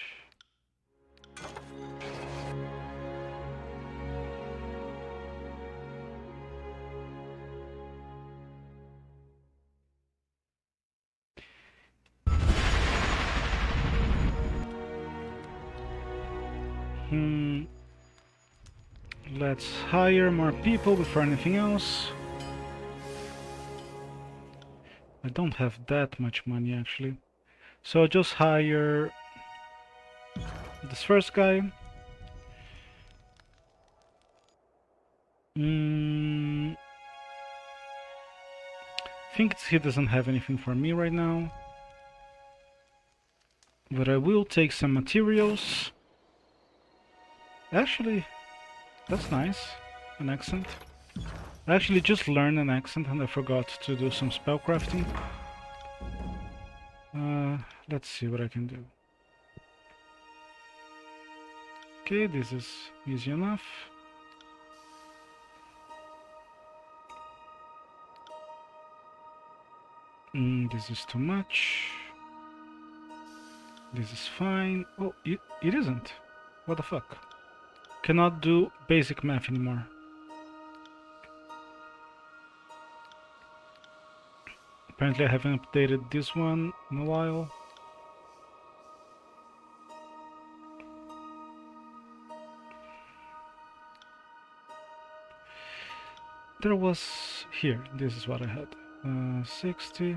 Let's hire more people before anything else. I don't have that much money actually. So I'll just hire this first guy. Think he doesn't have anything for me right now. But I will take some materials. Actually, that's nice. An accent. I actually just learned an accent and I forgot to do some spellcrafting. Let's see what I can do. Okay, this is easy enough. This is too much. This is fine. Oh, it isn't. What the fuck? Cannot do basic math anymore. Apparently I haven't updated this one in a while. There was here, this is what I had. 60.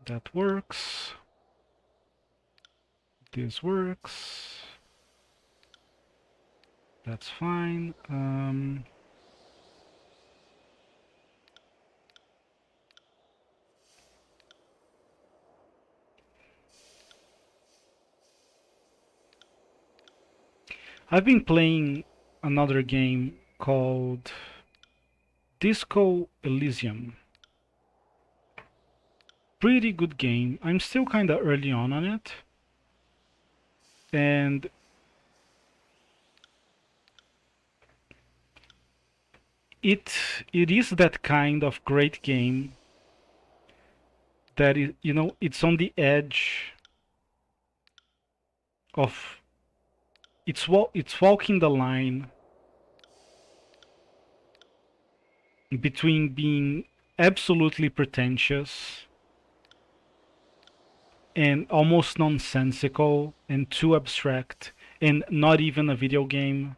That works. This works. That's fine. I've been playing another game called Disco Elysium. Pretty good game. I'm still kinda early on it. And it is that kind of great game that is, you know, it's on the edge of it's walking the line between being absolutely pretentious and almost nonsensical and too abstract and not even a video game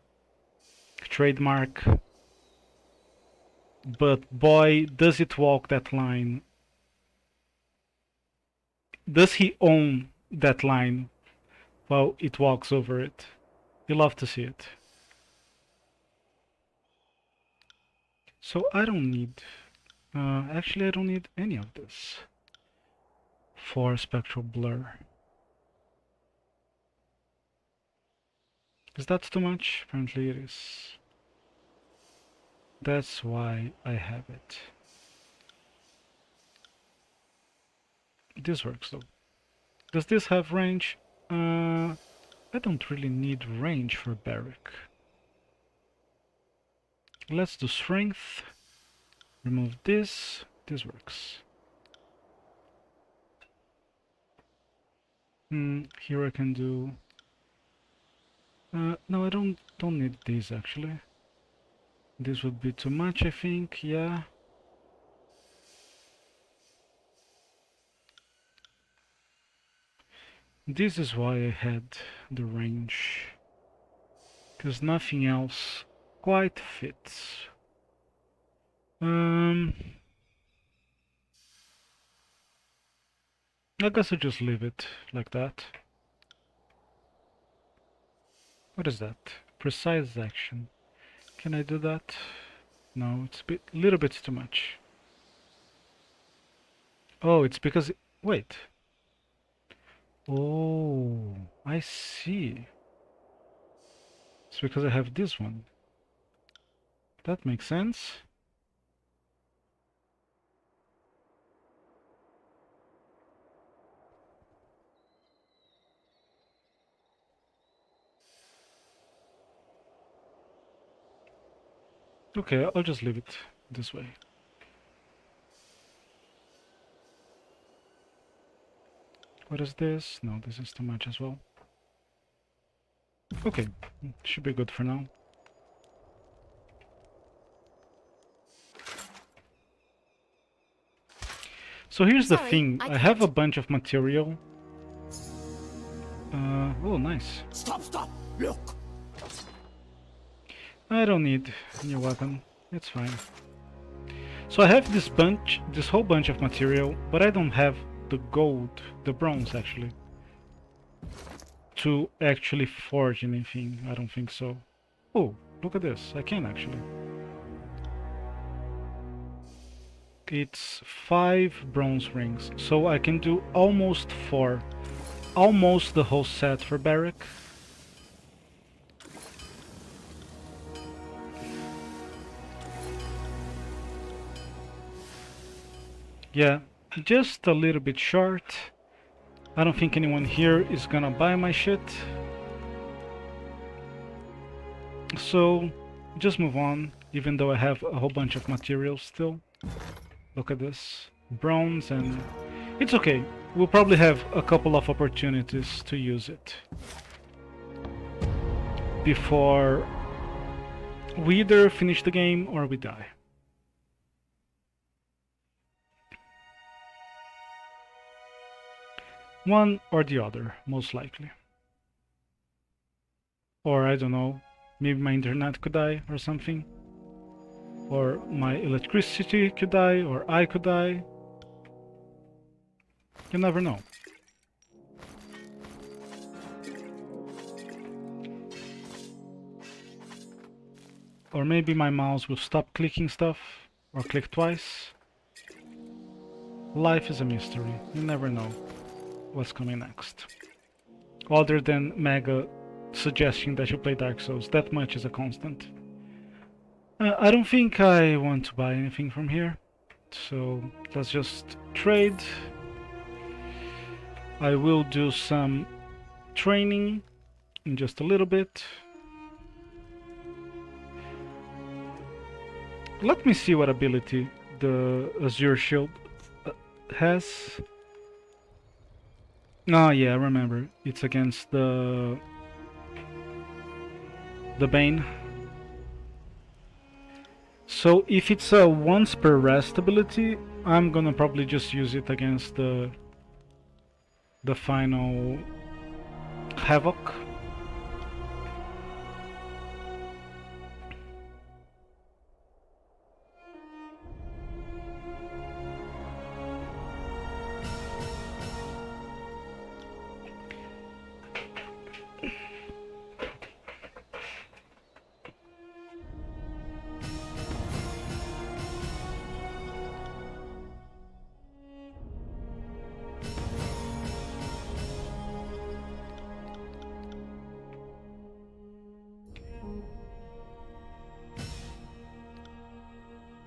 trademark. But boy, does it walk that line. Does he own that line while it walks over it? You love to see it. So I don't need... actually, I don't need any of this for spectral blur. Is that too much? Apparently it is. That's why I have it. This works though. Does this have range? I don't really need range for barrack. Let's do strength. Remove this. This works. Here I can do... no, I don't need these actually. This would be too much, I think, yeah. This is why I had the range, because nothing else quite fits. I guess I'll just leave it like that. What is that? Precise action. Can I do that? No, it's a little bit too much. Oh, it's because... wait. Oh, I see. It's because I have this one. That makes sense. Okay, I'll just leave it this way. What is this? No, this is too much as well. Okay, should be good for now. So here's the thing, I have a bunch of material. Oh, nice.
Stop! Look!
I don't need a new weapon, it's fine. So I have this whole bunch of material, but I don't have the gold, the bronze actually, to actually forge anything. I don't think so. Oh, look at this, I can actually. It's 5 bronze rings, so I can do almost 4. Almost the whole set for barrack. Yeah, just a little bit short. I don't think anyone here is gonna buy my shit. So, just move on, even though I have a whole bunch of materials still. Look at this. Bronze, and it's okay. We'll probably have a couple of opportunities to use it before we either finish the game or we die. One or the other, most likely. Or I don't know, maybe my internet could die or something. Or my electricity could die, or I could die. You never know. Or maybe my mouse will stop clicking stuff, or click twice. Life is a mystery, you never know what's coming next. Other than Mega suggesting that you play Dark Souls, that much is a constant. I don't think I want to buy anything from here, so let's just trade. I will do some training in just a little bit. Let me see what ability the Azure Shield has. Oh yeah, I remember. It's against the Bane. So if it's a once per rest ability, I'm gonna probably just use it against the final Havoc.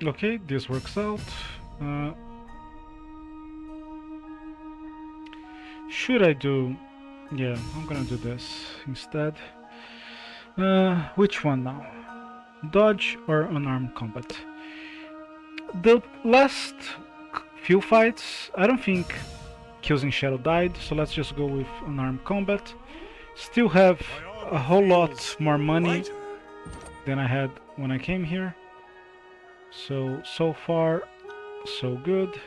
Okay, this works out. Should I do Yeah, I'm gonna do this instead. Which one now? Dodge or unarmed combat? The last few fights, I don't think Kills in Shadow died, so let's just go with unarmed combat. Still have a whole lot more money than I had when I came here. So far, so good.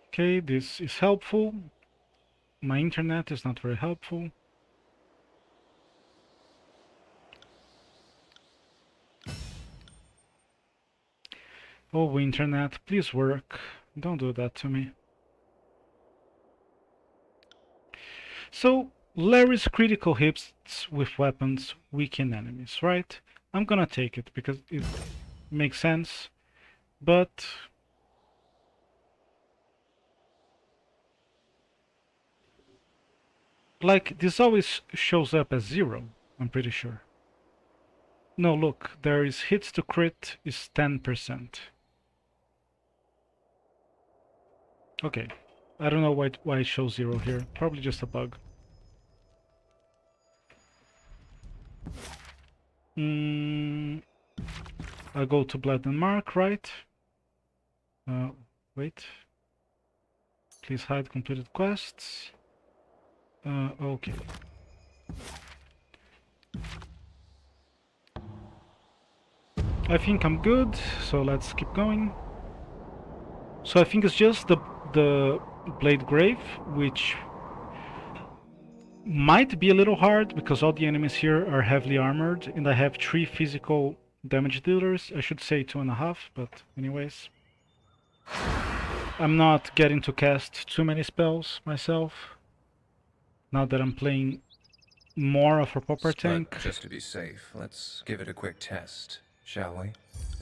Okay, this is helpful. My internet is not very helpful. Oh, internet, please work. Don't do that to me. So, Larry's critical hits with weapons weaken enemies, right? I'm gonna take it because it makes sense, but like, this always shows up as 0, I'm pretty sure. No, look, there is hits to crit is 10%. Okay, I don't know why it shows 0 here. Probably just a bug. I'll go to Blood and Mark, right? Wait. Please hide completed quests. Okay. I think I'm good, so let's keep going. So I think it's just the Blade Grave, which might be a little hard because all the enemies here are heavily armored, and I have 3 physical damage dealers. I should say 2.5, but anyways. I'm not getting to cast too many spells myself, now that I'm playing more of a proper tank.
But just to be safe, let's give it a quick test, shall we?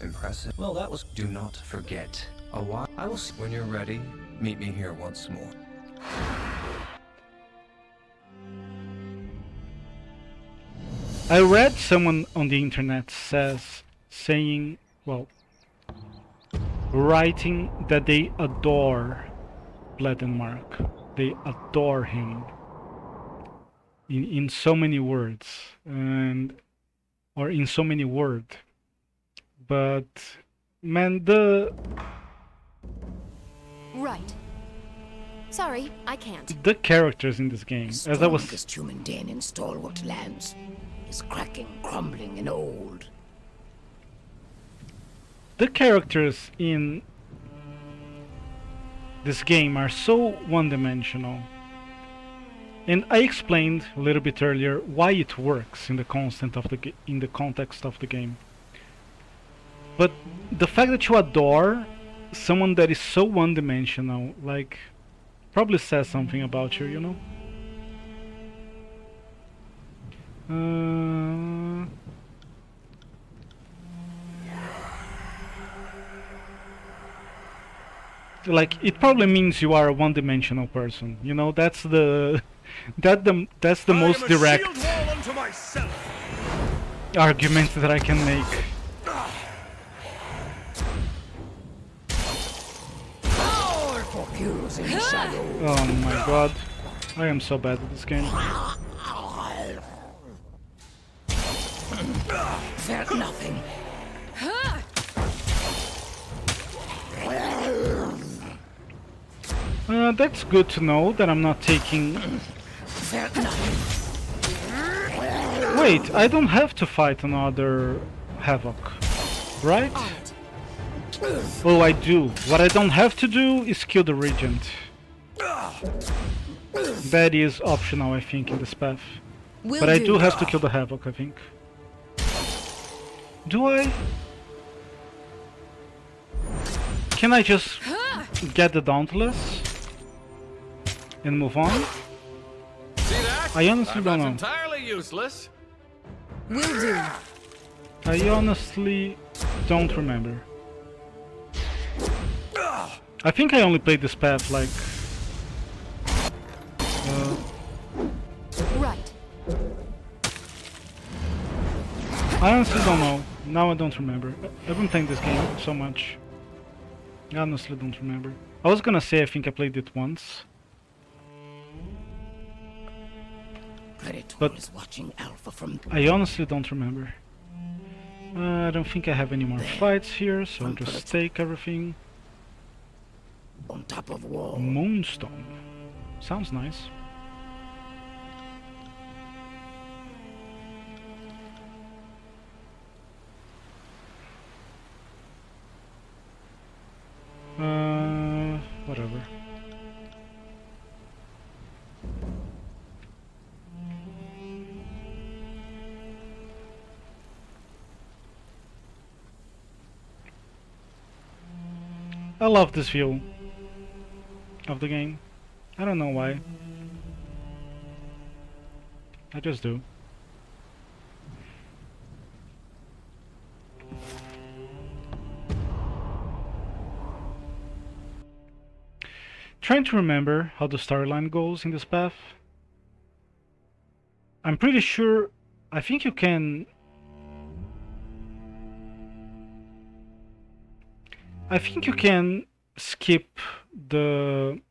Impressive. Well, that was... Do not forget. A while... I will see... When you're ready, meet me here once more.
I read someone on the internet saying, well, writing that they adore Blood and Mark. They adore him in so many words, or in so many words. But man,
Right. Sorry, I can't.
The characters in this game, as I was...
Strongest human den in stalwart lands is cracking, crumbling, and old.
The characters in this game are so one-dimensional. And I explained a little bit earlier why it works in the context of the game. But the fact that you adore someone that is so one-dimensional, like, probably says something about you, you know? Like, it probably means you are a one-dimensional person, you know? That's the most direct argument that I can make. Oh my god, I am so bad at this game.
Felt nothing.
That's good to know that I'm not taking...
Felt nothing.
Wait, I don't have to fight another Havoc, right? Oh, I do. What I don't have to do is kill the Regent. That is optional, I think, in this path. But I do have to kill the Havoc, I think. Do I? Can I just get the Dauntless and move on?
See that?
I honestly don't know.
Entirely useless.
Will do.
I honestly don't remember. I think I only played this path like I honestly don't know. Now I don't remember. I've been playing this game so much. I honestly don't remember. I was gonna say I think I played it once. But
is watching Alpha from
I honestly don't remember. I don't think I have any more fights here, so I'll just take everything.
on top of wall.
Moonstone. Sounds nice. Whatever. I love this view of the game. I don't know why. I just do. Trying to remember how the storyline goes in this path. I'm pretty sure. I think you can. I think you can skip the.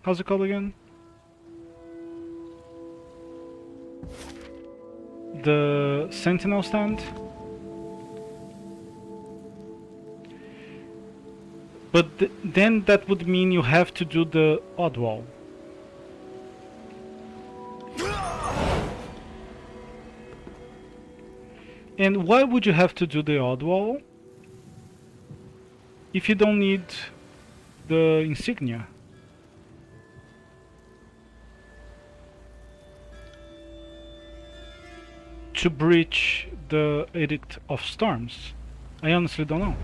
How's it called again? The Sentinel stand. But then that would mean you have to do the odd wall. And why would you have to do the odd wall if you don't need the insignia? To breach the Edict of Storms? I honestly don't know.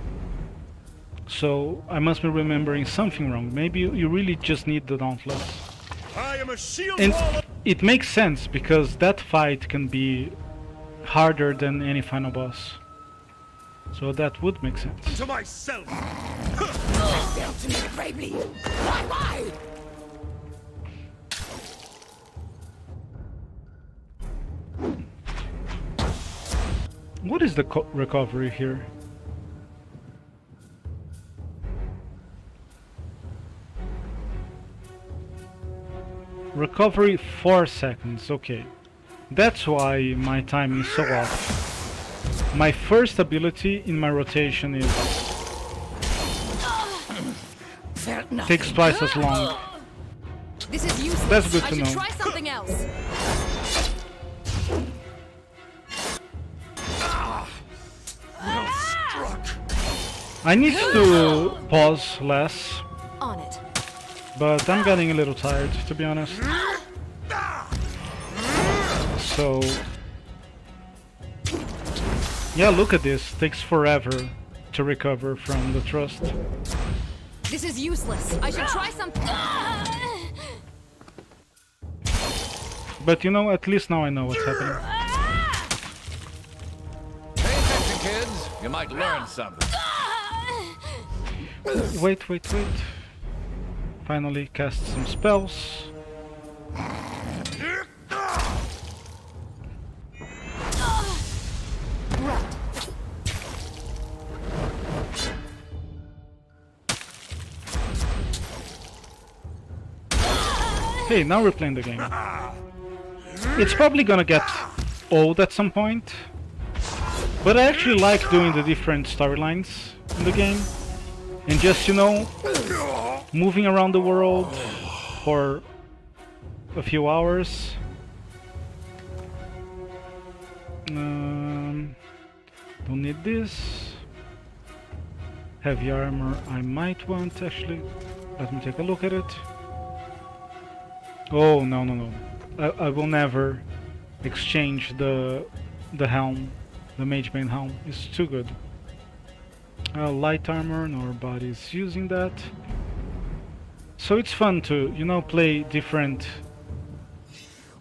So I must be remembering something wrong. Maybe you really just need the Dauntless.
I am a shield
And
wall.
it makes sense because that fight can be harder than any final boss. So that would make sense.
To myself.
Failed to make bravely. Why?
What is the recovery here? Recovery 4 seconds, okay. That's why my timing is so off. My first ability in my rotation is takes twice as long.
This is useless.
That's good
I
to
should
know.
try something else.
I need to pause less,
On it.
but I'm getting a little tired, to be honest. So yeah, look at this. Takes forever to recover from the trust.
This is useless. I should try something.
But you know, at least now I know what's happening.
Pay attention, kids. You might learn something.
Wait. Finally cast some spells. Hey, now we're playing the game. It's probably gonna get old at some point, but I actually like doing the different storylines in the game. And just, you know, moving around the world for a few hours. Don't need this. Heavy armor I might want, actually. Let me take a look at it. Oh, no. I will never exchange the helm, the Magebane helm. It's too good. Light armor, nobody's using that. So it's fun to, you know, play different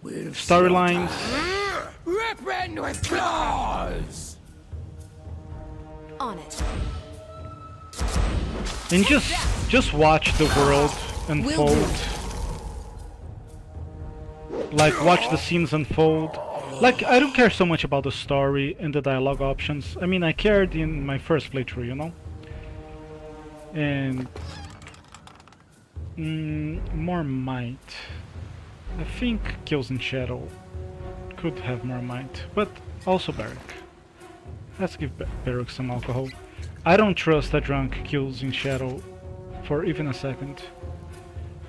storylines.
Ripping with claws.
On it.
And just watch the world unfold. Like, watch the scenes unfold Like, I don't care so much about the story and the dialogue options. I mean, I cared in my first playthrough, you know? And... more might. I think Kills in Shadow could have more might, but also Barrack. Let's give Barrack some alcohol. I don't trust a drunk Kills in Shadow for even a second.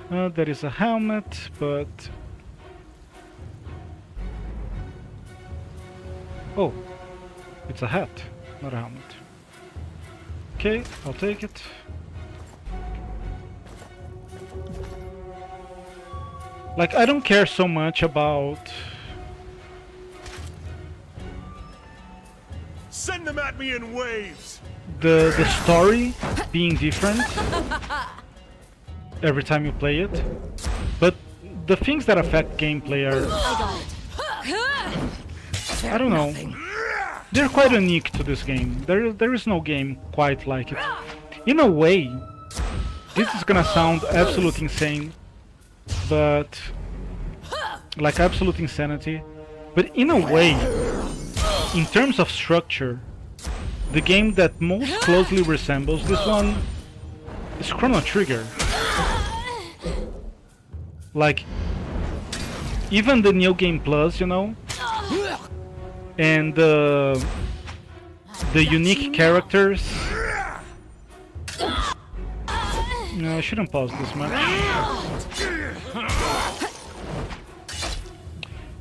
There is a helmet, but... Oh, it's a hat, not a helmet. Okay, I'll take it. Like, I don't care so much about...
Send them at me in waves!
The story being different every time you play it, but the things that affect gameplay are... I don't know. They're quite unique to this game. There is no game quite like it. In a way, this is gonna sound absolute insane, but... like absolute insanity. But in a way, in terms of structure, the game that most closely resembles this one is Chrono Trigger. Like, even the New Game Plus, you know, and the unique characters. No, I shouldn't pause this much.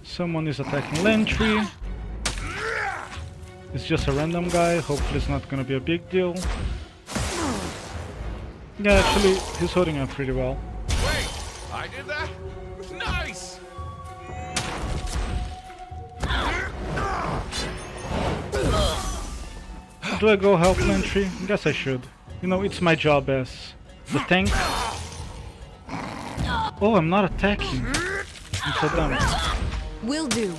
Someone is attacking Lantry. It's just a random guy, hopefully it's not gonna be a big deal. Yeah, actually, he's holding up pretty well.
Wait, I did that? Nice!
Do I go help Lantry? Guess I should. You know, it's my job as the tank. Oh, I'm not attacking. I'm so dumb.
Will do.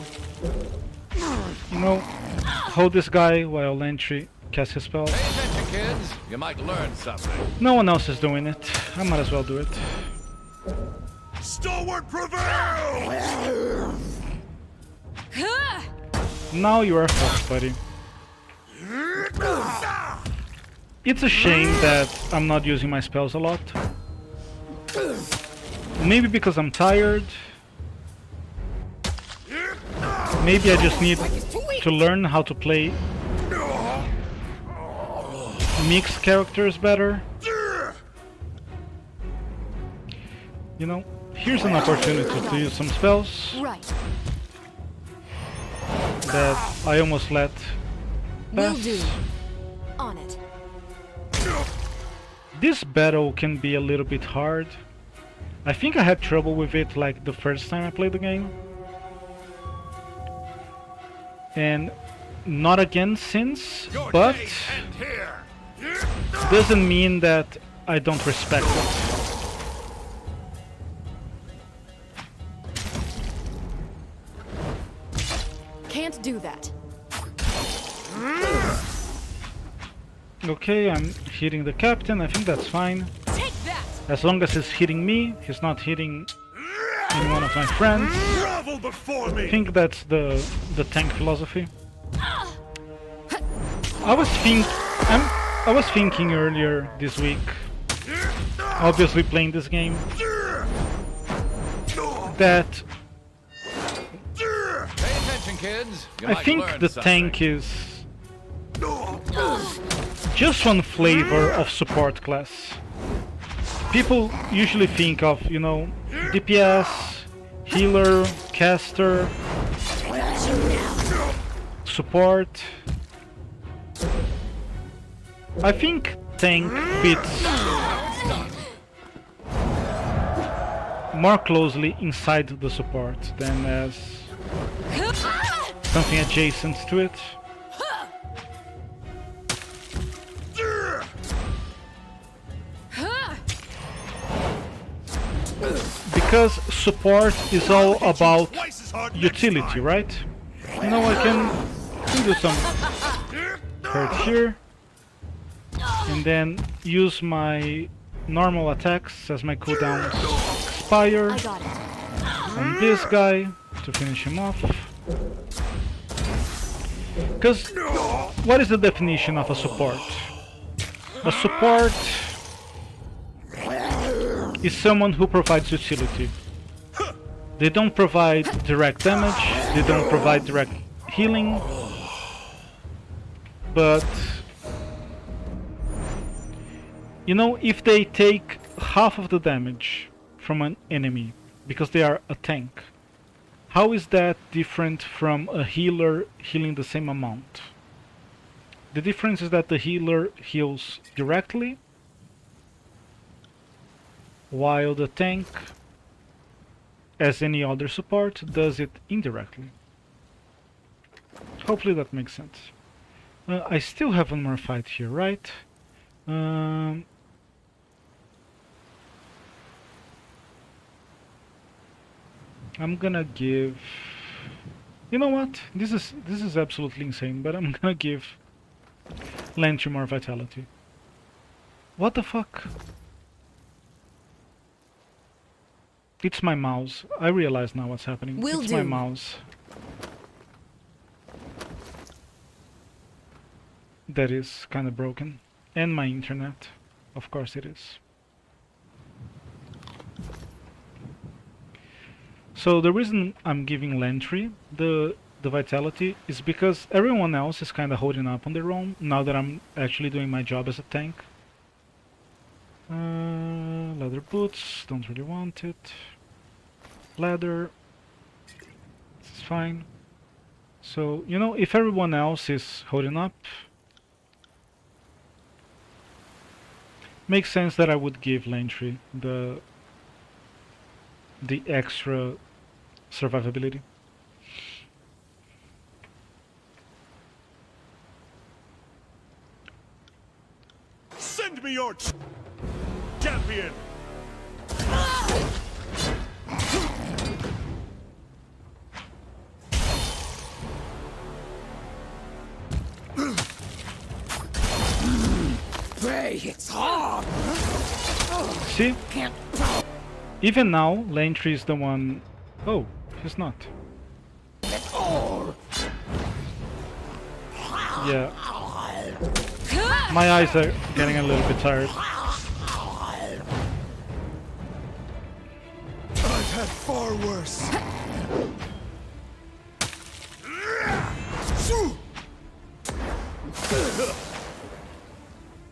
You know, hold this guy while Lantry casts his spell.
Pay attention, kids. You might learn something.
No one else is doing it. I might as well do it.
Stalwart prevail!
Now you are fucked, buddy. It's a shame that I'm not using my spells a lot. Maybe because I'm tired. Maybe I just need to learn how to play mixed characters better. You know, here's an opportunity to use some spells that I almost let pass.
Will do. On it.
This battle can be a little bit hard. I think I had trouble with it like the first time I played the game. And not again since, but doesn't mean that I don't respect it.
Can't do that.
Okay, I'm hitting the captain, I think that's fine.
Take that.
As long as he's hitting me, he's not hitting any one of my friends.
Grovel before me!
I think that's the tank philosophy. I was thinking earlier this week, obviously playing this game, that
Pay attention, kids. You
I
might
think
learn
the
something.
tank is just one flavor of support class. People usually think of, you know, DPS, healer, caster, support. I think tank fits more closely inside the support than as something adjacent to it. Because support is all about utility, right? You know, I can do some hurt here, and then use my normal attacks as my cooldowns expire on this guy to finish him off. Because what is the definition of a support? A support is someone who provides utility. They don't provide direct damage, they don't provide direct healing, but you know, if they take half of the damage from an enemy because they are a tank, how is that different from a healer healing the same amount? The difference is that the healer heals directly, while the tank, as any other support, does it indirectly. Hopefully that makes sense. I still have one more fight here, right? I'm gonna give... You know what? This is absolutely insane, but I'm gonna give Lantry more vitality. What the fuck? It's my mouse. I realize now what's happening. It's my mouse. That is kind of broken. And my internet. Of course it is. So the reason I'm giving Lantry the vitality is because everyone else is kind of holding up on their own now that I'm actually doing my job as a tank. Leather boots, don't really want it. Leather, this is fine. So, you know, if everyone else is holding up, makes sense that I would give Lantry the extra survivability.
Send me your champion!
Pray, it's hard!
See? Even now, Lantry is the one... Oh, he's not. Yeah. My eyes are getting a little bit tired.
I've had far worse.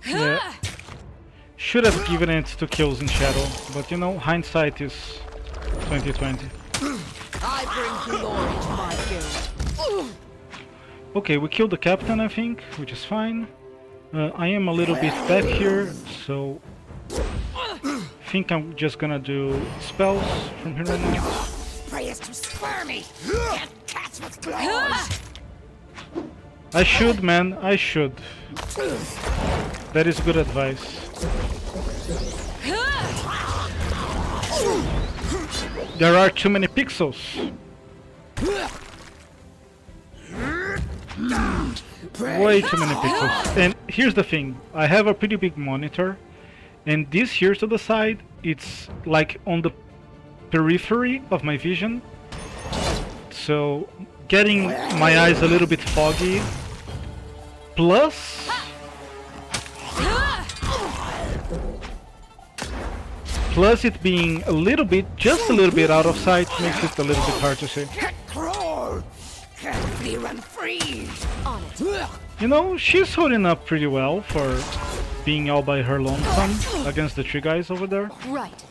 Yeah. Should have given it to kills in shadow, but you know, hindsight is 2020.
I bring glory to my guild.
Okay, we killed the captain, I think, which is fine. I am a little bit back here, so I think I'm just gonna do spells from here on out.
Prey is too squirmy. Can't catch with claws.
I should, man, I should. That is good advice. There are too many pixels. Way too many pixels. And here's the thing, I have a pretty big monitor, and this here to the side, it's like on the periphery of my vision, so getting my eyes a little bit foggy, plus it being a little bit, just a little bit out of sight makes it a little bit hard to see.
Can't crawl. Can't flee, run free.
On it.
You know, she's holding up pretty well for being all by her lonesome against the three guys over there.
Right.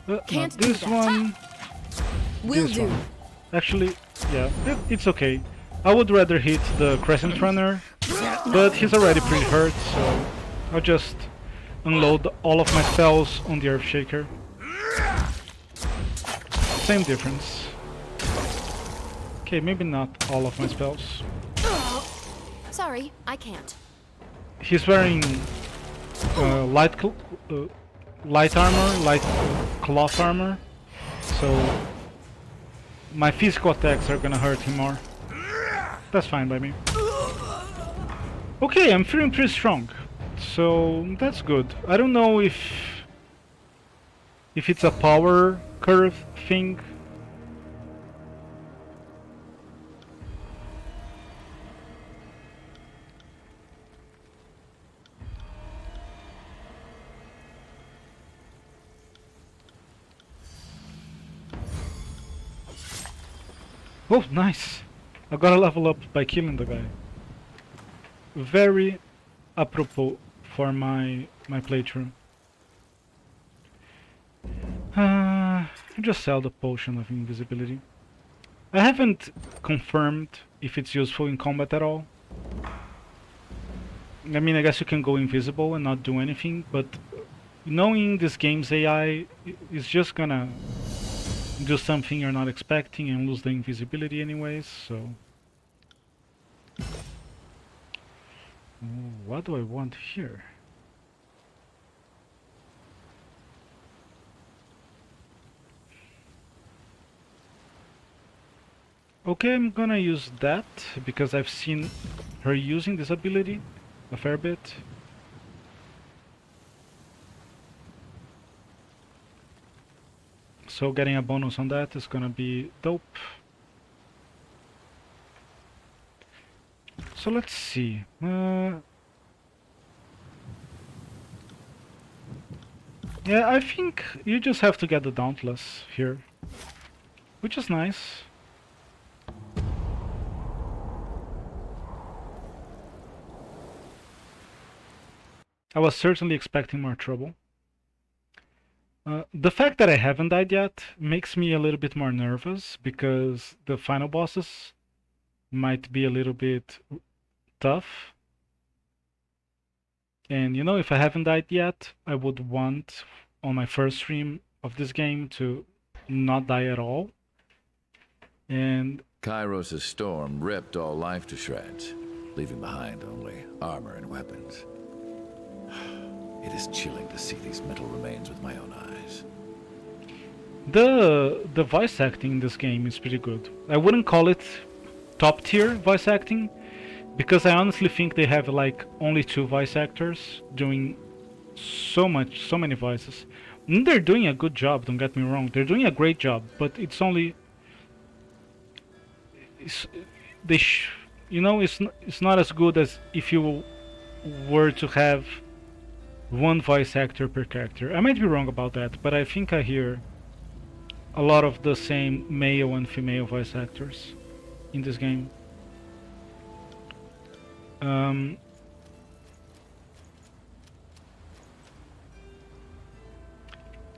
Not this one.
Will
This
do.
one. Actually, yeah, it's okay. I would rather hit the Crescent Runner, but he's already pretty hurt, so I'll just unload all of my spells on the Earthshaker. Same difference. Okay, maybe not all of my spells.
Sorry, I can't.
He's wearing light armor, light cloth armor, so my physical attacks are gonna hurt him more. That's fine by me. Okay, I'm feeling pretty strong, so that's good. I don't know if it's a power curve thing. Oh, nice! I got a level up by killing the guy. Very apropos for my playthrough. Just sell the potion of invisibility. I haven't confirmed if it's useful in combat at all. I mean, I guess you can go invisible and not do anything, but knowing this game's AI is just gonna do something you're not expecting and lose the invisibility anyways, so... What do I want here? Okay, I'm gonna use that because I've seen her using this ability a fair bit. So getting a bonus on that is gonna be dope. So let's see. Yeah, I think you just have to get the Dauntless here, which is nice. I was certainly expecting more trouble. The fact that I haven't died yet makes me a little bit more nervous because the final bosses might be a little bit tough. And you know, if I haven't died yet, I would want on my first stream of this game to not die at all. And
Kairos' storm ripped all life to shreds, leaving behind only armor and weapons. It is chilling to see these metal remains with my own eyes.
the voice acting in this game is pretty good. I wouldn't call it top tier voice acting, because I honestly think they have like only 2 voice actors doing so many voices. And they're doing a good job, don't get me wrong. They're doing a great job, but it's only... you know, it's not as good as if you were to have 1 voice actor per character. I might be wrong about that, but I think I hear a lot of the same male and female voice actors in this game.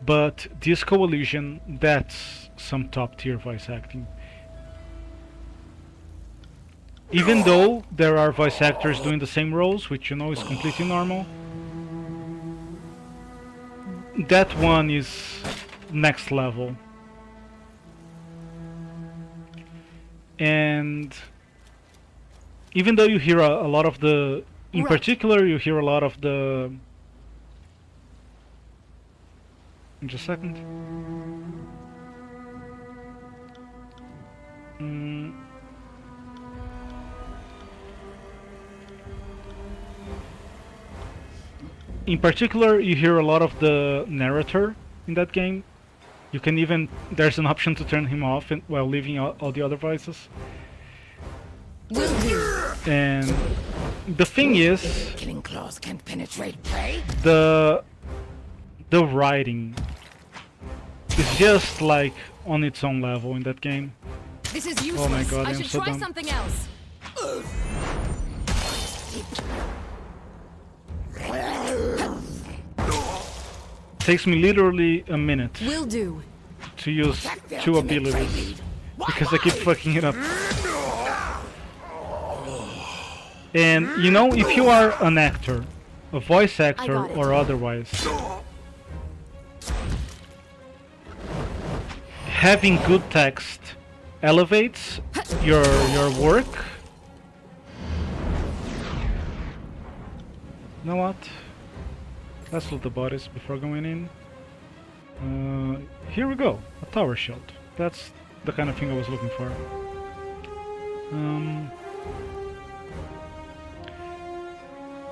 But this Coalition, that's some top tier voice acting. Even though there are voice actors doing the same roles, which you know is completely normal, that one is next level. And even though you hear a lot of the... In particular, you hear a lot of the... Just a second. In particular, you hear a lot of the narrator in that game. You can even... There's an option to turn him off while leaving all the other voices. And the thing is...
Killing claws can't penetrate prey.
The writing is just like on its own level in that game.
This is useless.
Oh my god,
I
I'm
should
so
try
dumb.
something else.
Takes me literally a minute
Will do.
to use 2 abilities because I keep fucking it up. And you know, if you are an actor, a voice actor or otherwise, having good text elevates your work. You know what? Let's loot the bodies before going in. Here we go, a tower shield. That's the kind of thing I was looking for.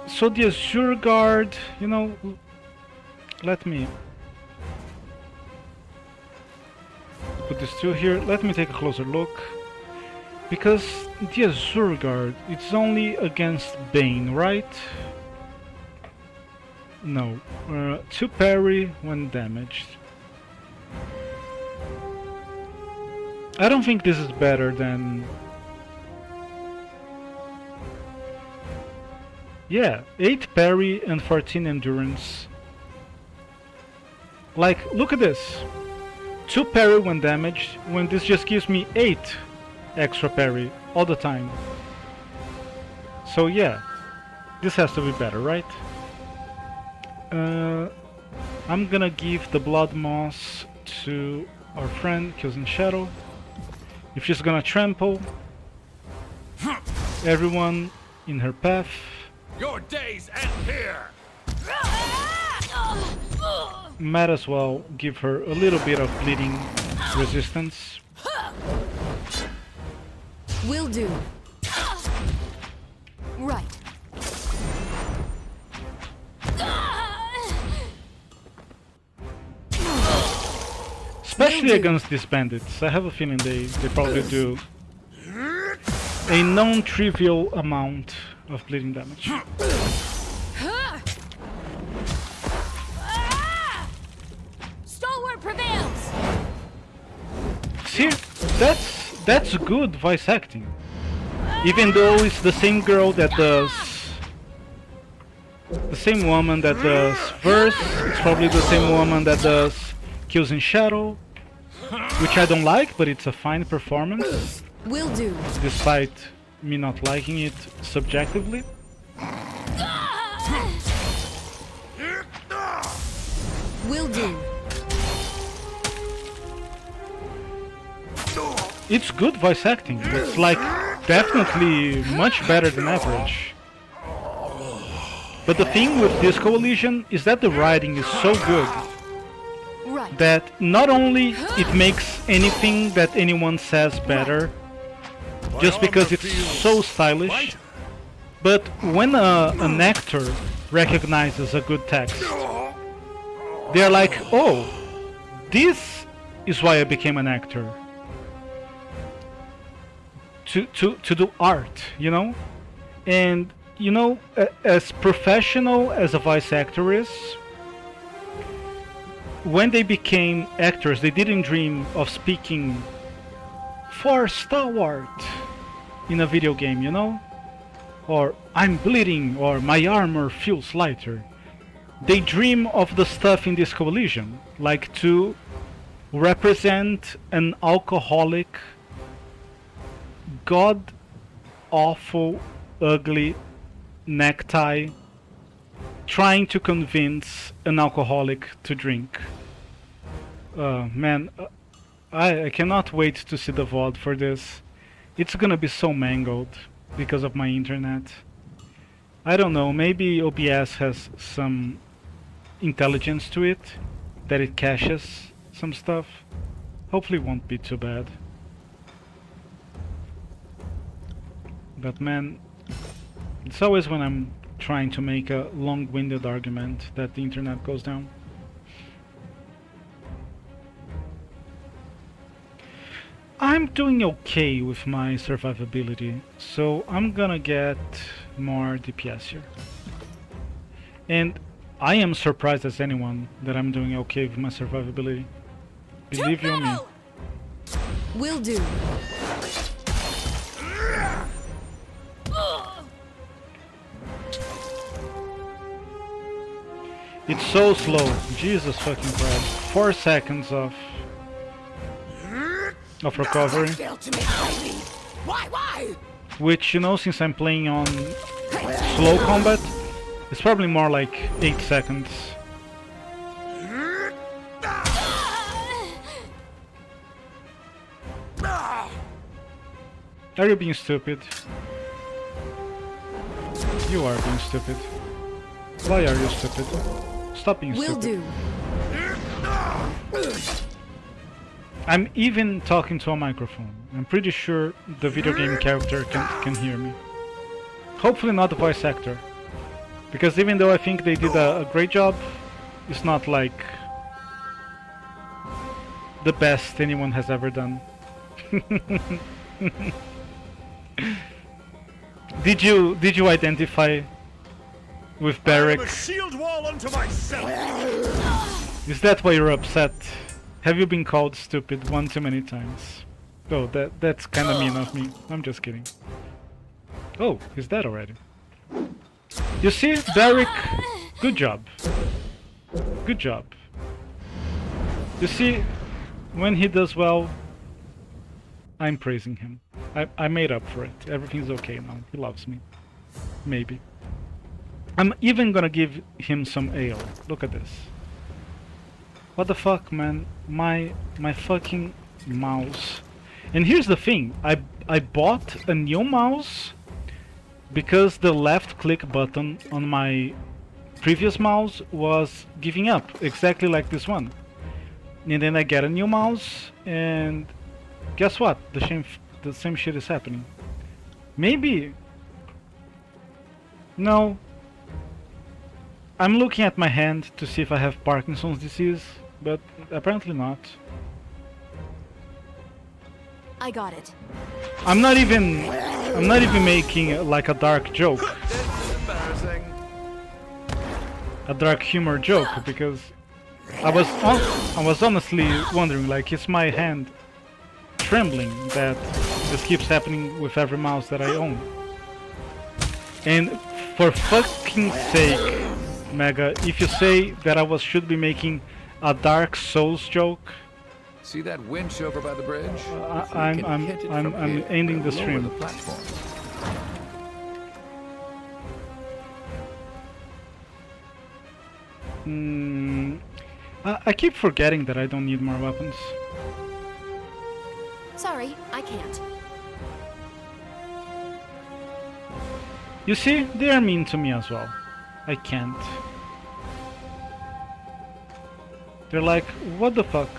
So the Azure Guard, you know, let me put this 2 here. Let me take a closer look. Because the Azure Guard, it's only against Bane, right? No. 2 parry when damaged. I don't think this is better than... Yeah, 8 parry and 14 endurance. Like, look at this. 2 parry when damaged, when this just gives me 8 extra parry all the time. So yeah, this has to be better, right? I'm gonna give the Blood Moss to our friend, Kills in Shadow. If she's gonna trample everyone in her path.
Your days end here!
Might as well give her a little bit of bleeding resistance.
Will do. Right.
Especially against these bandits. I have a feeling they probably do a non-trivial amount of bleeding damage.
Stalwart prevails.
See, that's good voice acting. Even though it's the same girl that does, the same woman that does Verse, it's probably the same woman that does Kills in Shadow, which I don't like, but it's a fine performance.
Will do.
Despite me not liking it subjectively.
Will do.
It's good voice acting. It's like definitely much better than average. But the thing with this coalition is that the writing is so good that not only it makes anything that anyone says better, just because it's so stylish, but when an actor recognizes a good text, they're like, oh, this is why I became an actor. To do art, you know? And, you know, as professional as a voice actor is, when they became actors, they didn't dream of speaking for Stalwart in a video game, you know? Or I'm bleeding, or my armor feels lighter. They dream of the stuff in this coalition, like to represent an alcoholic, god-awful, ugly necktie trying to convince an alcoholic to drink. Man, I cannot wait to see the VOD for this. It's gonna be so mangled because of my internet. I don't know, maybe OBS has some intelligence to it, that it caches some stuff. Hopefully it won't be too bad. But man, it's always when I'm trying to make a long-winded argument that the internet goes down. I'm doing okay with my survivability, so I'm gonna get more DPS here. And I am surprised as anyone that I'm doing okay with my survivability. Believe you me.
Will do.
It's so slow. Jesus fucking Christ. 4 seconds of recovery. Which, you know, since I'm playing on slow combat, it's probably more like 8 seconds. Are you being stupid? You are being stupid. Why are you stupid? Stop being
Will
stupid.
do.
I'm even talking to a microphone. I'm pretty sure the video game character can hear me. Hopefully not the voice actor. Because even though I think they did a great job, it's not like the best anyone has ever done. Did you identify with Barrick?
I am a shield wall unto myself.
Is that why you're upset? Have you been called stupid one too many times? Oh, that's kind of mean of me. I'm just kidding. Oh, he's dead already. You see, Derek, good job. Good job. You see, when he does well, I'm praising him. I made up for it. Everything's okay now. He loves me. Maybe. I'm even gonna give him some ale. Look at this. What the fuck, man? My fucking mouse. And here's the thing. I bought a new mouse because the left click button on my previous mouse was giving up, exactly like this one. And then I get a new mouse, and guess what? The same shit is happening. Maybe. No. I'm looking at my hand to see if I have Parkinson's disease, but apparently not.
I got it.
I'm not even making like a dark joke.
This is embarrassing.
A dark humor joke, because I was honestly wondering, like, is my hand trembling that this keeps happening with every mouse that I own? And for fucking sake, Mega, if you say that should be making a Dark Souls joke,
See that winch over by the bridge?
I'm ending the stream.
The platform.
I keep forgetting that I don't need more weapons.
Sorry, I can't.
You see, they are mean to me as well. I can't. They're like, what the fuck?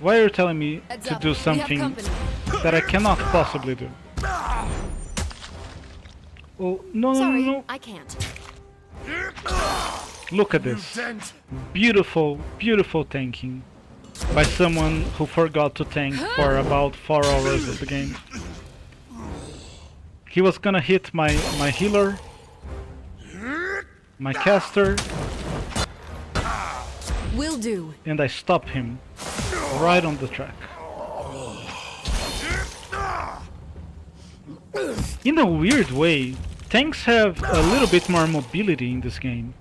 Why are you telling me to do something that I cannot possibly do? Oh, no,
Sorry,
no, no.
I can't.
Look at this. Beautiful, beautiful tanking by someone who forgot to tank for about 4 hours of the game. He was gonna hit my healer, my caster,
Will do.
and I stopped him right on the track. In a weird way, tanks have a little bit more mobility in this game.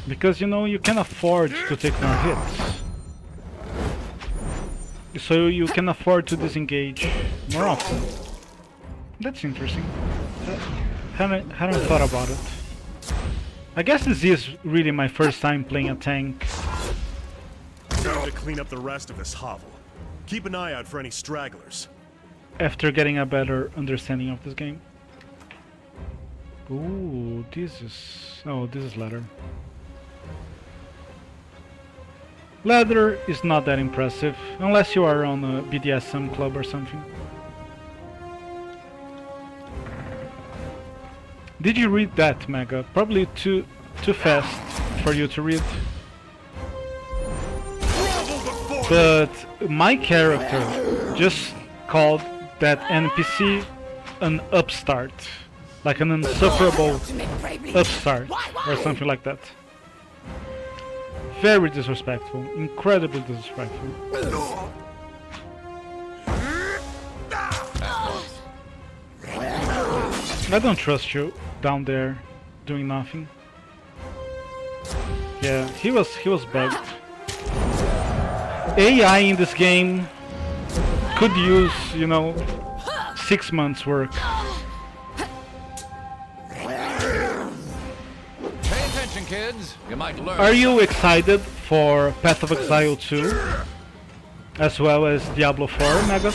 Because, you know, you can afford to take more hits. So you can afford to disengage more often. That's interesting. Haven't thought about it. I guess this is really my first time playing a tank.
Time to clean up the rest of this hovel. Keep an eye out for any stragglers.
After getting a better understanding of this game. Ooh, this is... oh, this is leather. Leather is not that impressive, unless you are on a BDSM club or something. Did you read that, Mega? Probably too fast for you to read. But my character just called that NPC an upstart. Like an insufferable upstart, or something like that. Very disrespectful, incredibly disrespectful. I don't trust you down there doing nothing. Yeah, he was bugged. AI in this game could use, you know, 6 months work.
Pay attention, kids. You might learn.
Are you excited for Path of Exile 2? As well as Diablo 4, Mega?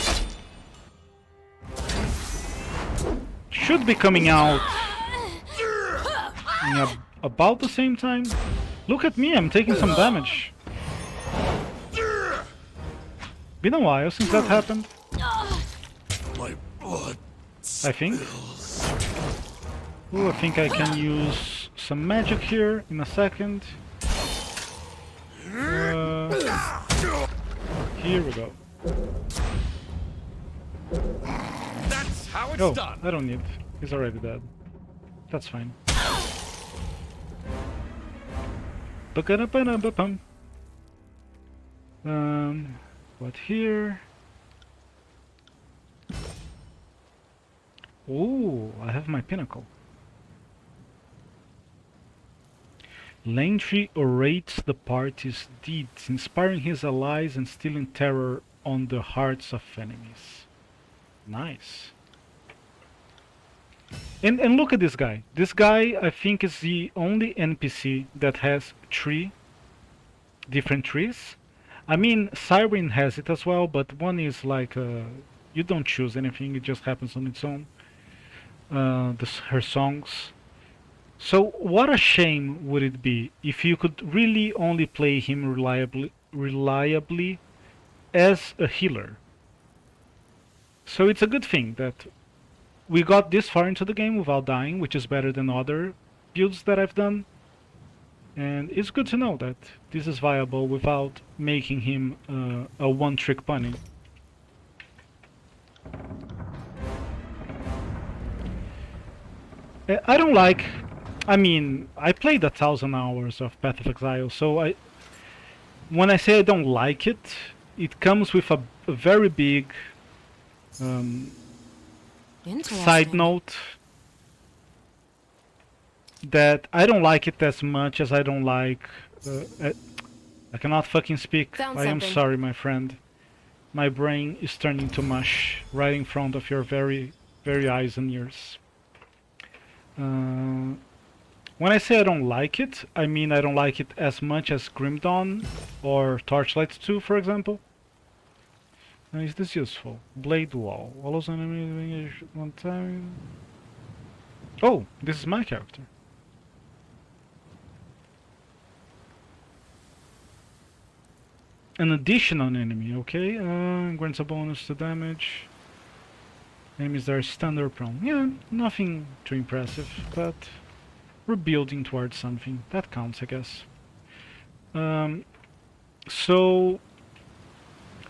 Should be coming out in about the same time. Look at me, I'm taking some damage. Been a while since that happened.
My blood.
I think. Ooh, I think I can use some magic here in a second. Here we go.
That's how it's
Oh,
done.
I don't need. He's already dead. That's fine. What here? Ooh, I have my pinnacle. Landry orates the party's deeds, inspiring his allies and instilling terror on the hearts of enemies. Nice. And look at this guy. This guy, I think, is the only NPC that has 3 different trees. I mean, Siren has it as well, but one is like you don't choose anything; it just happens on its own. Her songs. So what a shame would it be if you could really only play him reliably as a healer. So it's a good thing that we got this far into the game without dying, which is better than other builds that I've done. And it's good to know that this is viable without making him a one-trick pony. I don't like... I mean, I played 1,000 hours of Path of Exile, so when I say I don't like it, it comes with a very big side note that I don't like it as much as I don't like... I cannot fucking speak. I am sorry, my friend. My brain is turning to mush right in front of your very, very eyes and ears. When I say I don't like it, I mean I don't like it as much as Grim Dawn or Torchlight 2, for example. Now, is this useful? Blade Wall. All those enemies one time. Oh, this is my character. An additional enemy, okay. Grants a bonus to damage. Enemies that are standard prone. Yeah, nothing too impressive, but we're building towards something. That counts, I guess. So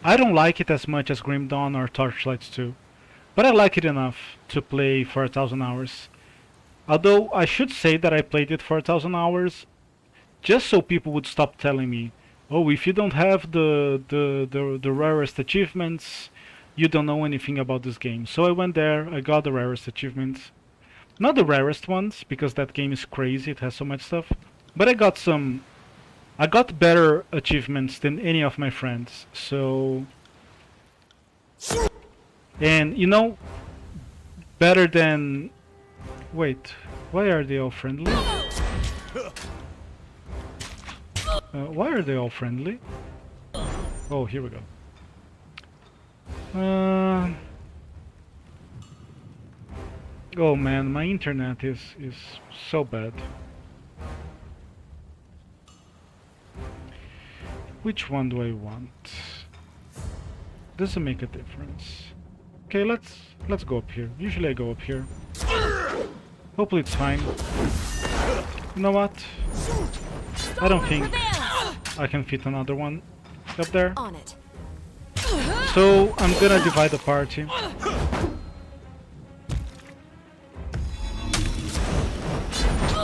I don't like it as much as Grim Dawn or Torchlight 2, but I like it enough to play for 1,000 hours. Although I should say that I played it for 1,000 hours just so people would stop telling me, oh, if you don't have the rarest achievements, you don't know anything about this game. So I went there, I got the rarest achievements. Not the rarest ones, because that game is crazy, it has so much stuff. But I got some... I got better achievements than any of my friends, so... And, you know, better than... Wait, why are they all friendly? Why are they all friendly? Oh, here we go. Oh man, my internet is so bad. Which one do I want? Doesn't make a difference. Okay, let's go up here. Usually I go up here. Hopefully it's fine. You know what? I don't think I can fit another one up there.
On it.
So I'm gonna divide the party.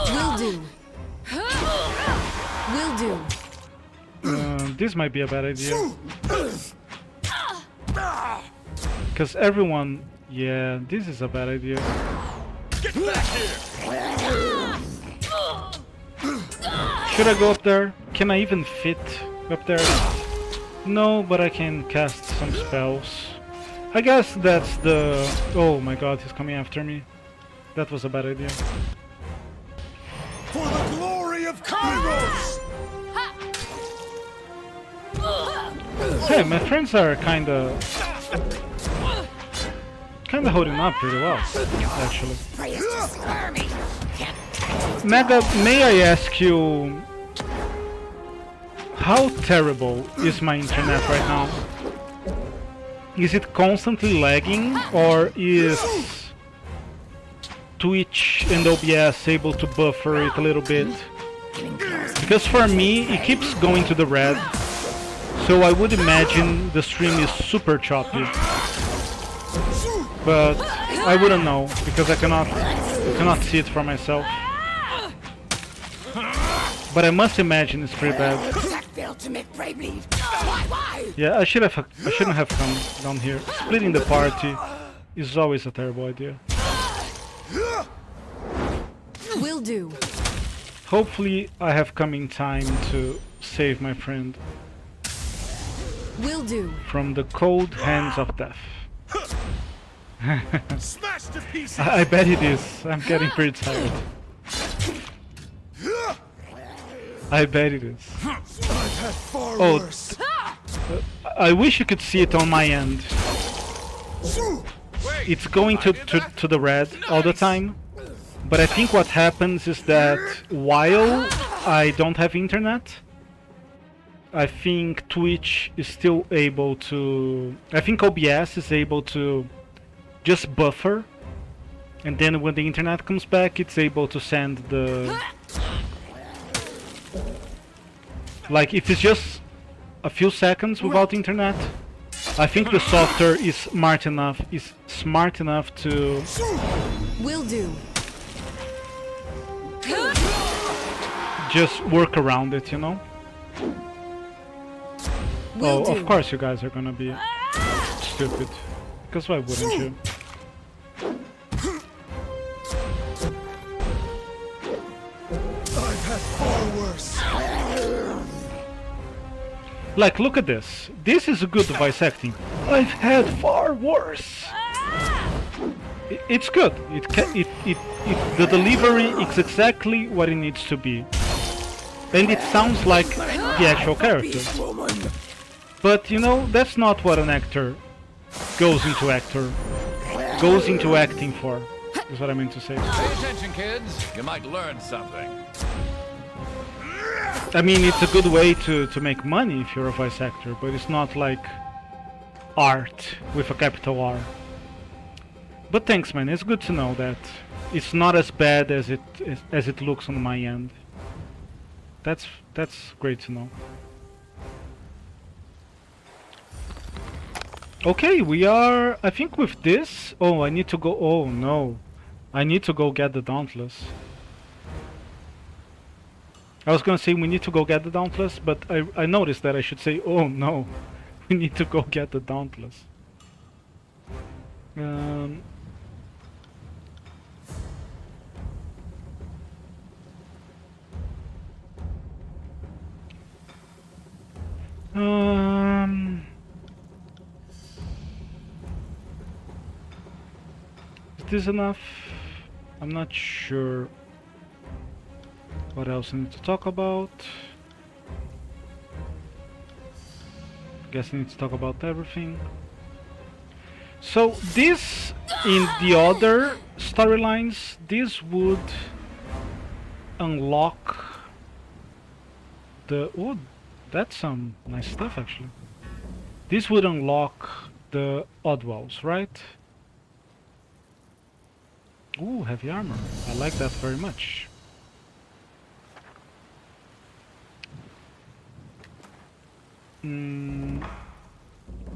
Will do. Will do.
This might be a bad idea. Because everyone... Yeah, this is a bad idea.
Get back here!
Should I go up there? Can I even fit up there? No, but I can cast some spells. I guess that's the... Oh my god, he's coming after me. That was a bad idea.
For the glory of Kairos!
Hey, my friends are kinda holding up pretty well, actually. Mega, may I ask you, how terrible is my internet right now? Is it constantly lagging, or is Twitch and OBS able to buffer it a little bit? Because for me, it keeps going to the red, so I would imagine the stream is super choppy. But I wouldn't know, because I cannot see it for myself. But I must imagine it's pretty bad. Yeah, I shouldn't have come down here. Splitting the party is always a terrible idea.
Will do.
Hopefully I have come in time to save my friend
Will do.
from the cold hands of death.
Smash to pieces!
I bet it is. I'm getting pretty tired. I bet it is.
I've had far
Oh,
worse.
I wish you could see it on my end. It's going to the red all the time. But I think what happens is that while I don't have internet, I think Twitch is still able to... I think OBS is able to just buffer. And then when the internet comes back, it's able to send the... Like, if it's just a few seconds without internet, I think the software is smart enough to...
Will do.
just work around it, you know?
Will
Oh,
do.
of course you guys are gonna be stupid. Because why wouldn't you?
I've had far worse.
Like, look at this. This is a good voice acting. I've had far worse. It's good. The delivery is exactly what it needs to be. And it sounds like the actual character. But, you know, that's not what an actor goes into acting for. Is what I meant to say.
Pay attention, kids. You might learn something.
I mean, it's a good way to make money if you're a voice actor, but it's not like art with a capital R. But thanks, man. It's good to know that it's not as bad as it looks on my end. That's great to know. Okay, we are, I think, with this. Oh, I need to go. Oh no, I need to go get the Dauntless. I was gonna say we need to go get the Dauntless, but I noticed that I should say, oh no, we need to go get the Dauntless. Is this enough? I'm not sure what else I need to talk about. Guess I need to talk about everything. So this, in the other storylines, this would unlock the... Oh, that's some nice stuff actually. This would unlock the Oddwalls, right? Ooh, heavy armor. I like that very much.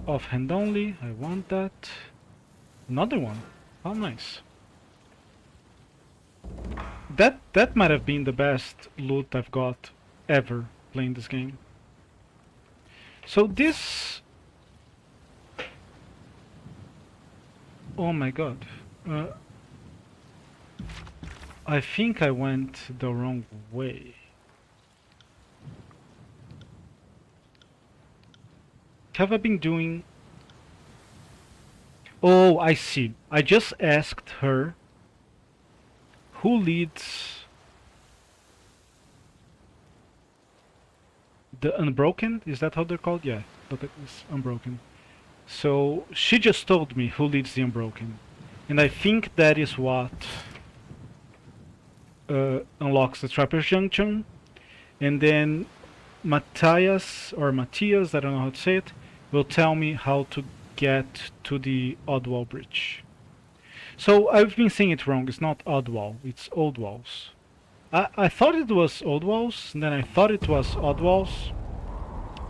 Offhand only, I want that. Another one. How nice. That might have been the best loot I've got ever playing this game. So this... Oh my god. I think I went the wrong way. Have I been doing... Oh, I see. I just asked her who leads the Unbroken? Is that how they're called? Yeah, look at this, Unbroken. So she just told me who leads the Unbroken. And I think that is what unlocks the Trapper's Junction. And then Matthias, I don't know how to say it, will tell me how to get to the Oddwall Bridge. So I've been saying it wrong, it's not Oddwall, it's Old Walls. I thought it was Old Walls, and then I thought it was Odd Walls,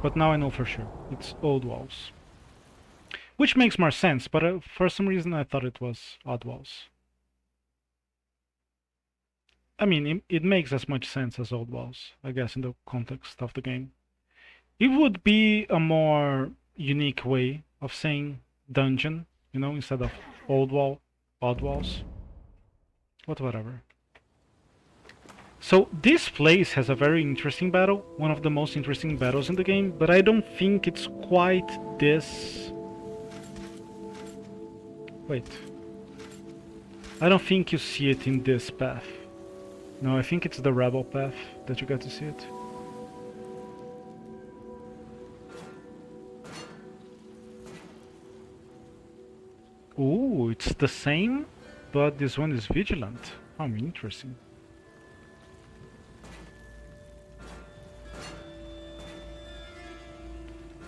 but now I know for sure, it's Old Walls. Which makes more sense, but for some reason I thought it was Odd Walls. I mean, it makes as much sense as Old Walls, I guess, in the context of the game. It would be a more unique way of saying dungeon, you know, instead of Old Wall, Odd Walls. But whatever. So this place has a very interesting battle, one of the most interesting battles in the game, but I don't think it's quite this... Wait. I don't think you see it in this path. No, I think it's the rebel path that you get to see it. Ooh, it's the same, but this one is vigilant. Oh, interesting.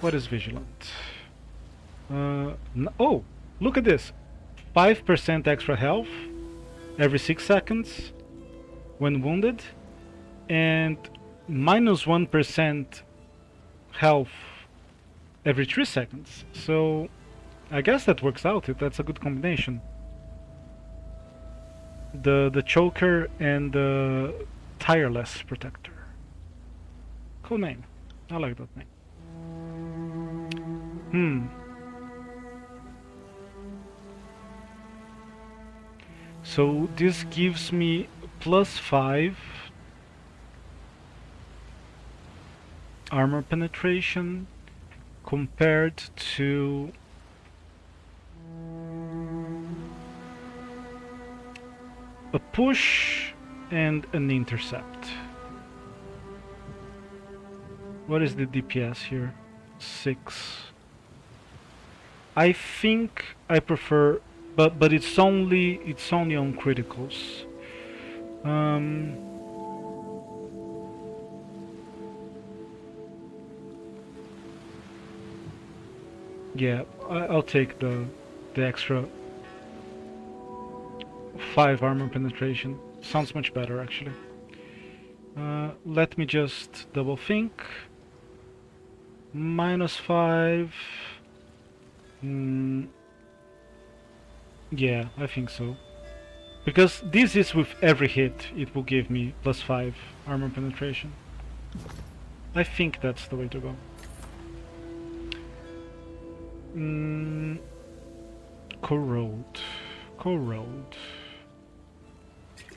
What is vigilant? Oh, look at this. 5% extra health every 6 seconds when wounded, and minus 1% health every 3 seconds. So I guess that works out. That's a good combination. The choker and the tireless protector. Cool name. I like that name. So this gives me +5 armor penetration compared to a push and an intercept. What is the DPS here? 6. I think I prefer, but it's only on criticals. Yeah, I'll take the extra 5 armor penetration. Sounds much better actually. Let me just double think. -5. Yeah, I think so. Because this is with every hit, it will give me +5 armor penetration. I think that's the way to go. Corrode. Corrode.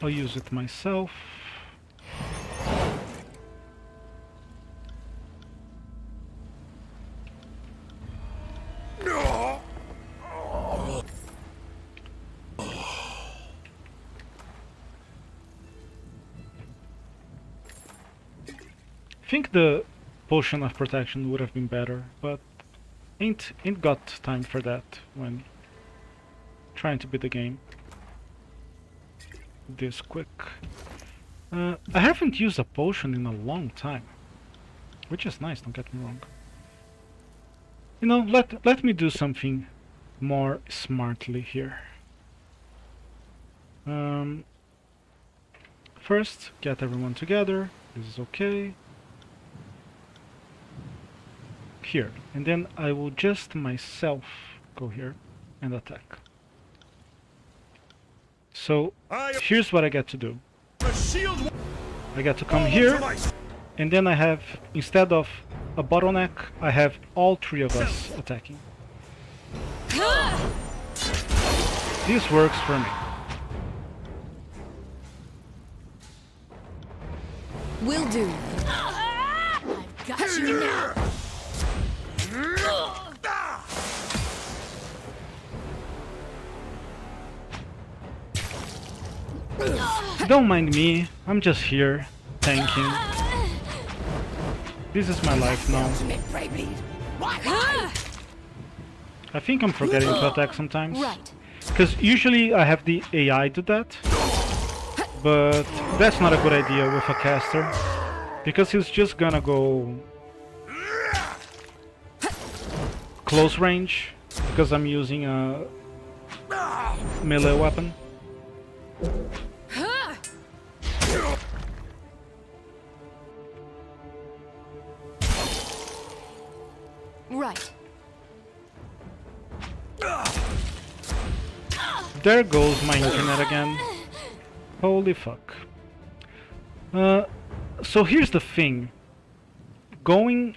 I'll use it myself. I think the potion of protection would have been better, but ain't got time for that when trying to beat the game this quick. I haven't used a potion in a long time, which is nice, don't get me wrong. You know, let me do something more smartly here. First, get everyone together. This is okay. Here, and then I will just myself go here and attack. So here's what I get to do. I get to come here, and then I have, instead of a bottleneck, I have all 3 of us attacking. This works for me.
Will do. I've got you now.
Don't mind me, I'm just here, tanking. This is my life now. I think I'm forgetting to attack sometimes. Because usually I have the AI do that. But that's not a good idea with a caster. Because he's just gonna go close range. Because I'm using a melee weapon.
Right.
There goes my internet again. Holy fuck. So here's the thing. Going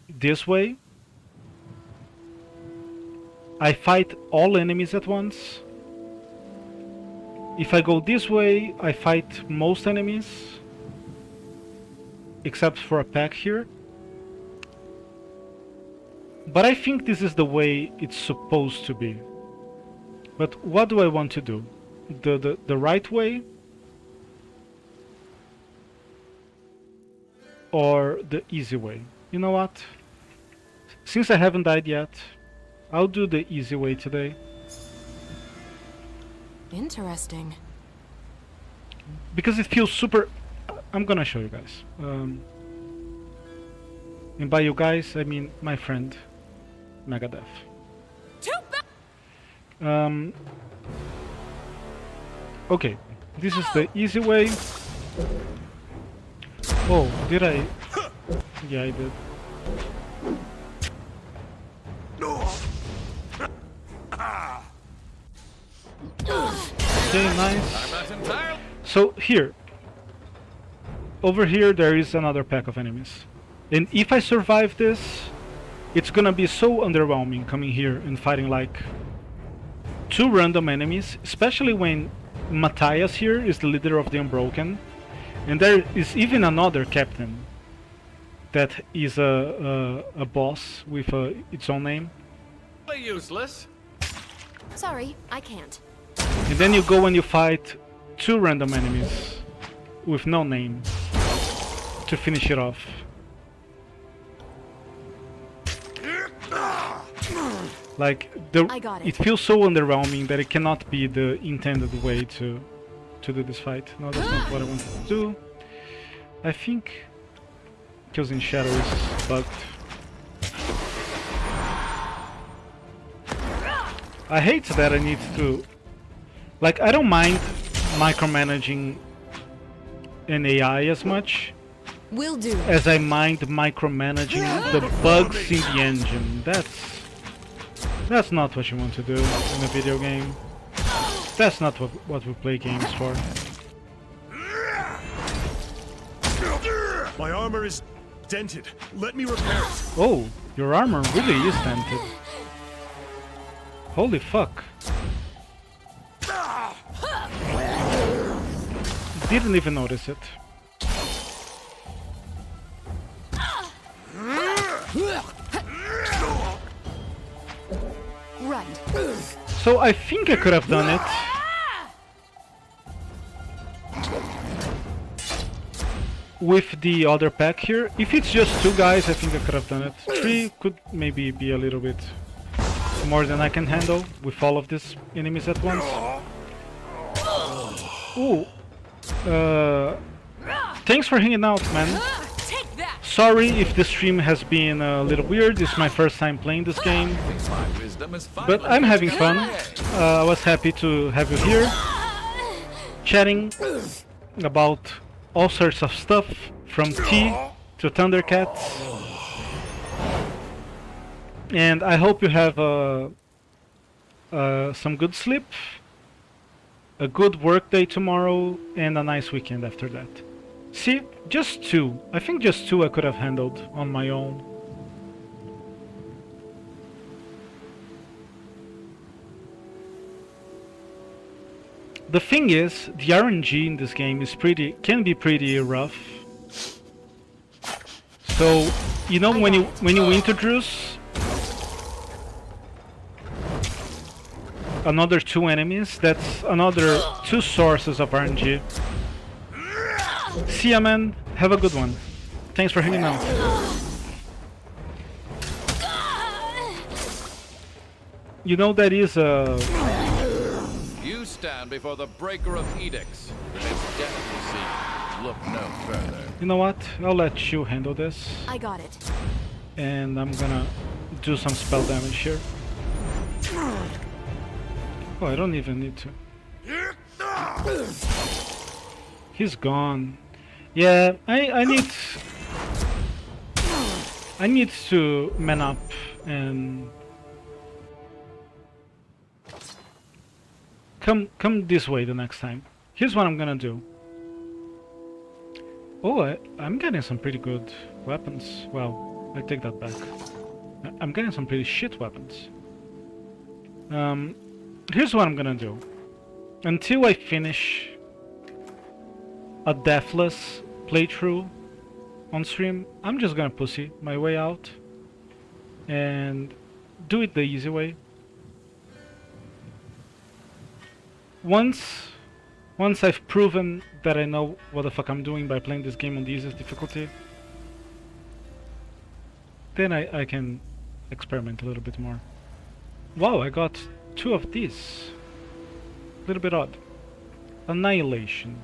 this way, I fight all enemies at once. If I go this way, I fight most enemies, except for a pack here. But I think this is the way it's supposed to be. But what do I want to do? The right way? Or the easy way? You know what? Since I haven't died yet, I'll do the easy way today.
Interesting.
Because it feels super... I'm gonna show you guys. And by you guys, I mean my friend, Megadeth. Okay, this is the easy way. Oh, did I? Yeah, I did. Okay, nice. So here, over here there is another pack of enemies. And if I survive this, it's gonna be so underwhelming coming here and fighting like 2 random enemies, especially when Matthias here is the leader of the Unbroken. And there is even another captain that is a boss with its own name.
Useless.
Sorry, I can't.
And then you go and you fight 2 random enemies with no name to finish it off. Like it feels so underwhelming that it cannot be the intended way to do this fight. No, that's not what I wanted to do. I think Kills in Shadow is bugged. I hate that I need to... Like, I don't mind micromanaging an AI as much
Will do.
as I mind micromanaging the bugs in the engine. That's not what you want to do in a video game. That's not what we play games for.
My armor is dented. Let me repair it.
Oh, your armor really is dented. Holy fuck. Didn't even notice it.
Right.
So I think I could have done it. With the other pack here. If it's just 2 guys, I think I could have done it. 3 could maybe be a little bit more than I can handle with all of these enemies at once. Ooh. Thanks for hanging out, man. Sorry if the stream has been a little weird. It's my first time playing this game. But I'm having fun. I was happy to have you here, chatting about all sorts of stuff, from tea to Thundercats. And I hope you have some good sleep, a good work day tomorrow, and a nice weekend after that. See, just 2. I think just 2 I could have handled on my own. The thing is, the RNG in this game is can be pretty rough. So, you know, when you introduce another 2 enemies, that's another 2 sources of RNG. See ya, man. Have a good one. Thanks for hanging out. You know, that is a...
You stand before the breaker of edicts. If it's death you seek, look no further.
You know what? I'll let you handle this.
I got it.
And I'm gonna do some spell damage here. Oh, I don't even need to. He's gone. Yeah, I need to man up and come this way the next time. Here's what I'm gonna do. Oh, I'm getting some pretty good weapons. Well, I take that back. I'm getting some pretty shit weapons. Here's what I'm gonna do. until I finish a deathless playthrough on stream, I'm just gonna pussy my way out and do it the easy way. Once I've proven that I know what the fuck I'm doing by playing this game on the easiest difficulty, then I can experiment a little bit more. Wow, I got 2 of these. A little bit odd. Annihilation.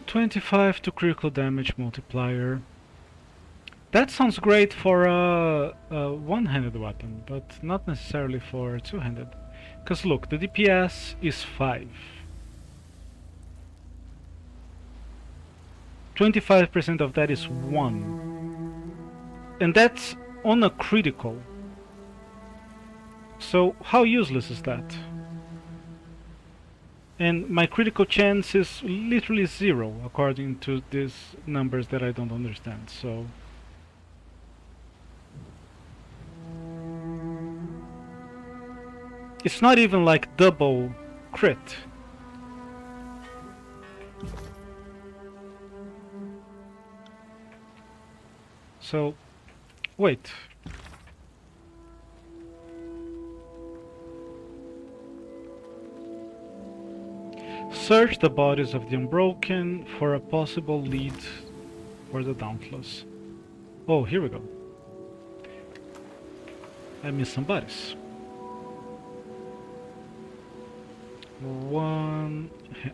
25 to critical damage multiplier. That sounds great for a one-handed weapon, but not necessarily for two-handed. Because look, the DPS is 5. 25% of that is 1. And that's on a critical. So how useless is that? And my critical chance is literally 0 according to these numbers that I don't understand, so... It's not even like double crit. So, wait. Search the bodies of the Unbroken for a possible lead for the Dauntless. Oh, here we go. I missed some bodies.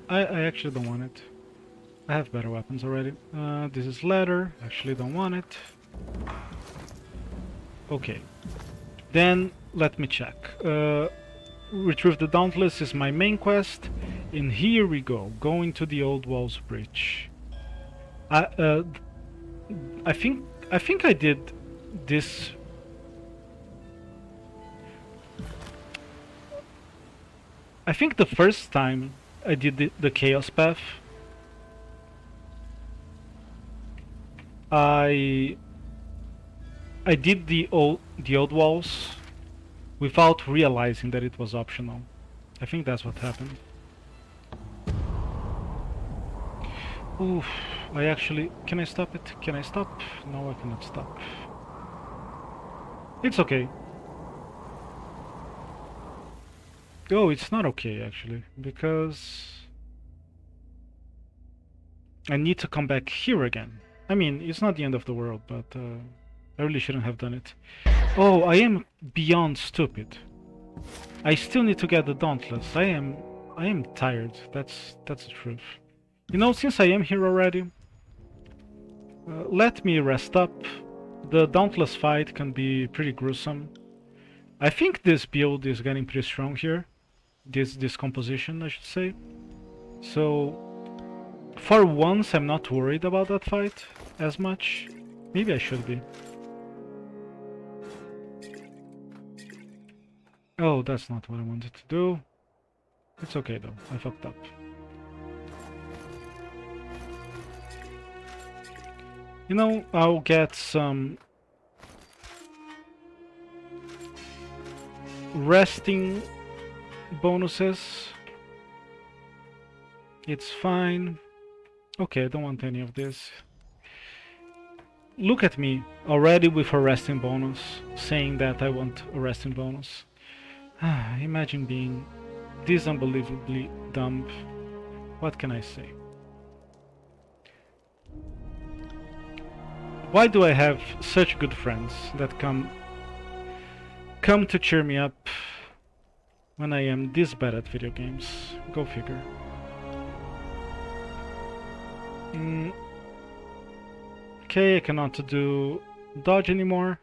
I actually don't want it. I have better weapons already. This is leather. Actually don't want it. Okay. Then let me check. Retrieve the Dauntless is my main quest. And here we go. Going to the Old Walls Bridge. I think I did this. I think the first time I did the Chaos Path, I did the old walls without realizing that it was optional. I think that's what happened. Oof, I actually... Can I stop it? Can I stop? No, I cannot stop. It's okay. Oh, it's not okay actually, because I need to come back here again. I mean, it's not the end of the world, but I really shouldn't have done it. Oh, I am beyond stupid. I still need to get the Dauntless. I am tired. That's the truth. You know, since I am here already, let me rest up. The Dauntless fight can be pretty gruesome. I think this build is getting pretty strong here. This composition, I should say. So, for once, I'm not worried about that fight as much. Maybe I should be. Oh, that's not what I wanted to do. It's okay though, I fucked up. You know, I'll get some resting bonuses. It's fine. Okay, I don't want any of this. Look at me, already with a resting bonus, saying that I want a resting bonus. Imagine being this unbelievably dumb. What can I say? Why do I have such good friends that come to cheer me up when I am this bad at video games? Go figure. Okay, I cannot do dodge anymore.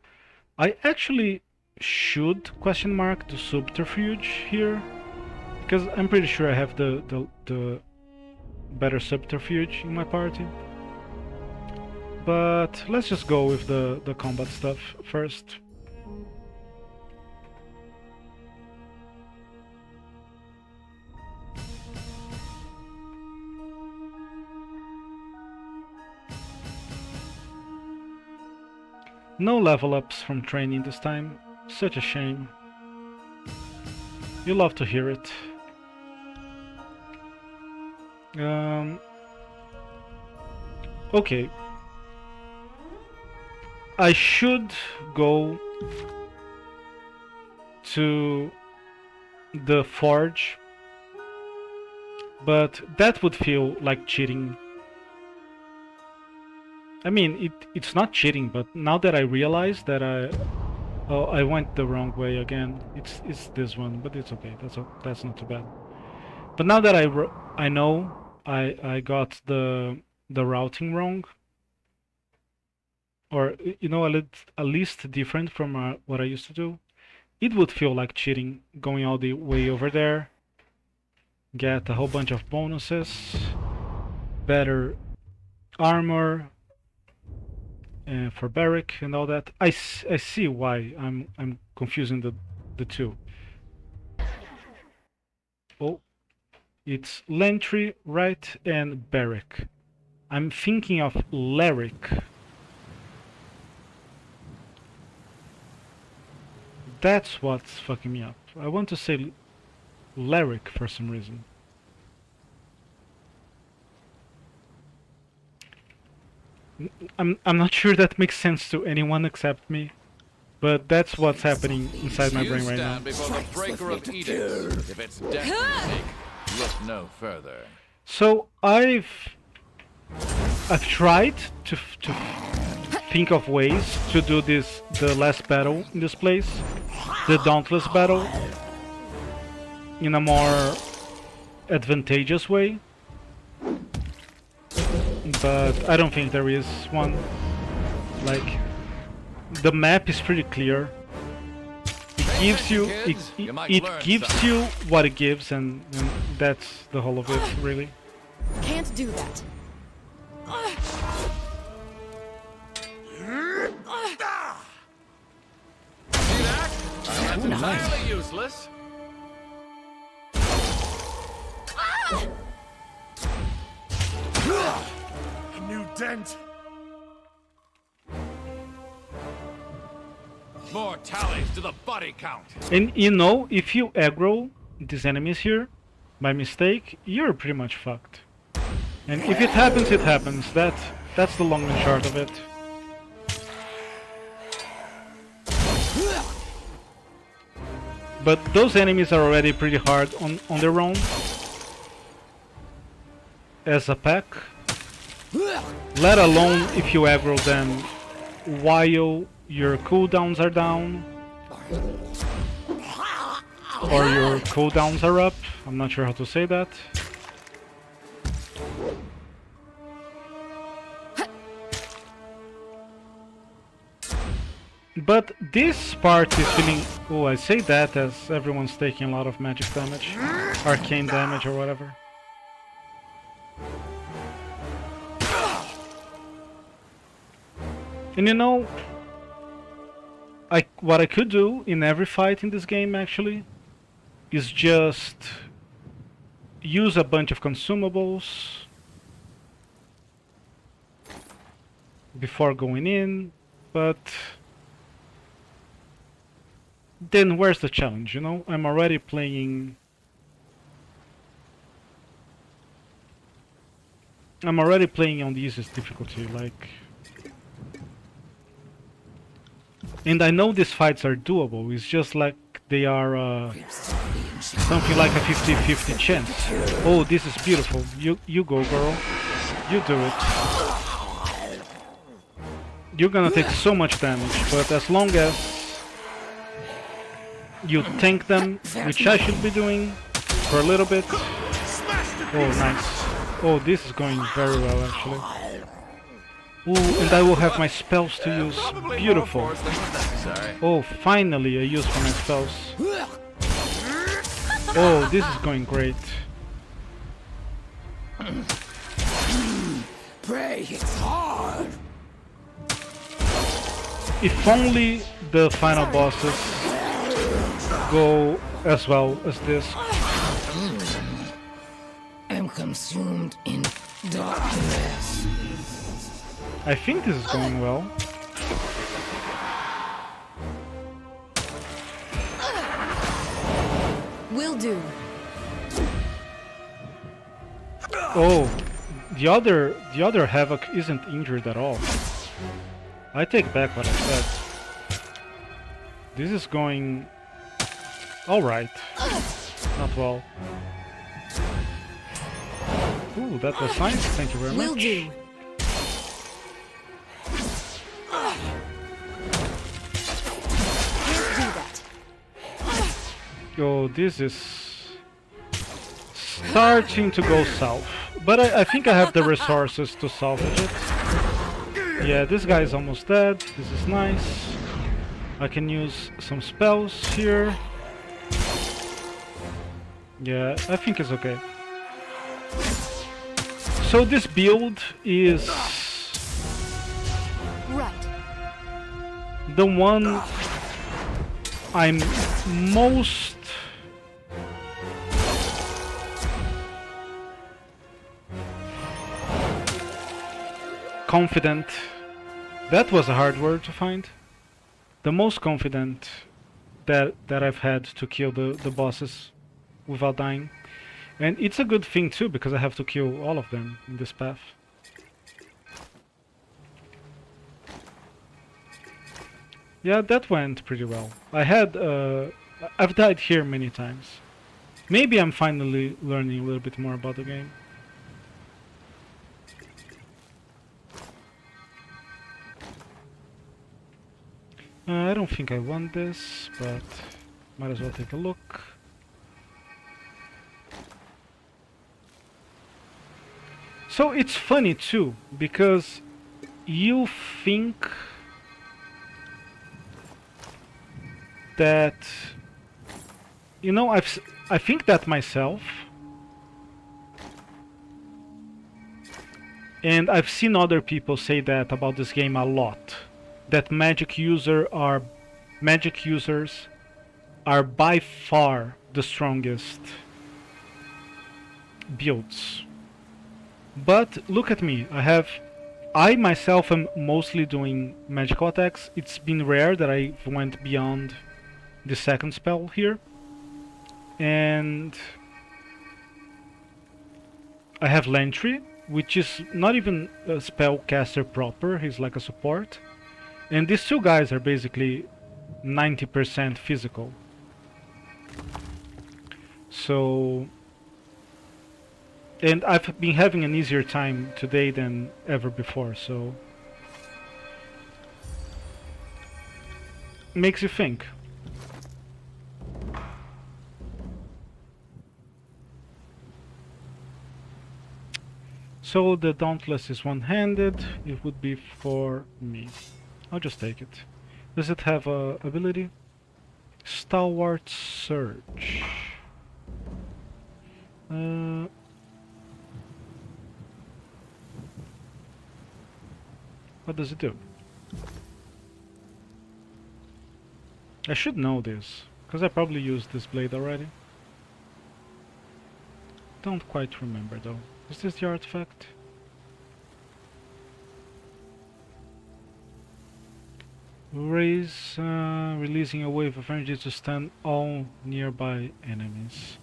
I actually should question mark the subterfuge here, because I'm pretty sure I have the better subterfuge in my party. But let's just go with the combat stuff first. No level ups from training this time. Such a shame. You love to hear it. Okay. I should go to the forge, but that would feel like cheating. I mean, it's not cheating, but now that I realize that I went the wrong way again. It's this one, but it's okay. That's not too bad. But now that I know I got the routing wrong, or you know, at least different from what I used to do. It would feel like cheating going all the way over there, get a whole bunch of bonuses, better armor for Barrick and all that. I see why I'm confusing the two. Oh, it's Lentry, right, and Barrick. I'm thinking of Lyric. That's what's fucking me up. I want to say Lyric for some reason. I'm not sure that makes sense to anyone except me, but that's what's happening inside my brain right now.
Before the breaker of edicts. If it's destiny, look no further.
So I've tried to think of ways to do the last battle in this place, the Dauntless battle, in a more advantageous way, but I don't think there is one. Like, the map is pretty clear. It gives you it gives you what it gives, and that's the whole of it, really.
Can't do that.
See that? That's entirely useless.
A new dent.
More tallies to the body count.
And you know, if you aggro these enemies here by mistake, you're pretty much fucked. And if it happens, it happens. That's the long and short of it. But those enemies are already pretty hard on their own as a pack, let alone if you aggro them while your cooldowns are down or your cooldowns are up. I'm not sure how to say that. But this part is feeling... Oh, I say that as everyone's taking a lot of magic damage, arcane damage or whatever. And you know, what I could do in every fight in this game actually is just use a bunch of consumables before going in, but then where's the challenge, you know? I'm already playing on the easiest difficulty, like, and I know these fights are doable. It's just like they are something like a 50-50 chance. Oh, this is beautiful. You go, girl. You do it. You're gonna take so much damage, but as long as you tank them, which I should be doing for a little bit. Oh, nice. Oh, this is going very well, actually. Ooh, and I will have my spells to use. Beautiful. Oh, finally I use for my spells. Oh, this is going great.
Pray, it's hard.
If only the final bosses go as well as this.
I'm consumed in darkness.
I think this is going well.
Will do.
Oh, the other Havoc isn't injured at all. I take back what I said. This is going alright. Not well. Ooh, that was nice. Thank you very much.
Will do. Can't do that.
Oh, this is starting to go south. But I think I have the resources to salvage it. Yeah, this guy is almost dead. This is nice. I can use some spells here. Yeah, I think it's okay. So this build is
Right.
the one I'm most confident. That was a hard word to find. The most confident that I've had to kill the bosses without dying. And it's a good thing too, because I have to kill all of them in this path. Yeah, that went pretty well. I've died here many times. Maybe I'm finally learning a little bit more about the game. I don't think I want this, but might as well take a look. So it's funny too, because you think that, you know, I think that myself, and I've seen other people say that about this game a lot, that magic users are by far the strongest builds. But look at me, I myself am mostly doing magical attacks. It's been rare that I went beyond the second spell here. And I have Lantry, which is not even a spellcaster proper, he's like a support. And these two guys are basically 90% physical. So... And I've been having an easier time today than ever before, so... Makes you think. So the Dauntless is one-handed, it would be for me. I'll just take it. Does it have a ability? Stalwart Surge. What does it do? I should know this, because I probably used this blade already. Don't quite remember though. Is this the artifact? Releasing a wave of energy to stun all nearby enemies.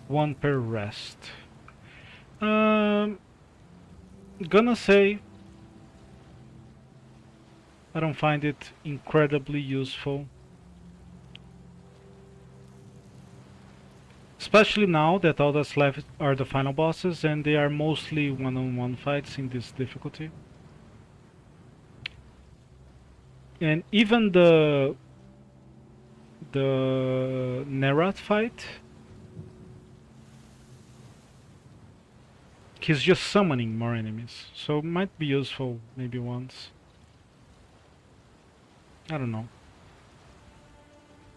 One per rest. Gonna say I don't find it incredibly useful. Especially now that all that's left are the final bosses and they are mostly one-on-one fights in this difficulty. And even the Nerat fight, he's just summoning more enemies, so it might be useful maybe once. I don't know.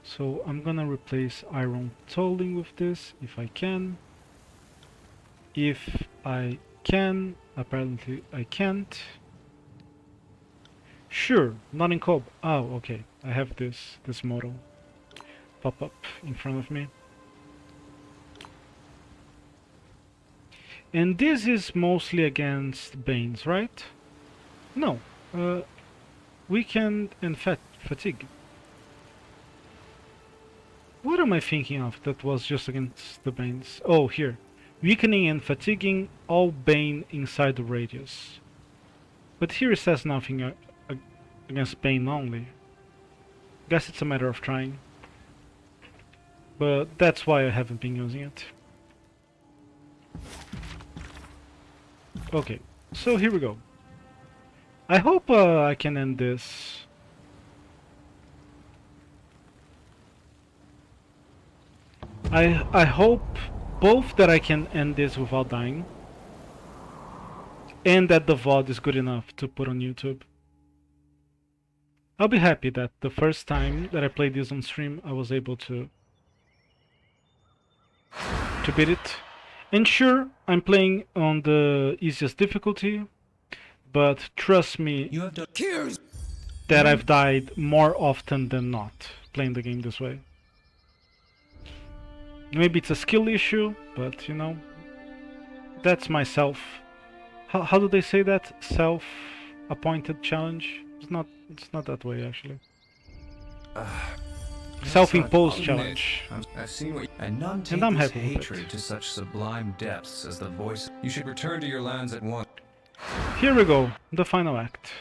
So I'm gonna replace Iron Tolling with this if I can. If I can, apparently I can't. Sure, not in Cobb. Oh, okay. I have this model pop up in front of me. And this is mostly against Banes, right? No. Weakened and fatigue. What am I thinking of that was just against the Banes? Oh, here. weakening and fatiguing all Bane inside the radius. But here it says nothing against Bane only. Guess it's a matter of trying. But that's why I haven't been using it. Okay, so here we go. I hope I can end this. I hope both that I can end this without dying, and that the VOD is good enough to put on YouTube. I'll be happy that the first time that I played this on stream, I was able to beat it. And sure, I'm playing on the easiest difficulty, but trust me that I've died more often than not playing the game this way. Maybe it's a skill issue, but you know, that's my how do they say that? Self-appointed challenge? It's not that way actually. Self-imposed challenge.
I've seen what and none take
And I'm
this
happy with
hatred
it.
to such sublime depths as the voice. You should return to your lands at once.
Here we go, the final act.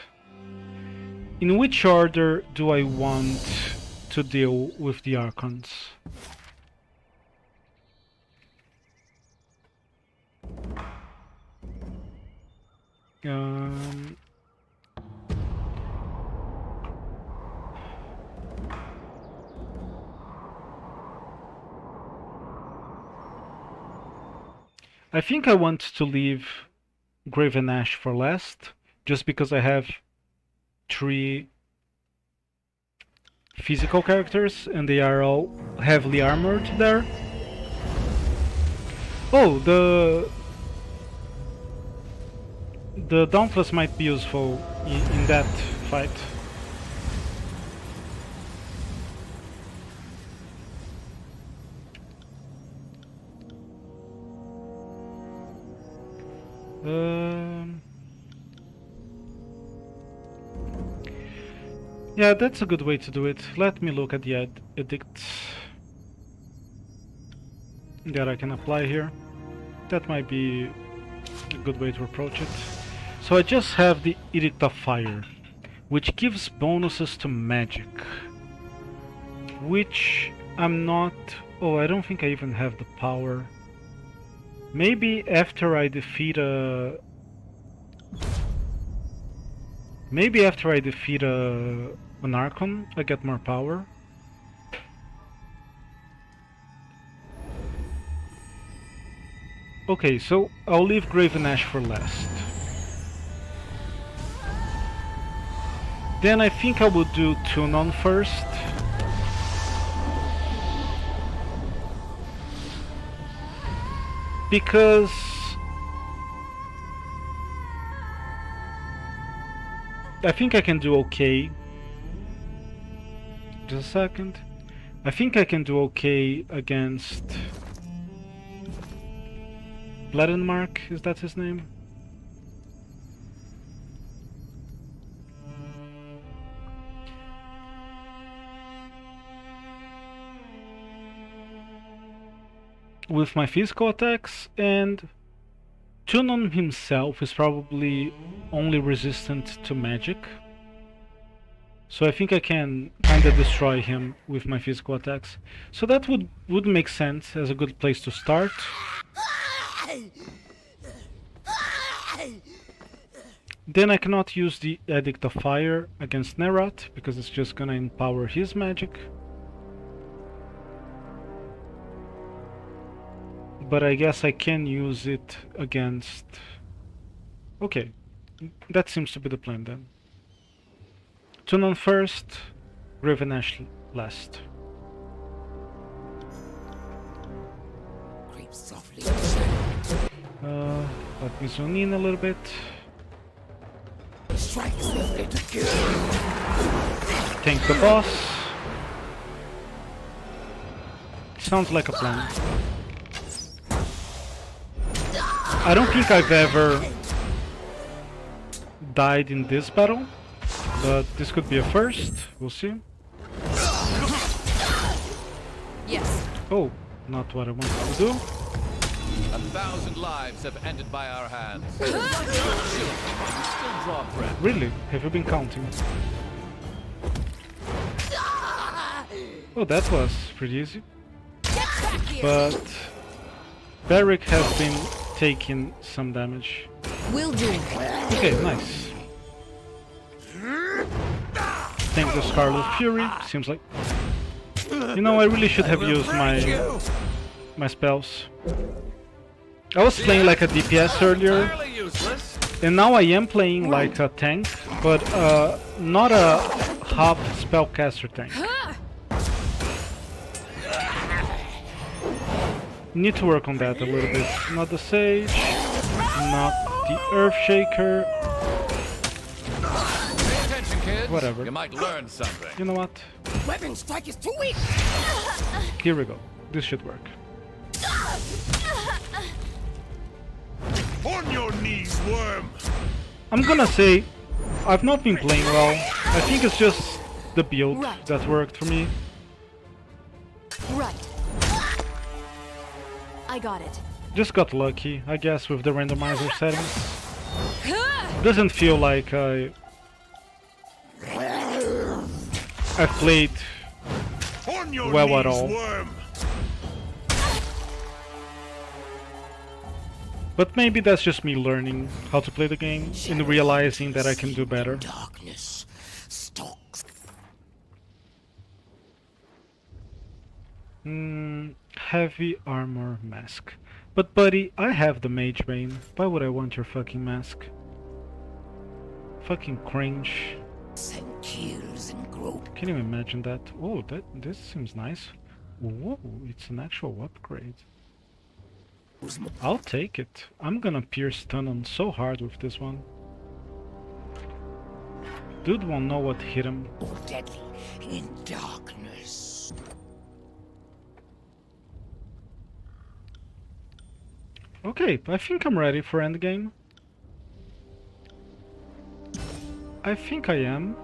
In which order do I want to deal with the Archons? I think I want to leave Graven Ash for last, just because I have 3 physical characters and they are all heavily armored there. Oh, the Dauntless might be useful in that fight. Yeah, that's a good way to do it. Let me look at the edicts that I can apply here. That might be a good way to approach it. So I just have the Edict of Fire, which gives bonuses to magic, which I'm not... Oh, I don't think I even have the power. Maybe after I defeat a... Maybe after I defeat an Archon, I get more power. Okay, so I'll leave Graven Ash for last. Then I think I would do Tunon first. Because I think I can do okay. Just a second. I think I can do okay against Bledenmark, is that his name? With my physical attacks, and Tunon himself is probably only resistant to magic. So I think I can kinda destroy him with my physical attacks. So that would make sense as a good place to start. Then I cannot use the Edict of Fire against Nerat, because it's just gonna empower his magic. But I guess I can use it against... Okay, that seems to be the plan then. Tunon first, Graven Ash last.
Creep softly.
Let me zoom in a little bit.
Strike swiftly to kill.
Tank the boss. Sounds like a plan. I don't think I've ever died in this battle, but this could be a first. We'll see.
Yes.
Oh, not what I wanted to do.
1,000 lives have ended by our hands. Still draw breath.
Really? Have you been counting? Oh, that was pretty easy. But Barrick has been taking some damage.
Will do.
Okay, nice. Thank the Scarlet Fury. Seems like... You know, I really should have used my spells. I was playing like a DPS earlier, and now I am playing like a tank, but not a half spellcaster tank. Need to work on that a little bit. Not the Sage, not the Earthshaker.
Pay attention, kids.
Whatever.
You might learn something.
You know what?
Weapon strike is too weak!
Here we go. This should work.
On your knees, worm!
I'm gonna say I've not been playing well. I think it's just the build that worked for me.
Right. I got it.
Just got lucky, I guess, with the randomizer settings. Doesn't feel like I played well at all.
Worm.
But maybe that's just me learning how to play the game and realizing that I can do better.
Darkness stalks.
Heavy armor mask. But buddy, I have the Mage Bane. Why would I want your fucking mask? Fucking cringe.
And kills and grow.
Can you imagine that? Oh, this seems nice. Whoa, it's an actual upgrade. I'll take it. I'm gonna pierce stun on so hard with this one. Dude won't know what hit him.
More deadly in darkness.
Okay, I think I'm ready for endgame. I think I am.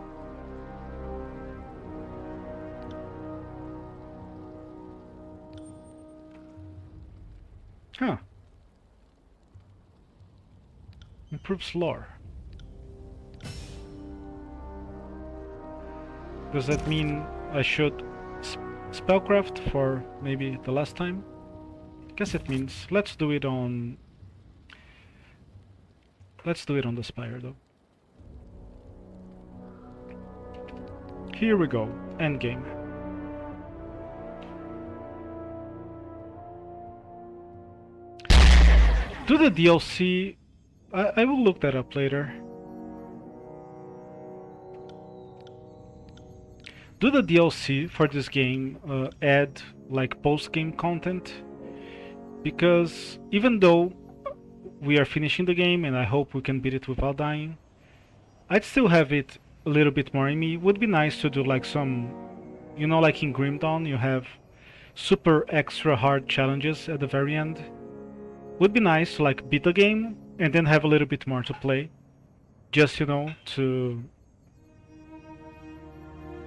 Huh. Improves lore. Does that mean I should spellcraft for maybe the last time? Guess it means let's do it on the Spire though. Here we go, endgame. Do the DLC. I will look that up later. Do the DLC for this game add like post-game content? Because even though we are finishing the game and I hope we can beat it without dying, I'd still have it a little bit more in me. Would be nice to do like some, you know, like in Grim Dawn you have super extra hard challenges at the very end. Would be nice to like beat the game and then have a little bit more to play, just, you know, to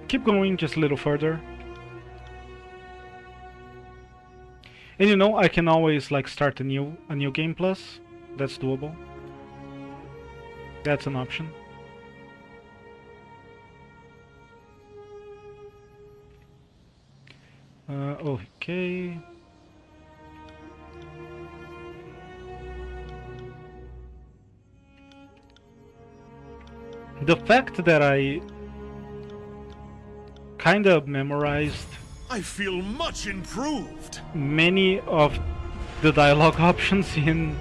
keep going just a little further. And you know, I can always like start a new game plus. That's doable. That's an option. Okay. The fact that I kind of memorized,
I feel much improved.
many of the dialogue options in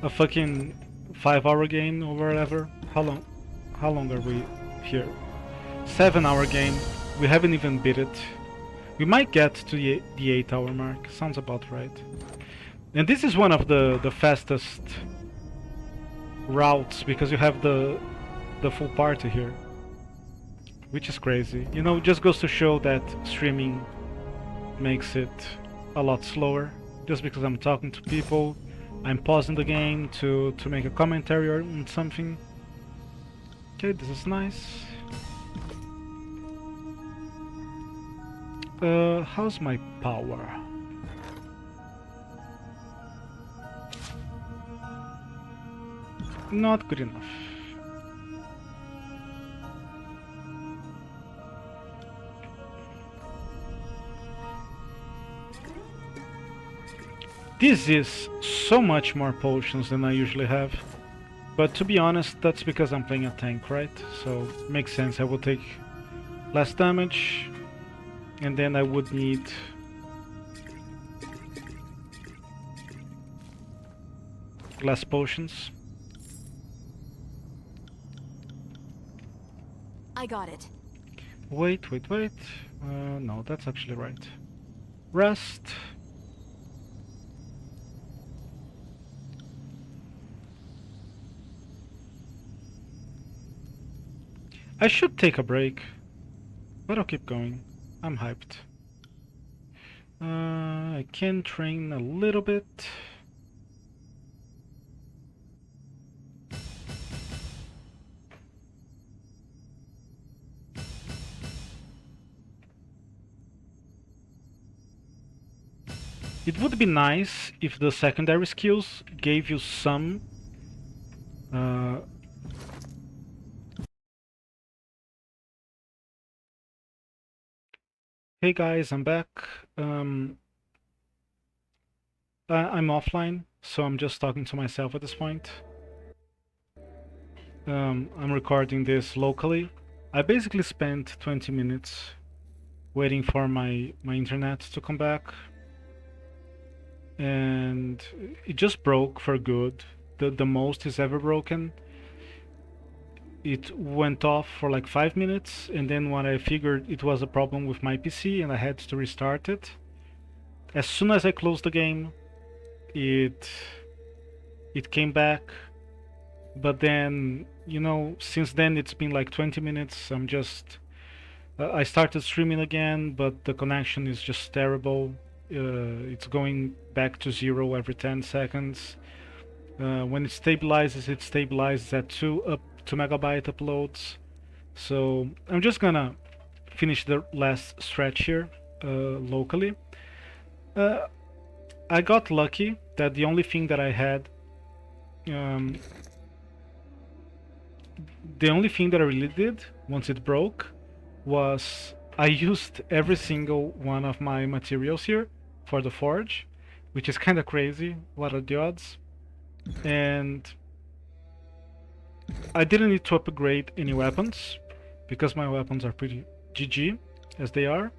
a fucking 5-hour game or whatever. How long are we here? 7-hour game. We haven't even beat it. We might get to the 8-hour mark. Sounds about right. And this is one of the fastest routes because you have the full party here, which is crazy. You know, just goes to show that streaming makes it a lot slower. Just because I'm talking to people, I'm pausing the game to make a commentary or something. Okay, this is nice. How's my power? not good enough. This is so much more potions than I usually have. But to be honest, that's because I'm playing a tank, right? So makes sense, I will take less damage, and then I would need less potions.
I got it.
Wait. No, that's actually right. Rest. I should take a break, but I'll keep going. I'm hyped. I can train a little bit. It would be nice if the secondary skills gave you some Hey guys, I'm back. I'm offline, so I'm just talking to myself at this point. I'm recording this locally. I basically spent 20 minutes waiting for my internet to come back, and it just broke for good. The most it's ever broken. It went off for like 5 minutes, and then when I figured it was a problem with my PC and I had to restart it, as soon as I closed the game, it came back. But then, you know, since then it's been like 20 minutes. I started streaming again, but the connection is just terrible. It's going back to 0 every 10 seconds. When it stabilizes at 2 megabyte uploads. So I'm just gonna finish the last stretch here locally. I got lucky that the only thing that I had, the only thing that I really did once it broke was I used every single one of my materials here for the forge, which is kind of crazy. What are the odds? And I didn't need to upgrade any weapons because my weapons are pretty GG as they are.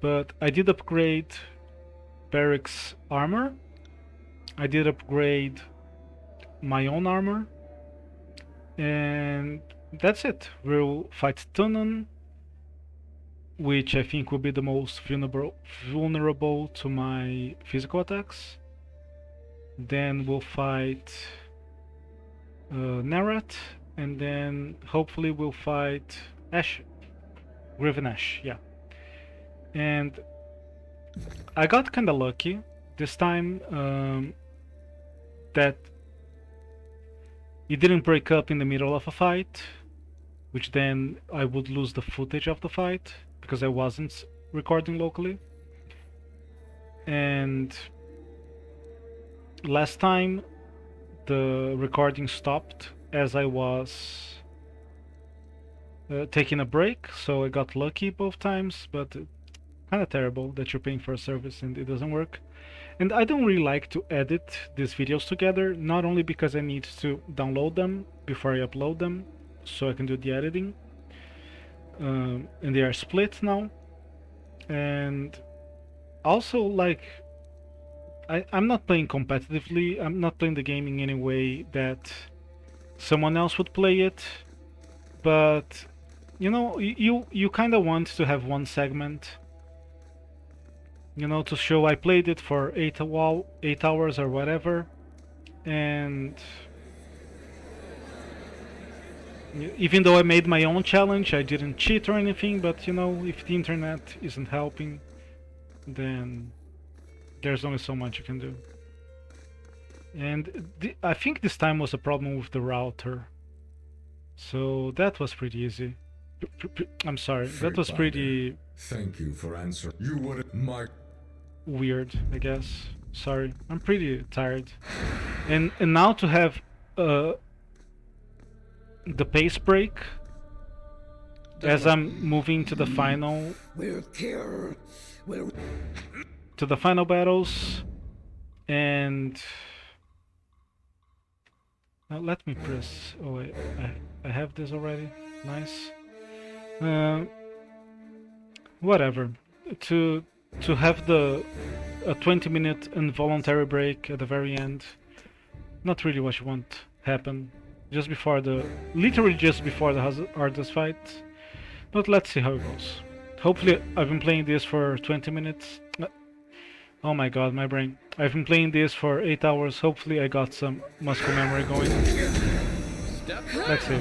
But I did upgrade Barrick's armor. I did upgrade my own armor. And that's it. We'll fight Tunnen, which I think will be the most vulnerable to my physical attacks. Then we'll fight Nerat, and then hopefully we'll fight Ash, Griffin Ash, yeah. And I got kinda lucky this time that it didn't break up in the middle of a fight, which then I would lose the footage of the fight because I wasn't recording locally. And last time the recording stopped as I was taking a break, so I got lucky both times, but kind of terrible that you're paying for a service and it doesn't work. And I don't really like to edit these videos together, not only because I need to download them before I upload them so I can do the editing, and they are split now, and also like I'm not playing competitively. I'm not playing the game in any way that someone else would play it, but you know, you kind of want to have one segment, you know, to show I played it for 8 hours or whatever. And even though I made my own challenge, I didn't cheat or anything, but you know, if the internet isn't helping, then there's only so much you can do. And I think this time was a problem with the router, so that was pretty easy. I'm sorry, that was pretty...
Thank you for answering. You would my...
weird, I guess. Sorry, I'm pretty tired. And now to have the pace break as I'm moving to the final battles, and now let me press. Oh wait, I have this already. Nice. Whatever. To have a 20-minute involuntary break at the very end. Not really what you want happen. Literally just before the hardest fight. But let's see how it goes. Hopefully, I've been playing this for 20 minutes. Oh my god, my brain. I've been playing this for 8 hours. Hopefully I got some muscle memory going. Let's see.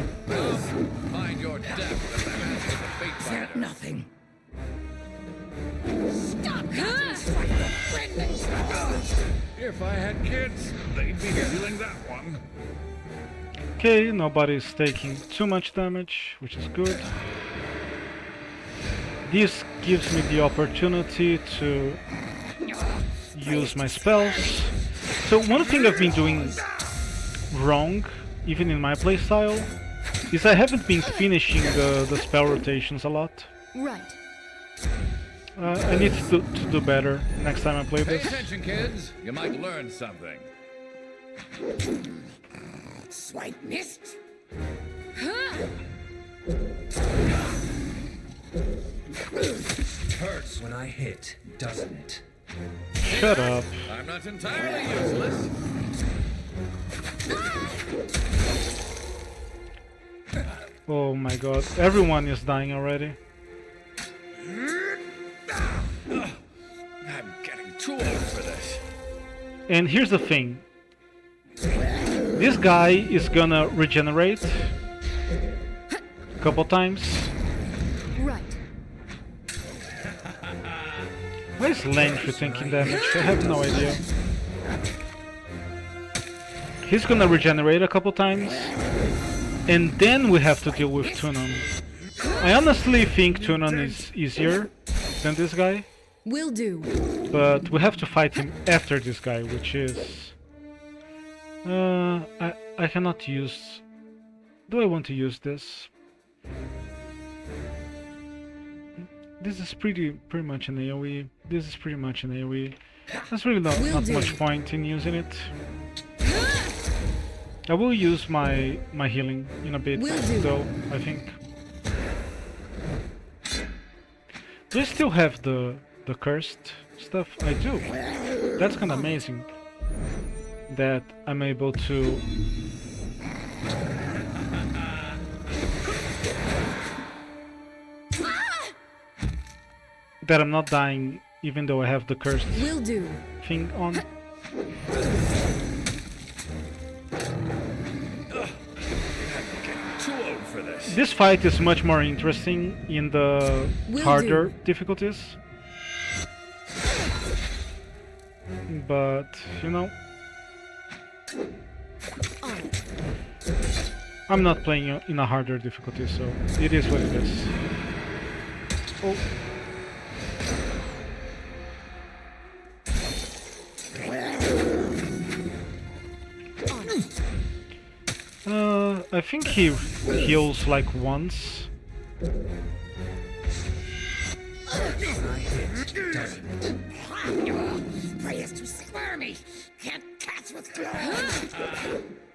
Find your death.
Nothing.
If I had kids, they'd be feeling that one.
Okay, nobody's taking too much damage, which is good. This gives me the opportunity to use my spells. So one thing I've been doing wrong, even in my playstyle, is I haven't been finishing the spell rotations a lot.
Right.
I need to do better next time I play
Pay
this.
attention, kids. You might learn something.
Swipe missed.
Hurts when I hit, doesn't it?
Shut up.
I'm not entirely useless.
Oh my god, everyone is dying already.
I'm getting too old for this.
And here's the thing. This guy is gonna regenerate a couple times.
Right.
Why is Length taking damage? I have no idea. He's gonna regenerate a couple times, and then we have to deal with Tunon. I honestly think Tunon is easier than this guy.
Will do.
But we have to fight him after this guy, which is... I cannot use... Do I want to use this? This is pretty much an AoE. This is pretty much an AoE. There's really not much point in using it. I will use my healing in a bit, though, I think. Do I still have the cursed stuff? I do. That's kind of amazing that I'm able to... that I'm not dying even though I have the cursed thing on. This fight is much more interesting in the harder difficulties. But, you know, I'm not playing in a harder difficulty, so it is what it is. Oh. I think he heals like once.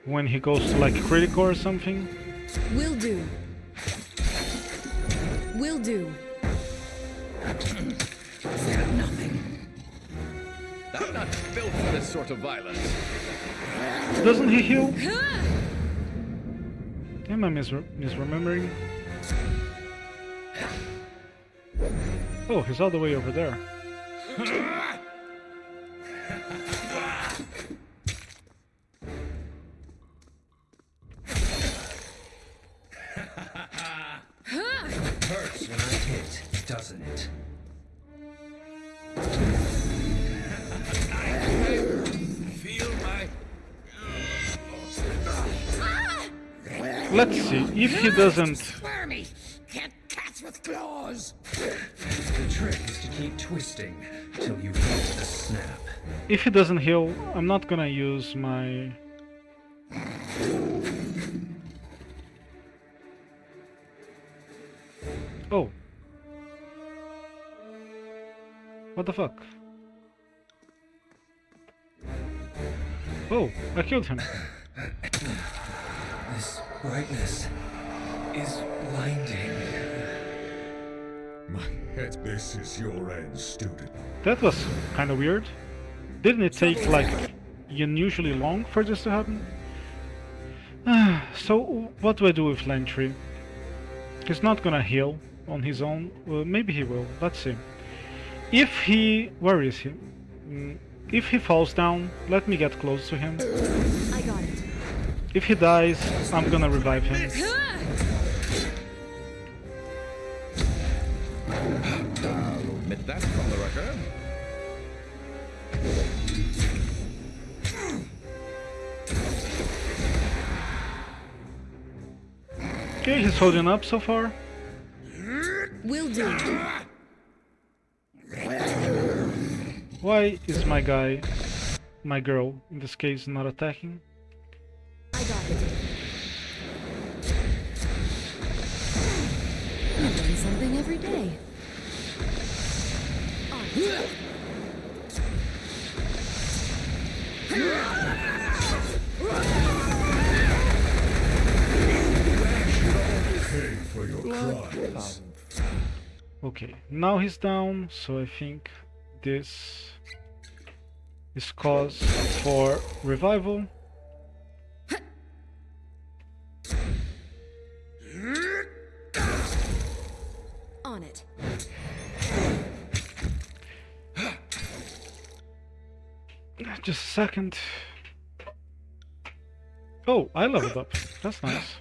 When he goes to like critical or something.
Will do. Will do.
Nothing.
I'm not built for this sort of violence.
Doesn't he heal? Am I misremembering? Oh, he's all the way over there.
Hurts when I hit, doesn't it?
Feel my...
Let's see, if he doesn't...
Can't catch with claws.
The trick is to keep twisting till you hit the snap.
If he doesn't heal, I'm not gonna use my Oh. What the fuck? Oh, I killed him.
This brightness is blinding.
My head. This is your end, student.
That was kind of weird. Didn't it take like unusually long for this to happen? So what do I do with Lantry? He's not gonna heal on his own. Well, maybe he will. Let's see. If he... Where is he? If he falls down, let me get close to him.
I got it.
If he dies, I'm gonna revive him.
I'll omit that from the record.
Okay, he's holding up so far.
Will do.
Why is my guy, my girl, in this case, not attacking?
I got it. You learn something every day.
Pay for your crimes.
Okay, now he's down, so I think this is cause for revival.
On it.
Just a second. Oh, I leveled up. That's nice.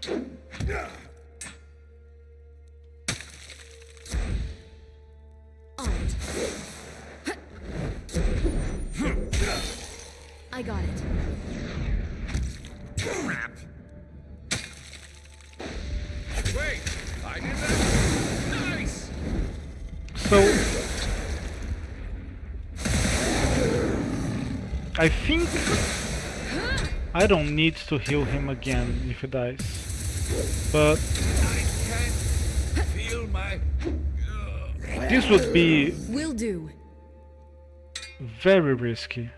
On it. I got it.
Wait, I did that. Nice.
So I think I don't need to heal him again if he dies. But
I can't feel my.
this would be
Will do.
very risky.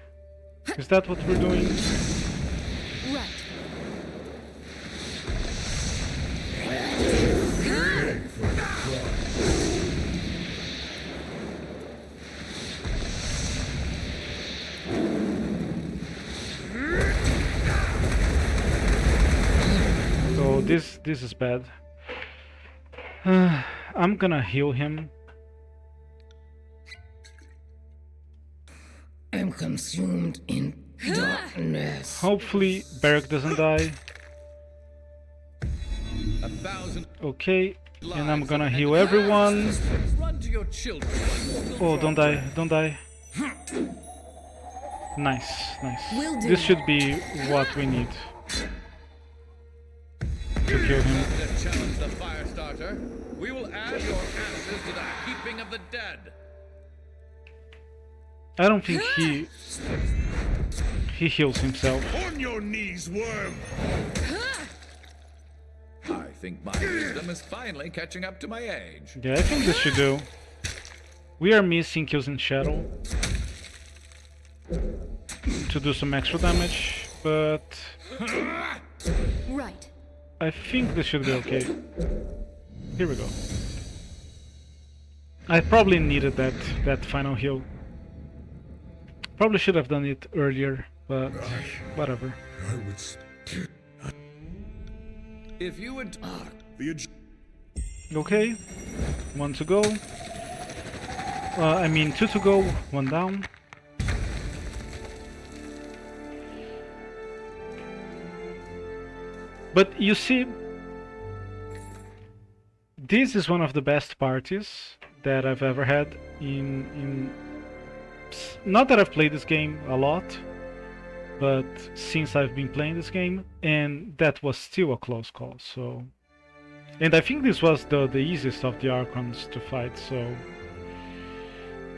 Is that what we're doing?
Right.
So this is bad. I'm gonna heal him.
I'm consumed in darkness.
Hopefully Beric doesn't die.
1,000
Okay, and I'm gonna heal everyone.
Run to your children.
Oh, don't die, don't die. Nice, nice.
Will do.
This should be what we need to kill him.
To challenge the fire starter, we will add your ashes to the heaping of the dead.
I don't think he heals himself.
On your knees, worm!
I think my wisdom is finally catching up to my age.
Yeah, I think this should do. We are missing kills in shadow to do some extra damage, but
Right.
I think this should be okay. Here we go. I probably needed that final heal. Probably should have done it earlier, but whatever.
I would.
If you would.
Okay, one to go. I mean two to go, one down. But you see, this is one of the best parties that I've ever had in not that I've played this game a lot, but since I've been playing this game, and that was still a close call. So, and I think this was the easiest of the Archons to fight, so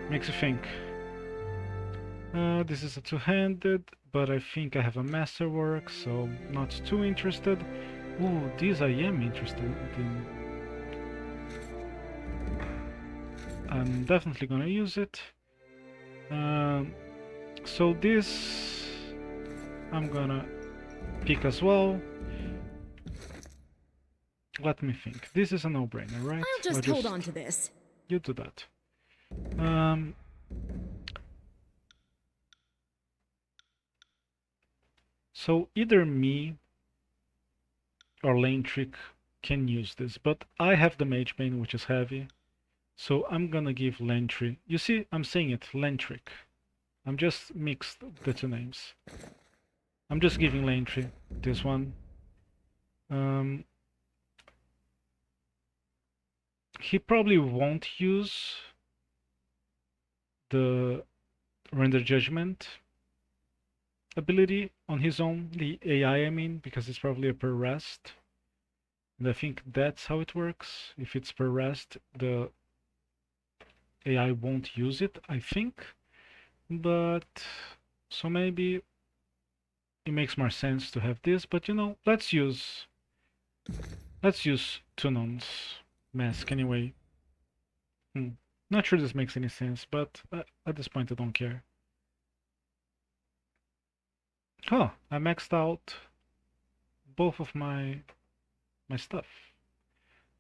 makes you think. This is a two-handed, but I think I have a masterwork, so not too interested. Ooh, these I am interested in. I'm definitely gonna use it. So this I'm gonna pick as well. Let me think. This is a no-brainer, right?
I'll just hold on to this.
You do that. So either me or Lane Trick can use this, but I have the Mage Bane, which is heavy. So I'm gonna give Lantry. You see, I'm saying it, Lantrick. I'm just mixed the two names. I'm just giving Lantry this one. He probably won't use the Render Judgment ability on his own, the AI I mean, because it's probably a per rest. And I think that's how it works. If it's per rest, the AI won't use it, I think. But so maybe it makes more sense to have this, but you know, let's use Tunon's mask anyway. Not sure this makes any sense, but at this point I don't care. Oh, I maxed out both of my stuff.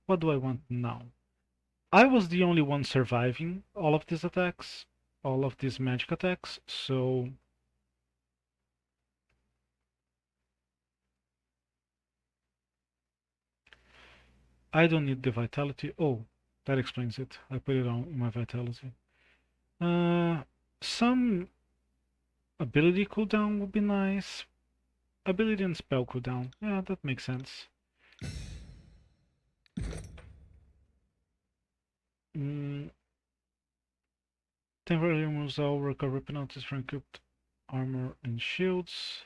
What do I want now? I was the only one surviving all of these attacks, all of these magic attacks, so I don't need the vitality. Oh, that explains it. I put it on in my vitality. Some ability cooldown would be nice. Ability and spell cooldown. Yeah, that makes sense. Temporarily removes all recovery penalties for equipped armor and shields.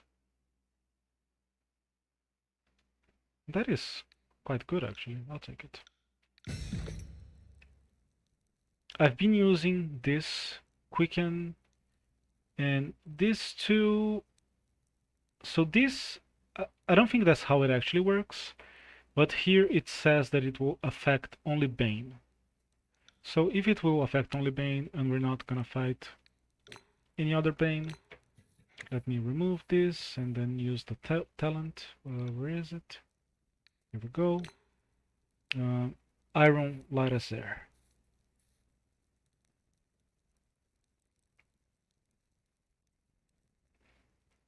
That is quite good actually. I'll take it. I've been using this quicken and this too. So this, I don't think that's how it actually works, but here it says that it will affect only Bane. So if it will affect only Bane and we're not gonna fight any other Bane, let me remove this and then use the talent. Where is it? Here we go. Iron Light as Air.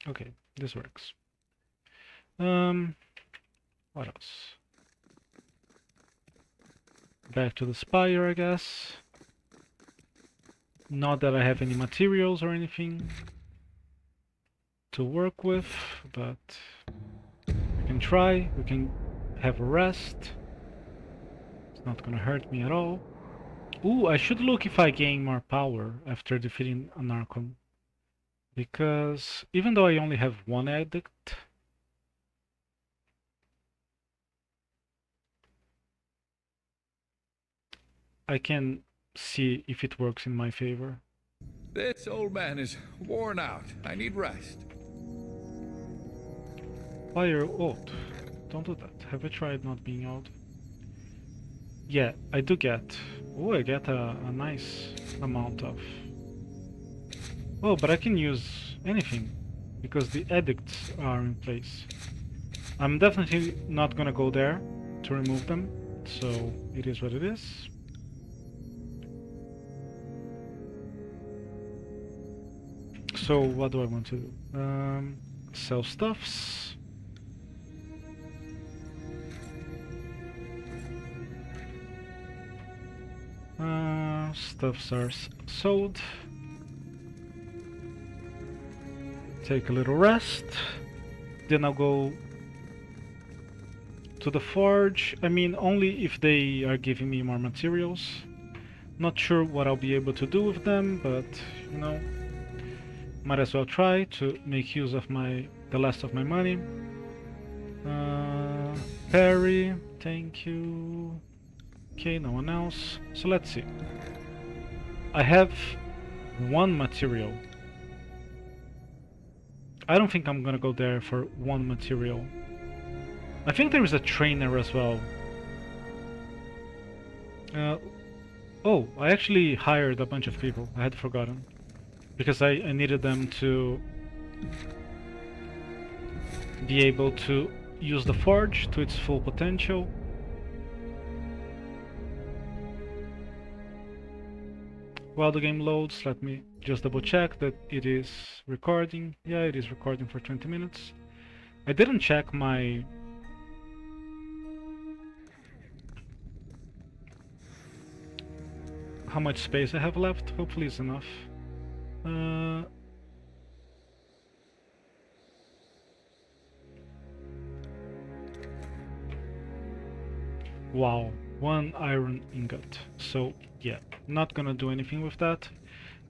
Okay, this works. What else? Back to the Spire, I guess. Not that I have any materials or anything to work with, but we can try. We can have a rest. It's not gonna hurt me at all. Ooh, I should look if I gain more power after defeating an Archon. Because even though I only have one addict, I can see if it works in my favor.
This old man is worn out. I need rest.
Why are you old? Don't do that. Have I tried not being old? Yeah, I do get... Oh, I get a nice amount of... Oh, but I can use anything, because the edicts are in place. I'm definitely not gonna go there to remove them, so it is what it is. So what do I want to do? Sell stuffs. Stuffs are sold. Take a little rest. Then I'll go to the forge. I mean, only if they are giving me more materials. Not sure what I'll be able to do with them, but you know, might as well try to make use of the last of my money. Parry, thank you. Okay, no one else. So let's see. I have one material I don't think I'm gonna go there for one material. I think there is a trainer as well. Oh, I actually hired a bunch of people. I had forgotten. Because I needed them to be able to use the forge to its full potential. While the game loads, let me just double check that it is recording. Yeah, it is recording for 20 minutes. I didn't check my how much space I have left. Hopefully it's enough. Wow, 1 iron ingot. So yeah, not gonna do anything with that.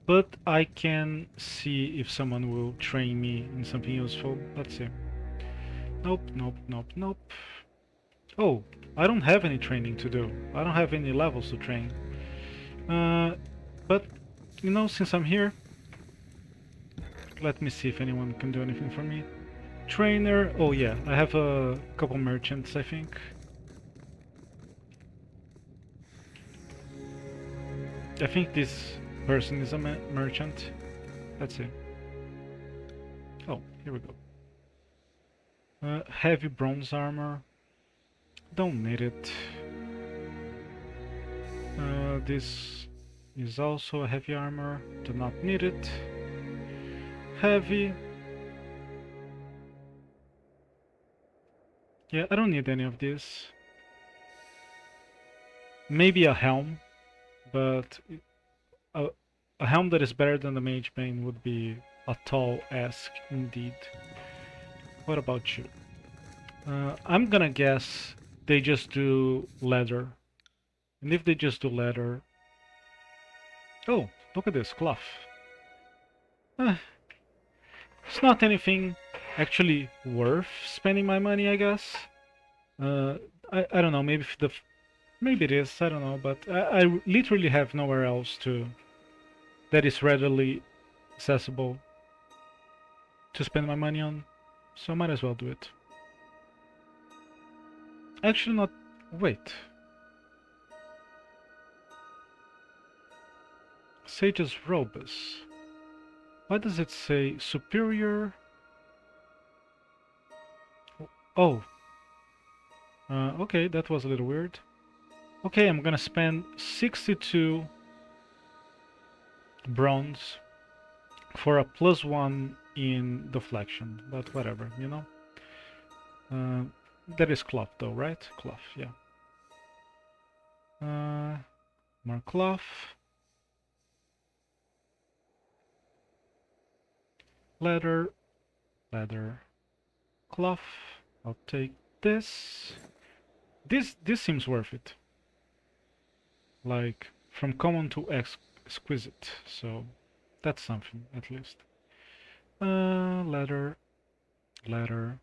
But I can see if someone will train me in something useful. Let's see. Nope, nope, nope, nope. Oh, I don't have any training to do. I don't have any levels to train. But, you know, since I'm here, let me see if anyone can do anything for me. Trainer, oh yeah, I have a couple merchants, I think. I think this person is a merchant. Let's see. Oh, here we go. Heavy bronze armor. Don't need it. This is also a heavy armor. Do not need it. Heavy. Yeah, I don't need any of this. Maybe a helm, but a helm that is better than the Mage Bane would be a tall ask indeed. What about you? I'm gonna guess they just do leather. And if they just do leather... Oh, look at this, cloth. It's not anything actually worth spending my money, I guess. I don't know, maybe maybe it is, I don't know, but I literally have nowhere else that is readily accessible to spend my money on, so I might as well do it. Actually not... wait. Sage's Robus. Why does it say superior? Oh. Okay, that was a little weird. Okay, I'm gonna spend 62 bronze for a +1 in deflection, but whatever, you know? That is cloth though, right? Cloth, yeah. More cloth. Leather, leather, cloth. I'll take this. This seems worth it. Like from common to exquisite, so that's something at least. Leather, leather.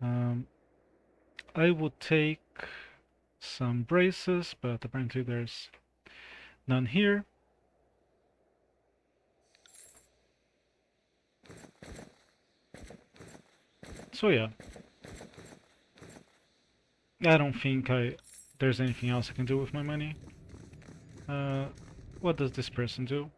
I would take some braces, but apparently there's none here. So yeah, I don't think there's anything else I can do with my money. What does this person do?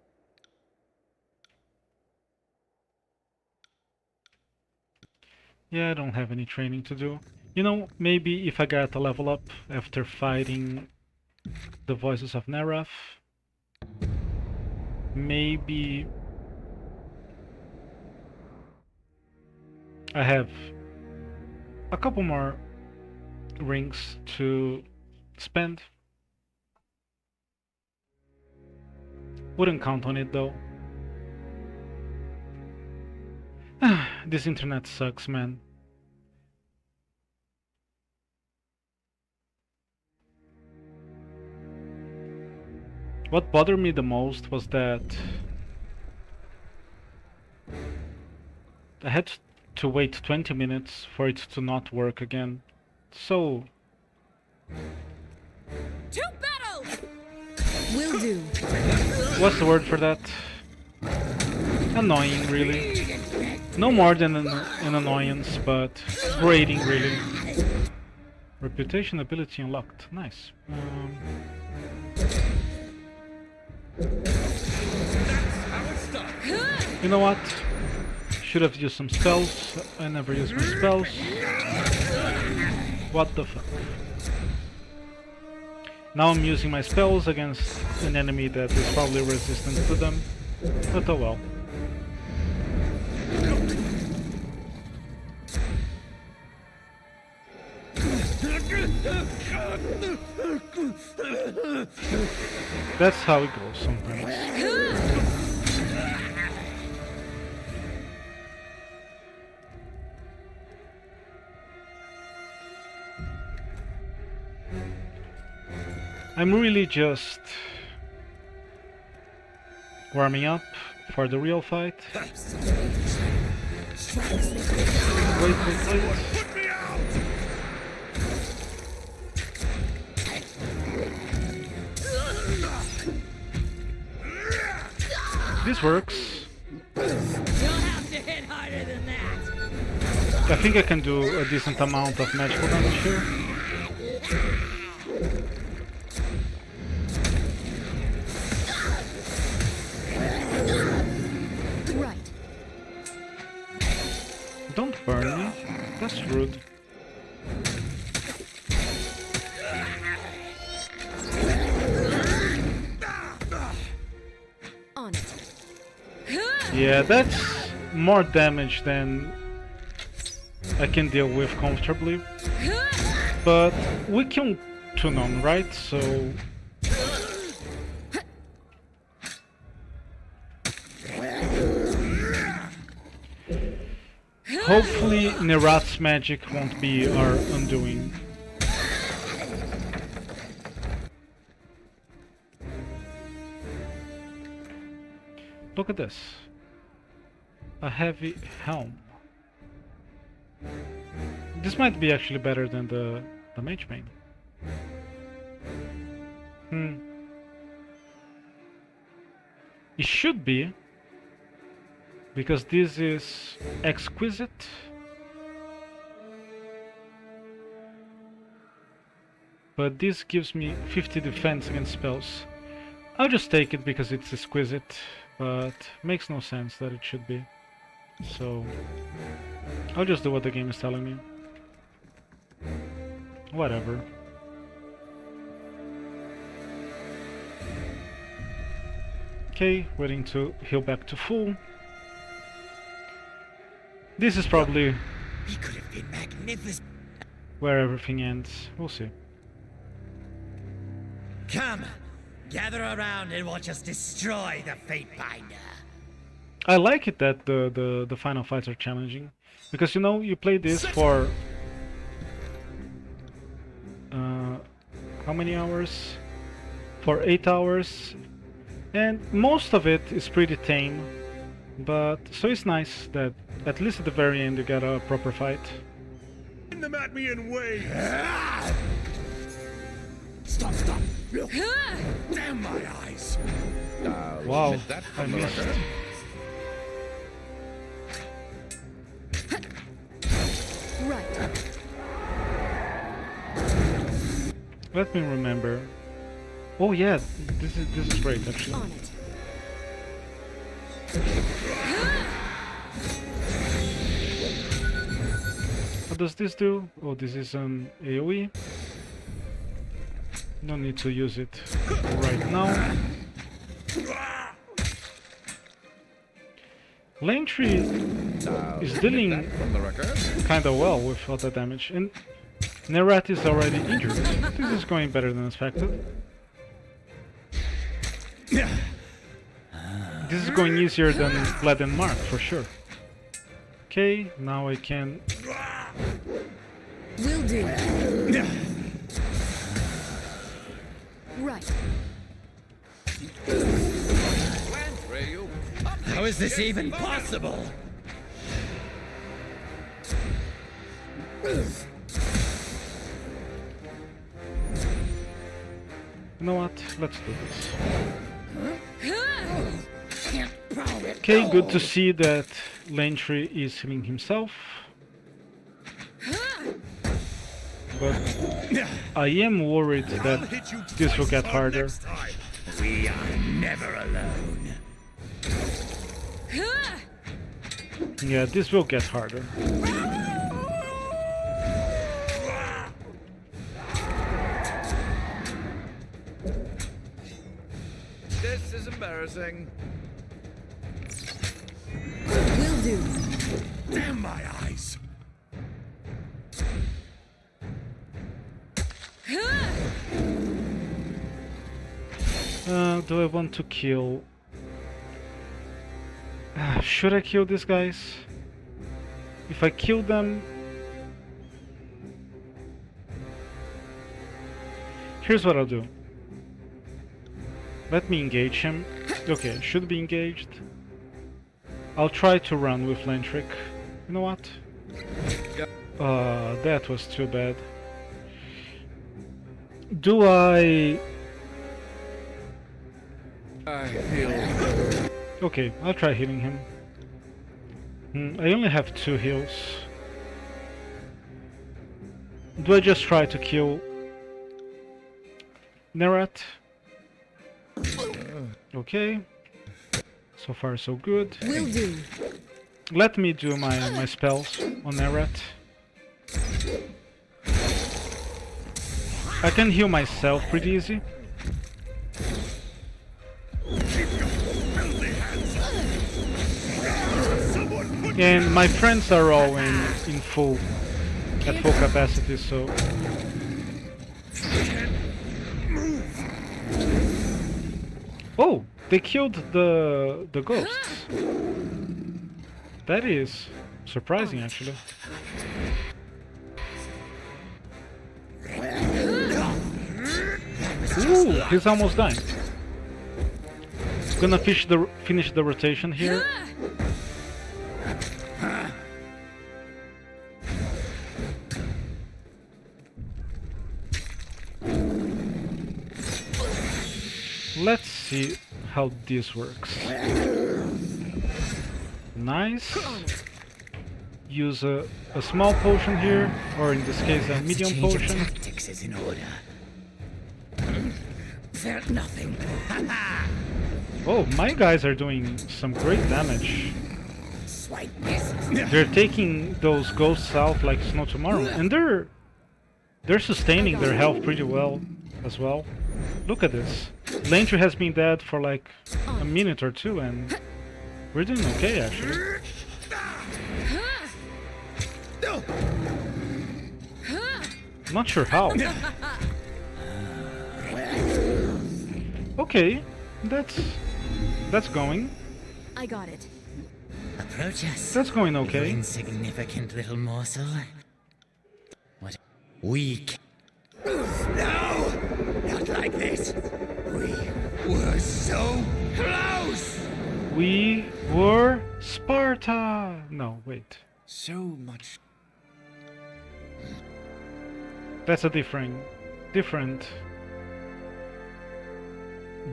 Yeah, I don't have any training to do. You know, maybe if I get a level up after fighting the voices of Narath, maybe I have a couple more rings to spend. Wouldn't count on it though. This internet sucks, man. What bothered me the most was that I had to wait 20 minutes for it to not work again. So...
To battle! Will do.
What's the word for that? Annoying, really. No more than an annoyance, but grating really. Reputation ability unlocked. Nice. You know what? Should have used some spells. I never use my spells. What the fuck? Now I'm using my spells against an enemy that is probably resistant to them. But oh well. That's how it goes sometimes. I'm really just warming up for the real fight. Wait. This works.
You'll have to hit harder than that.
I think I can do a decent amount of magical damage here.
Right.
Don't burn me. That's rude.
On it.
Yeah, that's more damage than I can deal with comfortably. But we killed Tunon, right? So hopefully Nerat's magic won't be our undoing. Look at this. A heavy helm. This might be actually better than the mage main. It should be, because this is exquisite. But this gives me 50 defense against spells. I'll just take it because it's exquisite, but makes no sense that it should be. So I'll just do what the game is telling me. Whatever. Okay, waiting to heal back to full. This is probably
He could have been magnificent.
where everything ends. We'll see.
Come, gather around and watch us destroy the Fatebinder.
I like it that the final fights are challenging, because you know you play this for how many hours? For 8 hours, and most of it is pretty tame. But so it's nice that at least at the very end you get a proper fight.
Them at me in waves.
Stop. Look. Damn my eyes.
Wow,
That
I
from the
missed.
record.
Right.
Let me remember. Oh yeah, this is great actually.
On it.
What does this do? Oh, this is an AoE. No need to use it right now. Lane tree is dealing
From the record.
kinda well with all the damage, and Nerat is already injured. This is going better than expected. This is going easier than Bled and Mark for sure. Okay, now I can.
Will do. Right.
How is this even possible?
You know what? Let's do this. Okay, good to see that Lantry is healing himself. But I am worried that this will get harder.
We are never alone.
Yeah, this will get harder.
This is embarrassing.
Will do.
Damn my eyes.
Do I want to kill? Should I kill these guys? If I kill them... Here's what I'll do. Let me engage him. Okay, should be engaged. I'll try to run with Lantric. You know what? That was too bad. Do I
feel...
Okay, I'll try healing him. I only have 2 heals. Do I just try to kill Nerat? Okay. So far so good.
Will do.
Let me do my spells on Nerat. I can heal myself pretty easy. And my friends are all at full capacity, so... Oh! They killed the ghosts. That is surprising, actually. Ooh, he's almost dying. Gonna finish the rotation here. Let's see how this works. Nice. Use a small potion here, or in this case a medium potion.
Tactics is in order. Felt nothing.
Oh, my guys are doing some great damage. They're taking those ghosts out like it's no tomorrow, and they're sustaining their health pretty well as well. Look at this. Lantry has been dead for like a minute or two, and we're doing okay actually. Not sure how. Okay, that's going.
I got it.
Approach us.
That's going
you
okay.
insignificant little morsel. What? Weak. No! Not like this. We were so close!
We were Sparta! No, wait.
So much.
That's a different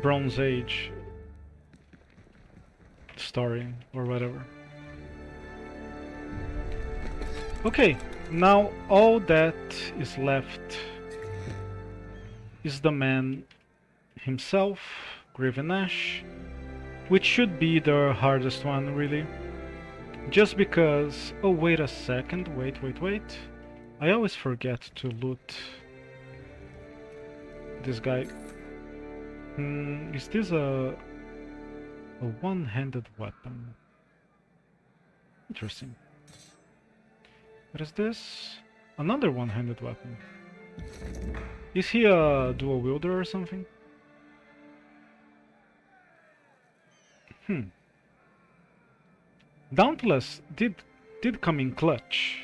Bronze Age story or whatever. Okay, now all that is left is the man himself, Graven Ash, which should be the hardest one really. Just because... Oh, wait a second, wait. I always forget to loot this guy. Is this a one-handed weapon? Interesting. What is this? Another one-handed weapon. Is he a dual wielder or something? Dauntless did come in clutch,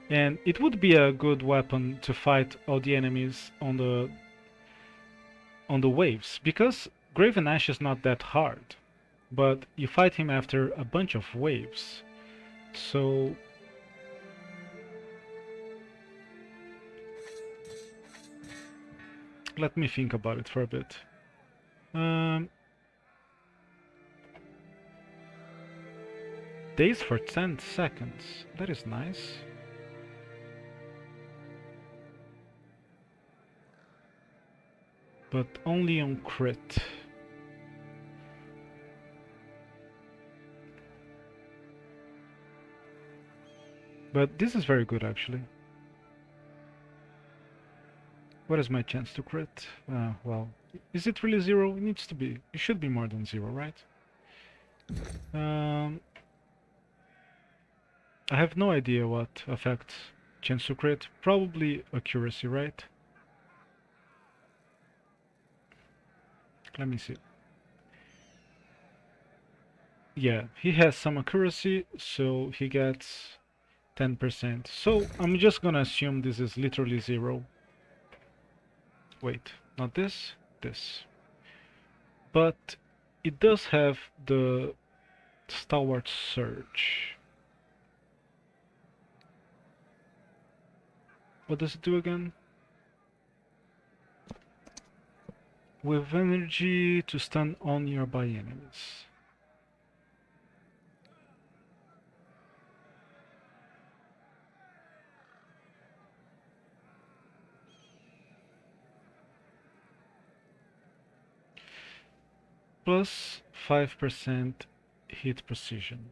and it would be a good weapon to fight all the enemies on the waves, because Graven Ash is not that hard, but you fight him after a bunch of waves. So let me think about it for a bit. Days for 10 seconds. That is nice. But only on crit. But this is very good actually. What is my chance to crit? Well, is it really 0? It needs to be. It should be more than 0, right? I have no idea what affects chance to crit. Probably accuracy, right? Let me see. Yeah, he has some accuracy, so he gets 10%. So I'm just gonna assume this is literally 0. Wait, not this, this. But it does have the Stalwart Surge. What does it do again? With energy to stun all nearby enemies. Plus 5% hit precision.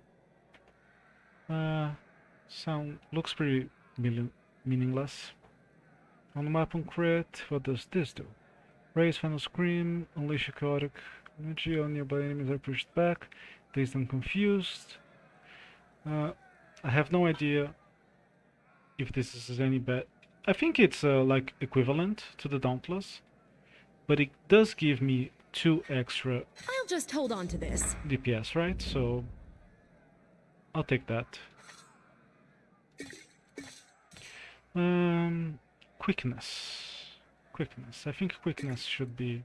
Looks pretty meaningless. On the map on crit, what does this do? Raise Final Scream, unleash a chaotic energy, all nearby enemies are pushed back, dazed and confused. I have no idea if this is any bad. I think it's like equivalent to the Dauntless, but it does give me 2 extra
I'll just hold on to this.
DPS, right? So I'll take that. Quickness. Quickness. I think quickness should be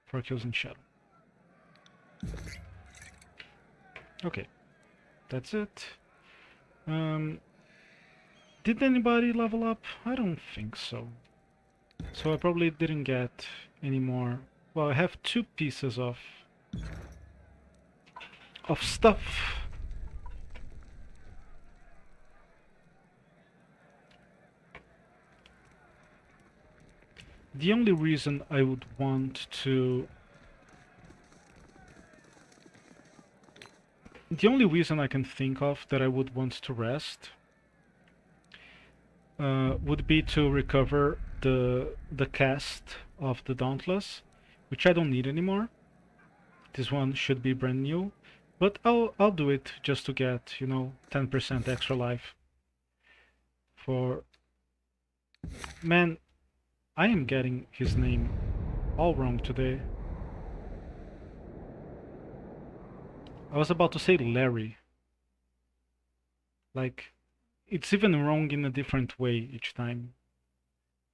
for kills in shadow. Okay, that's it. Did anybody level up? I don't think so. So I probably didn't get any more. Well, I have 2 pieces of stuff. The only reason I would want to... The only reason I can think of that I would want to rest would be to recover the cast of the Dauntless, which I don't need anymore. This one should be brand new, but I'll do it just to get, you know, 10% extra life. For... Man, I am getting his name all wrong today. I was about to say Larry. Like, it's even wrong in a different way each time,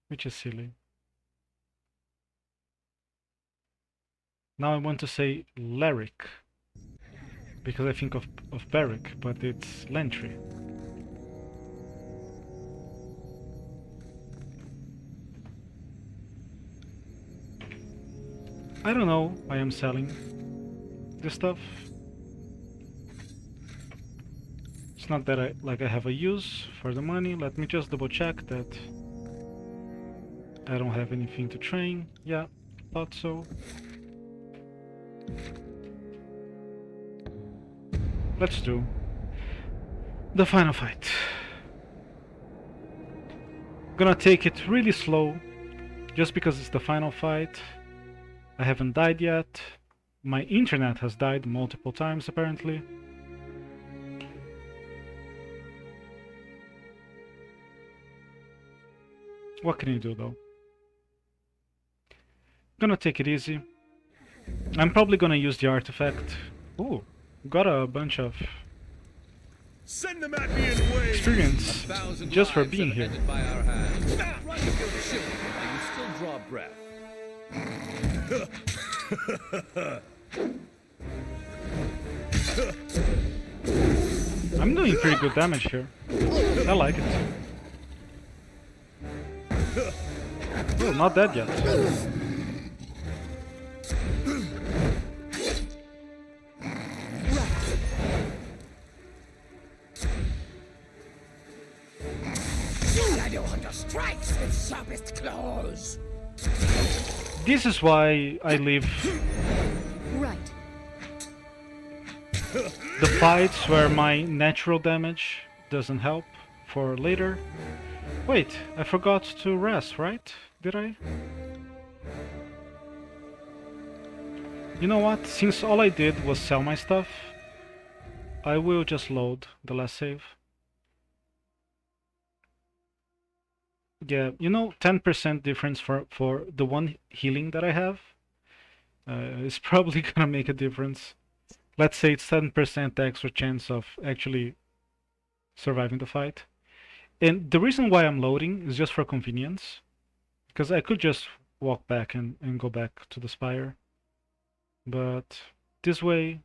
which is silly. Now I want to say Lyric, because I think of Barrick, but it's Lentry. I don't know why I'm selling this stuff. It's not that I have a use for the money. Let me just double check that I don't have anything to train. Yeah, thought so. Let's do the final fight. Gonna take it really slow, just because it's the final fight. I haven't died yet. My internet has died multiple times apparently. What can you do though? Gonna take it easy. I'm probably gonna use the artifact. Ooh, got a bunch of
Send them at me in waves.
experience just for being here.
By our hands. Run your shield while you still draw breath.
I'm doing pretty good damage here. I like it. Oh, not dead yet. This is why I leave
Right.
the fights where my natural damage doesn't help for later. Wait, I forgot to rest, right? Did I? You know what? Since all I did was sell my stuff, I will just load the last save. Yeah, you know, 10% difference for the one healing that I have is probably gonna make a difference. Let's say it's 10% extra chance of actually surviving the fight. And the reason why I'm loading is just for convenience, because I could just walk back and go back to the spire. But this way,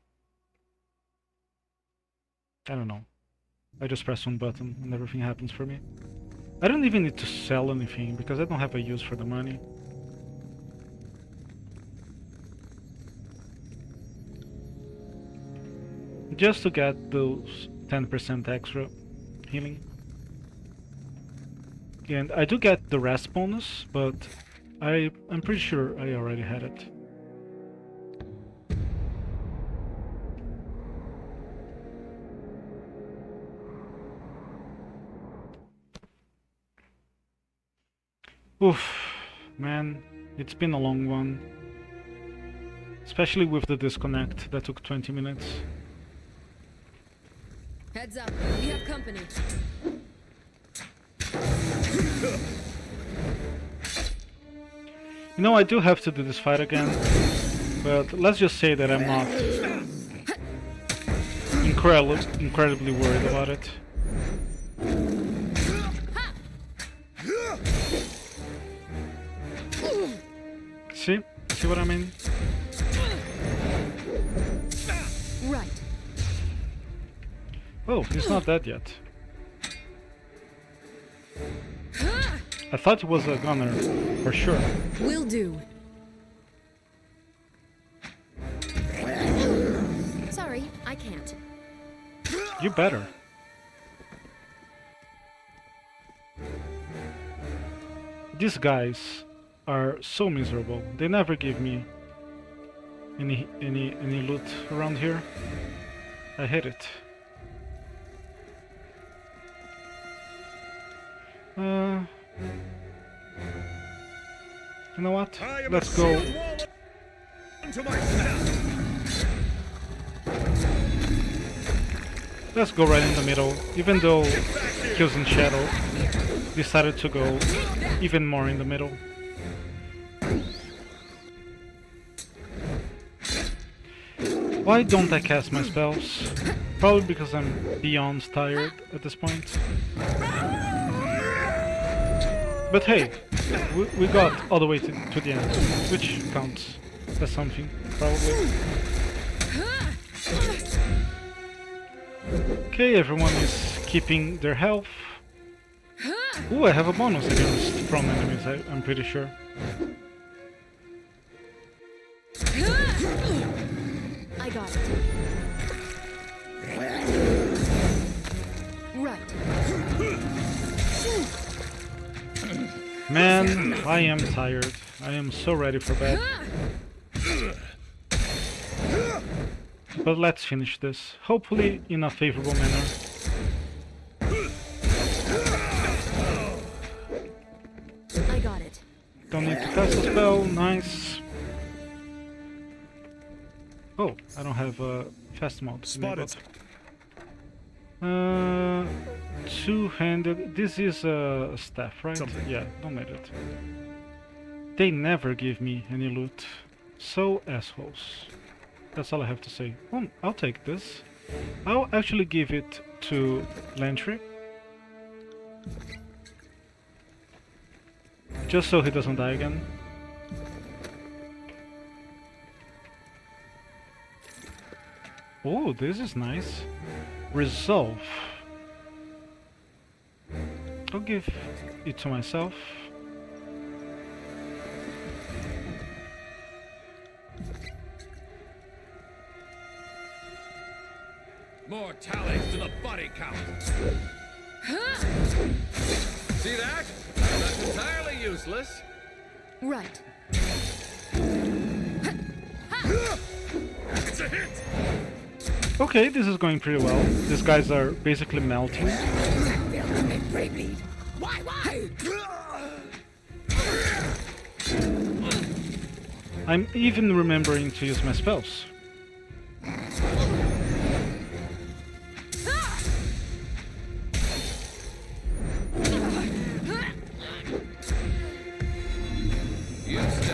I don't know. I just press one button and everything happens for me. I don't even need to sell anything because I don't have a use for the money. Just to get those 10% extra healing. And I do get the rest bonus, but I'm pretty sure I already had it. Oof, man, it's been a long one. Especially with the disconnect that took 20 minutes.
Heads up, we have company.
You know, I do have to do this fight again, but let's just say that I'm not incredibly worried about it. See? See what I mean?
Right.
Oh, he's not dead yet. I thought he was a gunner, for sure.
Will do. Sorry, I can't.
You better. These guys are so miserable. They never give me any loot around here. I hate it. You know what? Let's go. Let's go right in the middle, even though Kills in Shadow decided to go even more in the middle. Why don't I cast my spells? Probably because I'm beyond tired at this point. But hey, we got all the way to the end, which counts as something, probably. Okay, everyone is keeping their health. Ooh, I have a bonus against prone enemies, I'm pretty sure.
I got it. Right.
Man, I am tired. I am so ready for bed. But let's finish this, hopefully in a favorable manner.
I got it.
Don't need to cast a spell, nice. Oh, I don't have a fast mode.
Spotted.
Two-handed. This is a staff, right?
Something.
Yeah, don't need it. They never give me any loot. So assholes. That's all I have to say. Oh, I'll take this. I'll actually give it to Lantry. Just so he doesn't die again. Oh, this is nice. Resolve. I'll give it to myself.
More tallies to the body count. See that? That's entirely useless.
Right.
It's a hit!
Okay, this is going pretty well. These guys are basically melting. I'm even remembering to use my spells.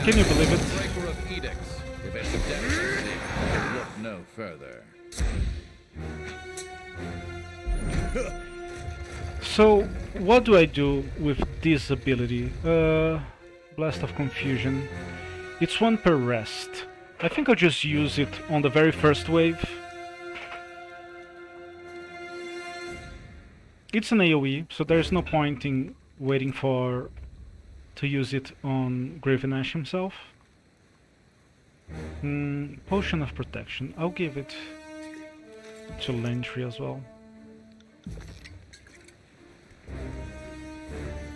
Can you believe it?
Breaker of edicts. If it's a deficit, look no further.
So, what do I do with this ability? Blast of Confusion. It's one per rest. I think I'll just use it on the very first wave. It's an AoE, so there's no point in waiting to use it on Graven Ash himself. Potion of Protection. I'll give it to Landry as well.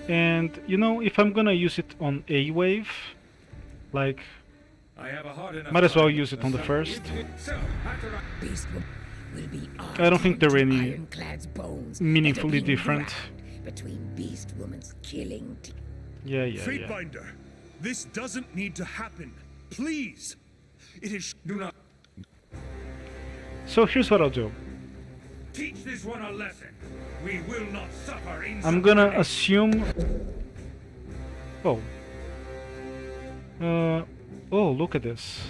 And you know, if I'm gonna use it on a wave, like, might as well use it on the first. I don't think they're any meaningfully different.
Between Beast Woman's killing.
Yeah.
Fatebinder, this doesn't need to happen. Please. It is. Do not
So here's what I'll do.
teach this one a lesson. We will not suffer in.
I'm gonna assume. Oh. Oh, look at this.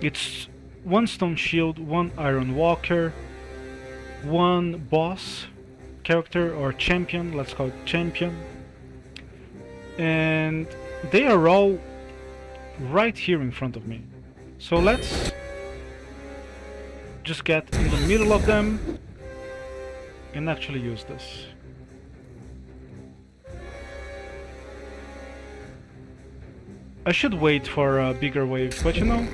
It's one stone shield, one iron walker, one boss character or champion, let's call it champion. And they are all right here in front of me. So let's just get in the middle of them and actually use this. I should wait for a bigger wave, but you know...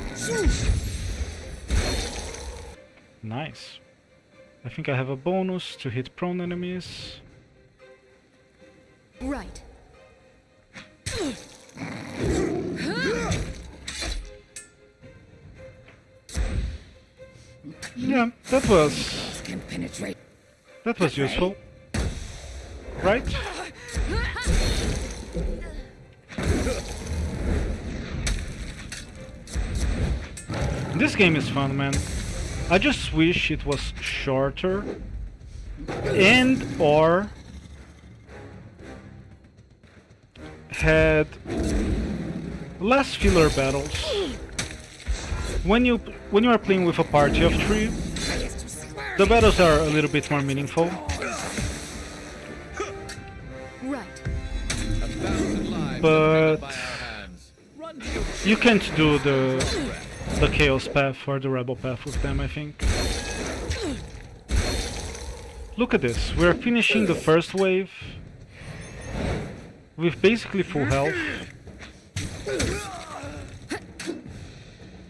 Nice. I think I have a bonus to hit prone enemies.
Right.
Yeah, that was useful. Right? This game is fun, man. I just wish it was shorter and or had less filler battles. When you are playing with a party of 3, the battles are a little bit more meaningful.
Right.
But you can't do the Chaos path or the Rebel path with them, I think. Look at this, we're finishing the first wave with basically full health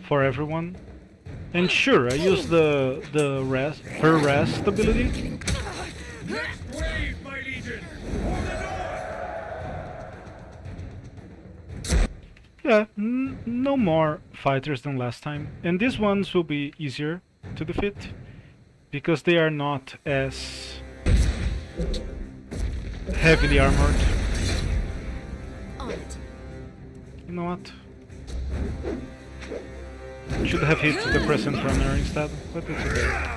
for everyone. And sure, I use the rest per rest ability. Yeah, no more fighters than last time, and these ones will be easier to defeat because they are not as heavily armored. You know what? Should have hit the Crescent Runner instead, but it's okay.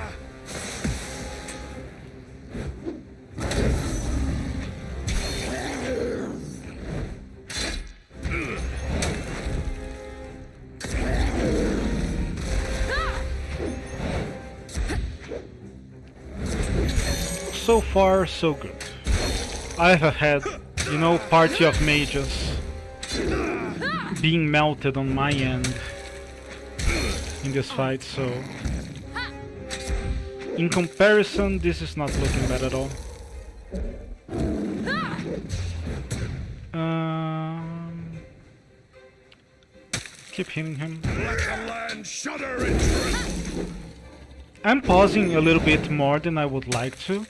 So far, so good. I have had, you know, party of mages being melted on my end in this fight, so in comparison, this is not looking bad at all. Keep hitting him.
Let the land shudder in truth.
I'm pausing a little bit more than I would like to,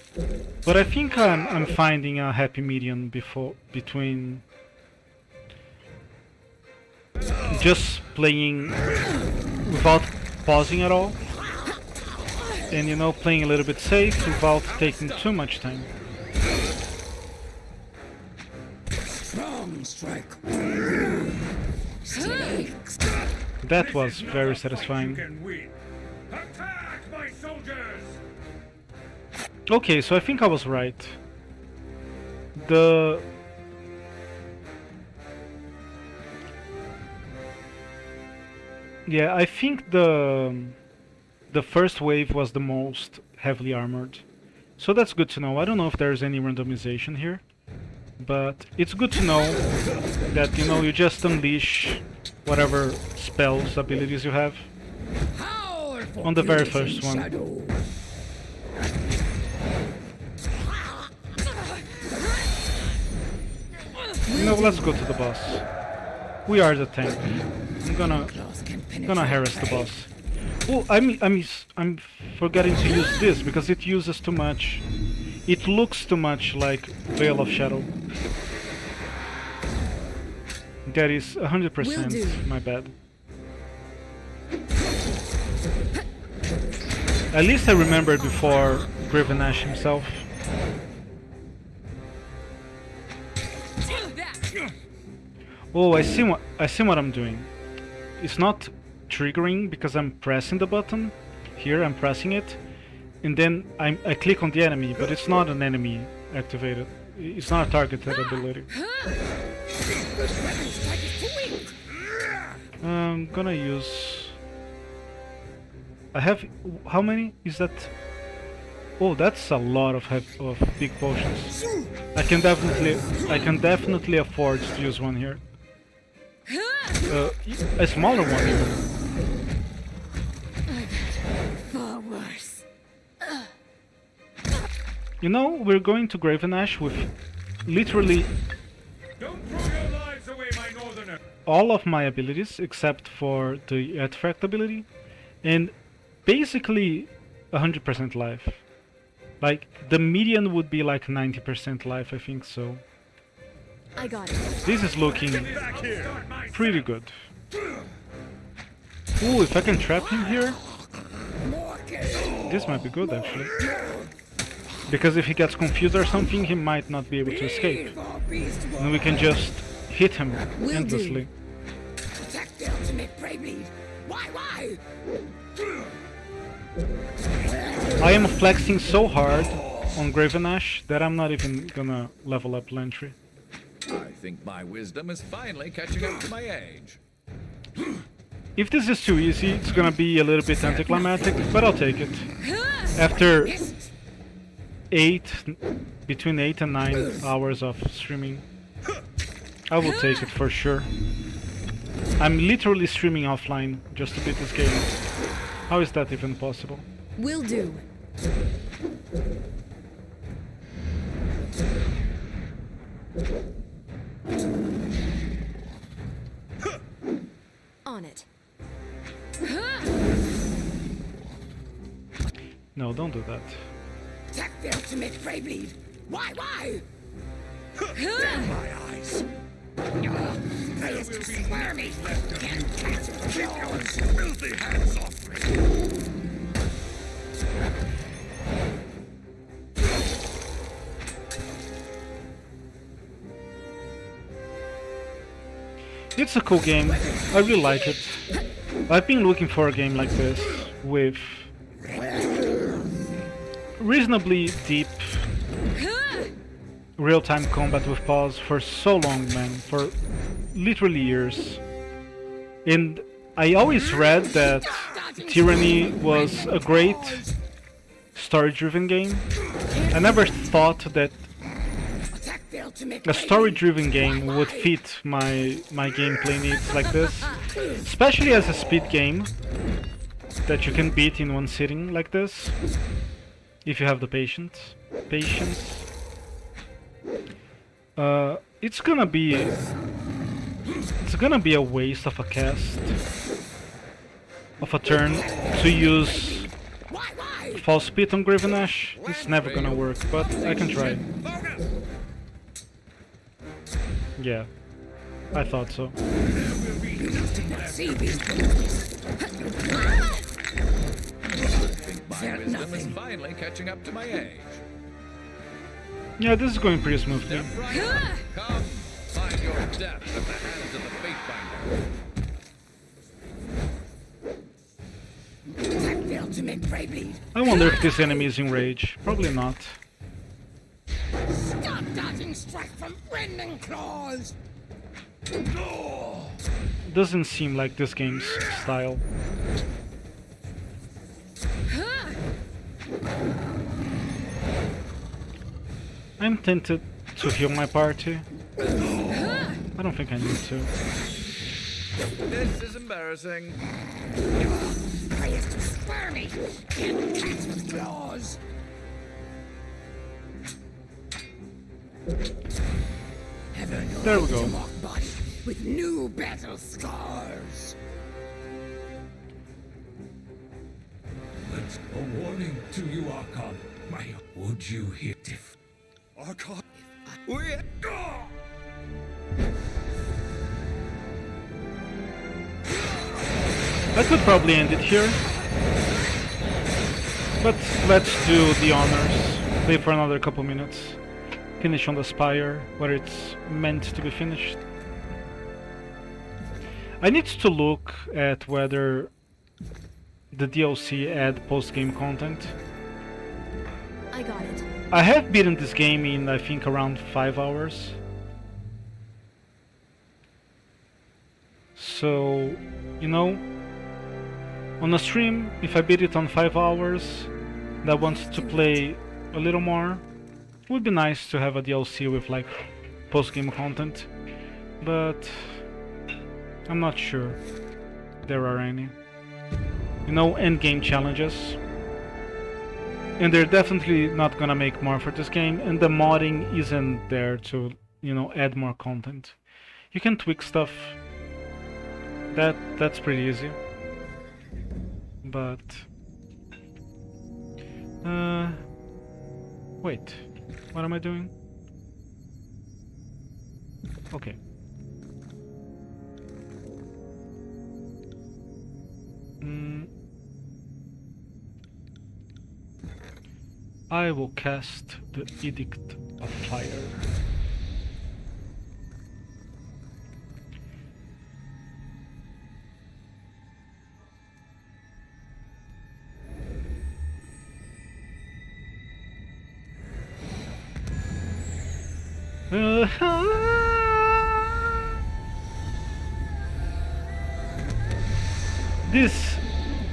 but I think I'm finding a happy medium between just playing without pausing at all, and you know, playing a little bit safe without taking too much time.
Strong strike.
That was very satisfying.
Attack, my soldiers!
Okay, so I think I was right. Yeah, I think the first wave was the most heavily armored. So that's good to know. I don't know if there's any randomization here, but it's good to know that, you know, you just unleash whatever spells, abilities you have on the very first one. You know, let's go to the boss. We are the tank. I'm gonna harass the boss. Oh, I'm forgetting to use this because it uses too much. It looks too much like Veil of Shadow. That is 100% my bad. At least I remembered before Graven Ash himself. Oh, I see what I'm doing. It's not triggering because I'm pressing the button. Here I'm pressing it, and then I click on the enemy, but it's not an enemy activated. It's not a targeted ability. I'm gonna use. I have how many? Is that? Oh, that's a lot of big potions. I can definitely afford to use one here. A smaller one even.
Far worse.
You know, we're going to Graven Ash with literally
Don't throw your lives away, my northerner!
all of my abilities except for the artifact ability, and basically 100% life. Like, the median would be like 90% life, I think so.
I got it.
This is looking pretty good. Ooh, if I can trap him here, this might be good actually. Because if he gets confused or something, he might not be able to escape. And we can just hit him endlessly.
Attack the ultimate prey bleed. Why?
I am flexing so hard on Graven Ash that I'm not even gonna level up Lantry.
I think my wisdom is finally catching up to my age.
If this is too easy, it's gonna be a little bit anticlimactic, but I'll take it. After between 8 and 9 hours of streaming, I will take it for sure. I'm literally streaming offline just to beat this game. How is that even possible?
Will do. On it.
No, don't do that.
Attack the ultimate prey bleed. Why? Damn my eyes. Prey is too squirmy. Can't catch it with yours. Filthy hands off me.
It's a cool game. I really like it. I've been looking for a game like this with reasonably deep real-time combat with pause for so long, man, for literally years. And I always read that Tyranny was a great story-driven game. I never thought that a story-driven game would fit my gameplay needs like this, especially as a speed game that you can beat in one sitting like this, if you have the patience. It's gonna be a waste of a cast, of a turn, to use false speed on Graven Ash. It's never gonna work, but I can try. Yeah, I thought so.
did not see these buildings.
I think my wisdom is finally catching up to my age.
Yeah, this is going pretty smoothly.
Step right up. Come, find your death at the hands of the Fatebinder.
That failed to make prey bleed.
I wonder if this enemy is in rage. Probably not.
Stop dodging strike from rending claws!
Doesn't seem like this game's style. I'm tempted to heal my party. I don't think I need to.
This is embarrassing.
Prey is too squirmy! Can't catch with claws!
There we go.
Body with new battle scars.
That's a warning to you, Archon. Would you hear
Archon?
I could probably end it here. But let's do the honors. Play for another couple minutes. Finish on the spire, where it's meant to be finished. I need to look at whether the DLC add post-game content.
I got it.
I have beaten this game in, I think, around 5 hours. So, you know, on a stream, if I beat it on 5 hours, and I want to play a little more, it would be nice to have a DLC with like post-game content, but I'm not sure there are any. You know, end-game challenges. And they're definitely not gonna make more for this game, and the modding isn't there to, you know, add more content. You can tweak stuff. That's pretty easy. But wait. What am I doing? Okay. I will cast the Edict of Fire.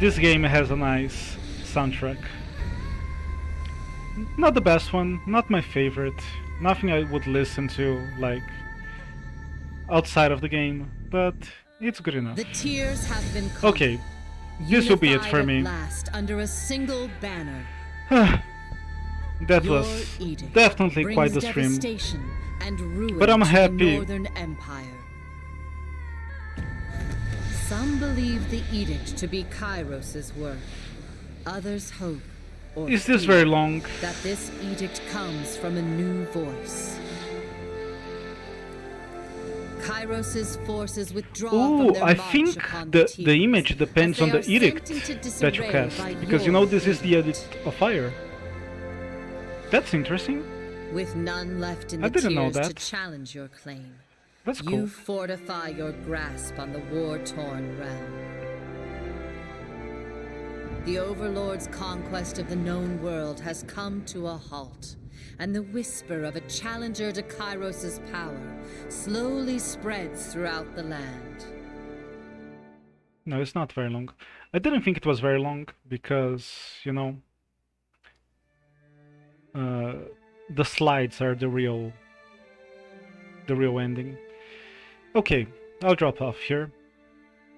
This game has a nice soundtrack. Not the best one, not my favorite. Nothing I would listen to like outside of the game, but it's good enough.
The tears have been conquered.
Okay, this will be it for me.
Unified at last under a single banner.
That
Your
was
edict
definitely
brings
quite the stream.
devastation and ruin
But I'm
to the
happy.
Northern Empire. Some believe the edict to be Kairos' work. Others hope or
Is this
fear
very long?
that this edict comes from a new voice. Kairos' forces withdraw from
Oh,
their
I
march
think
upon
the
Tears,
image depends
as
on
they
the
are
edict
sent into
that you
disarray
cast,
by
because you
your
know this is the
edict.
Edict of Fire. That's interesting.
With none left in
I
the
didn't know
Tears to
that.
challenge your claim.
That's
You
cool.
fortify your grasp on the war-torn realm. The Overlord's conquest of the known world has come to a halt, and the whisper of a challenger to Kairos' power slowly spreads throughout the land.
No, it's not very long. I didn't think it was very long because, you know, the slides are the real ending. Okay, I'll drop off here.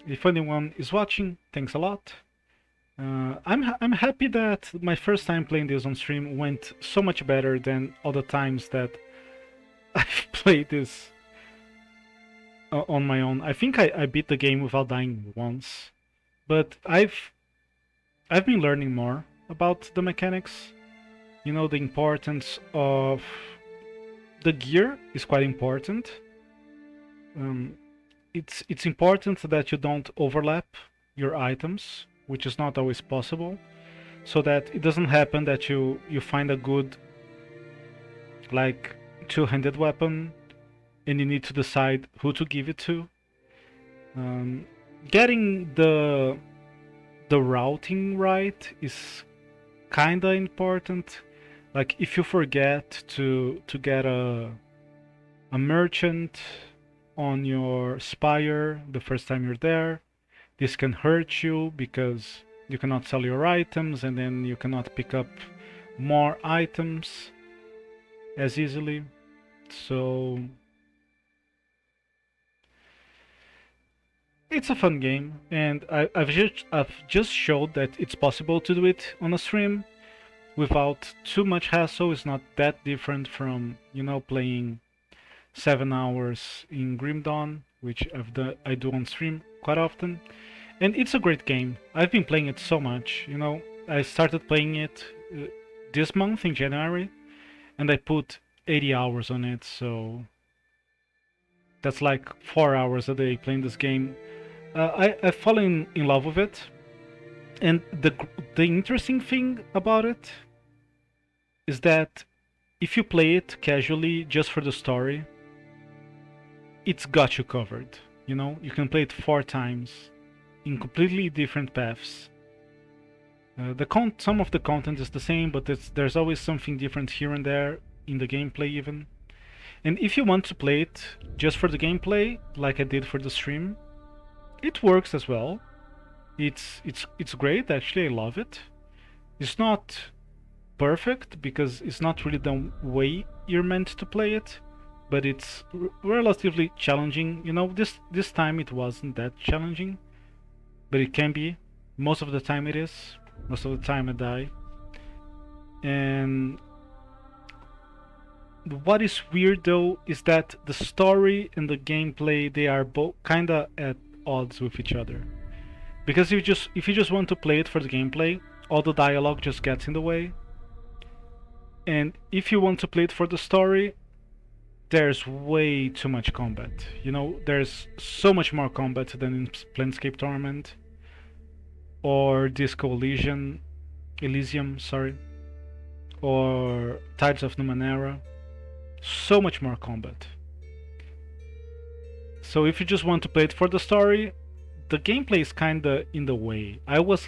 If anyone is watching, thanks a lot. I'm happy that my first time playing this on stream went so much better than other times that I've played this on my own. I think I beat the game without dying once, but I've been learning more about the mechanics. You know, the importance of the gear is quite important. it's important that you don't overlap your items, which is not always possible, so that it doesn't happen that you find a good like two-handed weapon and you need to decide who to give it to. Getting the routing right is kinda important. Like if you forget to get a merchant on your spire the first time you're there, this can hurt you because you cannot sell your items and then you cannot pick up more items as easily. So it's a fun game, and I've just showed that it's possible to do it on a stream without too much hassle. It's not that different from, you know, playing 7 hours in Grim Dawn, which I do on stream quite often. And it's a great game. I've been playing it so much, you know. I started playing it this month in January, and I put 80 hours on it, so that's like 4 hours a day playing this game. I've fallen in love with it, and the interesting thing about it is that if you play it casually just for the story, it's got you covered. You know, you can play it 4 times in completely different paths. Some of the content is the same, but there's always something different here and there in the gameplay even. And if you want to play it just for the gameplay, like I did for the stream, it works as well. It's great, actually. I love it. It's not perfect because it's not really the way you're meant to play it, but it's relatively challenging. You know, this time it wasn't that challenging, but it can be. Most of the time it is. Most of the time I die. And what is weird though is that the story and the gameplay, they are both kinda at odds with each other. Because if you just want to play it for the gameplay, all the dialogue just gets in the way. And if you want to play it for the story, there's way too much combat. You know, there's so much more combat than in Planescape Torment or Disco Elysium, sorry, or Tides of Numenera. So much more combat. So if you just want to play it for the story, the gameplay is kinda in the way. I was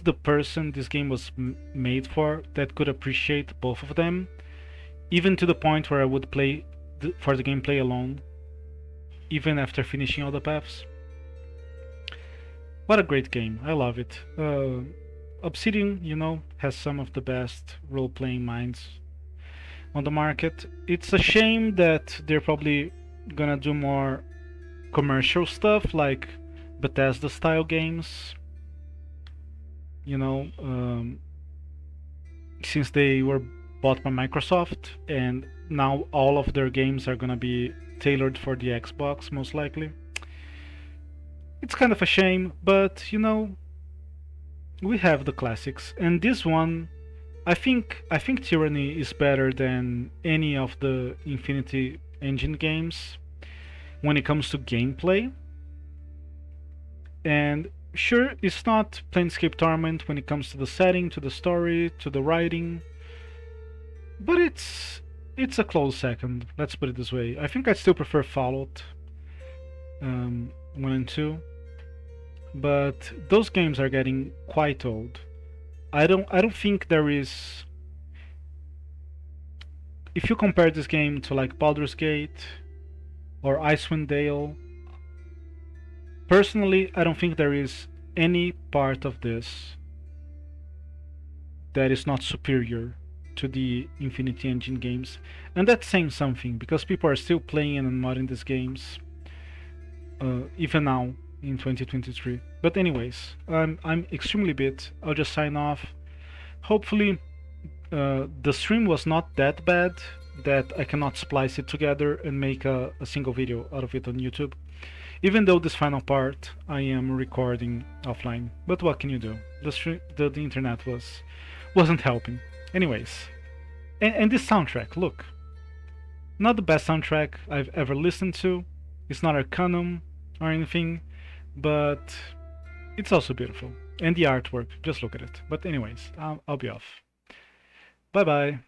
the person this game was made for, that could appreciate both of them, even to the point where I would play for the gameplay alone, even after finishing all the paths. What a great game, I love it. Obsidian, you know, has some of the best role-playing minds on the market. It's a shame that they're probably gonna do more commercial stuff like Bethesda style games, you know, since they were bought by Microsoft, and now all of their games are gonna be tailored for the Xbox most likely. It's kind of a shame, but you know, we have the classics, and this one, I think Tyranny is better than any of the Infinity Engine games when it comes to gameplay. And sure, it's not Planescape Torment when it comes to the setting, to the story, to the writing, but it's a close second. Let's put it this way. I think I still prefer Fallout 1 and 2, but those games are getting quite old. I don't think there is. If you compare this game to like Baldur's Gate or Icewind Dale, personally, I don't think there is any part of this that is not superior to the Infinity Engine games, and that's saying something because people are still playing and modding these games, even now in 2023. But anyways, I'm extremely bit. I'll just sign off. Hopefully, the stream was not that bad that I cannot splice it together and make a single video out of it on YouTube. Even though this final part I am recording offline. But what can you do? The internet wasn't helping. Anyways, and this soundtrack, look, not the best soundtrack I've ever listened to. It's not Arcanum or anything, but it's also beautiful. And the artwork, just look at it. But anyways, I'll be off. Bye bye.